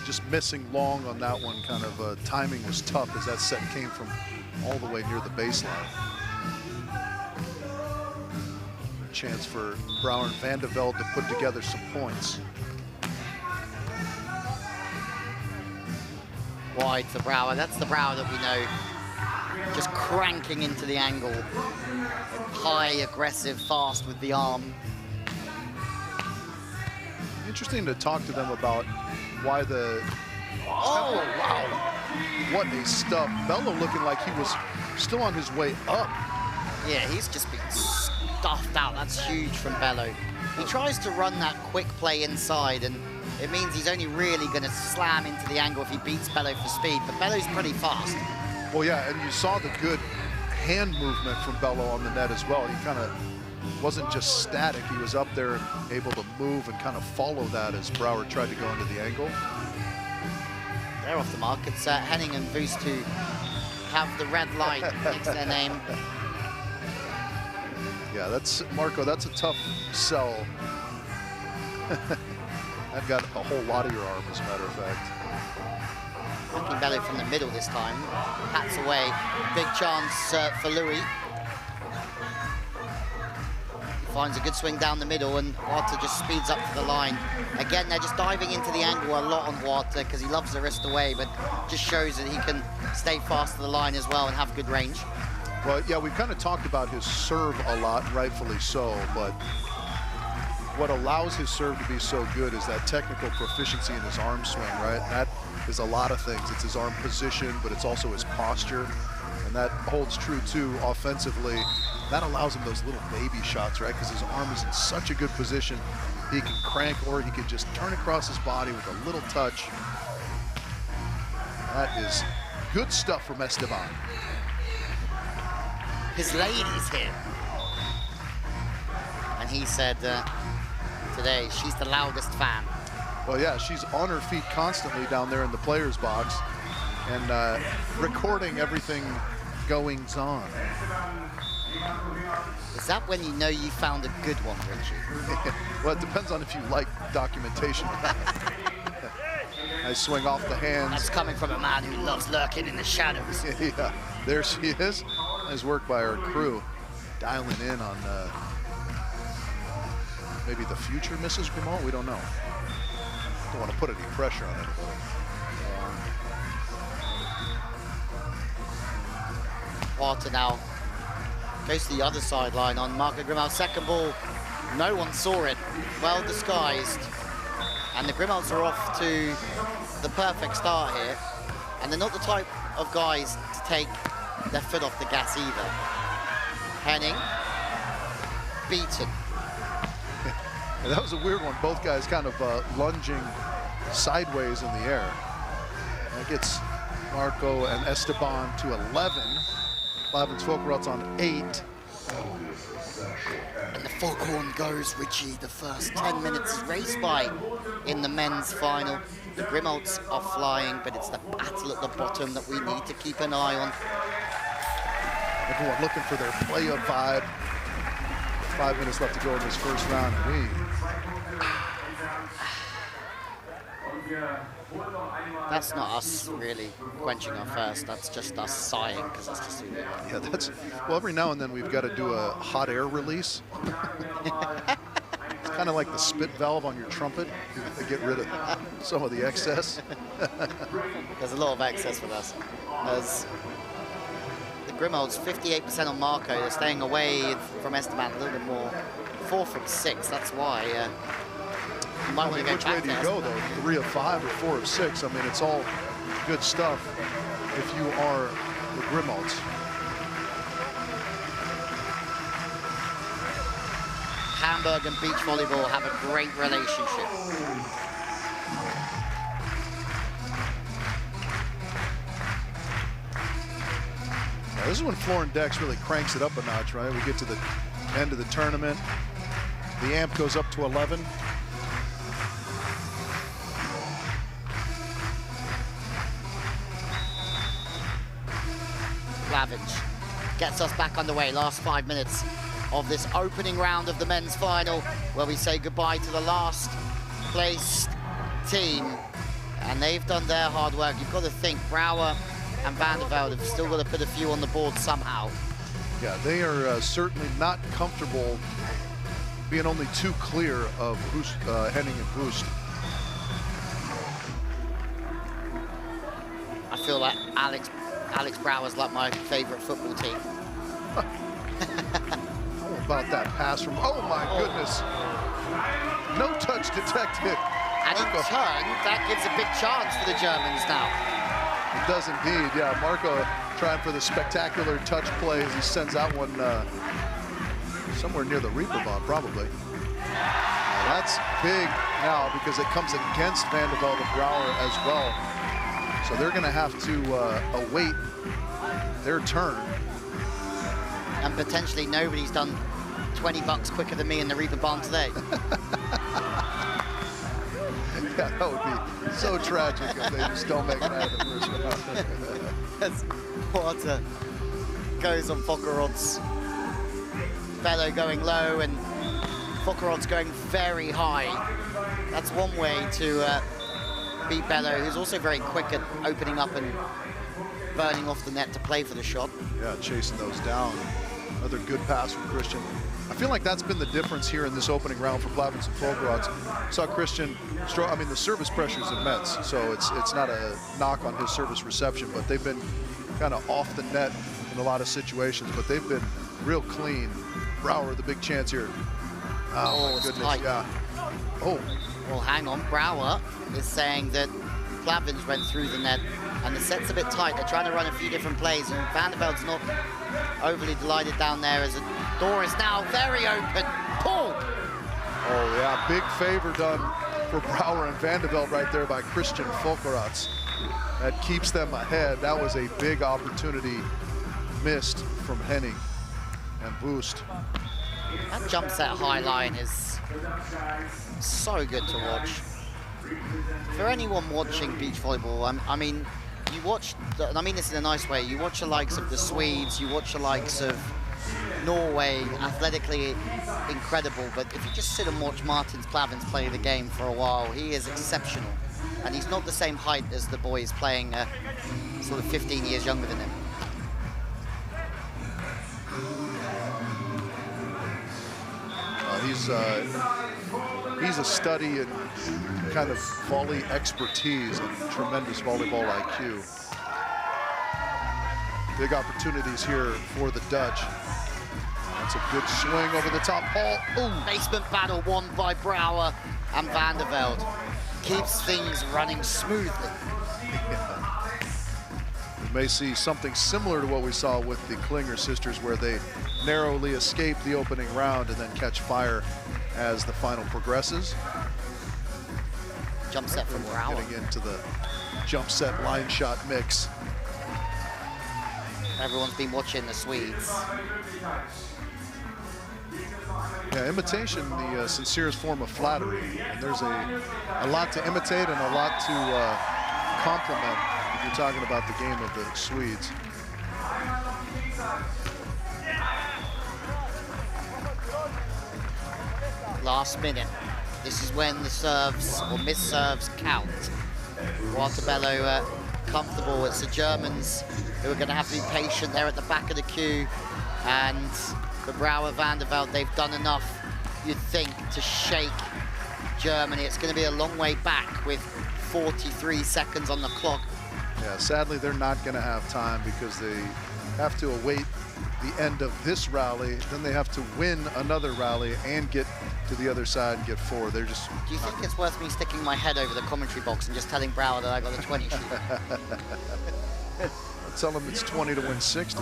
just missing long on that one. Kind of timing was tough as that set came from all the way near the baseline. Chance for Brouwer and Van de Velde to put together some points. Wide for Brouwer. That's the Brouwer that we know. Just cranking into the angle. High, aggressive, fast with the arm. Interesting to talk to them about why the... Oh, wow. What a stub. Bello looking like he was still on his way up. Yeah, he's just been stuffed out. That's huge from Bello. He tries to run that quick play inside, and it means he's only really going to slam into the angle if he beats Bello for speed, but Bello's pretty fast. Well, yeah, and you saw the good hand movement from Bello on the net as well. He kind of wasn't just static. He was up there and able to move and kind of follow that as Brouwer tried to go into the angle. They're off the mark. It's Henning and Voost who have the red light next to their name. Yeah, that's, Marco, that's a tough sell. I've got a whole lot of your arm, as a matter of fact. Looking Bello from the middle this time. Pats away. Big chance for Louis. He finds a good swing down the middle, and Huerta just speeds up to the line. Again, they're just diving into the angle a lot on Huerta because he loves the wrist away, but just shows that he can stay fast to the line as well and have good range. Well, yeah, we've kind of talked about his serve a lot, rightfully so, but what allows his serve to be so good is that technical proficiency in his arm swing, right? That is a lot of things. It's his arm position, but it's also his posture, and that holds true too offensively. That allows him those little baby shots, right? Because his arm is in such a good position. He can crank, or he can just turn across his body with a little touch. That is good stuff from Esteban. His lady's here. And he said today she's the loudest fan. Well, yeah, she's on her feet constantly down there in the players' box and recording everything goings on. Is that when you know you found a good one, Richie? Well, it depends on if you like documentation. Nice swing off the hands. That's coming from a man who loves lurking in the shadows. Yeah, there she is. Nice work by our crew, dialing in on maybe the future Mrs. Grimaud. We don't know. Don't want to put any pressure on anybody. Huerta now goes to the other sideline on Marco Grimaud's second ball. No one saw it. Well disguised. And the Grimalds are off to the perfect start here. And they're not the type of guys to take their foot off the gas either. Henning, beaten. Yeah, that was a weird one. Both guys kind of lunging sideways in the air. That gets Marco and Esteban to 11. Plavins Fokkerods on 8. And the foghorn goes, Richie. The first 10 minutes is raced by in the men's final. The Grimalds are flying, but it's the battle at the bottom that we need to keep an eye on. Everyone looking for their play-up vibe. 5 minutes left to go in this first round. That's not us really quenching our thirst. That's just us sighing because that's just who we are. Yeah, that's, well, every now and then we've got to do a hot air release. It's kind of like the spit valve on your trumpet to get rid of some of the excess. There's a lot of excess with us. As the Grimolds, 58% on Marco. They're staying away from Esteban a little bit more. 4 from 6, that's why. You might want to go which back way do you there. go, though? 3 of 5 or 4 of 6? I mean, it's all good stuff if you are the Grimolds. Hamburg and beach volleyball have a great relationship. Now, this is when Floor and Dex really cranks it up a notch, right? We get to the end of the tournament. The amp goes up to 11. Lavinge gets us back underway. Last 5 minutes of this opening round of the men's final, where we say goodbye to the last placed team. And they've done their hard work. You've got to think Brouwer and Van der Velde have still got to put a few on the board somehow. Yeah, they are certainly not comfortable being only 2 clear of Henning and Boost. I feel like Alex Brouwer's like my favorite football team. How about that pass from, oh my goodness. No touch detected. And in turn, that gives a big chance for the Germans now. It does indeed, yeah. Marco trying for the spectacular touch play as he sends that one somewhere near the Reaper bomb, probably. That's big now because it comes against Van der Velde and Brouwer as well. So they're going to have to await their turn. And potentially nobody's done 20 bucks quicker than me in the Reaper bomb today. Yeah, that would be so tragic if they just don't make it out of the first round. As water goes on Fokkerod's bellow going low and Fokkerod's going very high. That's one way to beat Bello, who's also very quick at opening up and burning off the net to play for the shot. Yeah, chasing those down. Another good pass from Christian. I feel like that's been the difference here in this opening round for Plavins and Fokkerods. Saw Christian, I mean, the service pressure is immense, so it's not a knock on his service reception, but they've been kind of off the net in a lot of situations, but they've been real clean. Brouwer, the big chance here. Oh my goodness, tight. yeah. Oh. Well, hang on, Brouwer is saying that Plavins went through the net and the set's a bit tight. They're trying to run a few different plays and Van der Velde's not overly delighted down there as the door is now very open. Pull! Oh yeah, big favor done for Brouwer and Van der Velde right there by Christian Fokkerods. That keeps them ahead. That was a big opportunity missed from Henning and Boost. That jump set high line is so good to watch. For anyone watching beach volleyball, I mean, you watch, and I mean this in a nice way, you watch the likes of the Swedes, you watch the likes of Norway, athletically incredible, but if you just sit and watch Martins Plavins play the game for a while, he is exceptional. And he's not the same height as the boys playing sort of 15 years younger than him. He's a study in kind of volley expertise and tremendous volleyball IQ. Big opportunities here for the Dutch. That's a good swing over the top ball. Ooh. Basement battle won by Brouwer and Van der Velde. Keeps things running smoothly. Yeah. We may see something similar to what we saw with the Klinger sisters, where they narrowly escape the opening round and then catch fire as the final progresses. Jump set from Brouwer. Getting into the jump set line shot mix. Everyone's been watching the Swedes. Yeah, imitation, the sincerest form of flattery. And there's a lot to imitate and a lot to compliment if you're talking about the game of the Swedes. Last minute This is when the serves or missed serves count. Waterbello comfortable. It's the Germans who are going to have to be patient. They're at the back of the queue. And for Brouwer, Van der Velde, they've done enough, you'd think, to shake Germany. It's going to be a long way back with 43 seconds on the clock. Yeah, sadly, they're not going to have time because they have to await the end of this rally. Then they have to win another rally and get to the other side and get 4. They're just... Do you think it's worth me sticking my head over the commentary box and just telling Brouwer that I got a 20 sheet? Tell them it's 20 to win 60.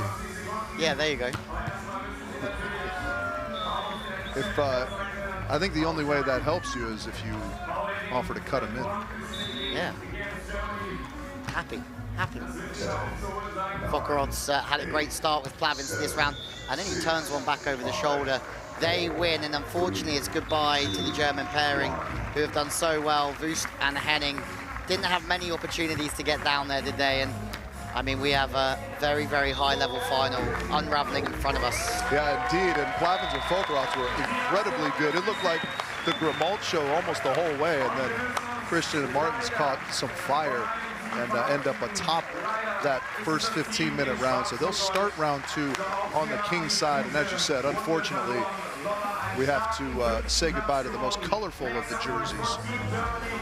Yeah, there you go. If I think the only way that helps you is if you offer to cut them in. Yeah. Happy. Fokkerod's had a great start with Plavins this round, and then he turns one back over the shoulder. They win, and unfortunately it's goodbye to the German pairing, who have done so well. Wüst and Henning didn't have many opportunities to get down there, did they? And I mean, we have a very, very high-level final unraveling in front of us. Yeah, indeed, and Plavins and Fokkerod were incredibly good. It looked like the Grimault show almost the whole way, and then Christian and Martens caught some fire and end up atop that first 15-minute round. So they'll start round 2 on the King's side, and as you said, unfortunately, we have to say goodbye to the most colorful of the jerseys,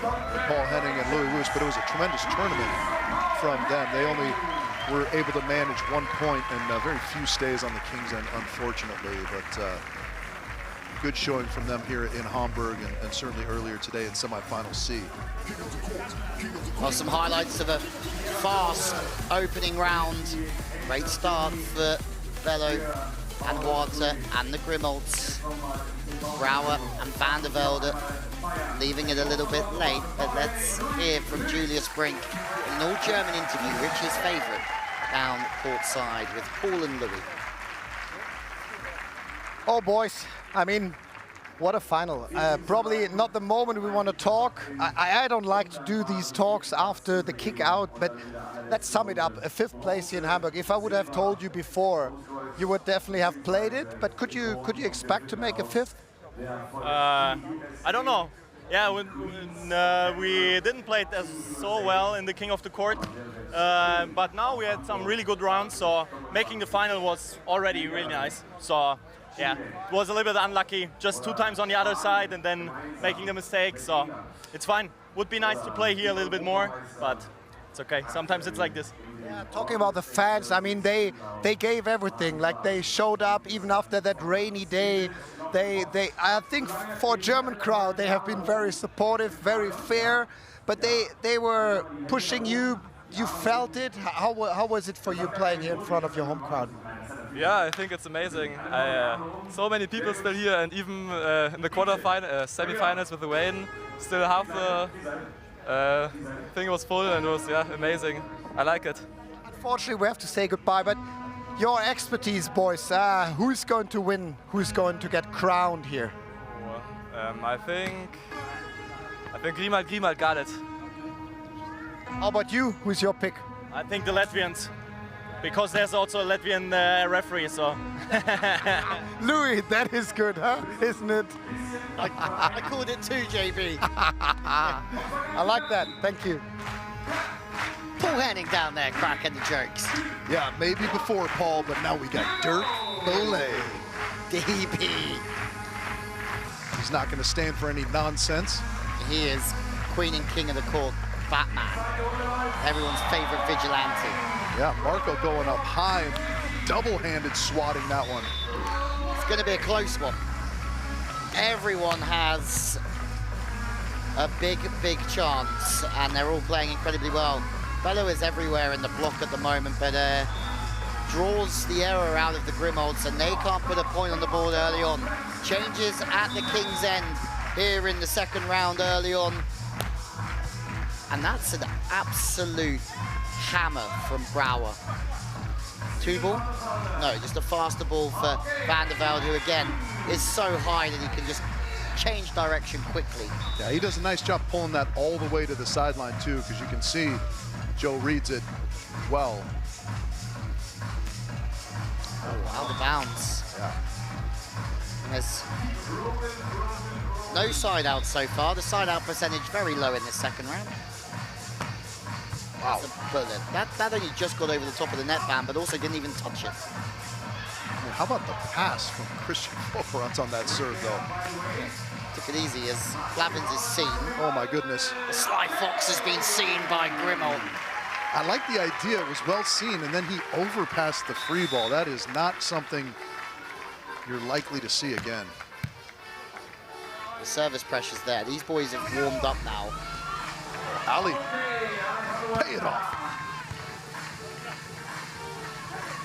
Paul Henning and Louis Wüst, but it was a tremendous tournament from them. They only were able to manage 1 point and very few stays on the King's end, unfortunately, but good showing from them here in Hamburg and certainly earlier today in Semifinal C. Well, some highlights of a fast opening round. Great start for Bello and Water and the Grimaults. Brouwer and Van der Velde leaving it a little bit late, but let's hear from Julius Brink in an all-German interview, Richie's favourite, down courtside with Paul and Louis. Oh, boys, I mean, what a final. Probably not the moment we want to talk. I don't like to do these talks after the kick out, but let's sum it up. A 5th place here in Hamburg. If I would have told you before, you would definitely have played it, but could you expect to make a 5th? I don't know. Yeah, we didn't play it so well in the King of the Court, but now we had some really good rounds, so making the final was already really nice. So yeah, it was a little bit unlucky, just 2 times on the other side and then making the mistake, so it's fine. Would be nice to play here a little bit more, but it's okay. Sometimes it's like this. Yeah, talking about the fans, I mean, they gave everything. Like, they showed up even after that rainy day. I think for a German crowd, they have been very supportive, very fair, but they were pushing you. You felt it. How was it for you playing here in front of your home crowd? Yeah, I think it's amazing. So many people still here, and even in the semi-finals with the rain, still half the thing was full, and it was amazing. I like it. Unfortunately, we have to say goodbye, but your expertise, boys, who's going to win? Who's going to get crowned here? I think Grimault got it. How about you? Who's your pick? I think the Latvians, because there's also a Latvian referee, so. Louis, that is good, huh? Isn't it? I called it too, JB. I like that. Thank you. Paul Henning down there cracking the jokes. Yeah, maybe before Paul, but now we got Dirk Bolle. DB. He's not going to stand for any nonsense. He is Queen and King of the Court, Batman. Everyone's favorite vigilante. Yeah, Marco going up high, double-handed swatting that one. It's going to be a close one. Everyone has a big chance, and they're all playing incredibly well. Bello is everywhere in the block at the moment, but draws the error out of the Grimaults, and they can't put a point on the board early on. Changes at the King's End here in the 2nd round early on. And that's an absolute hammer from Brouwer. 2 ball? No, just a faster ball for Van der Velde, who again is so high that he can just change direction quickly. Yeah, he does a nice job pulling that all the way to the sideline too, because you can see Joe reads it well. Oh, out of bounds. Yeah. There's no side out so far. The side out percentage very low in this second round. Wow. That's a bullet. That only just got over the top of the net band, but also didn't even touch it. I mean, how about the pass from Christian Volkerans on that serve, though? Took it easy as Flavins is seen. Oh, my goodness. The Sly Fox has been seen by Grimald. I like the idea. It was well seen, and then he overpassed the free ball. That is not something you're likely to see again. The service pressure's there. These boys have warmed up now. Ali, pay it off.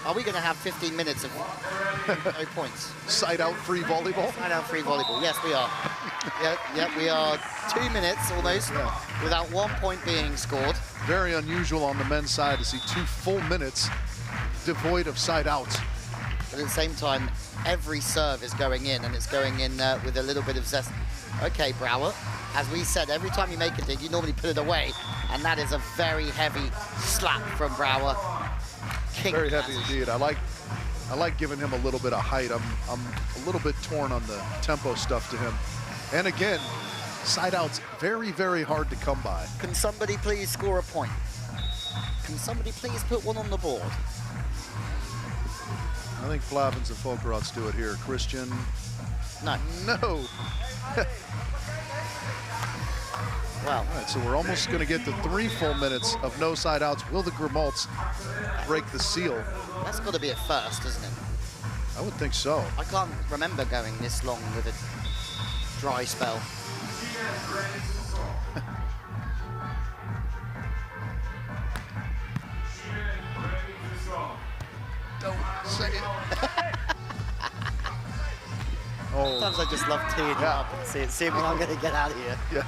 Are we going to have 15 minutes of no points? Side out free volleyball? Side out free volleyball, yes we are. Yep, we are 2 minutes almost without 1 point being scored. Very unusual on the men's side to see 2 full minutes devoid of side outs. But at the same time, every serve is going in, and it's going in with a little bit of zest. Okay, Brouwer, as we said, every time you make a dig, you normally put it away, and that is a very heavy slap from Brouwer. Very heavy indeed. I like giving him a little bit of height. I'm a little bit torn on the tempo stuff to him. And again, side outs very, very hard to come by. Can somebody please score a point? Can somebody please put one on the board? I think Flavins and Volkerans do it here. Christian. No. No. Well. All right, so we're almost going to get to 3 full minutes of no side outs. Will the Grimalds break the seal? That's got to be a first, isn't it? I would think so. I can't remember going this long with a dry spell. Don't say it. Oh. Sometimes I just love teeing up and seeing when I'm going to get out of here. Yeah.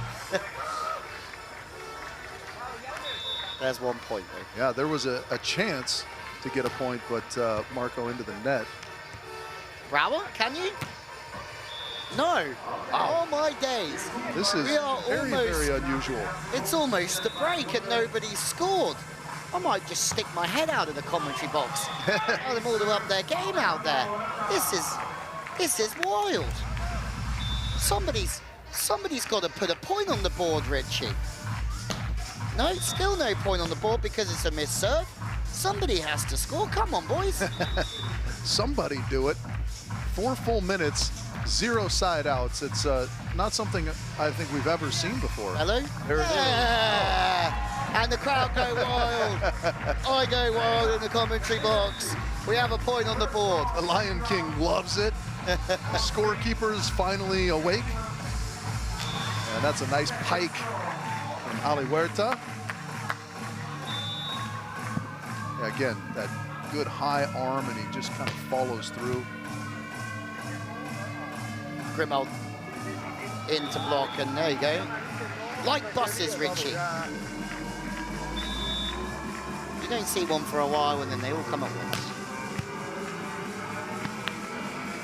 There's 1 point, though. Yeah, there was a chance to get a point, but Marco into the net. Brouwer, can you? No. Oh my days. This is very, very unusual. It's almost the break and nobody's scored. I might just stick my head out of the commentary box. Tell them all to up their game out there. This is wild. Somebody's got to put a point on the board, Richie. No, still no point on the board because it's a missed serve. Somebody has to score. Come on, boys. Somebody do it. 4 full minutes, 0 side outs. It's not something I think we've ever seen before. Hello? There it is. And the crowd go wild. I go wild in the commentary box. We have a point on the board. The Lion King loves it. Scorekeeper's finally awake. And that's a nice pike from Ali Huerta. Again, that good high arm, and he just kind of follows through. Grimald into block, and there you go. Like buses, Richie. You don't see one for a while, and then they all come at once.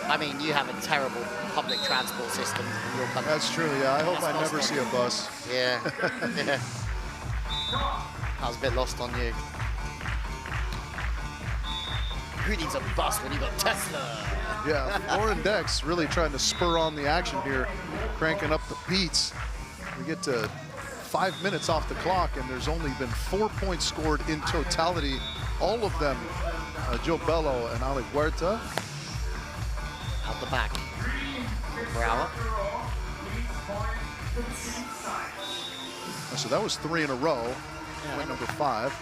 I mean, you have a terrible public transport system in your country. That's true, yeah. I hope I never see a bus. Yeah. Yeah. I was a bit lost on you. Who needs a bus when you got Tesla? Yeah, Lauren Dex really trying to spur on the action here, cranking up the beats. We get to 5 minutes off the clock, and there's only been 4 points scored in totality. All of them, Joe Bello and Ali Huerta. Out the back. Brouwer. So that was 3 in a row. Yeah, point number 5.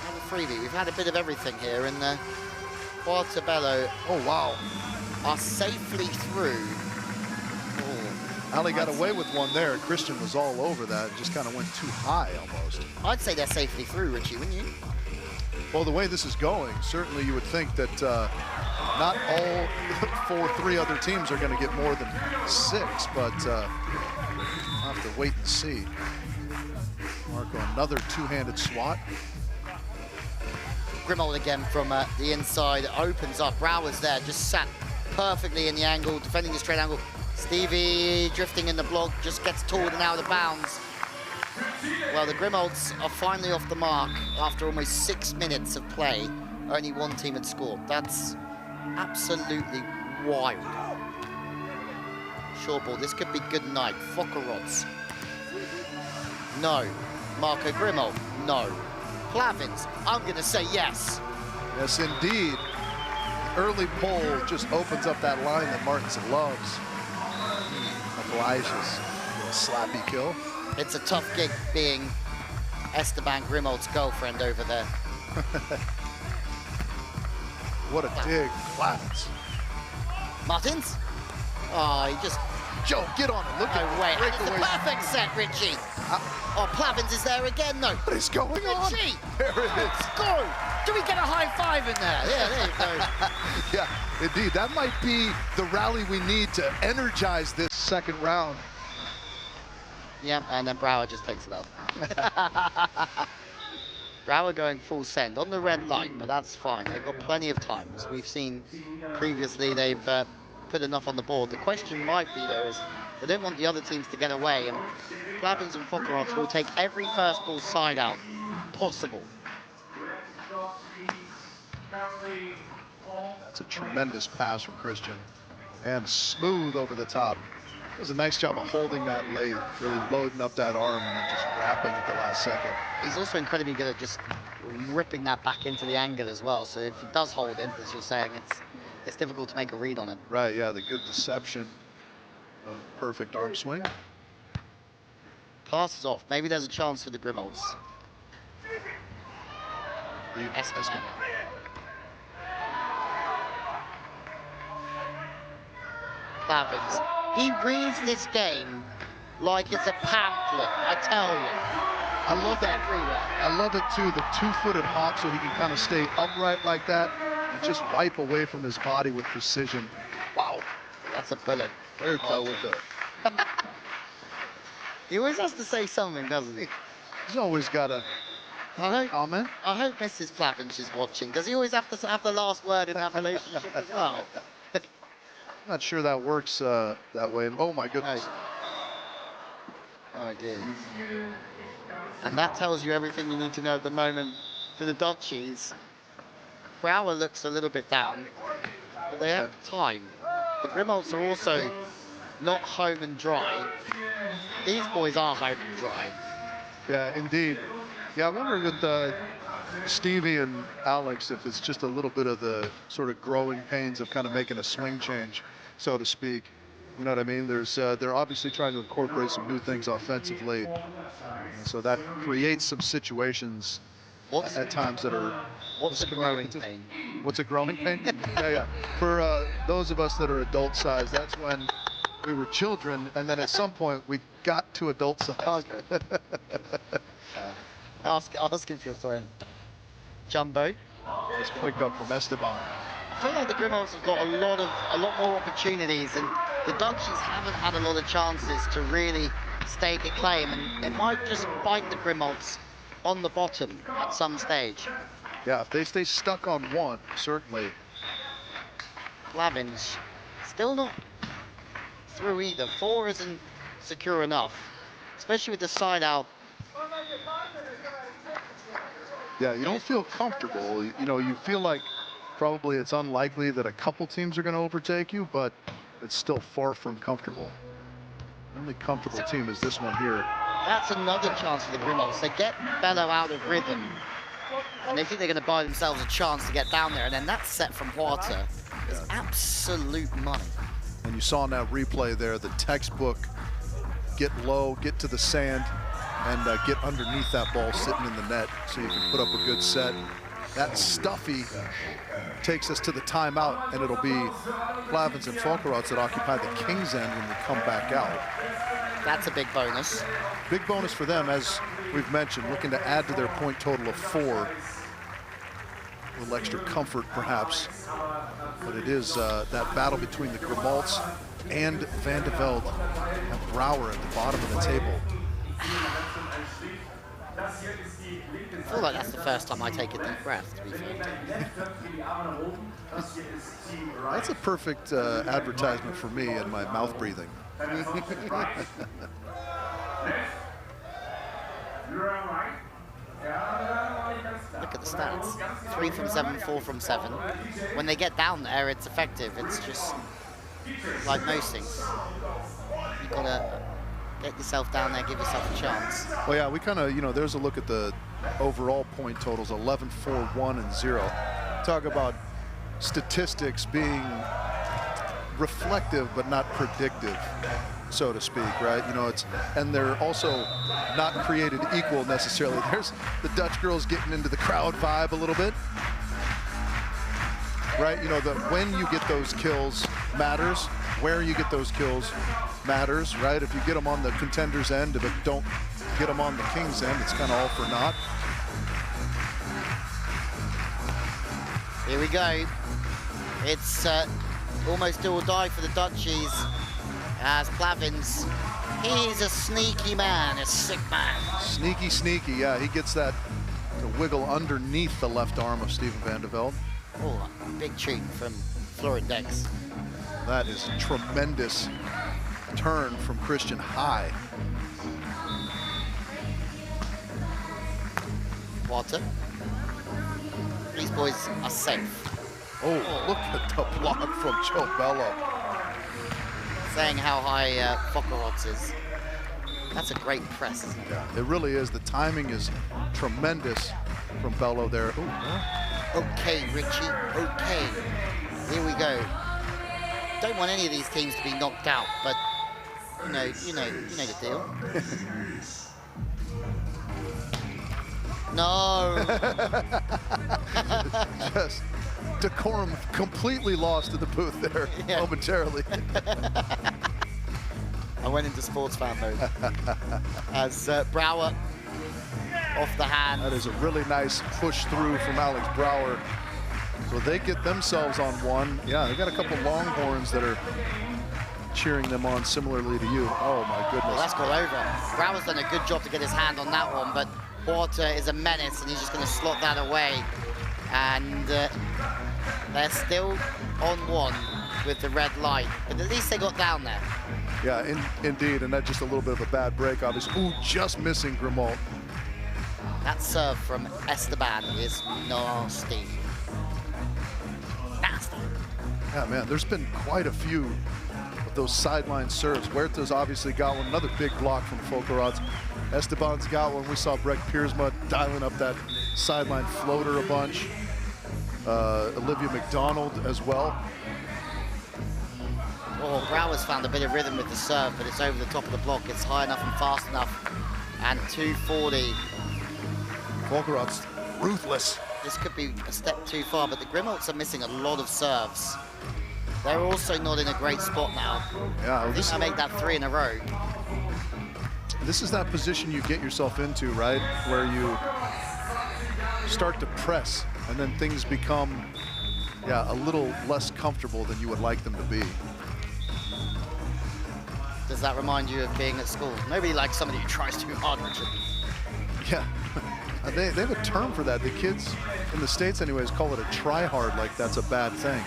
And a freebie. We've had a bit of everything here, and Bello. Oh, wow. Are safely through. Ali got away with one there. Christian was all over that. Just kind of went too high almost. I'd say they're safely through, Richie, wouldn't you? Well, the way this is going, certainly you would think that not all 3 other teams are going to get more than 6, but I'll have to wait and see. Marco, another two-handed swat. Grimald again from the inside, opens up. Brouwer's there, just sat perfectly in the angle, defending the straight angle. Stevie drifting in the block, just gets toward and out of bounds. Well, the Grimalds are finally off the mark after almost 6 minutes of play. Only one team had scored. That's absolutely wild. Short ball. This could be good night. Fokkerots. No. Marco Grimmel. No. Plavins. I'm going to say yes. Yes, indeed. The early pole just opens up that line that Martinson loves. Elijah's slappy kill. It's a tough gig being Esteban Grimald's girlfriend over there. What a dig. Plavins. Martins? Oh, he just... Joe, get on it. Look at wait. break It's the away. perfect set, Richie. Oh, Plavins is there again, though. What is going on? Richie! There it is. Let's go! Do we get a high five in there? Yeah, there you go. Yeah, indeed. That might be the rally we need to energize this second round. Yeah, and then Brower just takes it up. Brower going full send on the red line, but that's fine. They've got plenty of time. As we've seen previously, they've put enough on the board. The question might be, though, is they don't want the other teams to get away, and Plavins and Fokkerots will take every first ball side out possible. That's a tremendous pass from Christian. And smooth over the top. Does a nice job of holding that lathe, really loading up that arm and then just wrapping at the last second. He's also incredibly good at just ripping that back into the angle as well. So if he does hold it, as you're saying, it's difficult to make a read on it. Right, yeah, the good deception of perfect arm swing. Passes off. Maybe there's a chance for the Grimolds. Esteban. Plavins. He reads this game like it's a pamphlet, I tell you. I love that. I love it too, the two-footed hop so he can kind of stay upright like that and just wipe away from his body with precision. Wow. That's a bullet. Very well with it. He always has to say something, doesn't he? He's always got a comment. I hope Mrs. Plavins is watching. Does he always have to have the last word in that relationship as well? Not sure that works that way. Oh my goodness. Oh dear. And that tells you everything you need to know at the moment for the Dutchies. Brower looks a little bit down, but they have time. The Grimolds are also not home and dry. These boys are home and dry. Yeah, indeed. Yeah, I wonder with Stevie and Alex if it's just a little bit of the sort of growing pains of kind of making a swing change, so to speak. You know what I mean? They're obviously trying to incorporate some new things offensively, and so that creates some situations at times that are. What's a growing pain? What's a growing pain? Yeah. For those of us that are adult size, that's when we were children, and then at some point we got to adult size. Ask if you're friend. Jumbo. Nice quick up from Esteban. I feel like the Grimolds have got a lot more opportunities, and the Dutchies haven't had a lot of chances to really stake a claim, and it might just bite the Grimolds on the bottom at some stage. Yeah, if they stay stuck on one, certainly. Plavins still not through either. 4 isn't secure enough, especially with the side out. Yeah, you don't feel comfortable. You know, you feel like probably it's unlikely that a couple teams are going to overtake you, but it's still far from comfortable. The only comfortable team is this one here. That's another chance for the Grimolds. They get Bello out of rhythm, and they think they're going to buy themselves a chance to get down there, and then that set from Huerta is absolute money. And you saw in that replay there, the textbook, get low, get to the sand, and get underneath that ball sitting in the net so you can put up a good set. That Stuffy takes us to the timeout, and it'll be Plavins and Fokkerots that occupy the king's end when we come back out. That's a big bonus. Big bonus for them, as we've mentioned, looking to add to their point total of 4. A little extra comfort, perhaps. But it is that battle between the Grimolds and Van de Velde and Brower at the bottom of the table. I feel like that's the first time I take a deep breath, to be fair. That's a perfect advertisement for me and my mouth breathing. Look at the stats. 3 from 7, 4 from 7. When they get down there, it's effective. It's just like most things. You've got to get yourself down there, give yourself a chance. Well, yeah, we kind of, you know, there's a look at the overall point totals, 11, 4, 1, and 0. Talk about statistics being reflective but not predictive, so to speak, right? You know, and they're also not created equal necessarily. There's the Dutch girls getting into the crowd vibe a little bit, right? You know, when you get those kills matters, where you get those kills matters, right? If you get them on the contenders' end, but don't get them on the king's end, it's kind of all for naught. Here we go. It's almost do or die for the Dutchies as Plavins, he's a sneaky man, a sick man. Sneaky, sneaky, yeah. He gets that to wiggle underneath the left arm of Steven van der Velde. Oh, a big treat from Florian Dex. That is a tremendous turn from Christian High. Water. These boys are safe. Oh, look at the block from Joe Bello. Saying how high Fokkerots is. That's a great press, isn't it? Yeah, it really is. The timing is tremendous from Bello there. Ooh, okay, Richie, okay. Here we go. Don't want any of these teams to be knocked out, but you know the deal. No. Just decorum completely lost to the booth there momentarily. I went into sports fan mode. As Brouwer off the hand. That is a really nice push through from Alex Brouwer. So they get themselves on one. Yeah, they got a couple Longhorns that are cheering them on similarly to you. Oh my goodness. Well, that's got over. Brouwer's done a good job to get his hand on that one, but Porter is a menace and he's just going to slot that away. And they're still on one with the red light, but at least they got down there. Yeah, indeed, and that's just a little bit of a bad break, obviously. Ooh, just missing Grimault. That serve from Esteban is nasty. Nasty. Yeah, man, there's been quite a few of those sideline serves. Huerta's obviously got one, another big block from Fokkerots. Esteban's got one. We saw Breck Piersma dialing up that sideline floater a bunch. Olivia McDonald as well. Oh, Brouwer's found a bit of rhythm with the serve, but it's over the top of the block. It's high enough and fast enough. And 240. Fokkerots ruthless. This could be a step too far, but the Grimalds are missing a lot of serves. They're also not in a great spot now. Yeah, I think I make that 3 in a row. This is that position you get yourself into, right? Where you start to press and then things become, a little less comfortable than you would like them to be. Does that remind you of being at school? Nobody likes somebody who tries too hard, Richard. Yeah, they have a term for that. The kids in the States anyways call it a try hard, like that's a bad thing.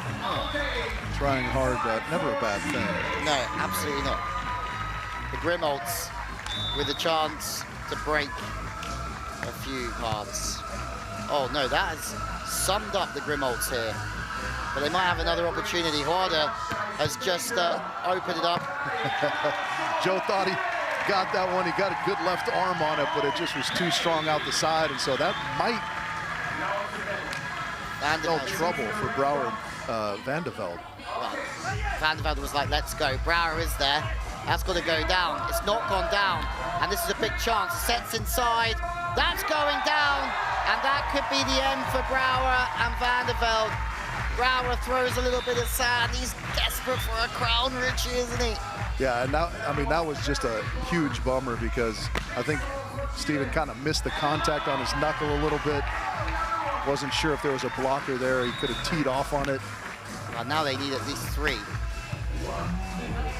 Trying hard, never a bad thing. No, absolutely not. The Grimolds with a chance to break a few hearts. Oh no, that has summed up the Grimolds here. But they might have another opportunity. Huarda has just opened it up. Joe thought he got that one. He got a good left arm on it, but it just was too strong out the side, and so that might spell trouble for Brouwer and Van der Velde. Well, Van der Velde was like, let's go. Brouwer is there. That's got to go down. It's not gone down, and this is a big chance. Sets inside. That's going down, and that could be the end for Brouwer and Van der Velde. Brouwer throws a little bit of sand. He's desperate for a crown, Richie, isn't he? Yeah, and that was just a huge bummer because I think Steven kind of missed the contact on his knuckle a little bit. Wasn't sure if there was a blocker there. He could have teed off on it. Well, now they need at least 3. And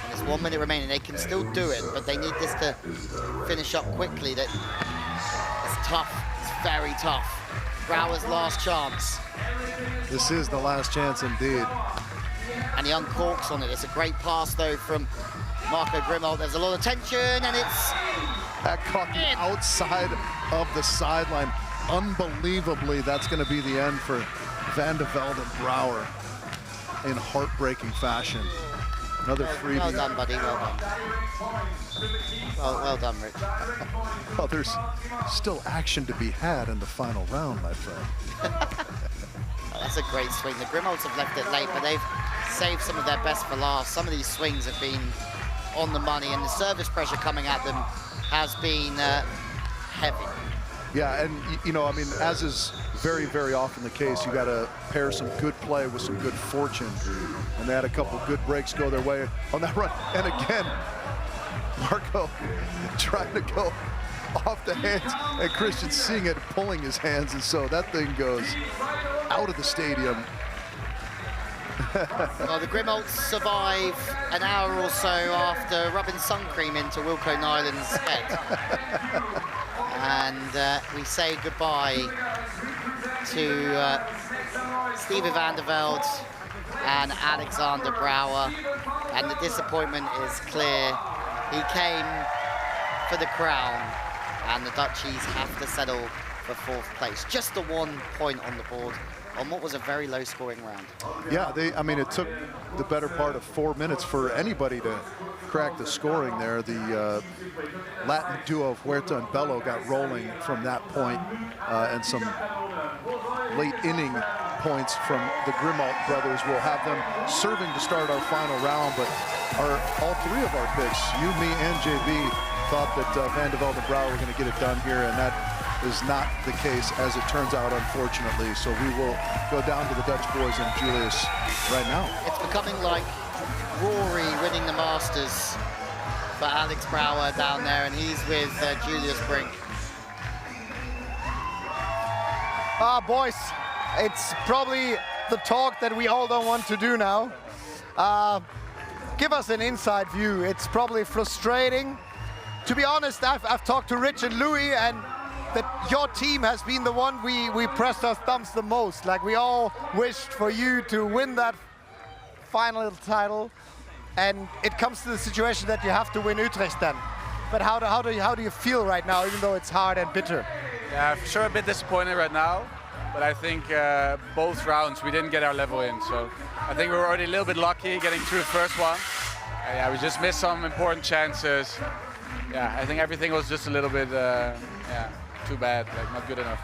there's 1 minute remaining. They can still do it, but they need this to finish up quickly. It's tough. It's very tough. Brouwer's last chance. This is the last chance indeed. And he uncorks on it. It's a great pass though from Marco Grimold. There's a lot of tension and it's that caught the outside of the sideline. Unbelievably, that's going to be the end for Van der Velde and Brouwer in heartbreaking fashion. Another freebie. Well done, buddy. Well done. Well done, Rich. Well, there's still action to be had in the final round, my friend. Oh, that's a great swing. The Grimolds have left it late, but they've saved some of their best for last. Some of these swings have been on the money, and the service pressure coming at them has been heavy. Yeah, and you know, I mean, as is very, very often the case, you got to pair some good play with some good fortune. And they had a couple good breaks go their way on that run. And again, Marco trying to go off the hands, and Christian seeing it, pulling his hands, and so that thing goes out of the stadium. Well, the Grimolds survive an hour or so after rubbing sun cream into Wilco Nyland's head. And we say goodbye to Stevie van der Velde and Alexander Brouwer. And the disappointment is clear. He came for the crown, and the Dutchies have to settle for 4th place. Just the 1 point on the board on what was a very low-scoring round. Yeah, I mean, it took the better part of 4 minutes for anybody to crack the scoring there. The Latin duo of Huerta and Bello got rolling from that point, and some late inning points from the Grimald brothers will have them serving to start our final round. But all 3 of our picks, you, me, and JB, thought that Van der Velde and Brouwer were going to get it done here, and that is not the case, as it turns out, unfortunately. So we will go down to the Dutch boys and Julius right now. It's becoming like Rory winning the Masters for Alex Brouwer down there, and he's with Julius Brink. Boys, it's probably the talk that we all don't want to do now. Give us an inside view. It's probably frustrating. To be honest, I've talked to Rich and Louis, and that your team has been the one we pressed our thumbs the most. Like, we all wished for you to win that final title, and it comes to the situation that you have to win Utrecht then. But how do you feel right now, even though it's hard and bitter? Yeah, for sure a bit disappointed right now, but I think both rounds we didn't get our level in, so I think we were already a little bit lucky getting through the first one. Yeah, we just missed some important chances. Yeah, I think everything was just a little bit too bad, like not good enough.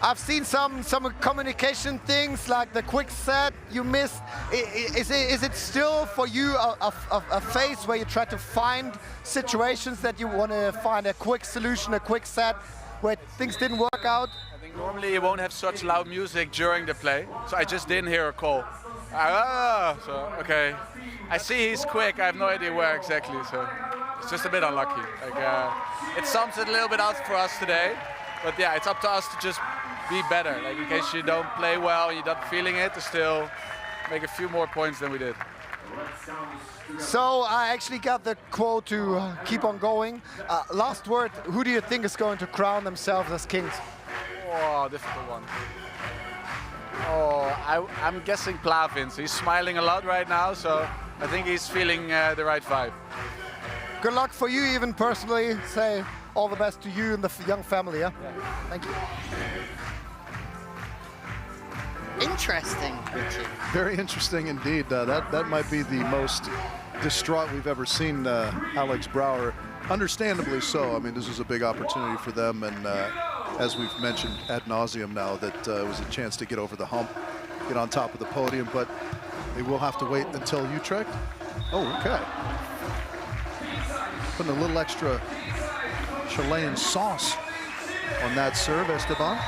I've seen some communication things, like the quick set you missed. Is it still for you a phase where you try to find situations that you want to find a quick solution, a quick set where things didn't work out? I think normally you won't have such loud music during the play, so I just didn't hear a call. So okay, I see he's quick. I have no idea where exactly, so it's just a bit unlucky. Like it sums it a little bit out for us today, but yeah, it's up to us to just be better. Like, in case you don't play well, you're not feeling it, to still make a few more points than we did. So I actually got the quote to keep on going. Last word, who do you think is going to crown themselves as kings? Oh, difficult one. Oh, I'm guessing Plavins. He's smiling a lot right now, so I think he's feeling the right vibe. Good luck for you, even personally. Say all the best to you and the young family, yeah? Thank you. Interesting, Richie. Very interesting indeed. That might be the most distraught we've ever seen Alex Brouwer. Understandably so. I mean, this was a big opportunity for them, and as we've mentioned ad nauseum now, that it was a chance to get over the hump, get on top of the podium, but they will have to wait until Utrecht. Oh, okay. Putting a little extra Chilean sauce on that serve, Esteban.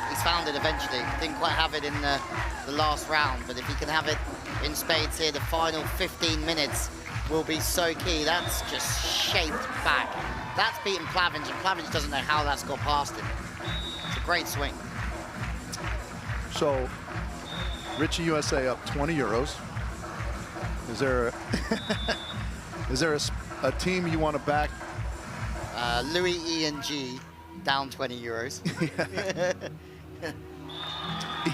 He's found it eventually. Didn't quite have it in the last round, but if he can have it in spades here, the final 15 minutes will be so key. That's just shaped back. That's beaten Plavins, and Plavins doesn't know how that's got past him. It's a great swing. So, Richie USA up 20 euros. Is there a team you want to back? Louis E&G down 20 euros.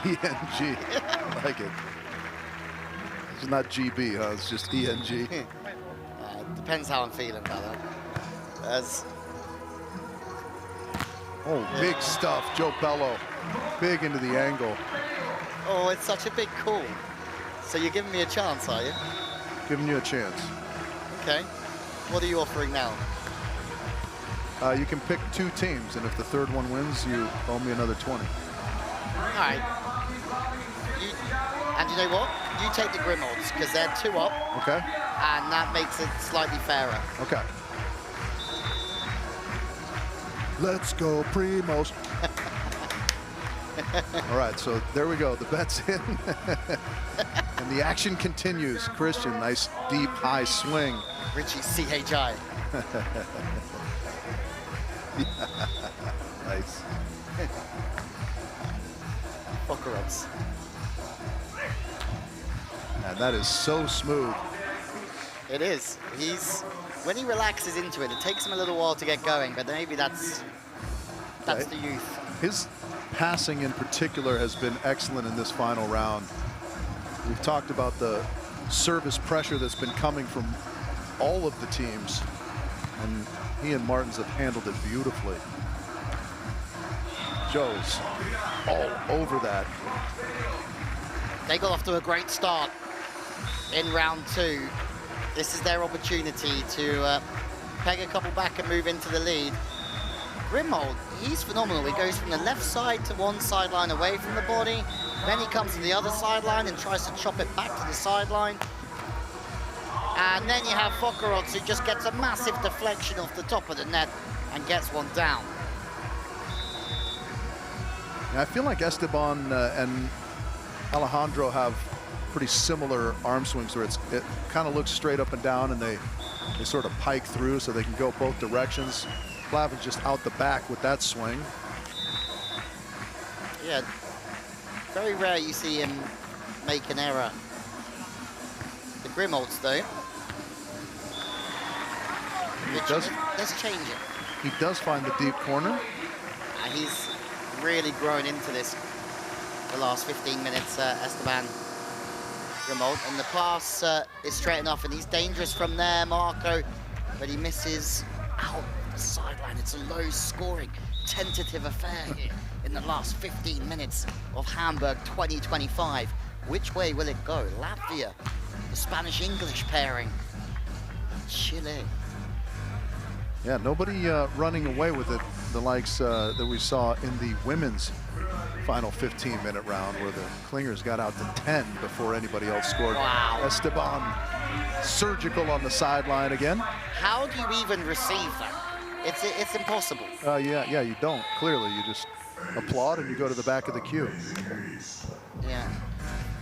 ENG, I like it. It's not GB, huh? It's just ENG. Depends how I'm feeling about that. Oh, big stuff, Joe Bello. Big into the angle. Oh, it's such a big call. So you're giving me a chance, are you? Giving you a chance. Okay. What are you offering now? You can pick 2 teams, and if the third one wins, you owe me another 20. All right. And you know what? You take the Grimolds, because they're 2 up. Okay. And that makes it slightly fairer. Okay. Let's go, Primos. All right, so there we go. The bet's in. And the action continues. Christian, nice, deep, high swing. Richie, CHI. Nice. Fuckerots. And that is so smooth. It is. When he relaxes into it, it takes him a little while to get going, but maybe that's the youth. His passing in particular has been excellent in this final round. We've talked about the service pressure that's been coming from all of the teams, and he and Martins have handled it beautifully. Joe's all over that. They got off to a great start in round 2. This is their opportunity to peg a couple back and move into the lead. Grimold, he's phenomenal. He goes from the left side to one sideline away from the body. Then he comes to the other sideline and tries to chop it back to the sideline. And then you have Fokkerots, who just gets a massive deflection off the top of the net and gets one down. I feel like Esteban and Alejandro have pretty similar arm swings where it kind of looks straight up and down, and they sort of pike through so they can go both directions. Plavin just out the back with that swing. Yeah, very rare you see him make an error. The Grimolds, though. Let's change it. He does find the deep corner. He's really grown into this the last 15 minutes, Esteban Grimold. And the pass is straight enough, and he's dangerous from there, Marco, but he misses out the sideline. It's a low-scoring, tentative affair here in the last 15 minutes of Hamburg 2025. Which way will it go? Latvia, the Spanish-English pairing, Chile. Yeah, nobody running away with it, the likes that we saw in the women's final 15-minute round, where the Clingers got out to 10 before anybody else scored. Wow. Esteban surgical on the sideline again. How do you even receive that? It's impossible. Yeah, you don't. Clearly, you just applaud and you go to the back of the queue. Yeah.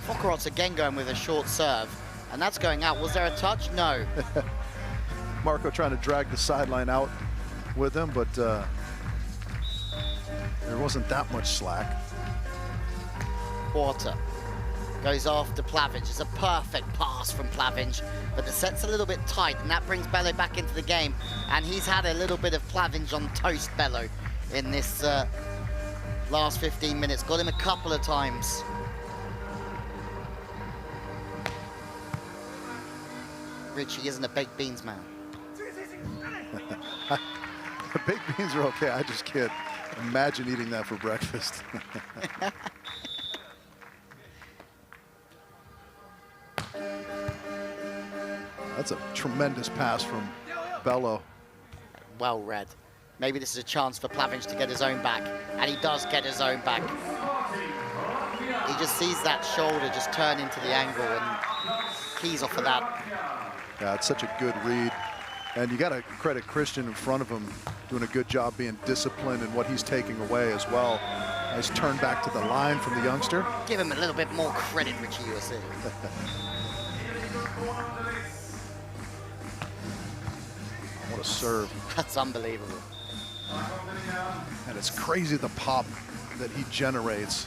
Fokkerots again going with a short serve, and that's going out. Was there a touch? No. Marco trying to drag the sideline out with him, but there wasn't that much slack. Porter goes after Plavinge. It's a perfect pass from Plavinge, but the set's a little bit tight, and that brings Bello back into the game, and he's had a little bit of Plavinge on toast, Bello, in this last 15 minutes. Got him a couple of times. Richie isn't a baked beans man. Baked beans are okay. I just can't imagine eating that for breakfast. That's a tremendous pass from Bello. Well read. Maybe this is a chance for Plavinge to get his own back, and he does get his own back. He just sees that shoulder just turn into the angle and keys off of that. Yeah, it's such a good read. And you got to credit Christian in front of him, doing a good job being disciplined in what he's taking away as well. Nice turn back to the line from the youngster. Give him a little bit more credit, Richie USA. What a serve. That's unbelievable. And it's crazy the pop that he generates,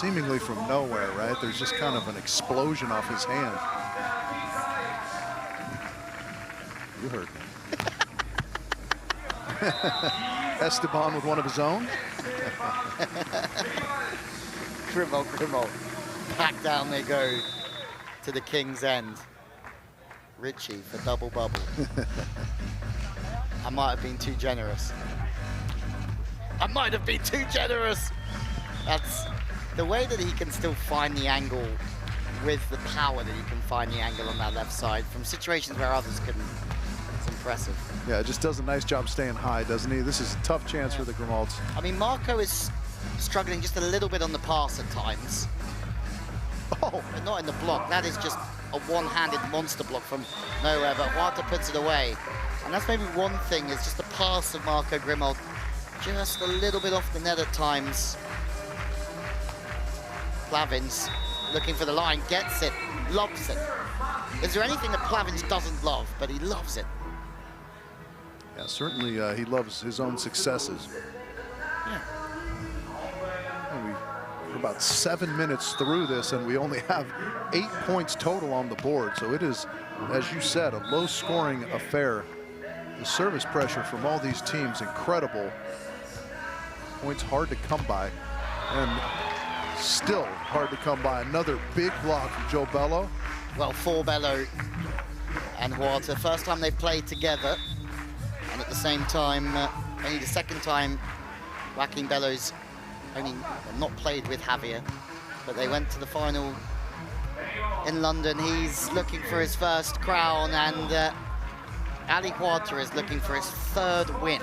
seemingly from nowhere, right? There's just kind of an explosion off his hand. You heard me. Esteban with one of his own. Grimo. Back down they go to the King's End. Richie for double bubble. I might have been too generous. That's the way that he can still find the angle with the power that he can find the angle on that left side from situations where others couldn't. It's impressive. Yeah, just does a nice job staying high, doesn't he? This is a tough chance for the Grimalds. I mean, Marco is struggling just a little bit on the pass at times. Oh! But not in the block. That is just a one-handed monster block from nowhere, but Huerta puts it away. And that's maybe one thing, is just the pass of Marco Grimald. Just a little bit off the net at times. Plavins looking for the line, gets it, loves it. Is there anything that Plavins doesn't love? But he loves it. Yeah, certainly he loves his own successes. Yeah. We're about 7 minutes through this, and we only have 8 points total on the board. So it is, as you said, a low-scoring affair. The service pressure from all these teams, incredible. Points hard to come by, and still hard to come by. Another big block from Joe Bello. Well, for Bello and Huerta, first time they've played together, and at the same time, only the second time Joaquin Bello's only not played with Javier, but they went to the final in London. He's looking for his first crown, and Ali Huerta is looking for his third win.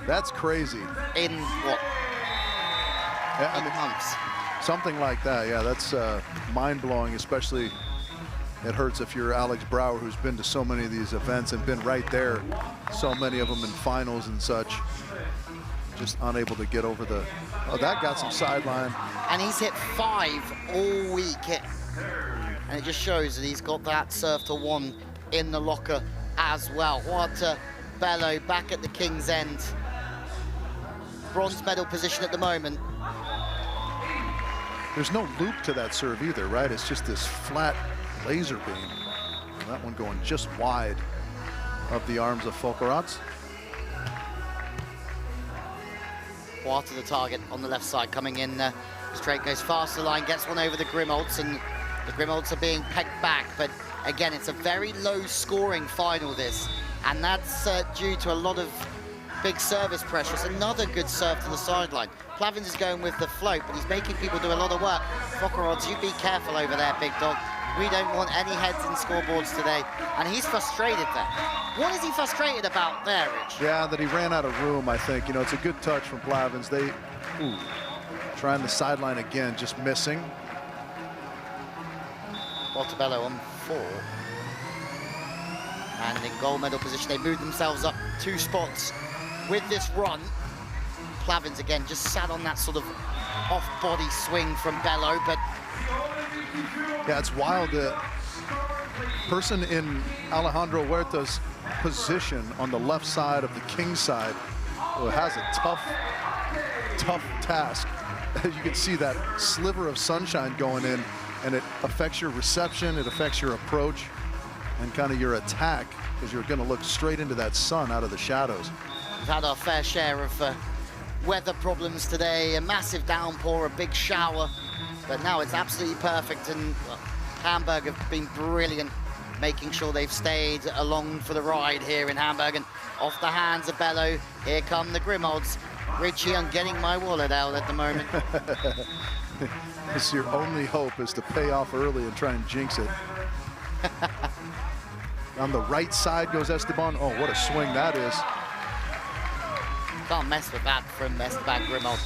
That's crazy. In what? Yeah, 8 months. Something like that, yeah, that's mind-blowing, especially it hurts if you're Alex Brouwer, who's been to so many of these events and been right there, so many of them in finals and such, just unable to get over the, oh, that got some sideline. And he's hit 5 all week, and it just shows that he's got that serve to 1 in the locker as well. Huerta, Bello back at the King's End. Bronze medal position at the moment. There's no loop to that serve either, right? It's just this flat laser beam. And that one going just wide of the arms of Folkerats. Huerta the target on the left side, coming in straight, goes fast the line, gets one over the Grimalds, and the Grimalds are being pegged back. But again, it's a very low scoring final, this, and that's due to a lot of big service pressure. It's another good serve to the sideline. Plavins is going with the float, but he's making people do a lot of work. Folkerats, you be careful over there, big dog. We don't want any heads in scoreboards today. And he's frustrated there. What is he frustrated about there, Rich? Yeah, that he ran out of room, I think. You know, it's a good touch from Plavins. They, trying the sideline again, just missing. Bello on 4. And in gold medal position, they moved themselves up 2 spots with this run. Plavins again just sat on that sort of off-body swing from Bello, but yeah, it's wild. The person in Alejandro Huerta's position on the left side of the king side who has a tough task. As you can see that sliver of sunshine going in, and it affects your reception, it affects your approach, and kind of your attack, because you're going to look straight into that sun out of the shadows. We've had our fair share of weather problems today, a massive downpour, a big shower, but now it's absolutely perfect, and Hamburg have been brilliant, making sure they've stayed along for the ride here in Hamburg. And off the hands of Bello, here come the Grimalds. Richie, I'm getting my wallet out at the moment. It's your only hope is to pay off early and try and jinx it. On the right side goes Esteban. Oh, what a swing that is. Can't mess with that from Esteban Grimald.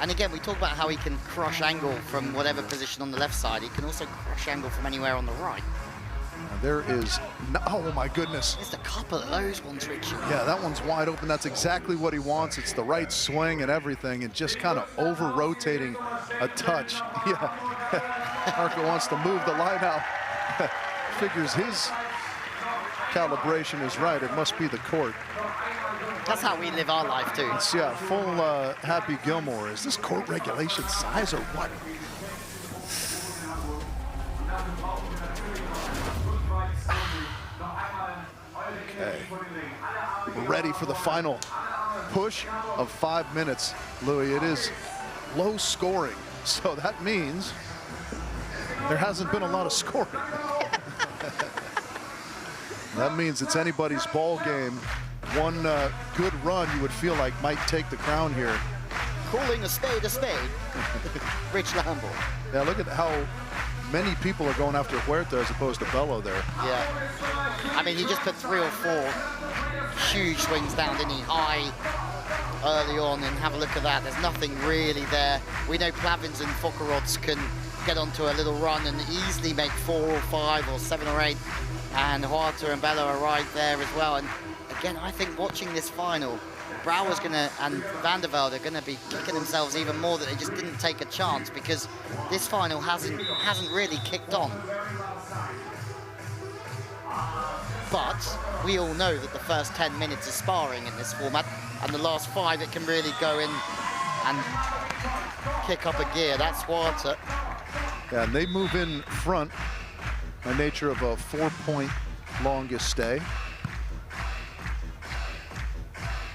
And again, we talk about how he can crush angle from whatever position on the left side. He can also crush angle from anywhere on the right. And there is, oh my goodness. Just a couple of those ones, Richie. Yeah, that one's wide open. That's exactly what he wants. It's the right swing and everything, and just kind of over-rotating a touch. Yeah, Marco wants to move the line out. Figures his calibration is right. It must be the court. That's how we live our life too. It's, yeah, full Happy Gilmore. Is this court regulation size or what? Okay. We're ready for the final push of 5 minutes, Louis. It is low scoring, so that means there hasn't been a lot of scoring. That means it's anybody's ball game. One good run you would feel like might take the crown here. Calling a spade, Rich Lamble. Yeah, look at how many people are going after Huerta as opposed to Bello there. Yeah. I mean, he just put 3 or 4 huge swings down, didn't he? High early on, and have a look at that. There's nothing really there. We know Plavins and Fokkerods can get onto a little run and easily make 4 or 5 or 7 or 8. And Huerta and Bello are right there as well. And again, I think watching this final, Brouwer's and Van der Velde are gonna be kicking themselves even more that they just didn't take a chance, because this final hasn't really kicked on. But we all know that the first 10 minutes is sparring in this format, and the last 5 it can really go in and kick up a gear. That's Huerta. Yeah, and they move in front by nature of a 4-point longest stay.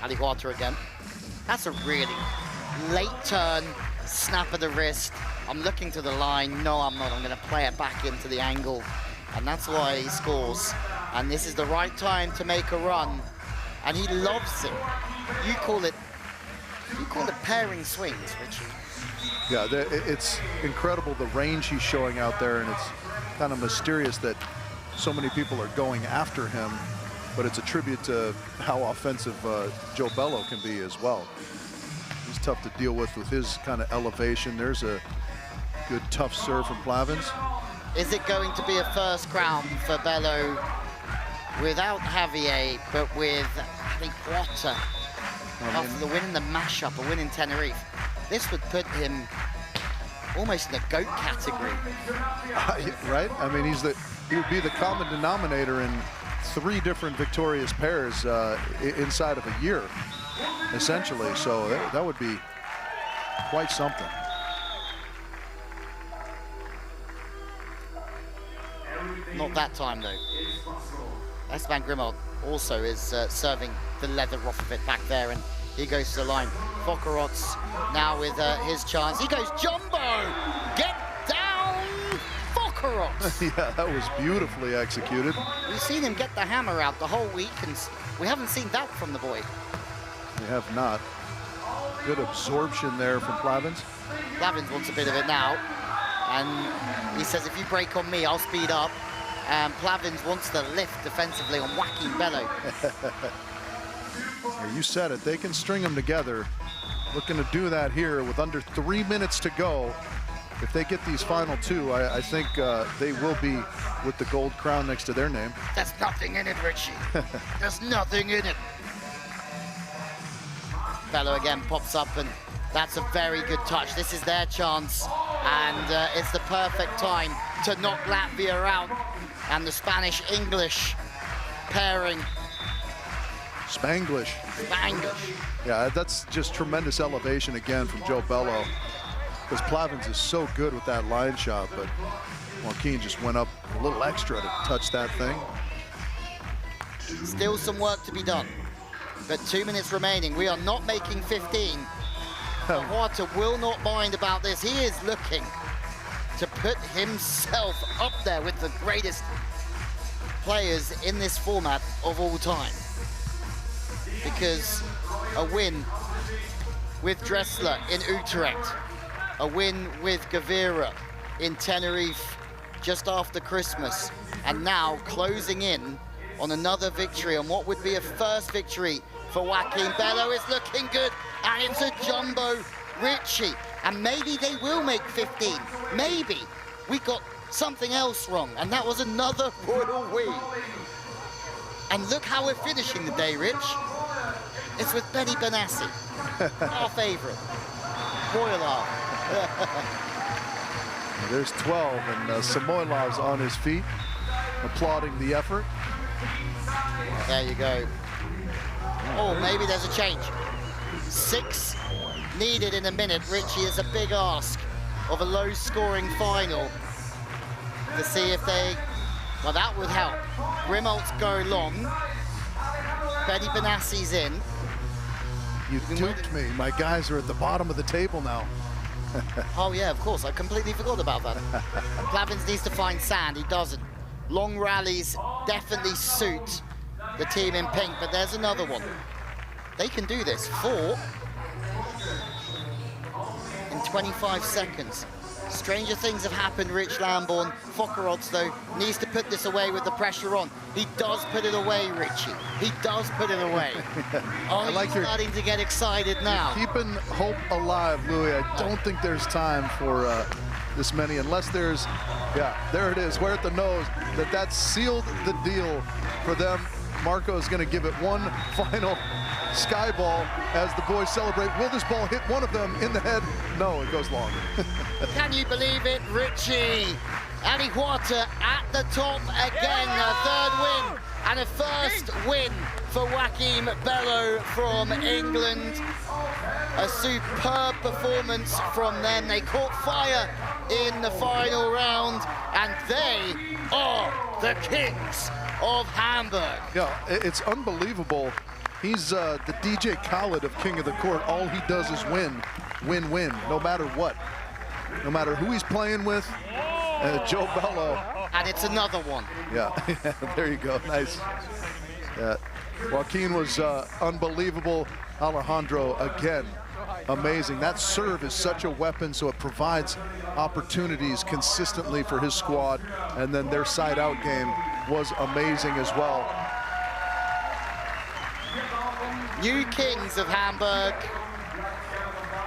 Ali Huerta again. That's a really late turn, snap of the wrist. I'm looking to the line. No, I'm not. I'm going to play it back into the angle. And that's why he scores. And this is the right time to make a run. And he loves it. You call it pairing swings, Richie. Yeah, it's incredible the range he's showing out there, and it's kind of mysterious that so many people are going after him, but it's a tribute to how offensive Joe Bello can be as well. He's tough to deal with his kind of elevation. There's a good tough serve from Plavins. Is it going to be a first crown for Bello without Javier, but with, I think, Huerta? After the win in the mashup, a win in Tenerife. This would put him almost in the GOAT category. Right? I mean, he would be the common denominator in 3 different victorious pairs inside of a year, essentially. So that would be quite something. Not that time, though. Esteban Grimaud also is serving the leather off of it back there, and he goes to the line. Fokkerods now with his chance. He goes jumbo! Get down, Fokkerods! Yeah, that was beautifully executed. We've seen him get the hammer out the whole week, and we haven't seen that from the boy. We have not. Good absorption there from Plavins. Plavins wants a bit of it now, and he says, if you break on me, I'll speed up. And Plavins wants to lift defensively on whacking Bello. Yeah, you said it. They can string them together. Looking to do that here with under 3 minutes to go. If they get these final 2, I think they will be with the gold crown next to their name. There's nothing in it, Richie. There's nothing in it. Bello again pops up, and that's a very good touch. This is their chance, and it's the perfect time to knock Latvia out. And the Spanish-English pairing. Spanglish. Yeah, that's just tremendous elevation again from Joe Bello, because Plavins is so good with that line shot, but Joaquin just went up a little extra to touch that thing. Still some work to be done, but 2 minutes remaining. We are not making 15. Huerta will not mind about this. He is looking to put himself up there with the greatest players in this format of all time. Because a win with Dressler in Utrecht, a win with Gavira in Tenerife just after Christmas, and now closing in on another victory, on what would be a first victory for Joaquin. Bello is looking good, and it's a jumbo Richie. And maybe they will make 15. Maybe we got something else wrong, and that was another royal win. And look how we're finishing the day, Rich. It's with Benny Benassi, our favorite. Samoilov. There's 12, and Samoilov's on his feet, applauding the effort. There you go. Oh, maybe there's a change. 6 needed in a minute. Richie, is a big ask of a low-scoring final to see if they, well, that would help. Grimalt's go long. Benny Benassi's in. You duped me. My guys are at the bottom of the table now. Oh yeah, of course. I completely forgot about that. Plavins needs to find sand. He doesn't. Long rallies definitely suit the team in pink, but there's another one. They can do this. 4 in 25 seconds. Stranger things have happened, Rich Lambourne. Fokkerods, though, needs to put this away with the pressure on. He does put it away, Richie. He does put it away. Are you starting to get excited now? Keeping hope alive, Louis. I don't think there's time for this many, unless there's, yeah, there it is, where at the nose, that sealed the deal for them. Marco is going to give it one final sky ball as the boys celebrate. Will this ball hit one of them in the head? No, it goes longer. Can you believe it, Richie? Ali Huerta at the top again, a third win and a first win for Joachim Bello from England. A superb performance from them. They caught fire in the final round, and they are the kings of Hamburg. Yeah, it's unbelievable. He's the DJ Khaled of King of the Court. All he does is win, win, win, no matter what. No matter who he's playing with. Joe Bello. And it's another one. Yeah, there you go, nice. Joaquin was unbelievable. Alejandro, again, amazing. That serve is such a weapon, so it provides opportunities consistently for his squad. And then their side-out game was amazing as well. New kings of Hamburg.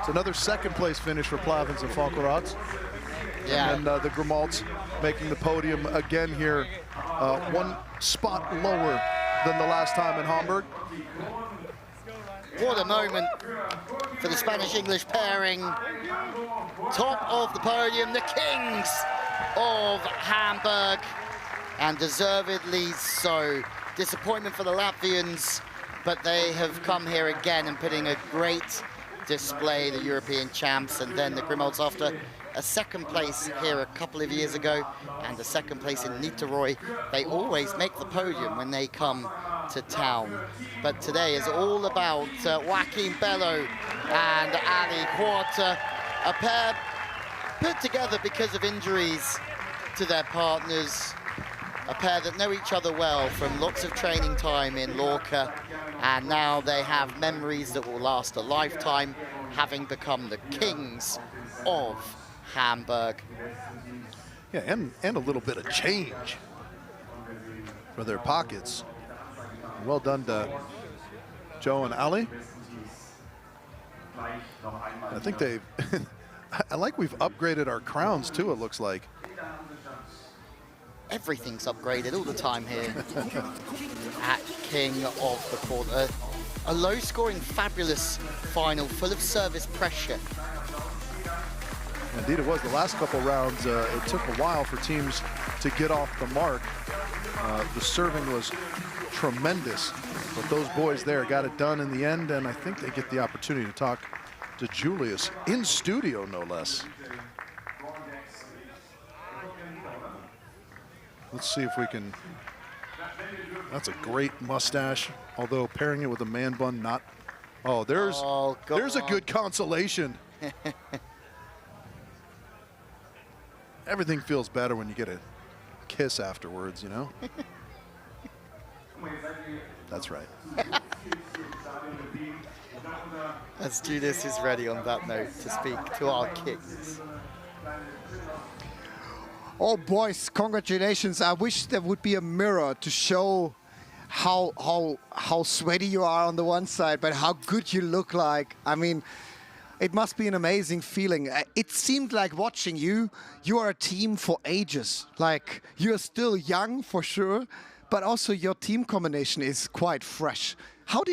It's another second-place finish for Plavins and Fokkerods. Yeah. And the Grimalds making the podium again here, one spot lower than the last time in Hamburg. What a moment for the Spanish-English pairing. Top of the podium, the kings of Hamburg, and deservedly so. Disappointment for the Latvians, but they have come here again and putting a great display, the European champs, and then the Grimalds after a second place here a couple of years ago and a second place in Niteroi. They always make the podium when they come to town. But today is all about Joachim Bello and Ali Huerta, a pair put together because of injuries to their partners, a pair that know each other well from lots of training time in Lorca, and now they have memories that will last a lifetime, having become the kings of Hamburg. Yeah, and a little bit of change for their pockets. Well done to Joe and Ali. I think they've, I like we've upgraded our crowns too, it looks like. Everything's upgraded all the time here at King of the Court. A low-scoring, fabulous final, full of service pressure. Indeed it was. The last couple rounds, it took a while for teams to get off the mark. The serving was tremendous, but those boys there got it done in the end, and I think they get the opportunity to talk to Julius in studio, no less. Let's see if we can, that's a great mustache, although pairing it with a man bun, not, oh, there's a good consolation. Everything feels better when you get a kiss afterwards, you know? That's right. As Julius is ready on that note to speak to our kings. Oh, boys, congratulations. I wish there would be a mirror to show how sweaty you are on the one side, but how good you look like. I mean, it must be an amazing feeling. It seemed like watching you are a team for ages. Like, you're still young for sure, but also your team combination is quite fresh. How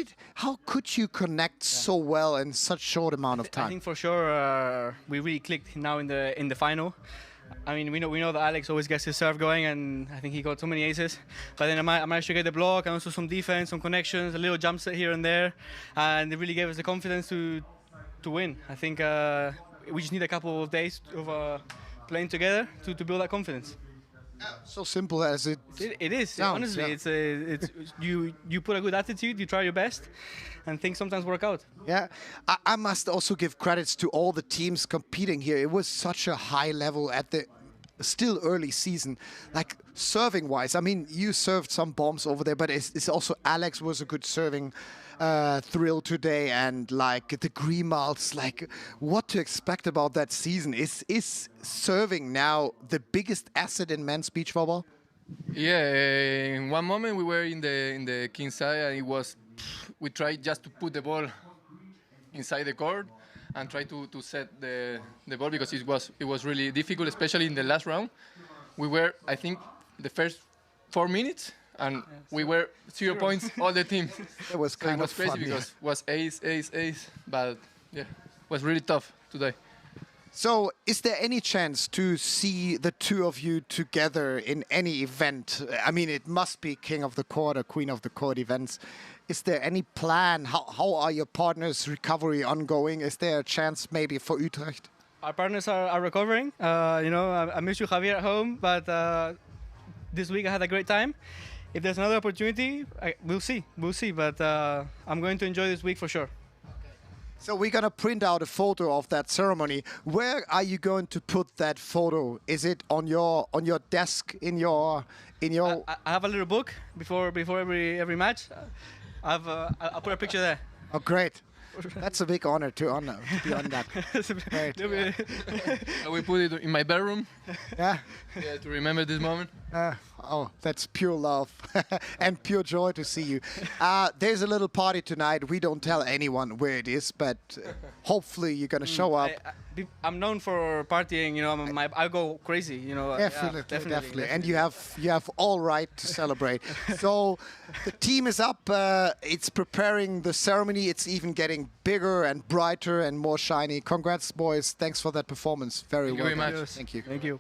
could you connect so well in such short amount of time? I think for sure we really clicked now in the final. I mean, we know that Alex always gets his serve going, and I think he got so many aces. But then I managed to get the block and also some defense, some connections, a little jump set here and there, and it really gave us the confidence to win. I think we just need a couple of days of playing together to build that confidence. So simple as it is. sounds, honestly, yeah. it's you put a good attitude, you try your best, and things sometimes work out. Yeah, I must also give credits to all the teams competing here. It was such a high level at the still early season, like serving wise. I mean, you served some bombs over there, but it's also Alex was a good serving thrill today, and like the Grimalds, like what to expect about that season? Is serving now the biggest asset in men's beach volleyball? Yeah, in one moment we were in the king side, and it was we tried just to put the ball inside the court and try to set the ball, because it was really difficult, especially in the last round. We were, I think, the first 4 minutes, and we were 0 points all the team. It was kind of crazy fun, because it was ace, but yeah, it was really tough today. So, is there any chance to see the two of you together in any event? I mean, it must be King of the Court or Queen of the Court events. Is there any plan? How are your partners' recovery ongoing? Is there a chance maybe for Utrecht? Our partners are recovering. I miss you, Javier, at home, but this week I had a great time. If there's another opportunity, we'll see. We'll see, but I'm going to enjoy this week for sure. So we're gonna print out a photo of that ceremony. Where are you going to put that photo? Is it on your desk in your? I have a little book before every match. I'll put a picture there. Oh, great! That's a big honor to be on that. Great. We put it in my bedroom. Yeah. Yeah, to remember this moment. Oh, that's pure love and pure joy to see you. There's a little party tonight. We don't tell anyone where it is, but hopefully you're gonna show up. I'm known for partying. I go crazy. Definitely. And you have all right to celebrate. So the team is up. It's preparing the ceremony. It's even getting bigger and brighter and more shiny. Congrats, boys. Thanks for that performance. Very well. Thank you very much. Thank you. Thank you.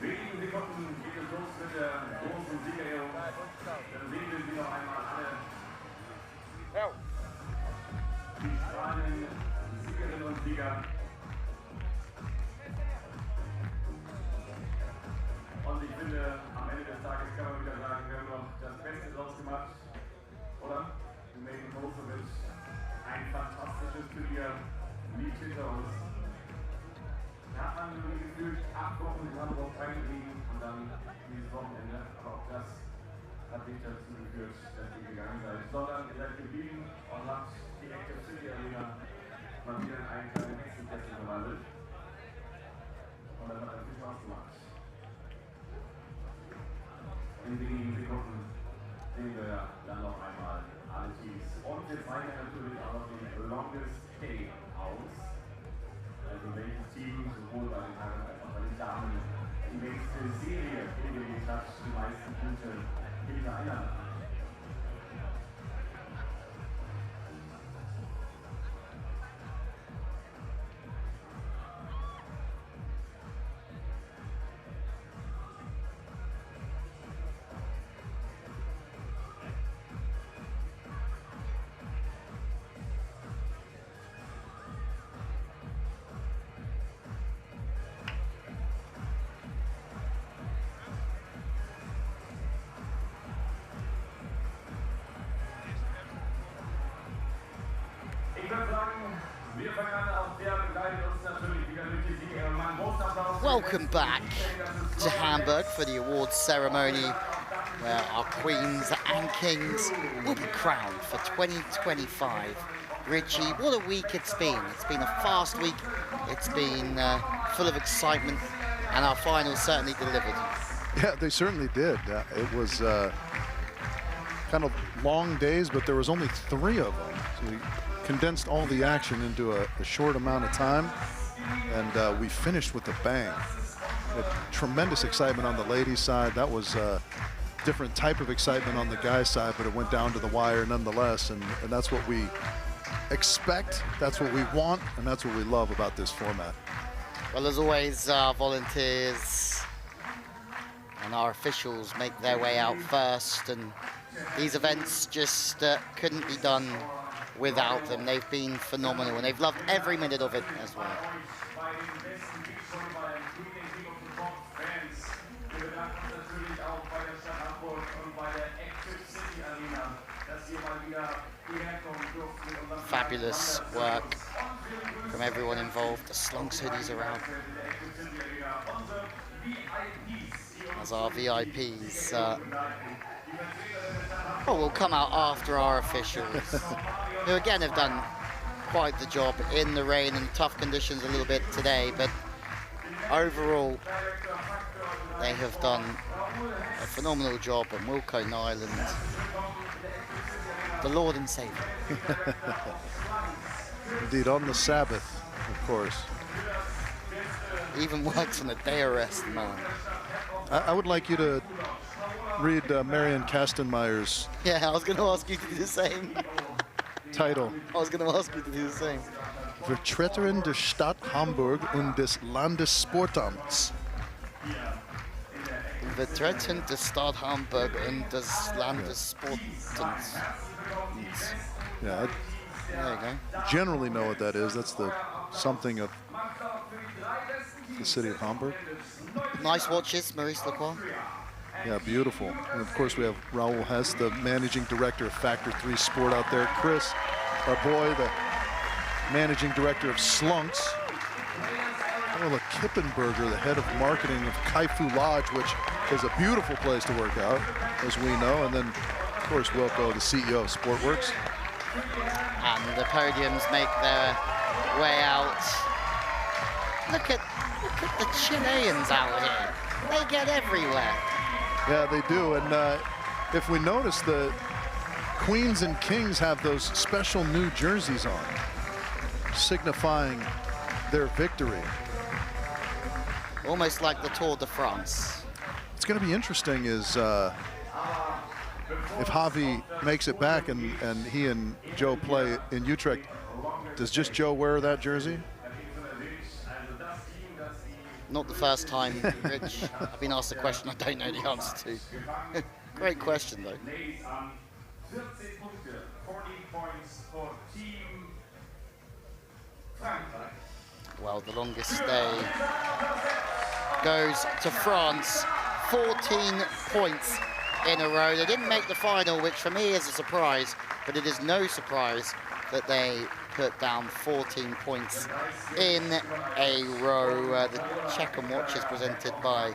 In wenigen Sekunden geht es los mit der großen Siegerehrung. Dann sehen wir sie noch einmal alle. Die strahlenden Siegerinnen und Sieger. Und ich finde, am Ende des Tages kann man wieder sagen, wir haben noch das Beste draus gemacht. Oder? Wir made the most of it. Ein fantastisches Turnier liegt hinter uns. Da hat man gefühlt 8 Wochen in Hamburg eingelegen und dann dieses Wochenende. Aber auch das hat nicht dazu geführt, dass ihr gegangen seid, sondern ihr seid geblieben und habt die Active City Arena mal wieder in einen kleinen Hexenkessel verwandelt. Und das hat viel Spaß gemacht. In wenigen Sekunden sehen wir dann noch einmal alle Teams. Und wir zeigen natürlich auch noch den Longest Stay aus. Also welches Team sowohl bei den Herren als auch bei den Damen die längste Serie hingelegt hat, die meisten Punkte hintereinander. Welcome back to Hamburg for the awards ceremony, where our queens and kings will be crowned for 2025. Richie, what a week it's been. It's been a fast week. It's been full of excitement, and our finals certainly delivered. Yeah, they certainly did. It was kind of long days, but there was only 3 of them. So we condensed all the action into a short amount of time, and we finished with a bang. Tremendous excitement on the ladies' side. That was a different type of excitement on the guys' side, but it went down to the wire nonetheless, and that's what we expect, that's what we want, and that's what we love about this format. Well, as always, our volunteers and our officials make their way out first, and these events just couldn't be done without them. They've been phenomenal, and they've loved every minute of it as well. Fabulous work from everyone involved. The Slunks hoodies around. As our VIPs will come out after our officials, who again have done quite the job in the rain and tough conditions a little bit today, but overall they have done a phenomenal job, and Wilco Nyland, the Lord and Savior. Indeed, on the Sabbath, of course. Even works on a day of rest, man. I would like you to read Marion Kastenmeyer's. Yeah, I was going to ask you to do the same. Title. I was going to ask you to do the same. Vertreterin der Stadt Hamburg und des Landessportamts. Vertreterin der Stadt Hamburg und des Landessportamts. Yeah, there you go. Generally know what that is. That's the something of the city of Hamburg. Nice watches, Maurice Lacroix. Yeah, beautiful. And of course we have Raul Hess, the managing director of Factor 3 Sport out there. Chris, our boy, the managing director of Slunks. Carla Kippenberger, the head of marketing of Kaifu Lodge, which is a beautiful place to work out, as we know. And then, of course, Wilco, the CEO of Sportworks. And the podiums make their way out. Look at the Chileans out here. They get everywhere. Yeah, they do. And if we notice, the Queens and Kings have those special new jerseys on, signifying their victory. Almost like the Tour de France. What's going to be interesting is if Javi makes it back and he and Joe play in Utrecht, does just Joe wear that jersey? Not the first time, Rich. I've been asked a question I don't know the answer to. Great question, though. Well, the longest stay goes to France. 14 points in a row. They didn't make the final, which for me is a surprise, but it is no surprise that they put down 14 points in a row. The check and watch is presented by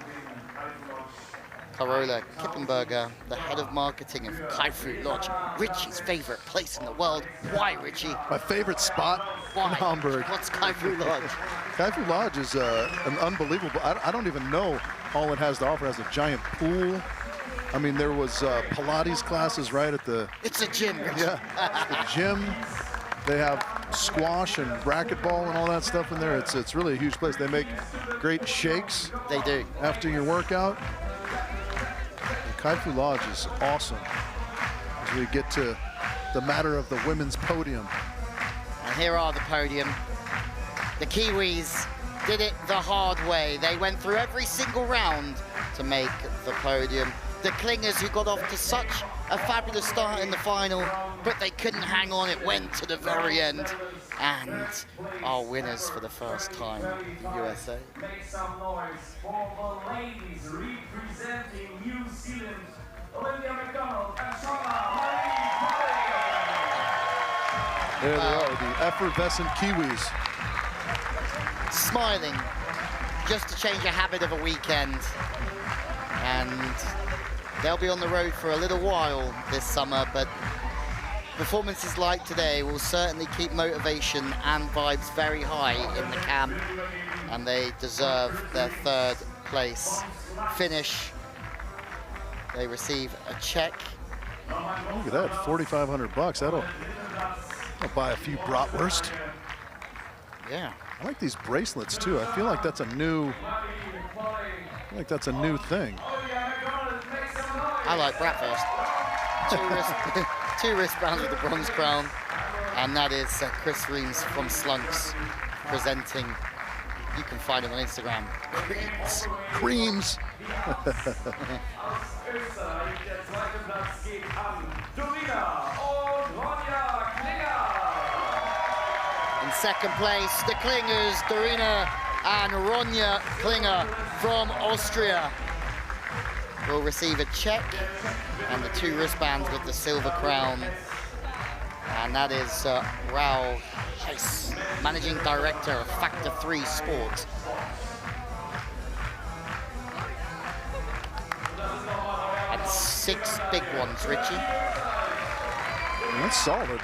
Carola Kippenberger, the head of marketing of Kaifu Lodge, Richie's favorite place in the world. Why, Richie? My favorite spot in Hamburg. What's Kaifu Lodge? Kaifu Lodge is an unbelievable, I don't even know all it has to offer. It has a giant pool. I mean, there was Pilates classes right at the... It's a gym, Richie. Yeah, the gym. They have squash and racquetball and all that stuff in there. It's really a huge place. They make great shakes. They do. After your workout. Kaifu Lodge is awesome. As we get to the matter of the women's podium. And here are the podium. The Kiwis did it the hard way. They went through every single round to make the podium. The Clingers, who got off to such a fabulous start in the final, but they couldn't hang on. It went to the very end. And our winners for the first time, the USA. Make some noise for the ladies representing New Zealand, Olivia McDonald and There they are, the effervescent Kiwis. Smiling, just to change a habit of a weekend. And they'll be on the road for a little while this summer, but performances like today will certainly keep motivation and vibes very high in the camp, and they deserve their third place finish. They receive a check. Look at that, $4,500. That'll buy a few bratwurst. Yeah. I like these bracelets too. I feel like that's a new thing. I like bratwurst. Two wristbands with the bronze crown, and that is Chris Reams from Slunks presenting You can find him on Instagram. Creams. Österreich, der zweite Platz geht an Dorina und Ronja Klinger. In second place, the Klingers, Dorina and Ronja Klinger from Austria, will receive a check and the 2 wristbands with the silver crown. And that is Raul Heiss, Managing Director of Factor 3 Sport. And 6 big ones, Richie. That's solid.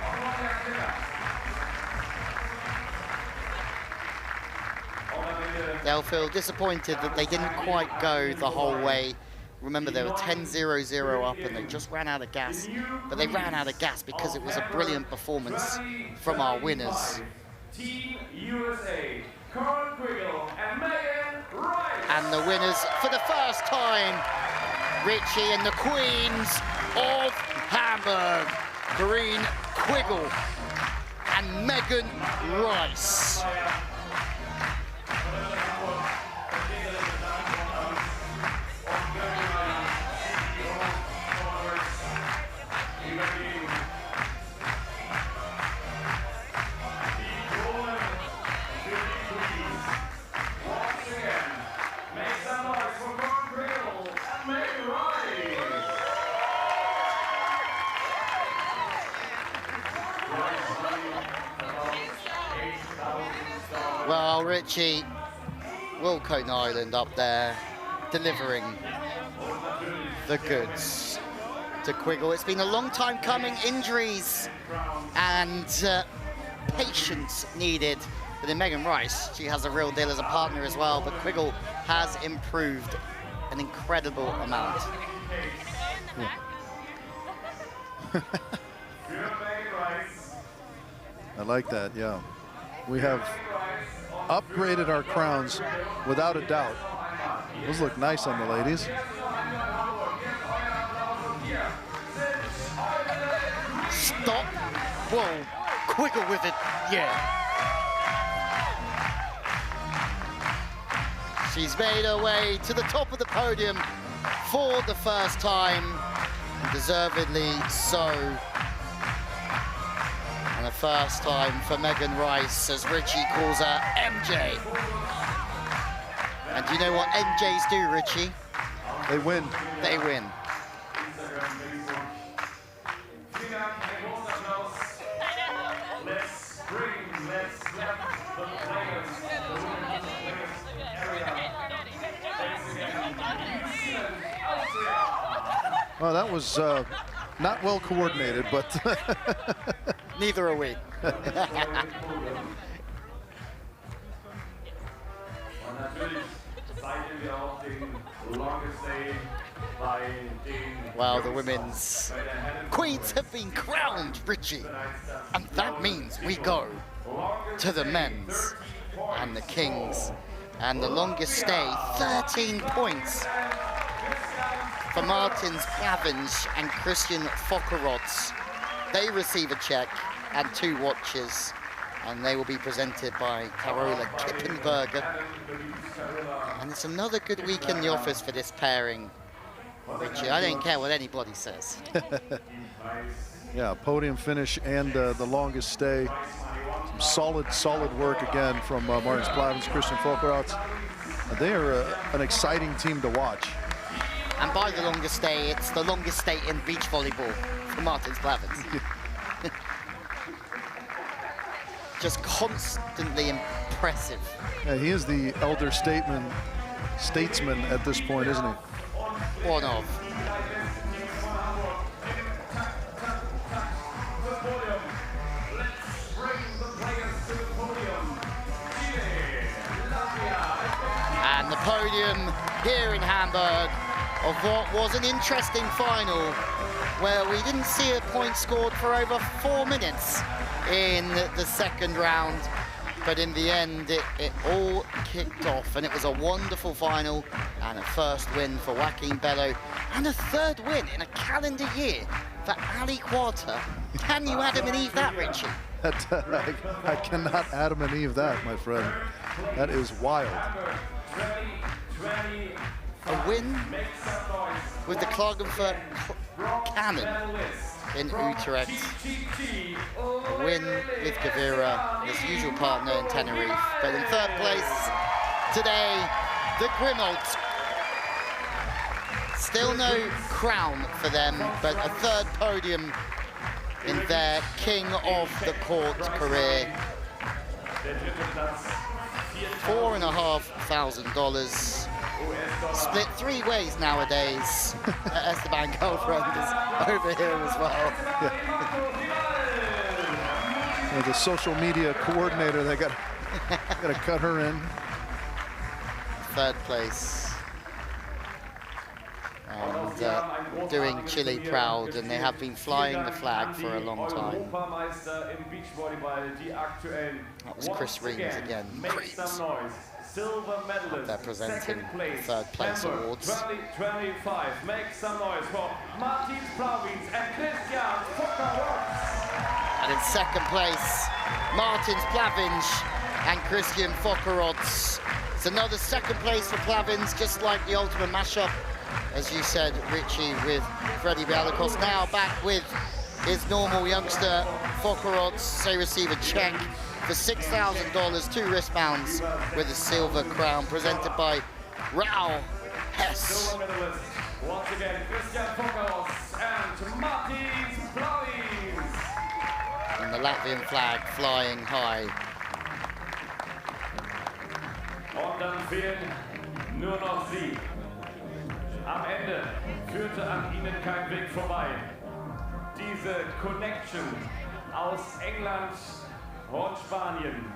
They'll feel disappointed that they didn't quite go the whole way. Remember, they were 10-0-0 up and they just ran out of gas. But they ran out of gas because it was a brilliant performance from our winners. Team USA, Carl Quiggle and Megan Rice. And the winners for the first time, Richie and the Queens of Hamburg, Corinne Quiggle and Megan Rice. Well, Richie, Wilcote Island up there, delivering the goods to Quiggle. It's been a long time coming, injuries and patience needed. But in Megan Rice, she has a real deal as a partner as well, but Quiggle has improved an incredible amount. I like that, yeah. We have upgraded our crowns without a doubt. Those look nice on the ladies. Stop. Whoa. Quiggle with it. Yeah. She's made her way to the top of the podium for the first time, and deservedly so. And the first time for Megan Rice, as Richie calls her MJ. And do you know what MJs do, Richie? They win. They win. Well, that was not well coordinated, but neither are we. Well, the women's queens have been crowned, Richie, and that means we go to the men's and the kings. And the longest stay, 13 points for Martins Plavins and Christian Fokerots. They receive a check and 2 watches, and they will be presented by Carola Kippenberger. And it's another good week in the office for this pairing, Richie. I don't care what anybody says. Yeah, podium finish and the longest stay. Some solid work again from Martins Plavins, Christian Fokerots. They are an exciting team to watch. And by the longest stay, it's the longest stay in beach volleyball for Martins Plavins. Just constantly impressive. Yeah, he is the elder statesman at this point, isn't he? One of. And the podium here in Hamburg of what was an interesting final, where we didn't see a point scored for over 4 minutes in the second round. But in the end, it all kicked off, and it was a wonderful final and a first win for Joaquin Bello, and a 3rd win in a calendar year for Ali Quarter. Can you Adam and Eve that, Richie? I cannot Adam and Eve that, my friend. That is wild. A win with the Klagenfurt Cannon in Utrecht. A win with Gavira, his usual partner in Tenerife. But in third place today, the Grimolds. Still no crown for them, but a third podium in their King of the Court career. $4,500. Split 3 ways nowadays. Esteban girlfriend is over here as well. Yeah, the social media coordinator, they got to cut her in. Third place. And doing Chile proud, and they have been flying the flag for a long time. That was Chris Reams again. They're presenting third place awards. 2025. Make some noise for Martin Plavins and Christian Fockerotz. And in second place, Martins Plavins and Christian Fockerotz. It's another second place for Plavins, just like the ultimate mashup. As you said, Richie, with Freddie Bialakos now back with his normal youngster, Fockerotz. They receive a check for $6,000, 2 wristbands with a silver crown, presented by Rao Hess. Once again, Christian Fockerotz and Martins Plavins. And the Latvian flag flying high. Und dann fehlen nur noch Sie. Am Ende führte an Ihnen kein Weg vorbei. Diese Connection aus England und Spanien.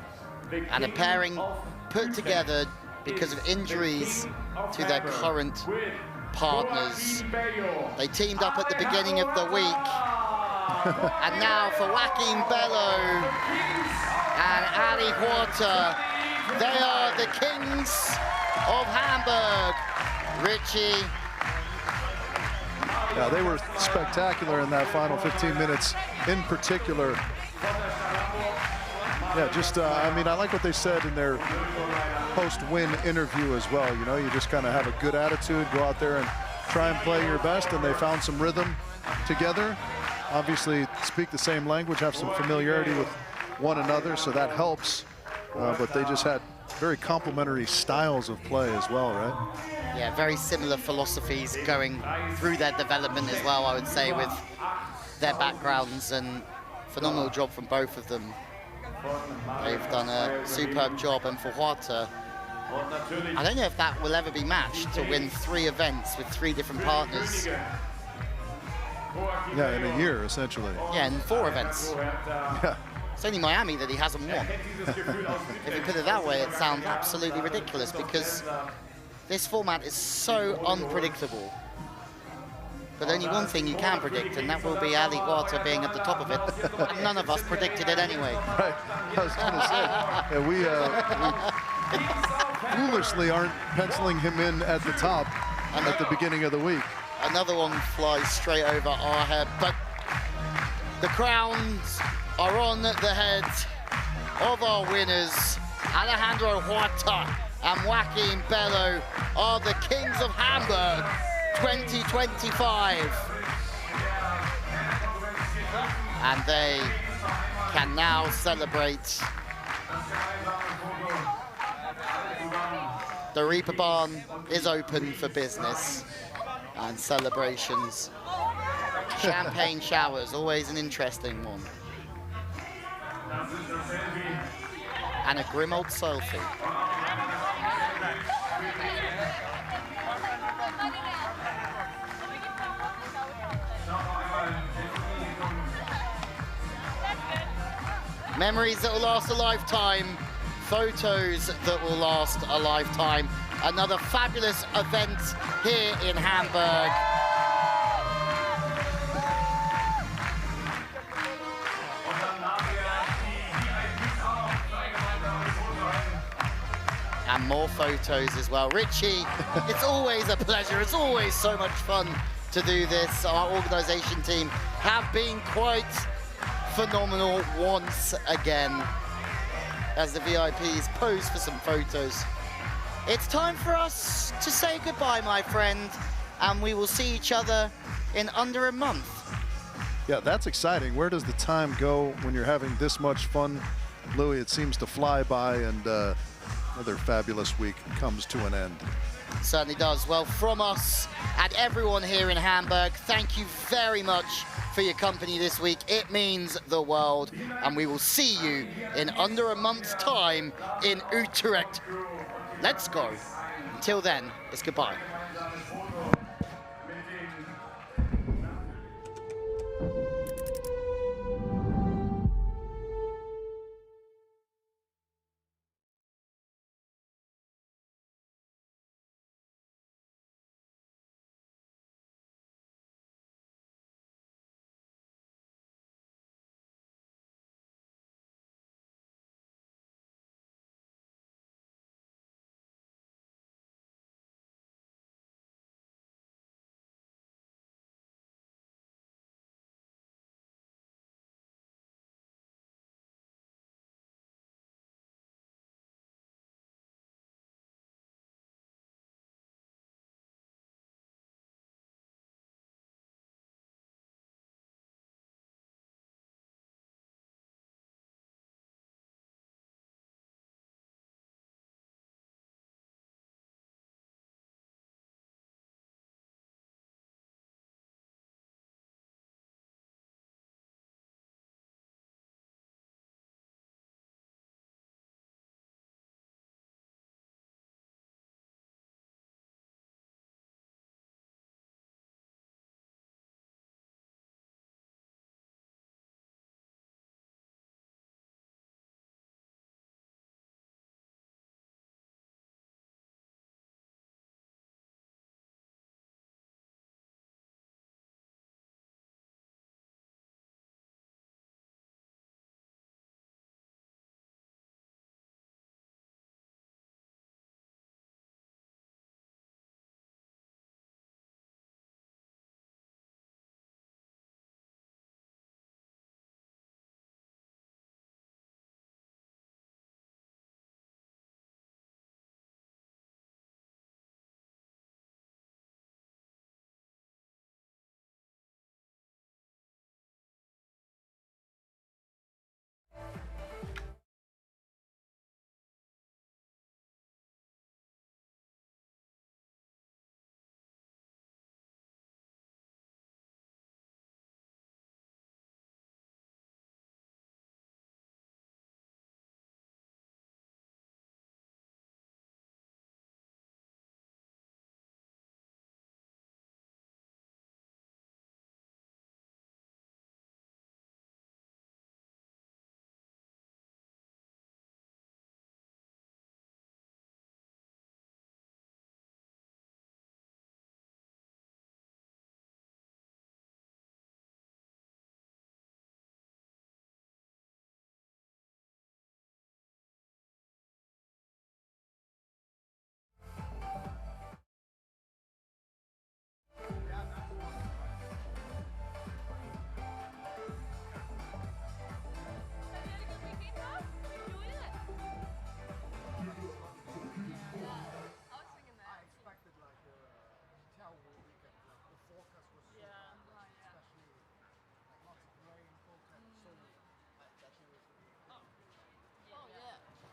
And a pairing put together because of injuries to their current partners. They teamed up at the beginning of the week. And now for Joaquin Bello and Ali Huerta, they are the kings of Hamburg. Richie. Yeah, they were spectacular in that final 15 minutes in particular. Yeah, just, I mean, I like what they said in their post-win interview as well. You know, you just kind of have a good attitude, go out there and try and play your best, and they found some rhythm together. Obviously, speak the same language, have some familiarity with one another, so that helps. But they just had very complementary styles of play as well, right? Yeah, very similar philosophies going through their development as well, I would say, with their backgrounds, and phenomenal job from both of them. They've done a superb job, and for Huerta, I don't know if that will ever be matched, to win 3 events with 3 different partners. Yeah, in a year, essentially. Yeah, in 4 events. Yeah. It's only Miami that he hasn't won. If you put it that way, it sounds absolutely ridiculous, because this format is so unpredictable. But only one thing you can predict, and that will be Ali Huerta being at the top of it. And none of us predicted it anyway. Right, I was going to say, yeah, we foolishly aren't penciling him in at the top at the beginning of the week. Another one flies straight over our head, but the crowns are on the heads of our winners. Alejandro Huerta and Joaquin Bello are the kings of Hamburg 2025. And they can now celebrate. The Reeperbahn is open for business and celebrations. Champagne showers, always an interesting one. And a Grimold selfie. Memories that will last a lifetime, photos that will last a lifetime. Another fabulous event here in Hamburg. And more photos as well. Richie, it's always a pleasure. It's always so much fun to do this. Our organisation team have been quite phenomenal once again as the VIPs pose for some photos. It's time for us to say goodbye, my friend, and we will see each other in under a month. Yeah, that's exciting. Where does the time go when you're having this much fun? Louis, it seems to fly by, and another fabulous week comes to an end. Certainly does. Well, from us and everyone here in Hamburg, thank you very much for your company this week. It means the world, and we will see you in under a month's time in Utrecht. Let's go. Until then, it's goodbye.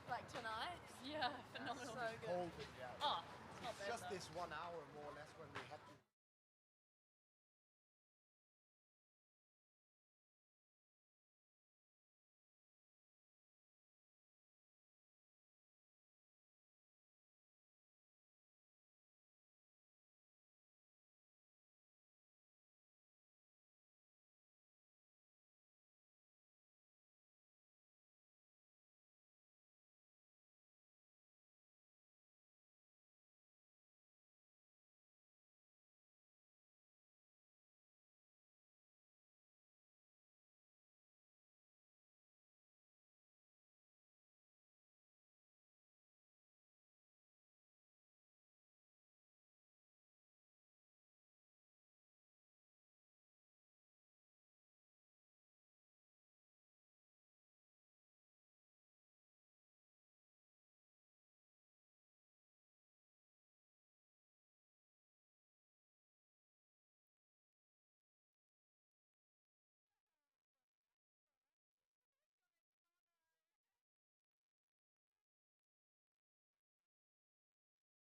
Like tonight? Yeah, phenomenal. So good. Oh, it's not bad. Just this 1 hour.